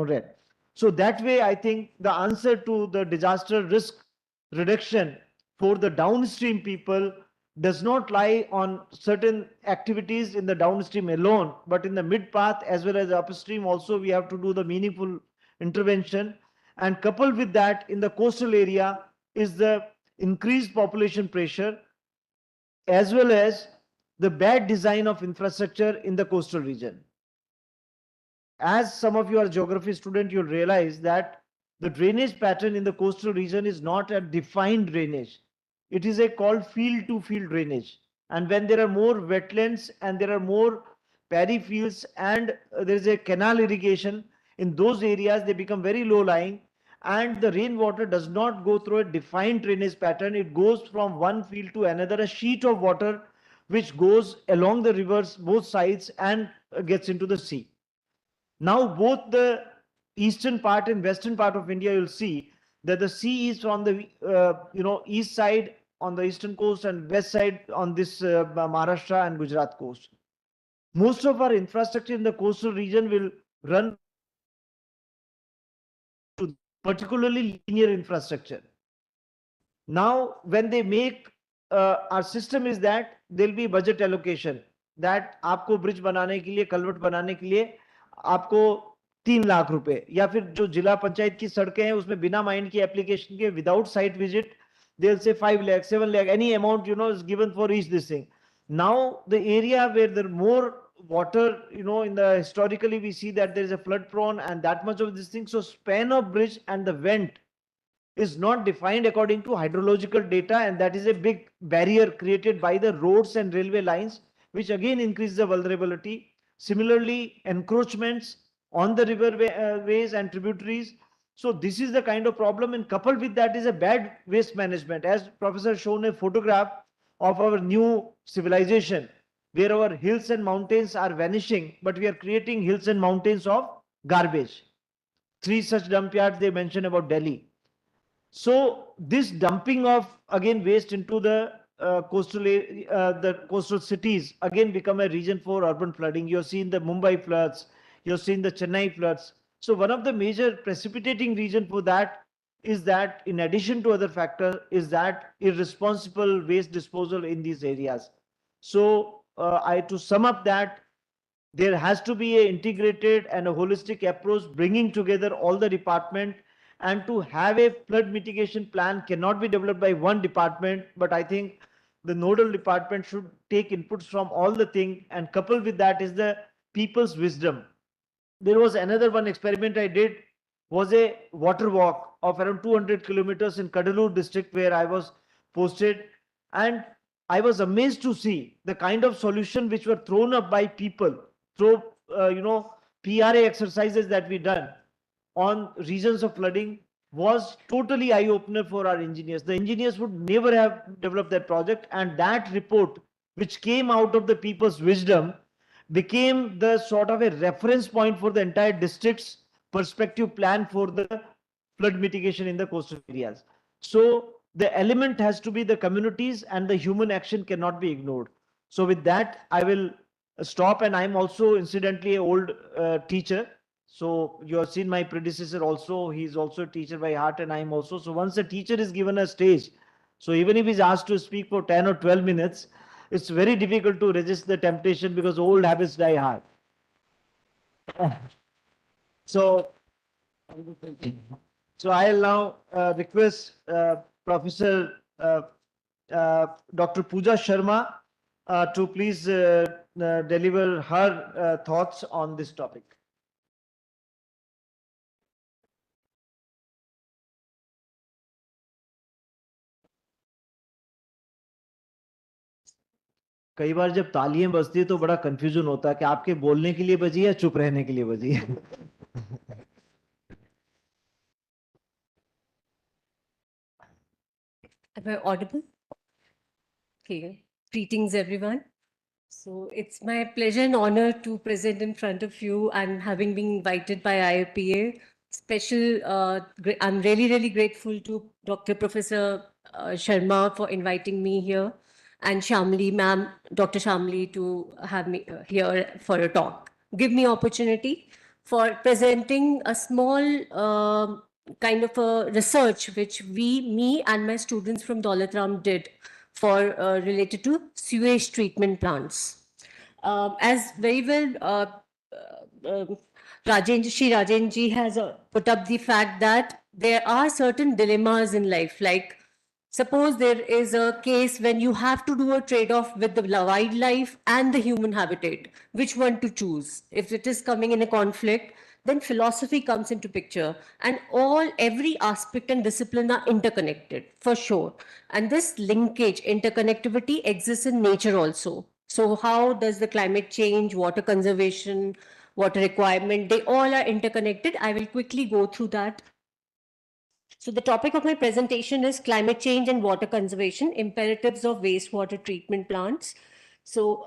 read. So that way, I think the answer to the disaster risk reduction for the downstream people does not lie on certain activities in the downstream alone, but in the mid path as well as upstream also we have to do the meaningful intervention. And coupled with that, in the coastal area is the increased population pressure as well as the bad design of infrastructure in the coastal region. As some of you are geography student, you'll realize that the drainage pattern in the coastal region is not a defined drainage. It is a called field to field drainage. And when there are more wetlands and there are more paddy fields and there is a canal irrigation, in those areas they become very low lying, and the rainwater does not go through a defined drainage pattern. It goes from one field to another, a sheet of water which goes along the rivers both sides and gets into the sea. Now both the eastern part and western part of India, you'll see that the sea is on the east side on the eastern coast and west side on this Maharashtra and Gujarat coast. Most of our infrastructure in the coastal region will run to particularly linear infrastructure. Now, when they make our system is that there'll be budget allocation that आपको bridge बनाने के लिए culvert बनाने के लिए आपको 3 लाख रुपए, या फिर जो जिला पंचायत की सड़कें हैं उसमें बिना माइंड की एप्लीकेशन के without site visit they'll say 5 lakh 7 lakh any amount is given for each this thing. Now the area where there more water, in the historically we see that there is a flood prone and that much of this thing, so span of bridge and the vent is not defined according to hydrological data, and that is a big barrier created by the roads and railway lines, which again increases the vulnerability. Similarly, encroachments on the ways and tributaries. So this is the kind of problem, and coupled with that is a bad waste management. As Professor shown a photograph of our new civilization, where our hills and mountains are vanishing, but we are creating hills and mountains of garbage. 3 such dump yards they mentioned about Delhi. So this dumping of again waste into the coastal cities again become a region for urban flooding. You've seen the Mumbai floods, you've seen the Chennai floods. So one of the major precipitating reason for that is that, in addition to other factors, is that irresponsible waste disposal in these areas. So to sum up that, there has to be an integrated and a holistic approach bringing together all the department, and to have a flood mitigation plan cannot be developed by one department, but I think the nodal department should take inputs from all the thing, and coupled with that is the people's wisdom. There was another one experiment I did, was a water walk of around 200 kilometers in Kadalur district where I was posted, and I was amazed to see the kind of solution which were thrown up by people through PRA exercises that we done on regions of flooding was totally eye-opener for our engineers. The engineers would never have developed that project, and that report which came out of the people's wisdom became the sort of a reference point for the entire district's perspective plan for the flood mitigation in the coastal areas. So the element has to be the communities, and the human action cannot be ignored. So with that, I will stop, and I'm also incidentally an old teacher. So you have seen my predecessor also, he's also a teacher by heart, and I'm also. So once a teacher is given a stage, so even if he's asked to speak for 10 or 12 minutes, it's very difficult to resist the temptation because old habits die hard. So I'll now request Professor Dr. Pooja Sharma to please deliver her thoughts on this topic. कई बार जब तालियां बजती है तो बड़ा confusion होता है कि आपके बोलने के लिए बजी या चुप रहने के लिए बजी है. Am I audible? Okay. Greetings, everyone. So it's my pleasure and honor to present in front of you, and having been invited by IIPA. I'm really, really grateful to Dr. Professor Sharma for inviting me here, and Shamli ma'am, Dr. Shamli, to have me here for a talk. Give me opportunity for presenting a small kind of a research which me and my students from Daulatram did for related to sewage treatment plants. As very well Rajen ji has put up the fact that there are certain dilemmas in life, like suppose there is a case when you have to do a trade-off with the wildlife and the human habitat, which one to choose? If it is coming in a conflict, then philosophy comes into picture, and every aspect and discipline are interconnected for sure. And this linkage, interconnectivity exists in nature also. So how does the climate change, water conservation, water requirement, they all are interconnected. I will quickly go through that. So the topic of my presentation is climate change and water conservation, imperatives of wastewater treatment plants. So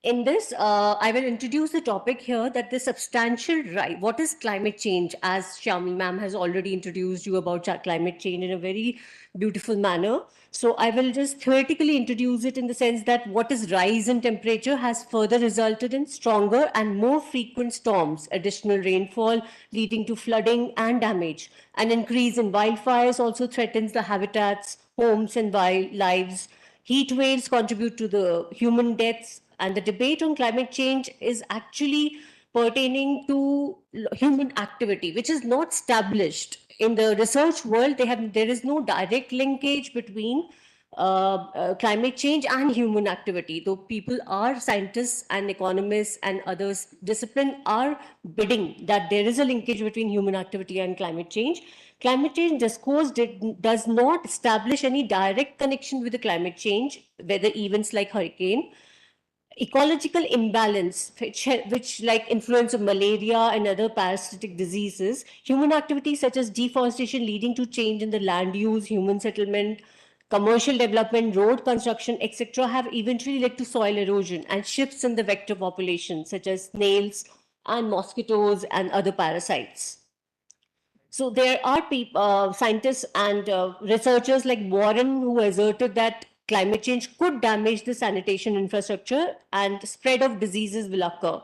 in this, I will introduce the topic here, that the substantial right. What is climate change? As Shamli ma'am has already introduced you about climate change in a very beautiful manner. So I will just theoretically introduce it in the sense that what is rise in temperature has further resulted in stronger and more frequent storms, additional rainfall leading to flooding and damage. An increase in wildfires also threatens the habitats, homes and wildlife. Heat waves contribute to the human deaths, and the debate on climate change is actually pertaining to human activity, which is not established. In the research world, there is no direct linkage between climate change and human activity, though people are scientists and economists and others discipline are bidding that there is a linkage between human activity and climate change. Climate change discourse does not establish any direct connection with the climate change, weather events like hurricane. ecological imbalance, which like influence of malaria and other parasitic diseases, human activities such as deforestation leading to change in the land use, human settlement, commercial development, road construction, etc., have eventually led to soil erosion and shifts in the vector population, such as snails and mosquitoes and other parasites. So there are scientists and researchers like Warren who asserted that climate change could damage the sanitation infrastructure and spread of diseases will occur.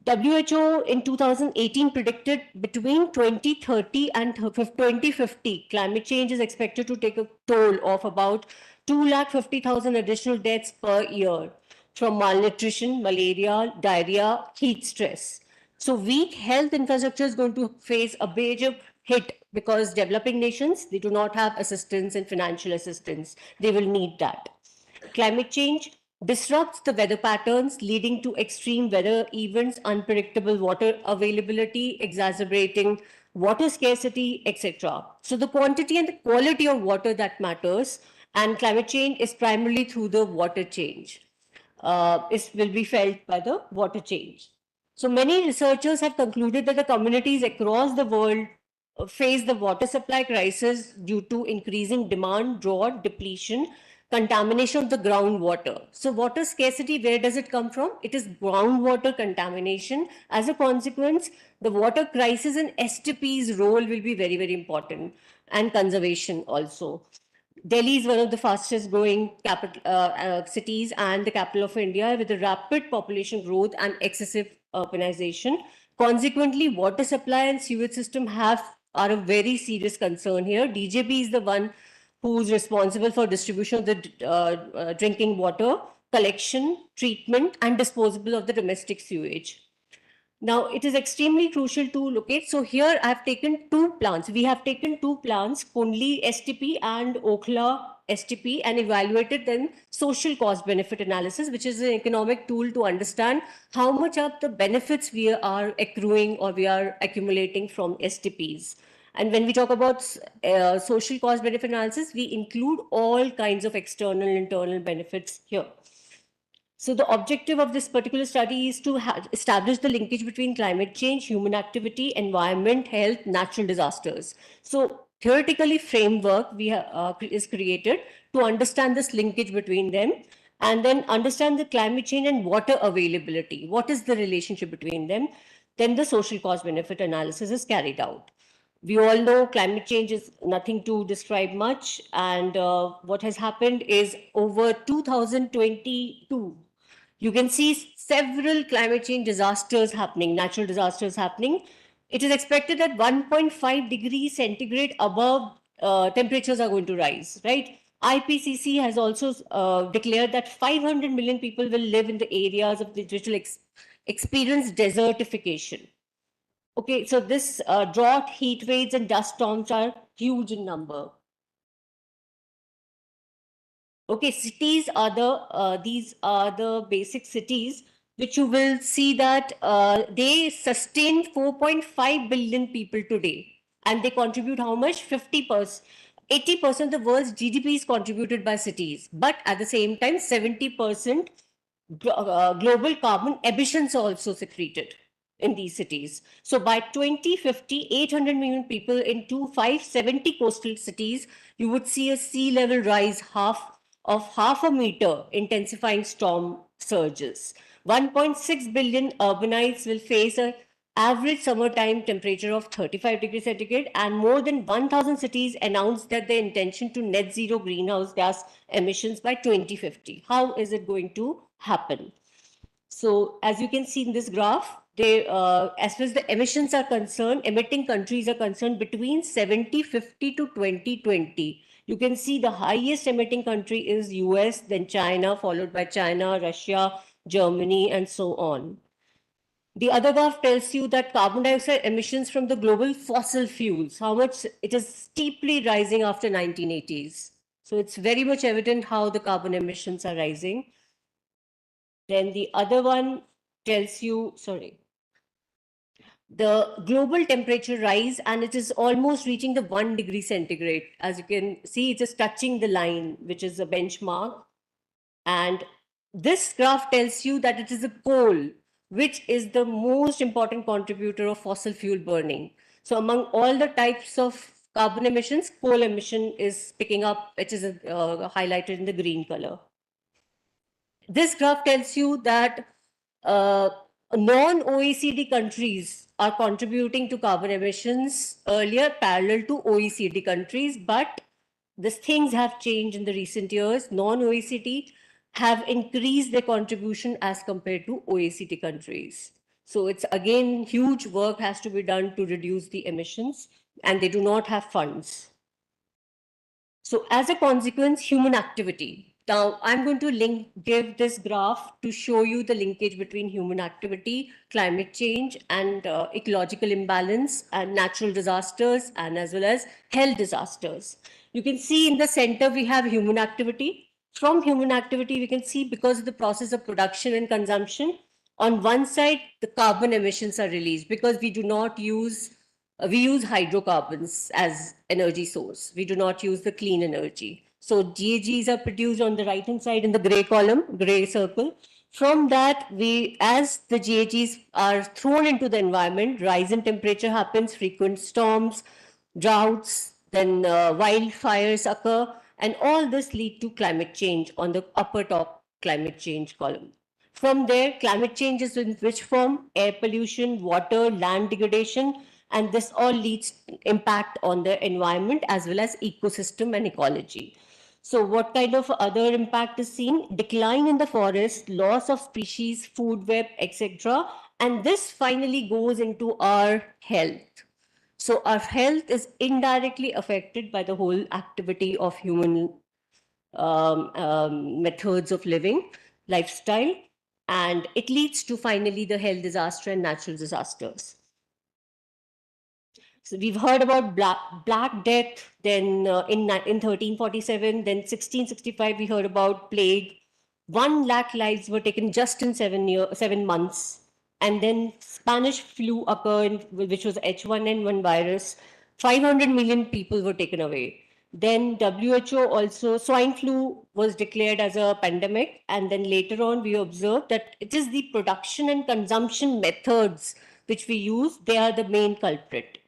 WHO in 2018 predicted between 2030 and 2050, climate change is expected to take a toll of about 250,000 additional deaths per year from malnutrition, malaria, diarrhea, heat stress. So weak health infrastructure is going to face a major hit because developing nations, they do not have assistance and financial assistance. They will need that. Climate change disrupts the weather patterns, leading to extreme weather events, unpredictable water availability, exacerbating water scarcity, etc. So the quantity and the quality of water that matters, and climate change is primarily through the water change. It will be felt by the water change. So many researchers have concluded that the communities across the world face the water supply crisis due to increasing demand, drought, depletion, contamination of the groundwater. So water scarcity, where does it come from? It is groundwater contamination. As a consequence, the water crisis and STP's role will be very, very important, and conservation also. Delhi is one of the fastest growing cities and the capital of India with a rapid population growth and excessive urbanization. Consequently, water supply and sewage system are a very serious concern here. DJB is the one who's responsible for distribution of the drinking water, collection, treatment, and disposal of the domestic sewage. Now, it is extremely crucial to locate. So here I have taken two plants. We have taken two plants, Kundli STP and Okhla STP, and evaluated then social cost benefit analysis, which is an economic tool to understand how much of the benefits we are accruing or we are accumulating from STPs. And when we talk about social cost benefit analysis, we include all kinds of external and internal benefits here. So the objective of this particular study is to establish the linkage between climate change, human activity, environment, health, natural disasters. So theoretically framework is created to understand this linkage between them, and then understand the climate change and water availability. What is the relationship between them? Then the social cost benefit analysis is carried out. We all know climate change is nothing to describe much, and what has happened is over 2022, you can see several climate change disasters happening, natural disasters happening. It is expected that 1.5 degrees centigrade above temperatures are going to rise, right? IPCC has also declared that 500 million people will live in the areas of which will experience desertification. Okay, so this drought, heat waves, and dust storms are huge in number. Okay, cities are these are the basic cities which you will see that they sustain 4.5 billion people today, and they contribute how much? 50%. 80% of the world's GDP is contributed by cities, but at the same time, 70% global carbon emissions are also secreted in these cities. So by 2050, 800 million people in 570 coastal cities, you would see a sea level rise half a meter, intensifying storm surges. 1.6 billion urbanites will face an average summertime temperature of 35 degrees centigrade, and more than 1,000 cities announced that their intention to net zero greenhouse gas emissions by 2050. How is it going to happen? So as you can see in this graph, they, as far as the emissions are concerned, emitting countries are concerned between 50 to 2020. You can see the highest emitting country is US, then China, followed by China, Russia, Germany, and so on. The other graph tells you that carbon dioxide emissions from the global fossil fuels, how much it is steeply rising after 1980s. So it's very much evident how the carbon emissions are rising. Then the other one tells you, the global temperature rise, and it is almost reaching the 1 degree centigrade. As you can see, it is touching the line, which is a benchmark. And this graph tells you that it is a coal, which is the most important contributor of fossil fuel burning. So among all the types of carbon emissions, coal emission is picking up, which is highlighted in the green color. This graph tells you that non-OECD countries are contributing to carbon emissions earlier parallel to OECD countries, but these things have changed in the recent years. Non-OECD have increased their contribution as compared to OECD countries. So it's again, huge work has to be done to reduce the emissions, and they do not have funds. So as a consequence, human activity. Now, I'm going to give this graph to show you the linkage between human activity, climate change, and ecological imbalance, and natural disasters, and as well as health disasters. You can see in the center, we have human activity. From human activity, we can see because of the process of production and consumption, on one side, the carbon emissions are released because we do not use we use hydrocarbons as energy source. We do not use the clean energy. So GHGs are produced on the right hand side in the gray column, gray circle. From that, as the GHGs are thrown into the environment, rise in temperature happens, frequent storms, droughts, then wildfires occur, and all this lead to climate change on the upper top climate change column. From there, climate change is in which form? Air pollution, water, land degradation, and this all leads impact on the environment as well as ecosystem and ecology. So what kind of other impact is seen? Decline in the forest, loss of species, food web, etc. And this finally goes into our health. So our health is indirectly affected by the whole activity of human methods of living, lifestyle, and it leads to finally the health disaster and natural disasters. So we've heard about Black Death, then in 1347, then 1665 we heard about plague. 1 lakh lives were taken just in 7 months. And then Spanish flu occurred, which was H1N1 virus. 500 million people were taken away. Then WHO also, swine flu was declared as a pandemic. And then later on, we observed that it is the production and consumption methods which we use, they are the main culprit.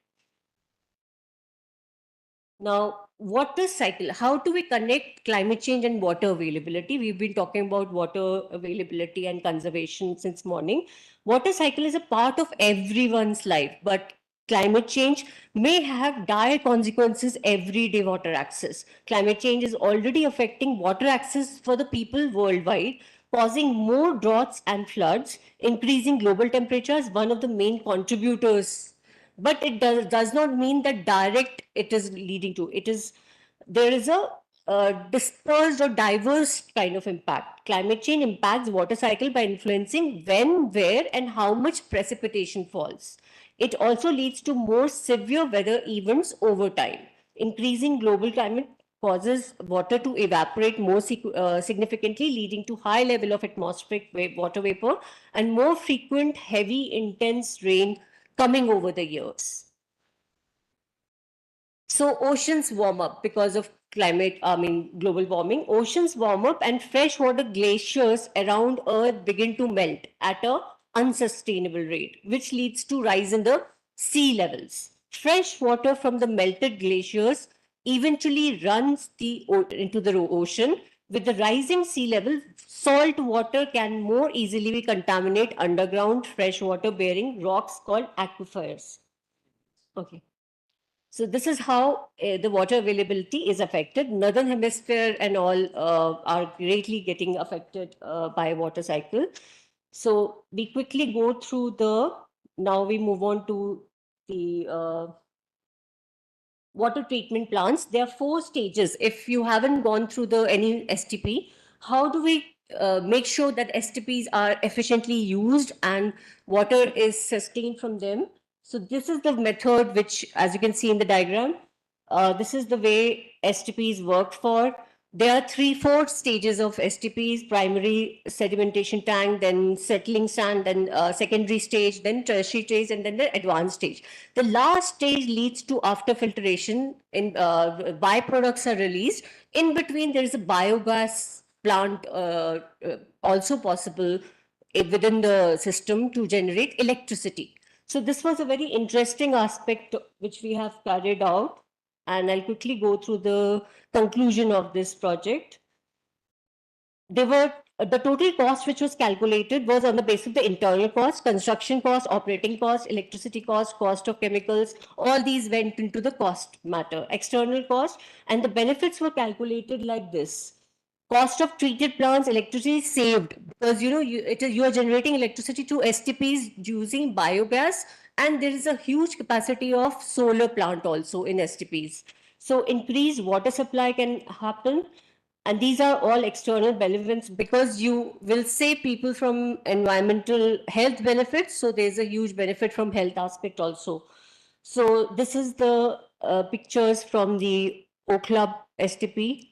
Now, water cycle, how do we connect climate change and water availability? We've been talking about water availability and conservation since morning. Water cycle is a part of everyone's life, but climate change may have dire consequences everyday water access. Climate change is already affecting water access for the people worldwide, causing more droughts and floods, increasing global temperatures, one of the main contributors, but it does not mean that direct it is leading to it is there is a dispersed or diverse kind of impact. Climate change impacts water cycle by influencing when, where, and how much precipitation falls. It also leads to more severe weather events over time. Increasing global climate causes water to evaporate more significantly, leading to high level of atmospheric water vapor and more frequent heavy intense rain coming over the years. So oceans warm up because of global warming. Oceans warm up and freshwater glaciers around Earth begin to melt at a unsustainable rate, which leads to rise in the sea levels. Fresh water from the melted glaciers eventually runs into the ocean. With the rising sea level, salt water can more easily contaminate underground freshwater bearing rocks called aquifers. Okay. So this is how the water availability is affected. Northern hemisphere and all are greatly getting affected by water cycle. So we quickly go through now we move on to the water treatment plants. There are 4 stages. If you haven't gone through any STP, how do we make sure that STPs are efficiently used and water is sustained from them? So this is the method which, as you can see in the diagram, this is the way STPs work for. There are 3-4 stages of STPs: primary sedimentation tank, then settling sand, then secondary stage, then tertiary stage, and then the advanced stage. The last stage leads to after filtration. Byproducts are released. In between, there is a biogas plant also possible within the system to generate electricity. So this was a very interesting aspect which we have carried out, and I'll quickly go through the conclusion of this project. There were the total cost which was calculated was on the basis of the internal cost, construction cost, operating cost, electricity cost, cost of chemicals. All these went into the cost matter, external cost, and the benefits were calculated like this. Cost of treated plants, electricity saved, because you are generating electricity to STPs using biogas, and there is a huge capacity of solar plant also in STPs. So increased water supply can happen. And these are all external benefits because you will save people from environmental health benefits. So there's a huge benefit from health aspect also. So this is the pictures from the O Club STP,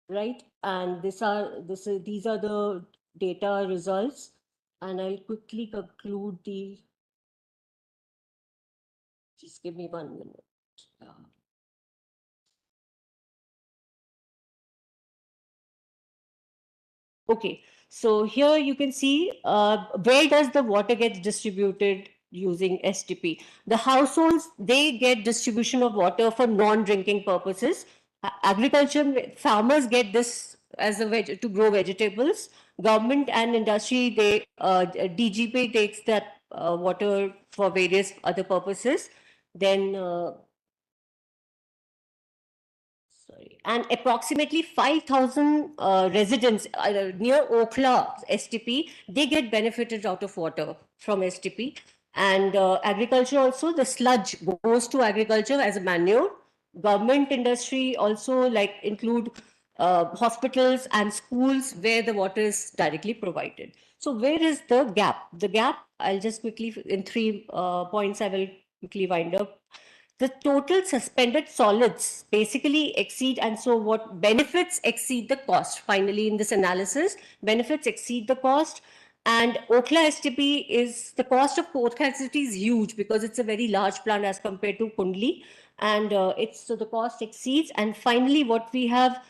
right? And these are the data results. And I'll quickly conclude the. Just give me 1 minute. Okay, so here you can see where does the water get distributed using STP. The households, they get distribution of water for non-drinking purposes. Agriculture, farmers get this as to grow vegetables. Government and industry, DGP takes that water for various other purposes. Then sorry, and approximately 5,000 residents near Okhla STP, they get benefited out of water from STP. And agriculture also, the sludge goes to agriculture as a manure. Government industry also include hospitals and schools where the water is directly provided. So where is the gap? The gap, I'll just quickly, in 3 points, I will quickly wind up. The total suspended solids basically exceed, and so what benefits exceed the cost. Finally, in this analysis, benefits exceed the cost. And Okhla STP is, the cost of Okhla STP is huge because it's a very large plant as compared to Kundli. And so the cost exceeds. And finally, what we have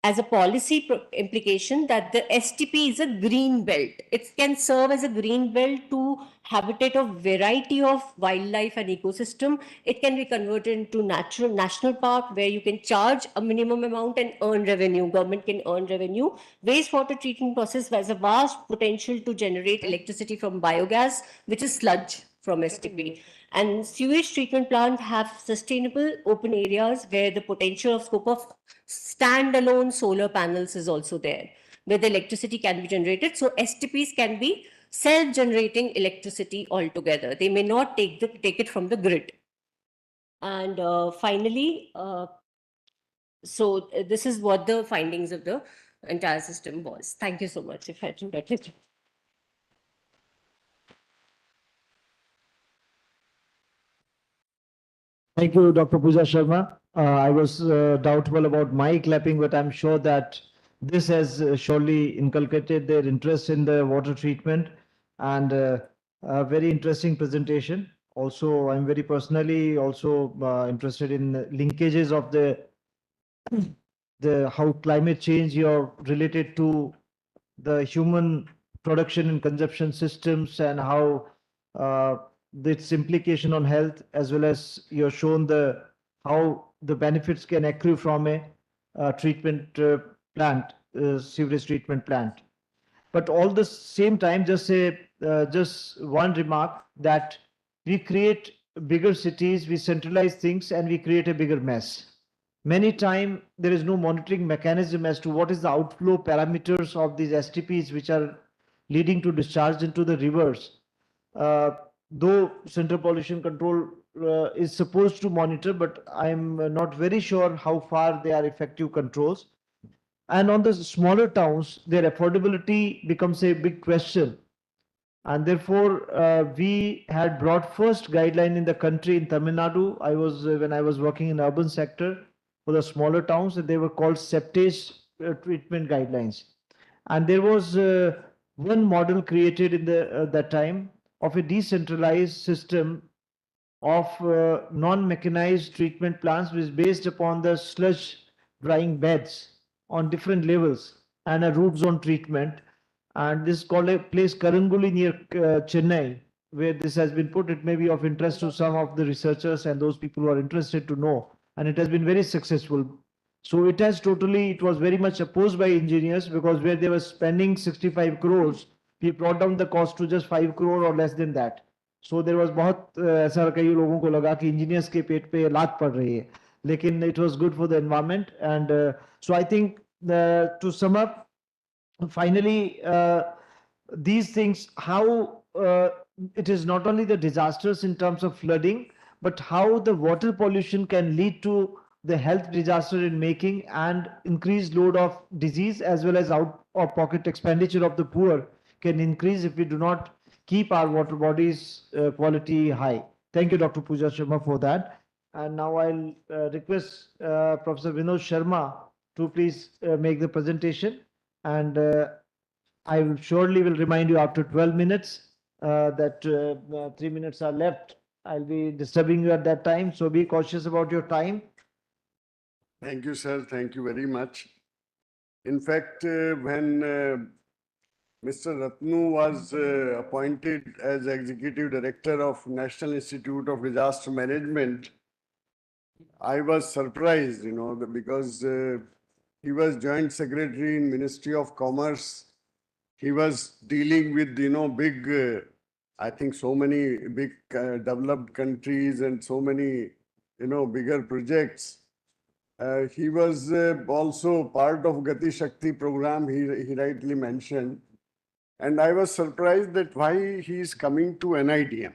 as a policy implication that the STP is a green belt. It can serve as a green belt to habitat of variety of wildlife and ecosystem. It can be converted into national park where you can charge a minimum amount and earn revenue. Government can earn revenue. Wastewater treatment process has a vast potential to generate electricity from biogas, which is sludge from STP. And sewage treatment plants have sustainable open areas where the potential of scope of standalone solar panels is also there, where the electricity can be generated. So STPs can be self-generating electricity altogether. They may not take it from the grid. And finally, this is what the findings of the entire system was. Thank you so much. If I should it. Thank you, Dr. Pooja Sharma. I was doubtful about my clapping, but I'm sure that this has surely inculcated their interest in the water treatment, and a very interesting presentation. Also, I'm very personally also interested in linkages of the how climate change you're related to the human production and consumption systems, and how its implication on health, as well as you've shown how the benefits can accrue from a treatment plant, sewage treatment plant. But all the same time, just one remark that we create bigger cities, we centralize things, and we create a bigger mess. Many times there is no monitoring mechanism as to what is the outflow parameters of these STPs which are leading to discharge into the rivers. Though Central Pollution Control is supposed to monitor, but I'm not very sure how far they are effective controls. And on the smaller towns, their affordability becomes a big question. And therefore, we had brought first guideline in the country in Tamil Nadu. When I was working in urban sector for the smaller towns, they were called septage treatment guidelines. And there was one model created in that time of a decentralized system of non-mechanized treatment plants, which is based upon the sludge drying beds on different levels. and a root zone treatment. And this is called a place Karanguli near Chennai, where this has been put. It may be of interest to some of the researchers and those people who are interested to know. And it has been very successful. So it has totally, it was very much opposed by engineers because where they were spending 65 crores, we brought down the cost to just 5 crore or less than that. So there was बहुत ऐसा कई लोगों को लगा कि engineers के पेट पे लात पड़ रही है. लेकिन it was good for the environment. And so I think to sum up, finally, these things, how it is not only the disasters in terms of flooding, but how the water pollution can lead to the health disaster in making and increased load of disease as well as out of pocket expenditure of the poor can increase if we do not keep our water bodies quality high. Thank you, Dr. Pooja Sharma, for that. And now I'll request Professor Vinod Sharma to please make the presentation. And I will surely will remind you after 12 minutes that 3 minutes are left. I'll be disturbing you at that time. So be cautious about your time. Thank you, sir. Thank you very much. In fact, when Mr. Ratnu was appointed as Executive Director of National Institute of Disaster Management, I was surprised, because he was Joint Secretary in Ministry of Commerce. He was dealing with, big, I think so many big developed countries and so many, bigger projects. He was also part of Gati Shakti program, he rightly mentioned. And I was surprised that why he is coming to NITM.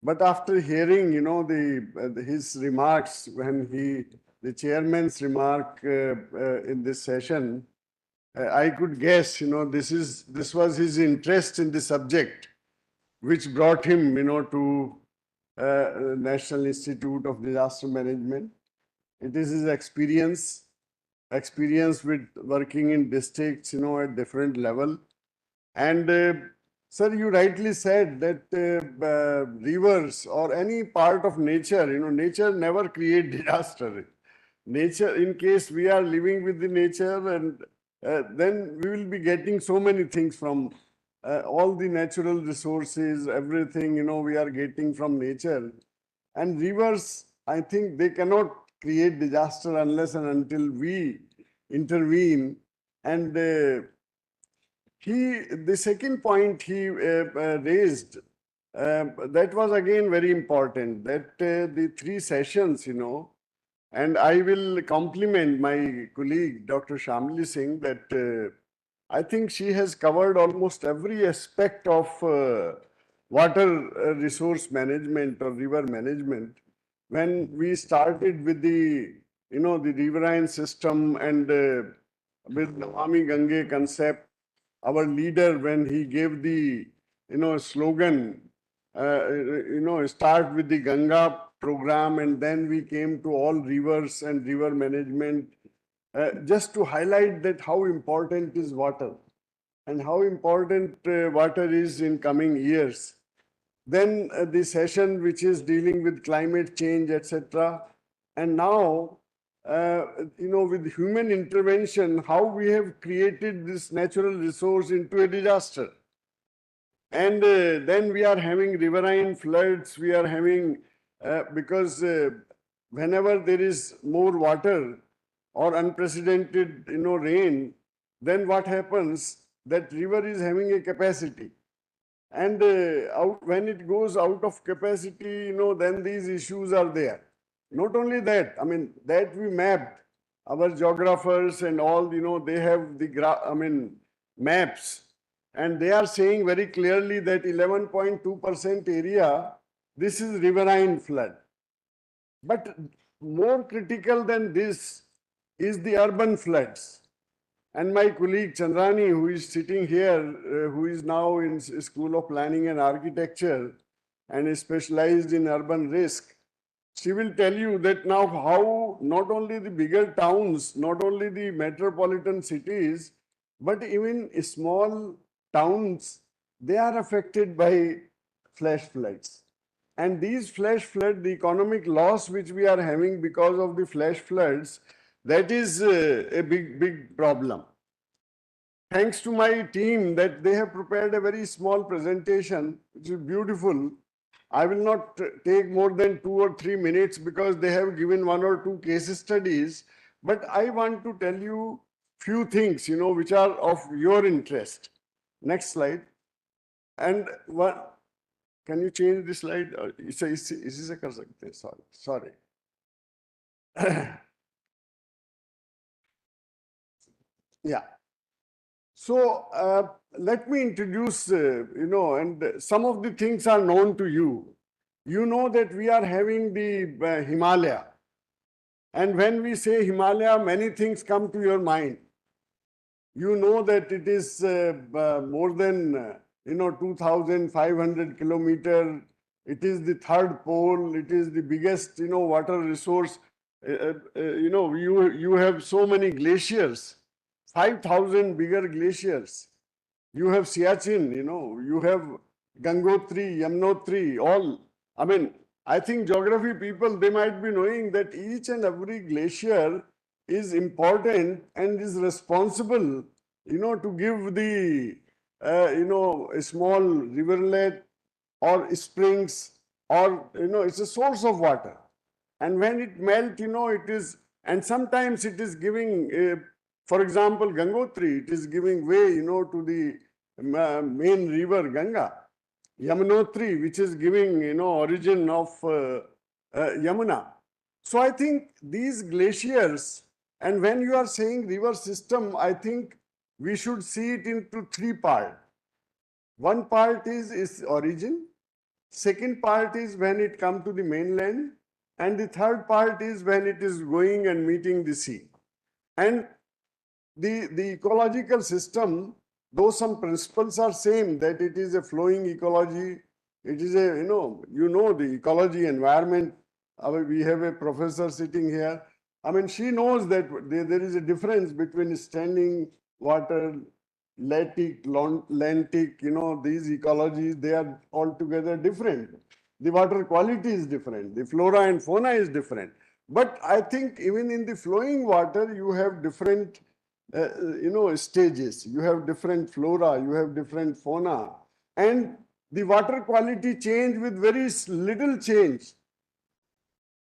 But after hearing, his remarks when the chairman's remark in this session, I could guess, this was his interest in the subject, which brought him, to National Institute of Disaster Management. It is his experience with working in districts, at different level. And sir, you rightly said that rivers or any part of nature, nature never create disaster. Nature, in case we are living with the nature, and then we will be getting so many things from all the natural resources, everything, we are getting from nature. And rivers, I think they cannot create disaster unless and until we intervene. And the second point he raised, that was again very important, that the 3 sessions, and I will compliment my colleague, Dr. Shamli Singh, that I think she has covered almost every aspect of water resource management or river management. When we started with the, the riverine system and with Namami Gange concept, our leader, when he gave the, slogan, start with the Ganga program, and then we came to all rivers and river management, just to highlight that how important is water and how important water is in coming years. Then the session which is dealing with climate change, etc. And now, with human intervention, how we have created this natural resource into a disaster. And then we are having riverine floods, we are having, because whenever there is more water or unprecedented, rain, then what happens, that river is having a capacity. And when it goes out of capacity, then these issues are there. Not only that, I mean, that we mapped, our geographers and all, they have the maps, and they are saying very clearly that 11.2% area, this is riverine flood. But more critical than this is the urban floods. And my colleague Chandrani, who is sitting here, who is now in School of Planning and Architecture and is specialized in urban risk, she will tell you that now how not only the bigger towns, not only the metropolitan cities, but even small towns, they are affected by flash floods. And these flash floods, the economic loss which we are having because of the flash floods, that is a big problem. thanks to my team that they have prepared a very small presentation, which is beautiful. I will not take more than 2 or 3 minutes because they have given 1 or 2 case studies. But I want to tell you few things, which are of your interest. Next slide. And what, can you change the slide? इसी से कर सकते हैं. Sorry. Yeah. So let me introduce, and some of the things are known to you. You know that we are having the Himalaya. And when we say Himalaya, many things come to your mind. You know that it is more than, 2,500 kilometers. It is the third pole. It is the biggest, water resource. You have so many glaciers. 5,000 bigger glaciers. You have Siachen, you have Gangotri, Yamunotri, all. I mean, I think geography people, they might be knowing that each and every glacier is important and is responsible, to give the, a small rivulet or springs or, it's a source of water. And when it melts, it is, and sometimes it is giving, for example, Gangotri, it is giving way, to the main river Ganga. Yamunotri, which is giving, origin of Yamuna. So I think these glaciers, and when you are saying river system, I think we should see it into 3 parts. One part is origin. Second part is when it comes to the mainland. And the third part is when it is going and meeting the sea. And the ecological system, though some principles are same, that it is a flowing ecology, it is a, the ecology environment. We have a professor sitting here. I mean, she knows that there is a difference between standing water, Atlantic, these ecologies, they are altogether different. The water quality is different. The flora and fauna is different. But I think even in the flowing water, you have different stages. You have different flora, you have different fauna. And the water quality change with very little change.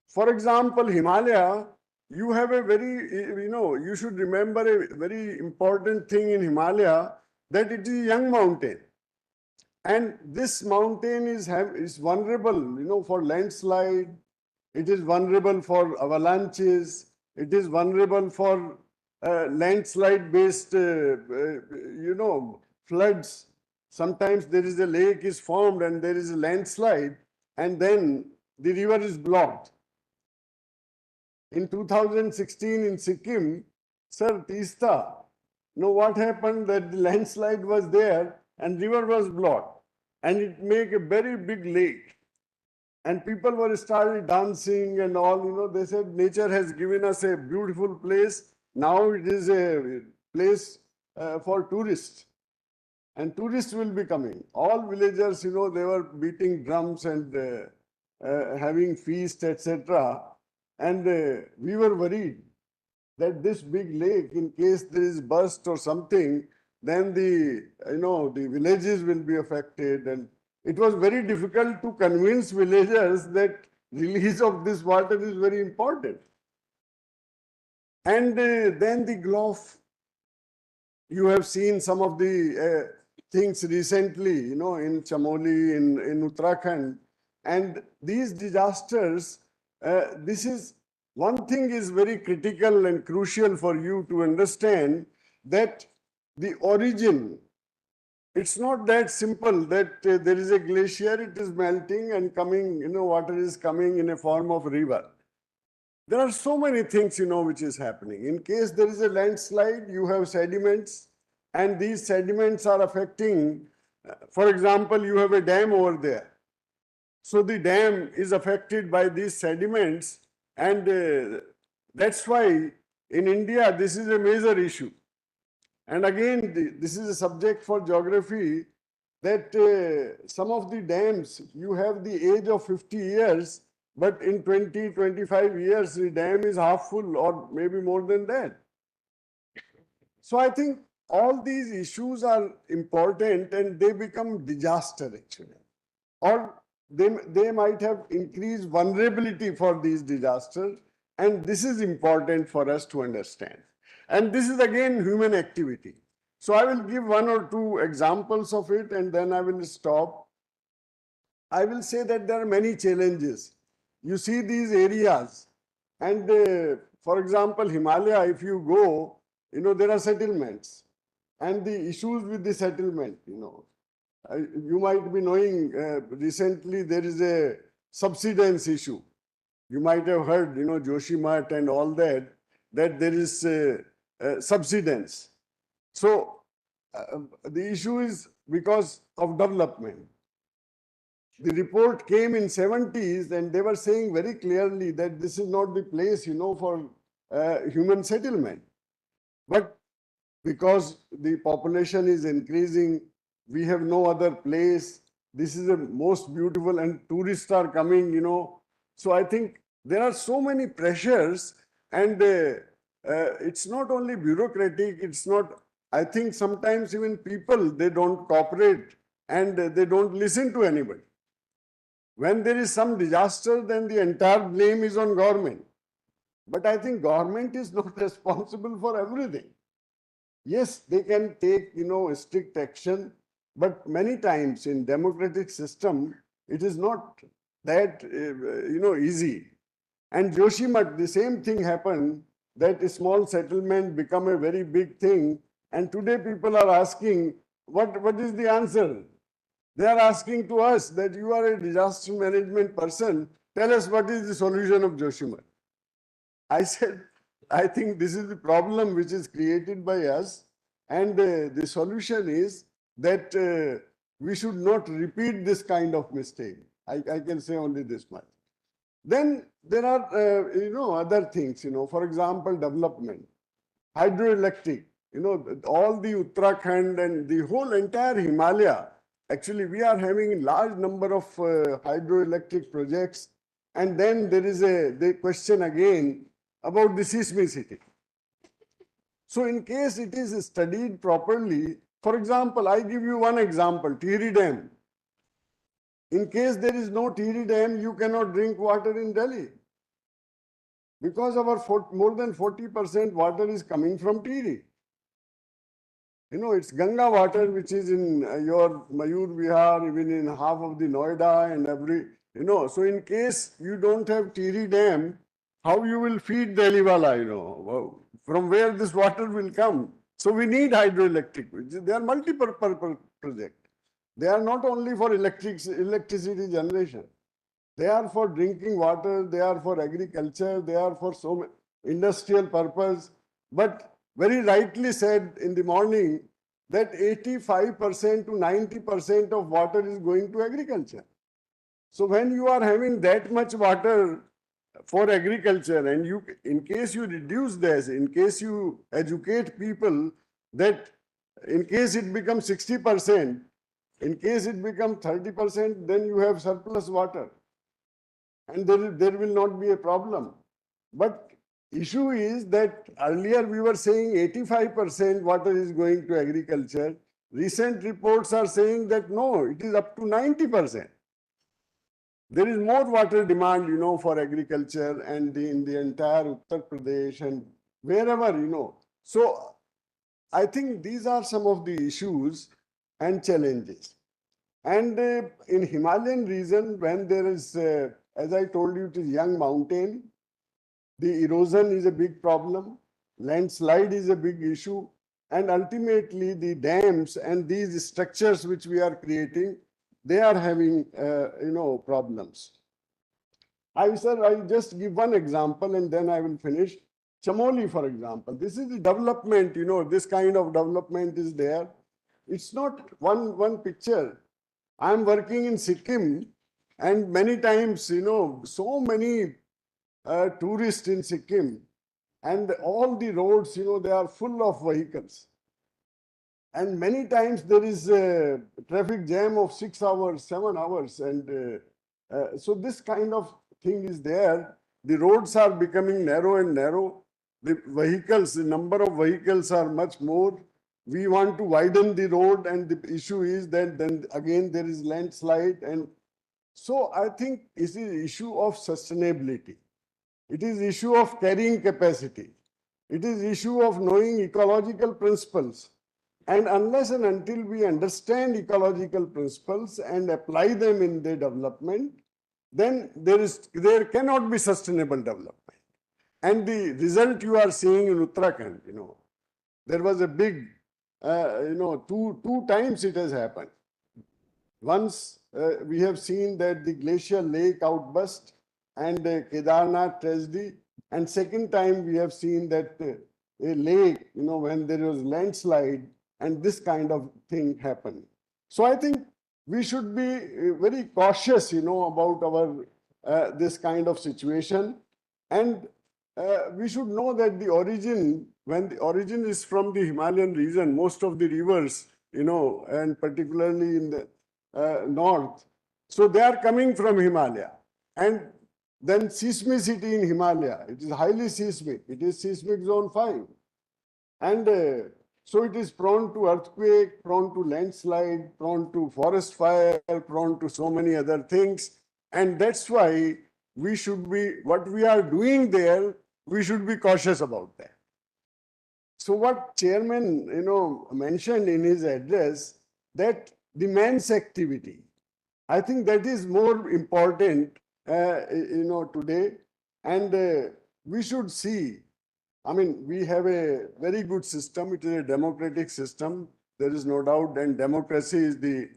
For example, Himalaya, you have a very, you should remember a very important thing in Himalaya, that it is a young mountain. And this mountain is vulnerable, for landslide. It is vulnerable for avalanches. It is vulnerable for landslide-based, floods. Sometimes there is a lake is formed and there is a landslide, and then the river is blocked. In 2016 in Sikkim, Sir Tista, what happened? That the landslide was there and river was blocked, and it made a very big lake. And people were started dancing and all, they said nature has given us a beautiful place. Now it is a place for tourists. And tourists will be coming. All villagers, they were beating drums and having feast, etc. And we were worried that this big lake, in case there is burst or something, then the villages will be affected. And it was very difficult to convince villagers that release of this water is very important. And then the Gulf, you have seen some of the things recently, in Chamoli, in Uttarakhand. And these disasters, this is one thing is very critical and crucial for you to understand, that the origin, it's not that simple that there is a glacier, it is melting and coming, water is coming in a form of river. There are so many things, which is happening. In case there is a landslide, you have sediments, and these sediments are affecting, for example, you have a dam over there. So the dam is affected by these sediments, and that's why in India, this is a major issue. And again, this is a subject for geography, that some of the dams, you have the age of 50 years, but in 20, 25 years, the dam is half full or maybe more than that. So I think all these issues are important and they become disaster actually. Or they might have increased vulnerability for these disasters, and this is important for us to understand. And this is again human activity. So I will give one or two examples of it and then I will stop. I will say that there are many challenges. You see these areas and for example, Himalaya, if you go, there are settlements and the issues with the settlement, you might be knowing recently there is a subsidence issue. You might have heard, Joshimat and all that, that there is subsidence. So the issue is because of development. The report came in 70s and they were saying very clearly that this is not the place, for human settlement. But because the population is increasing, we have no other place. This is the most beautiful and tourists are coming, So I think there are so many pressures and it's not only bureaucratic, it's not, I think sometimes even people, they don't cooperate and they don't listen to anybody. When there is some disaster, then the entire blame is on government. But I think government is not responsible for everything. Yes, they can take, strict action, but many times in democratic system, it is not that, easy. And Joshimat, the same thing happened, that a small settlement become a very big thing. And today people are asking, what is the answer? They are asking to us that you are a disaster management person. Tell us what is the solution of Joshimat. I said, I think this is the problem which is created by us. And the solution is that we should not repeat this kind of mistake. I can say only this much. Then there are, other things, for example, development, hydroelectric, all the Uttarakhand and the whole entire Himalaya. Actually, we are having a large number of hydroelectric projects. And then there is the question again about the seismicity. So in case it is studied properly, for example, I give you one example, Tehri Dam. In case there is no Tehri Dam, you cannot drink water in Delhi. Because our more than 40% water is coming from Tehri. It's Ganga water, which is in your Mayur Vihar, even in half of the Noida and every, So in case you don't have Tehri Dam, how you will feed Delhiwala, from where this water will come. So we need hydroelectric. They are multi-purpose projects. They are not only for electricity generation. They are for drinking water, they are for agriculture, they are for so industrial purpose. But very rightly said in the morning that 85% to 90% of water is going to agriculture. So when you are having that much water for agriculture and in case you reduce this, in case you educate people that in case it becomes 60%, in case it becomes 30%, then you have surplus water. And there will not be a problem. But issue is that earlier we were saying 85% water is going to agriculture. Recent reports are saying that no, it is up to 90%. There is more water demand, for agriculture and in the entire Uttar Pradesh and wherever, So I think these are some of the issues and challenges. And in Himalayan region, when there is, as I told you, it is young mountain, the erosion is a big problem, landslide is a big issue, and ultimately the dams and these structures which we are creating, they are having, problems. I just give one example and then I will finish. Chamoli, for example, this is the development, this kind of development is there. It's not one picture. I'm working in Sikkim and many times, so many tourists in Sikkim and all the roads, they are full of vehicles. And many times there is a traffic jam of 6 hours, 7 hours. And so this kind of thing is there. The roads are becoming narrow and narrow. The vehicles, the number of vehicles are much more. we want to widen the road, and the issue is that then again there is landslide. And so I think it's an issue of sustainability. It is issue of carrying capacity. It is issue of knowing ecological principles. And unless and until we understand ecological principles and apply them in the development, then there cannot be sustainable development. And the result you are seeing in Uttarakhand, there was a big, two times it has happened. Once we have seen that the glacial lake outburst and Kedarnath tragedy, and second time we have seen that a lake, when there was landslide and this kind of thing happened. So I think we should be very cautious, about our this kind of situation, and we should know that the origin, when the origin is from the Himalayan region, most of the rivers, and particularly in the north, so they are coming from Himalaya. And then seismicity in Himalaya, it is highly seismic. It is seismic zone 5. And so it is prone to earthquake, prone to landslide, prone to forest fire, prone to so many other things. And that's why we should be, what we are doing there, we should be cautious about that. So what chairman, mentioned in his address, that demands activity. I think that is more important, today. And we should see, I mean, we have a very good system. It is a democratic system. There is no doubt. And democracy is the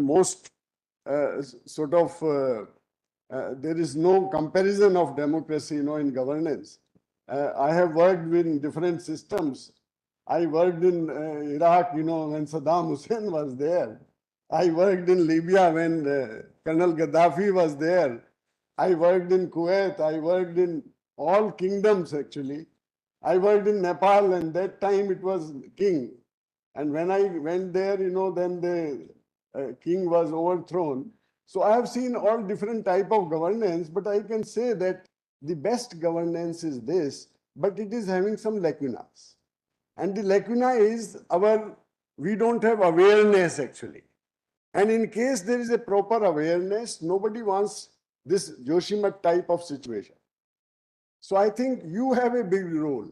most there is no comparison of democracy, in governance. I have worked in different systems. I worked in Iraq, when Saddam Hussein was there. I worked in Libya when Colonel Gaddafi was there. I worked in Kuwait. I worked in all kingdoms, actually. I worked in Nepal, and that time it was king. And when I went there, then the king was overthrown. So I have seen all different type of governance, but I can say that the best governance is this, but it is having some lacunas. And the lacuna is we don't have awareness, actually. And in case there is a proper awareness, nobody wants this Joshimat type of situation. So I think you have a big role.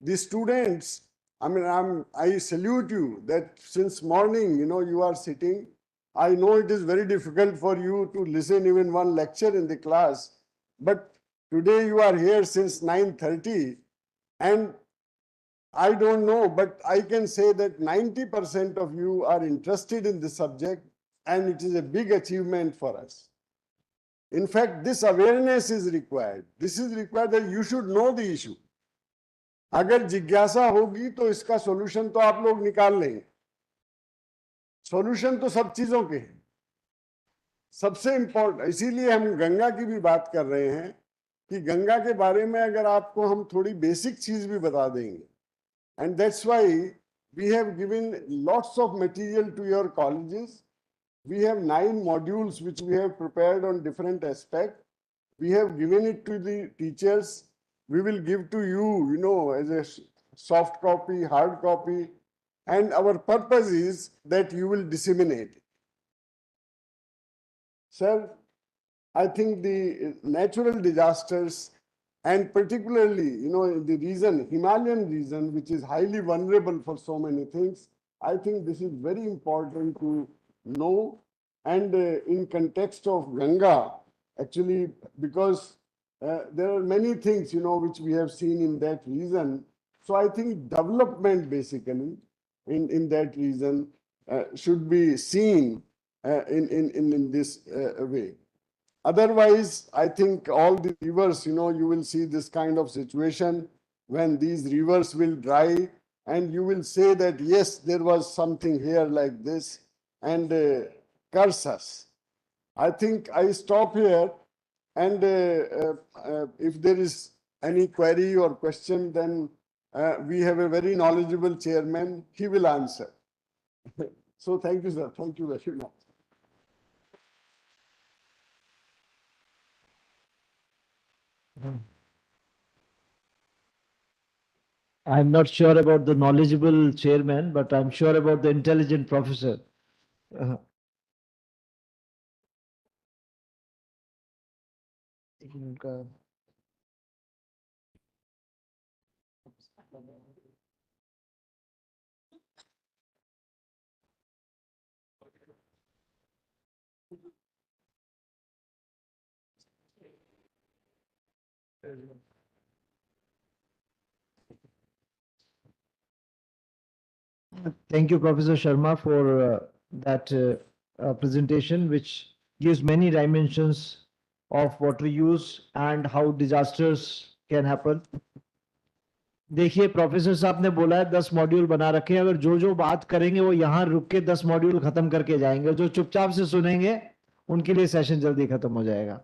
The students, I salute you that since morning, you are sitting. I know it is very difficult for you to listen even one lecture in the class, but today you are here since 9:30, and I don't know, but I can say that 90% of you are interested in this subject, and it is a big achievement for us. In fact, this awareness is required. This is required that you should know the issue. अगर जिज्ञासा होगी तो इसका solution तो आप लोग निकाल लेंगे. सॉल्यूशन तो सब चीजों के हैं. सबसे इंपॉर्टेंट, इसीलिए हम गंगा की भी बात कर रहे हैं कि गंगा के बारे में अगर आपको हम थोड़ी बेसिक चीज भी बता देंगे. And that's why we have given lots of material to your colleges. We have 9 modules which we have prepared on different aspects. We have given it to the teachers. We will give to you, as a soft copy, hard copy. And our purpose is that you will disseminate it. Sir, I think the natural disasters, and particularly, the region, Himalayan region, which is highly vulnerable for so many things, I think this is very important to know. And in context of Ganga, actually, because there are many things, which we have seen in that region. So I think development, basically, in that region should be seen in this way. Otherwise, I think all the rivers, you will see this kind of situation when these rivers will dry, and you will say that, yes, there was something here like this, and curse us. I think I stop here, and if there is any query or question, then we have a very knowledgeable chairman. He will answer. So thank you, sir. Thank you very much. I'm not sure about the knowledgeable chairman, but I'm sure about the intelligent professor. Uh, Thank you, Professor Sharma, for that presentation, which gives many dimensions of water use and how disasters can happen. देखिए professor साहब ने बोला है 10 module बना रखे हैं, अगर जो जो बात करेंगे वो यहाँ रुक के 10 मॉड्यूल खत्म करके जाएंगे, जो चुपचाप से सुनेंगे उनके लिए सेशन जल्दी खत्म हो जाएगा।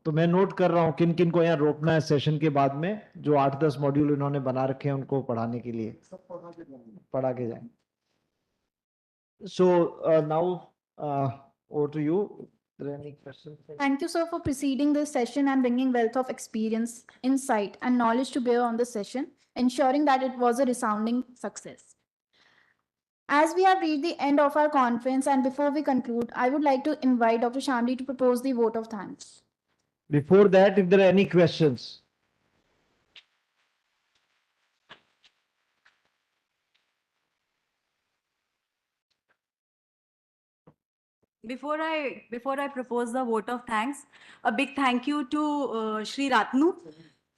तो मैं नोट कर रहा हूँ किन किन को यहाँ रोकना है सेशन के बाद में, जो 8-10 मॉड्यूल इन्होंने बना रखे हैं उनको पढ़ाने के लिए पढ़ा के जाए। So now over to you. Are there any questions? Thank you, sir, for preceding this session and bringing wealth of experience, insight, and knowledge to bear on the session, ensuring that it was a resounding success. As we have reached the end of our conference, and before we conclude, I would like to invite Dr. Shamli to propose the vote of thanks. Before that, if there are any questions. Before I propose the vote of thanks, a big thank you to Shri Ratnu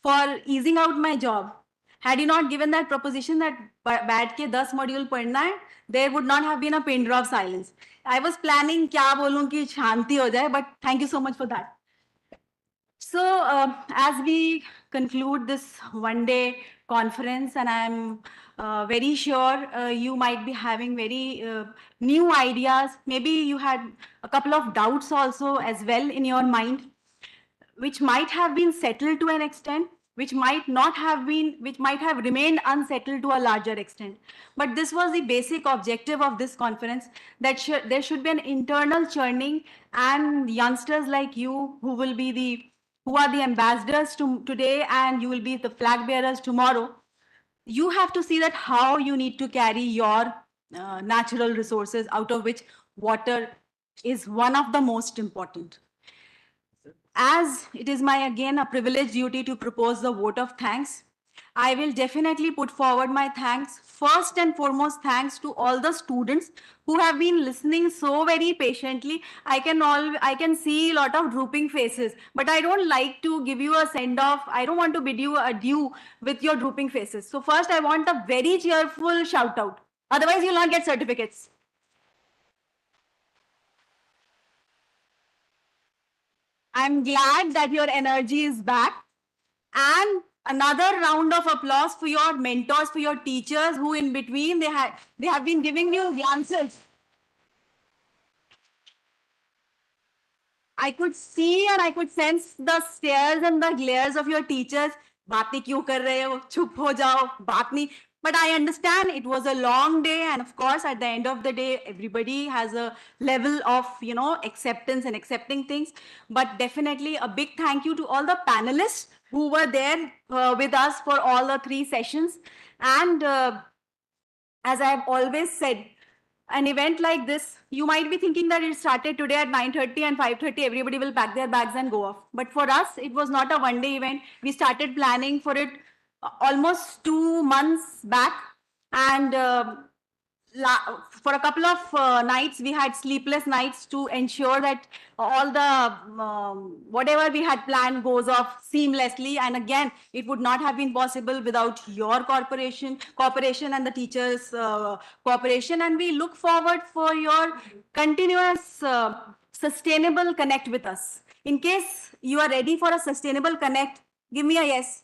for easing out my job. Had he not given that proposition that बैठ के 10 module पढ़ना है, there would not have been a pin drop silence. I was planning क्या बोलूं कि शांति हो जाए, but thank you so much for that. So as we conclude this one-day conference, and I'm very sure you might be having very new ideas. Maybe you had a couple of doubts also as well in your mind, which might have been settled to an extent, which might not have been, which might have remained unsettled to a larger extent. But this was the basic objective of this conference, that there should be an internal churning, and youngsters like you who are the ambassadors today, and you will be the flag bearers tomorrow. You have to see that how you need to carry your natural resources, out of which water is one of the most important. As it is my again a privileged duty to propose the vote of thanks, I will definitely put forward my thanks. First and foremost, thanks to all the students who have been listening so very patiently. I can see a lot of drooping faces, but I don't like to give you a send off. I don't want to bid you adieu with your drooping faces. So first, I want a very cheerful shout out. Otherwise, you'll not get certificates. I'm glad that your energy is back. And another round of applause for your mentors, for your teachers, who in between they have been giving you the answers. I could see and I could sense the stares and the glares of your teachers. बात नहीं क्यों कर रहे हो? चुप हो जाओ, बात नहीं. But I understand it was a long day, and of course, at the end of the day, everybody has a level of, acceptance and accepting things. But definitely a big thank you to all the panelists who were there with us for all the 3 sessions. And as I have always said, an event like this, you might be thinking that it started today at 9:30 and 5:30, everybody will pack their bags and go off. But for us, it was not a one-day event. We started planning for it almost 2 months back. And for a couple of nights, we had sleepless nights to ensure that all the whatever we had planned goes off seamlessly. And again, it would not have been possible without your cooperation and the teachers' cooperation. And we look forward for your continuous sustainable connect with us. In case you are ready for a sustainable connect, give me a yes.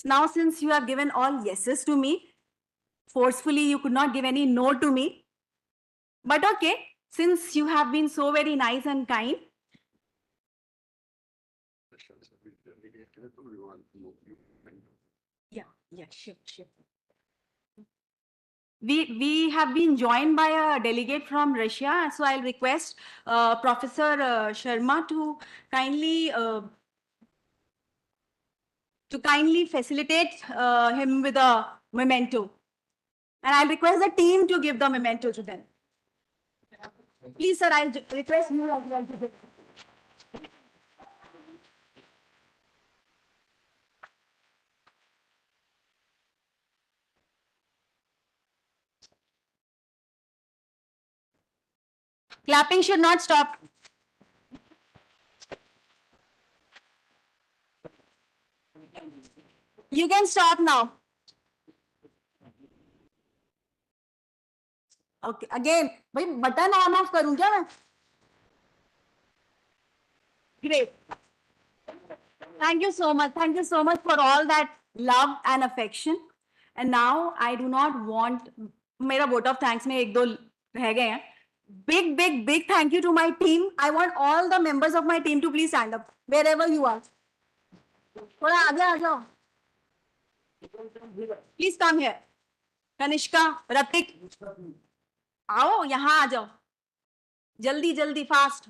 Now, since you have given all yeses to me, forcefully, you could not give any no to me. But okay, since you have been so very nice and kind. Yeah, sure. We have been joined by a delegate from Russia. So I'll request Professor Sharma to kindly to kindly facilitate him with a memento. And I'll request the team to give the memento to them. Please, sir, I'll request you as well to give. Clapping should not stop. You can stop now. Okay, again, भाई button on off करूं क्या मैं? Great. Thank you so much. Thank you so much for all that love and affection. And now I do not want मेरा vote of thanks में एक दो रह गए हैं. Big, big, big thank you to my team. I want all the members of my team to please stand up wherever you are. थोड़ा आगे आ जाओ. Please come here. Kanishka, Ratik. आओ यहाँ आ जाओ. जल्दी जल्दी फास्ट.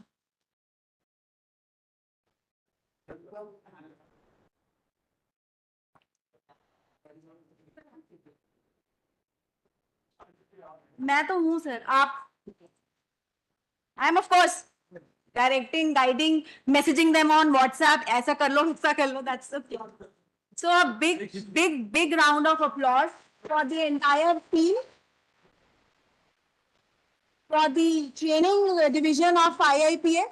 मैं तो हूँ सर. आप I am of course directing, guiding, messaging them on WhatsApp. ऐसा कर लो, वैसा कर लो. That's the plan. So a big, big, big round of applause for the entire team, for the training division of IIPA,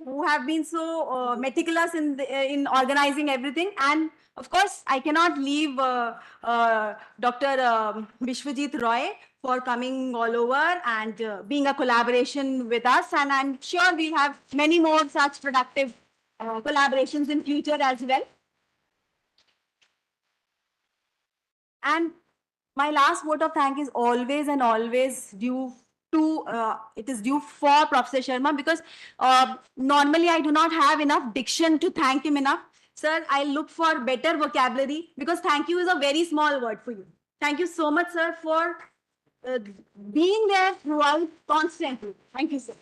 who have been so meticulous in organizing everything. And of course, I cannot leave Dr. Bishwajit Roy for coming all over and being a collaboration with us. And I'm sure we'll have many more such productive collaborations in future as well. And my last vote of thank is always and always due to, it is due for Professor Sharma, because normally I do not have enough diction to thank him enough. Sir, I look for better vocabulary, because thank you is a very small word for you. Thank you so much, sir, for being there throughout constantly. Thank you, sir.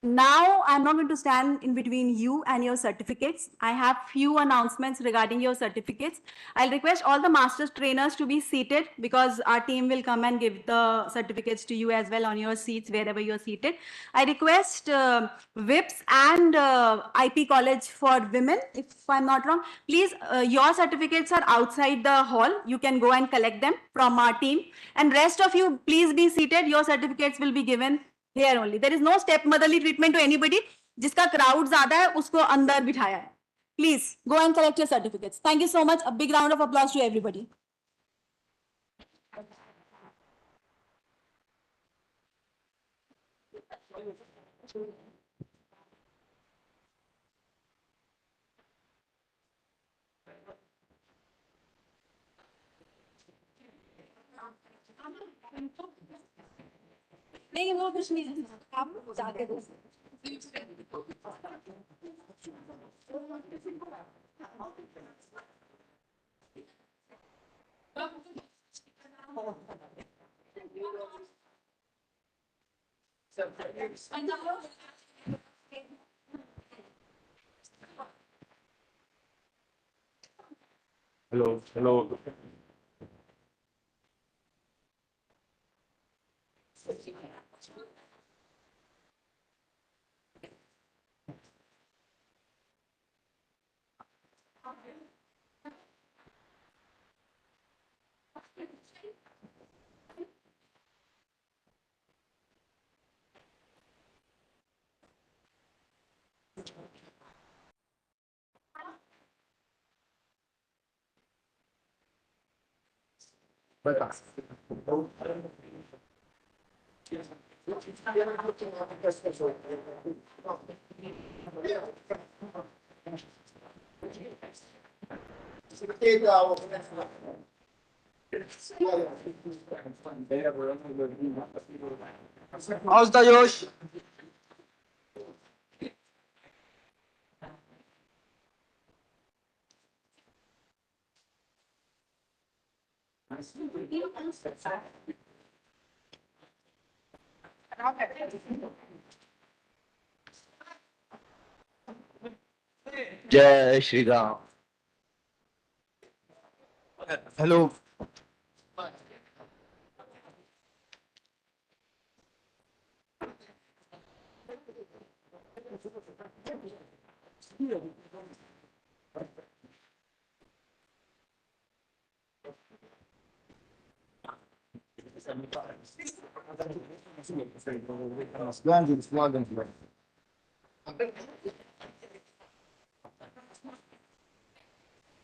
Now, I'm not going to stand in between you and your certificates. I have few announcements regarding your certificates. I'll request all the master's trainers to be seated, because our team will come and give the certificates to you as well on your seats wherever you're seated. I request VIPs and IP College for Women, if I'm not wrong. Please, your certificates are outside the hall. You can go and collect them from our team. And rest of you, please be seated. Your certificates will be given here only. There is no stepmotherly treatment to anybody. जिसका crowd ज़्यादा है, उसको अंदर बिठाया है. Please go and collect your certificates. Thank you so much. A big round of applause to everybody. नहीं वो कुछ नहीं. आप जाके दो. Hello, hello. How's the Yosh? Jai Shri Ram. Hello.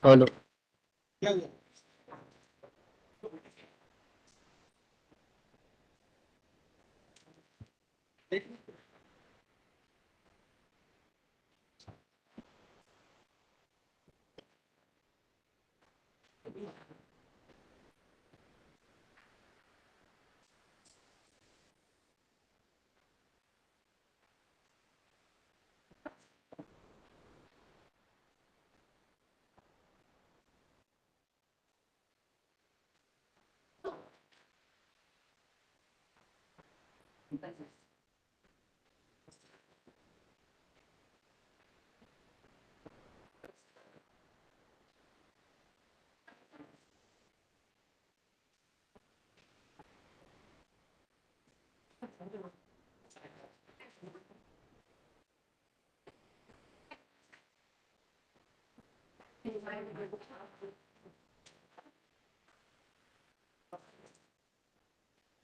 Hello.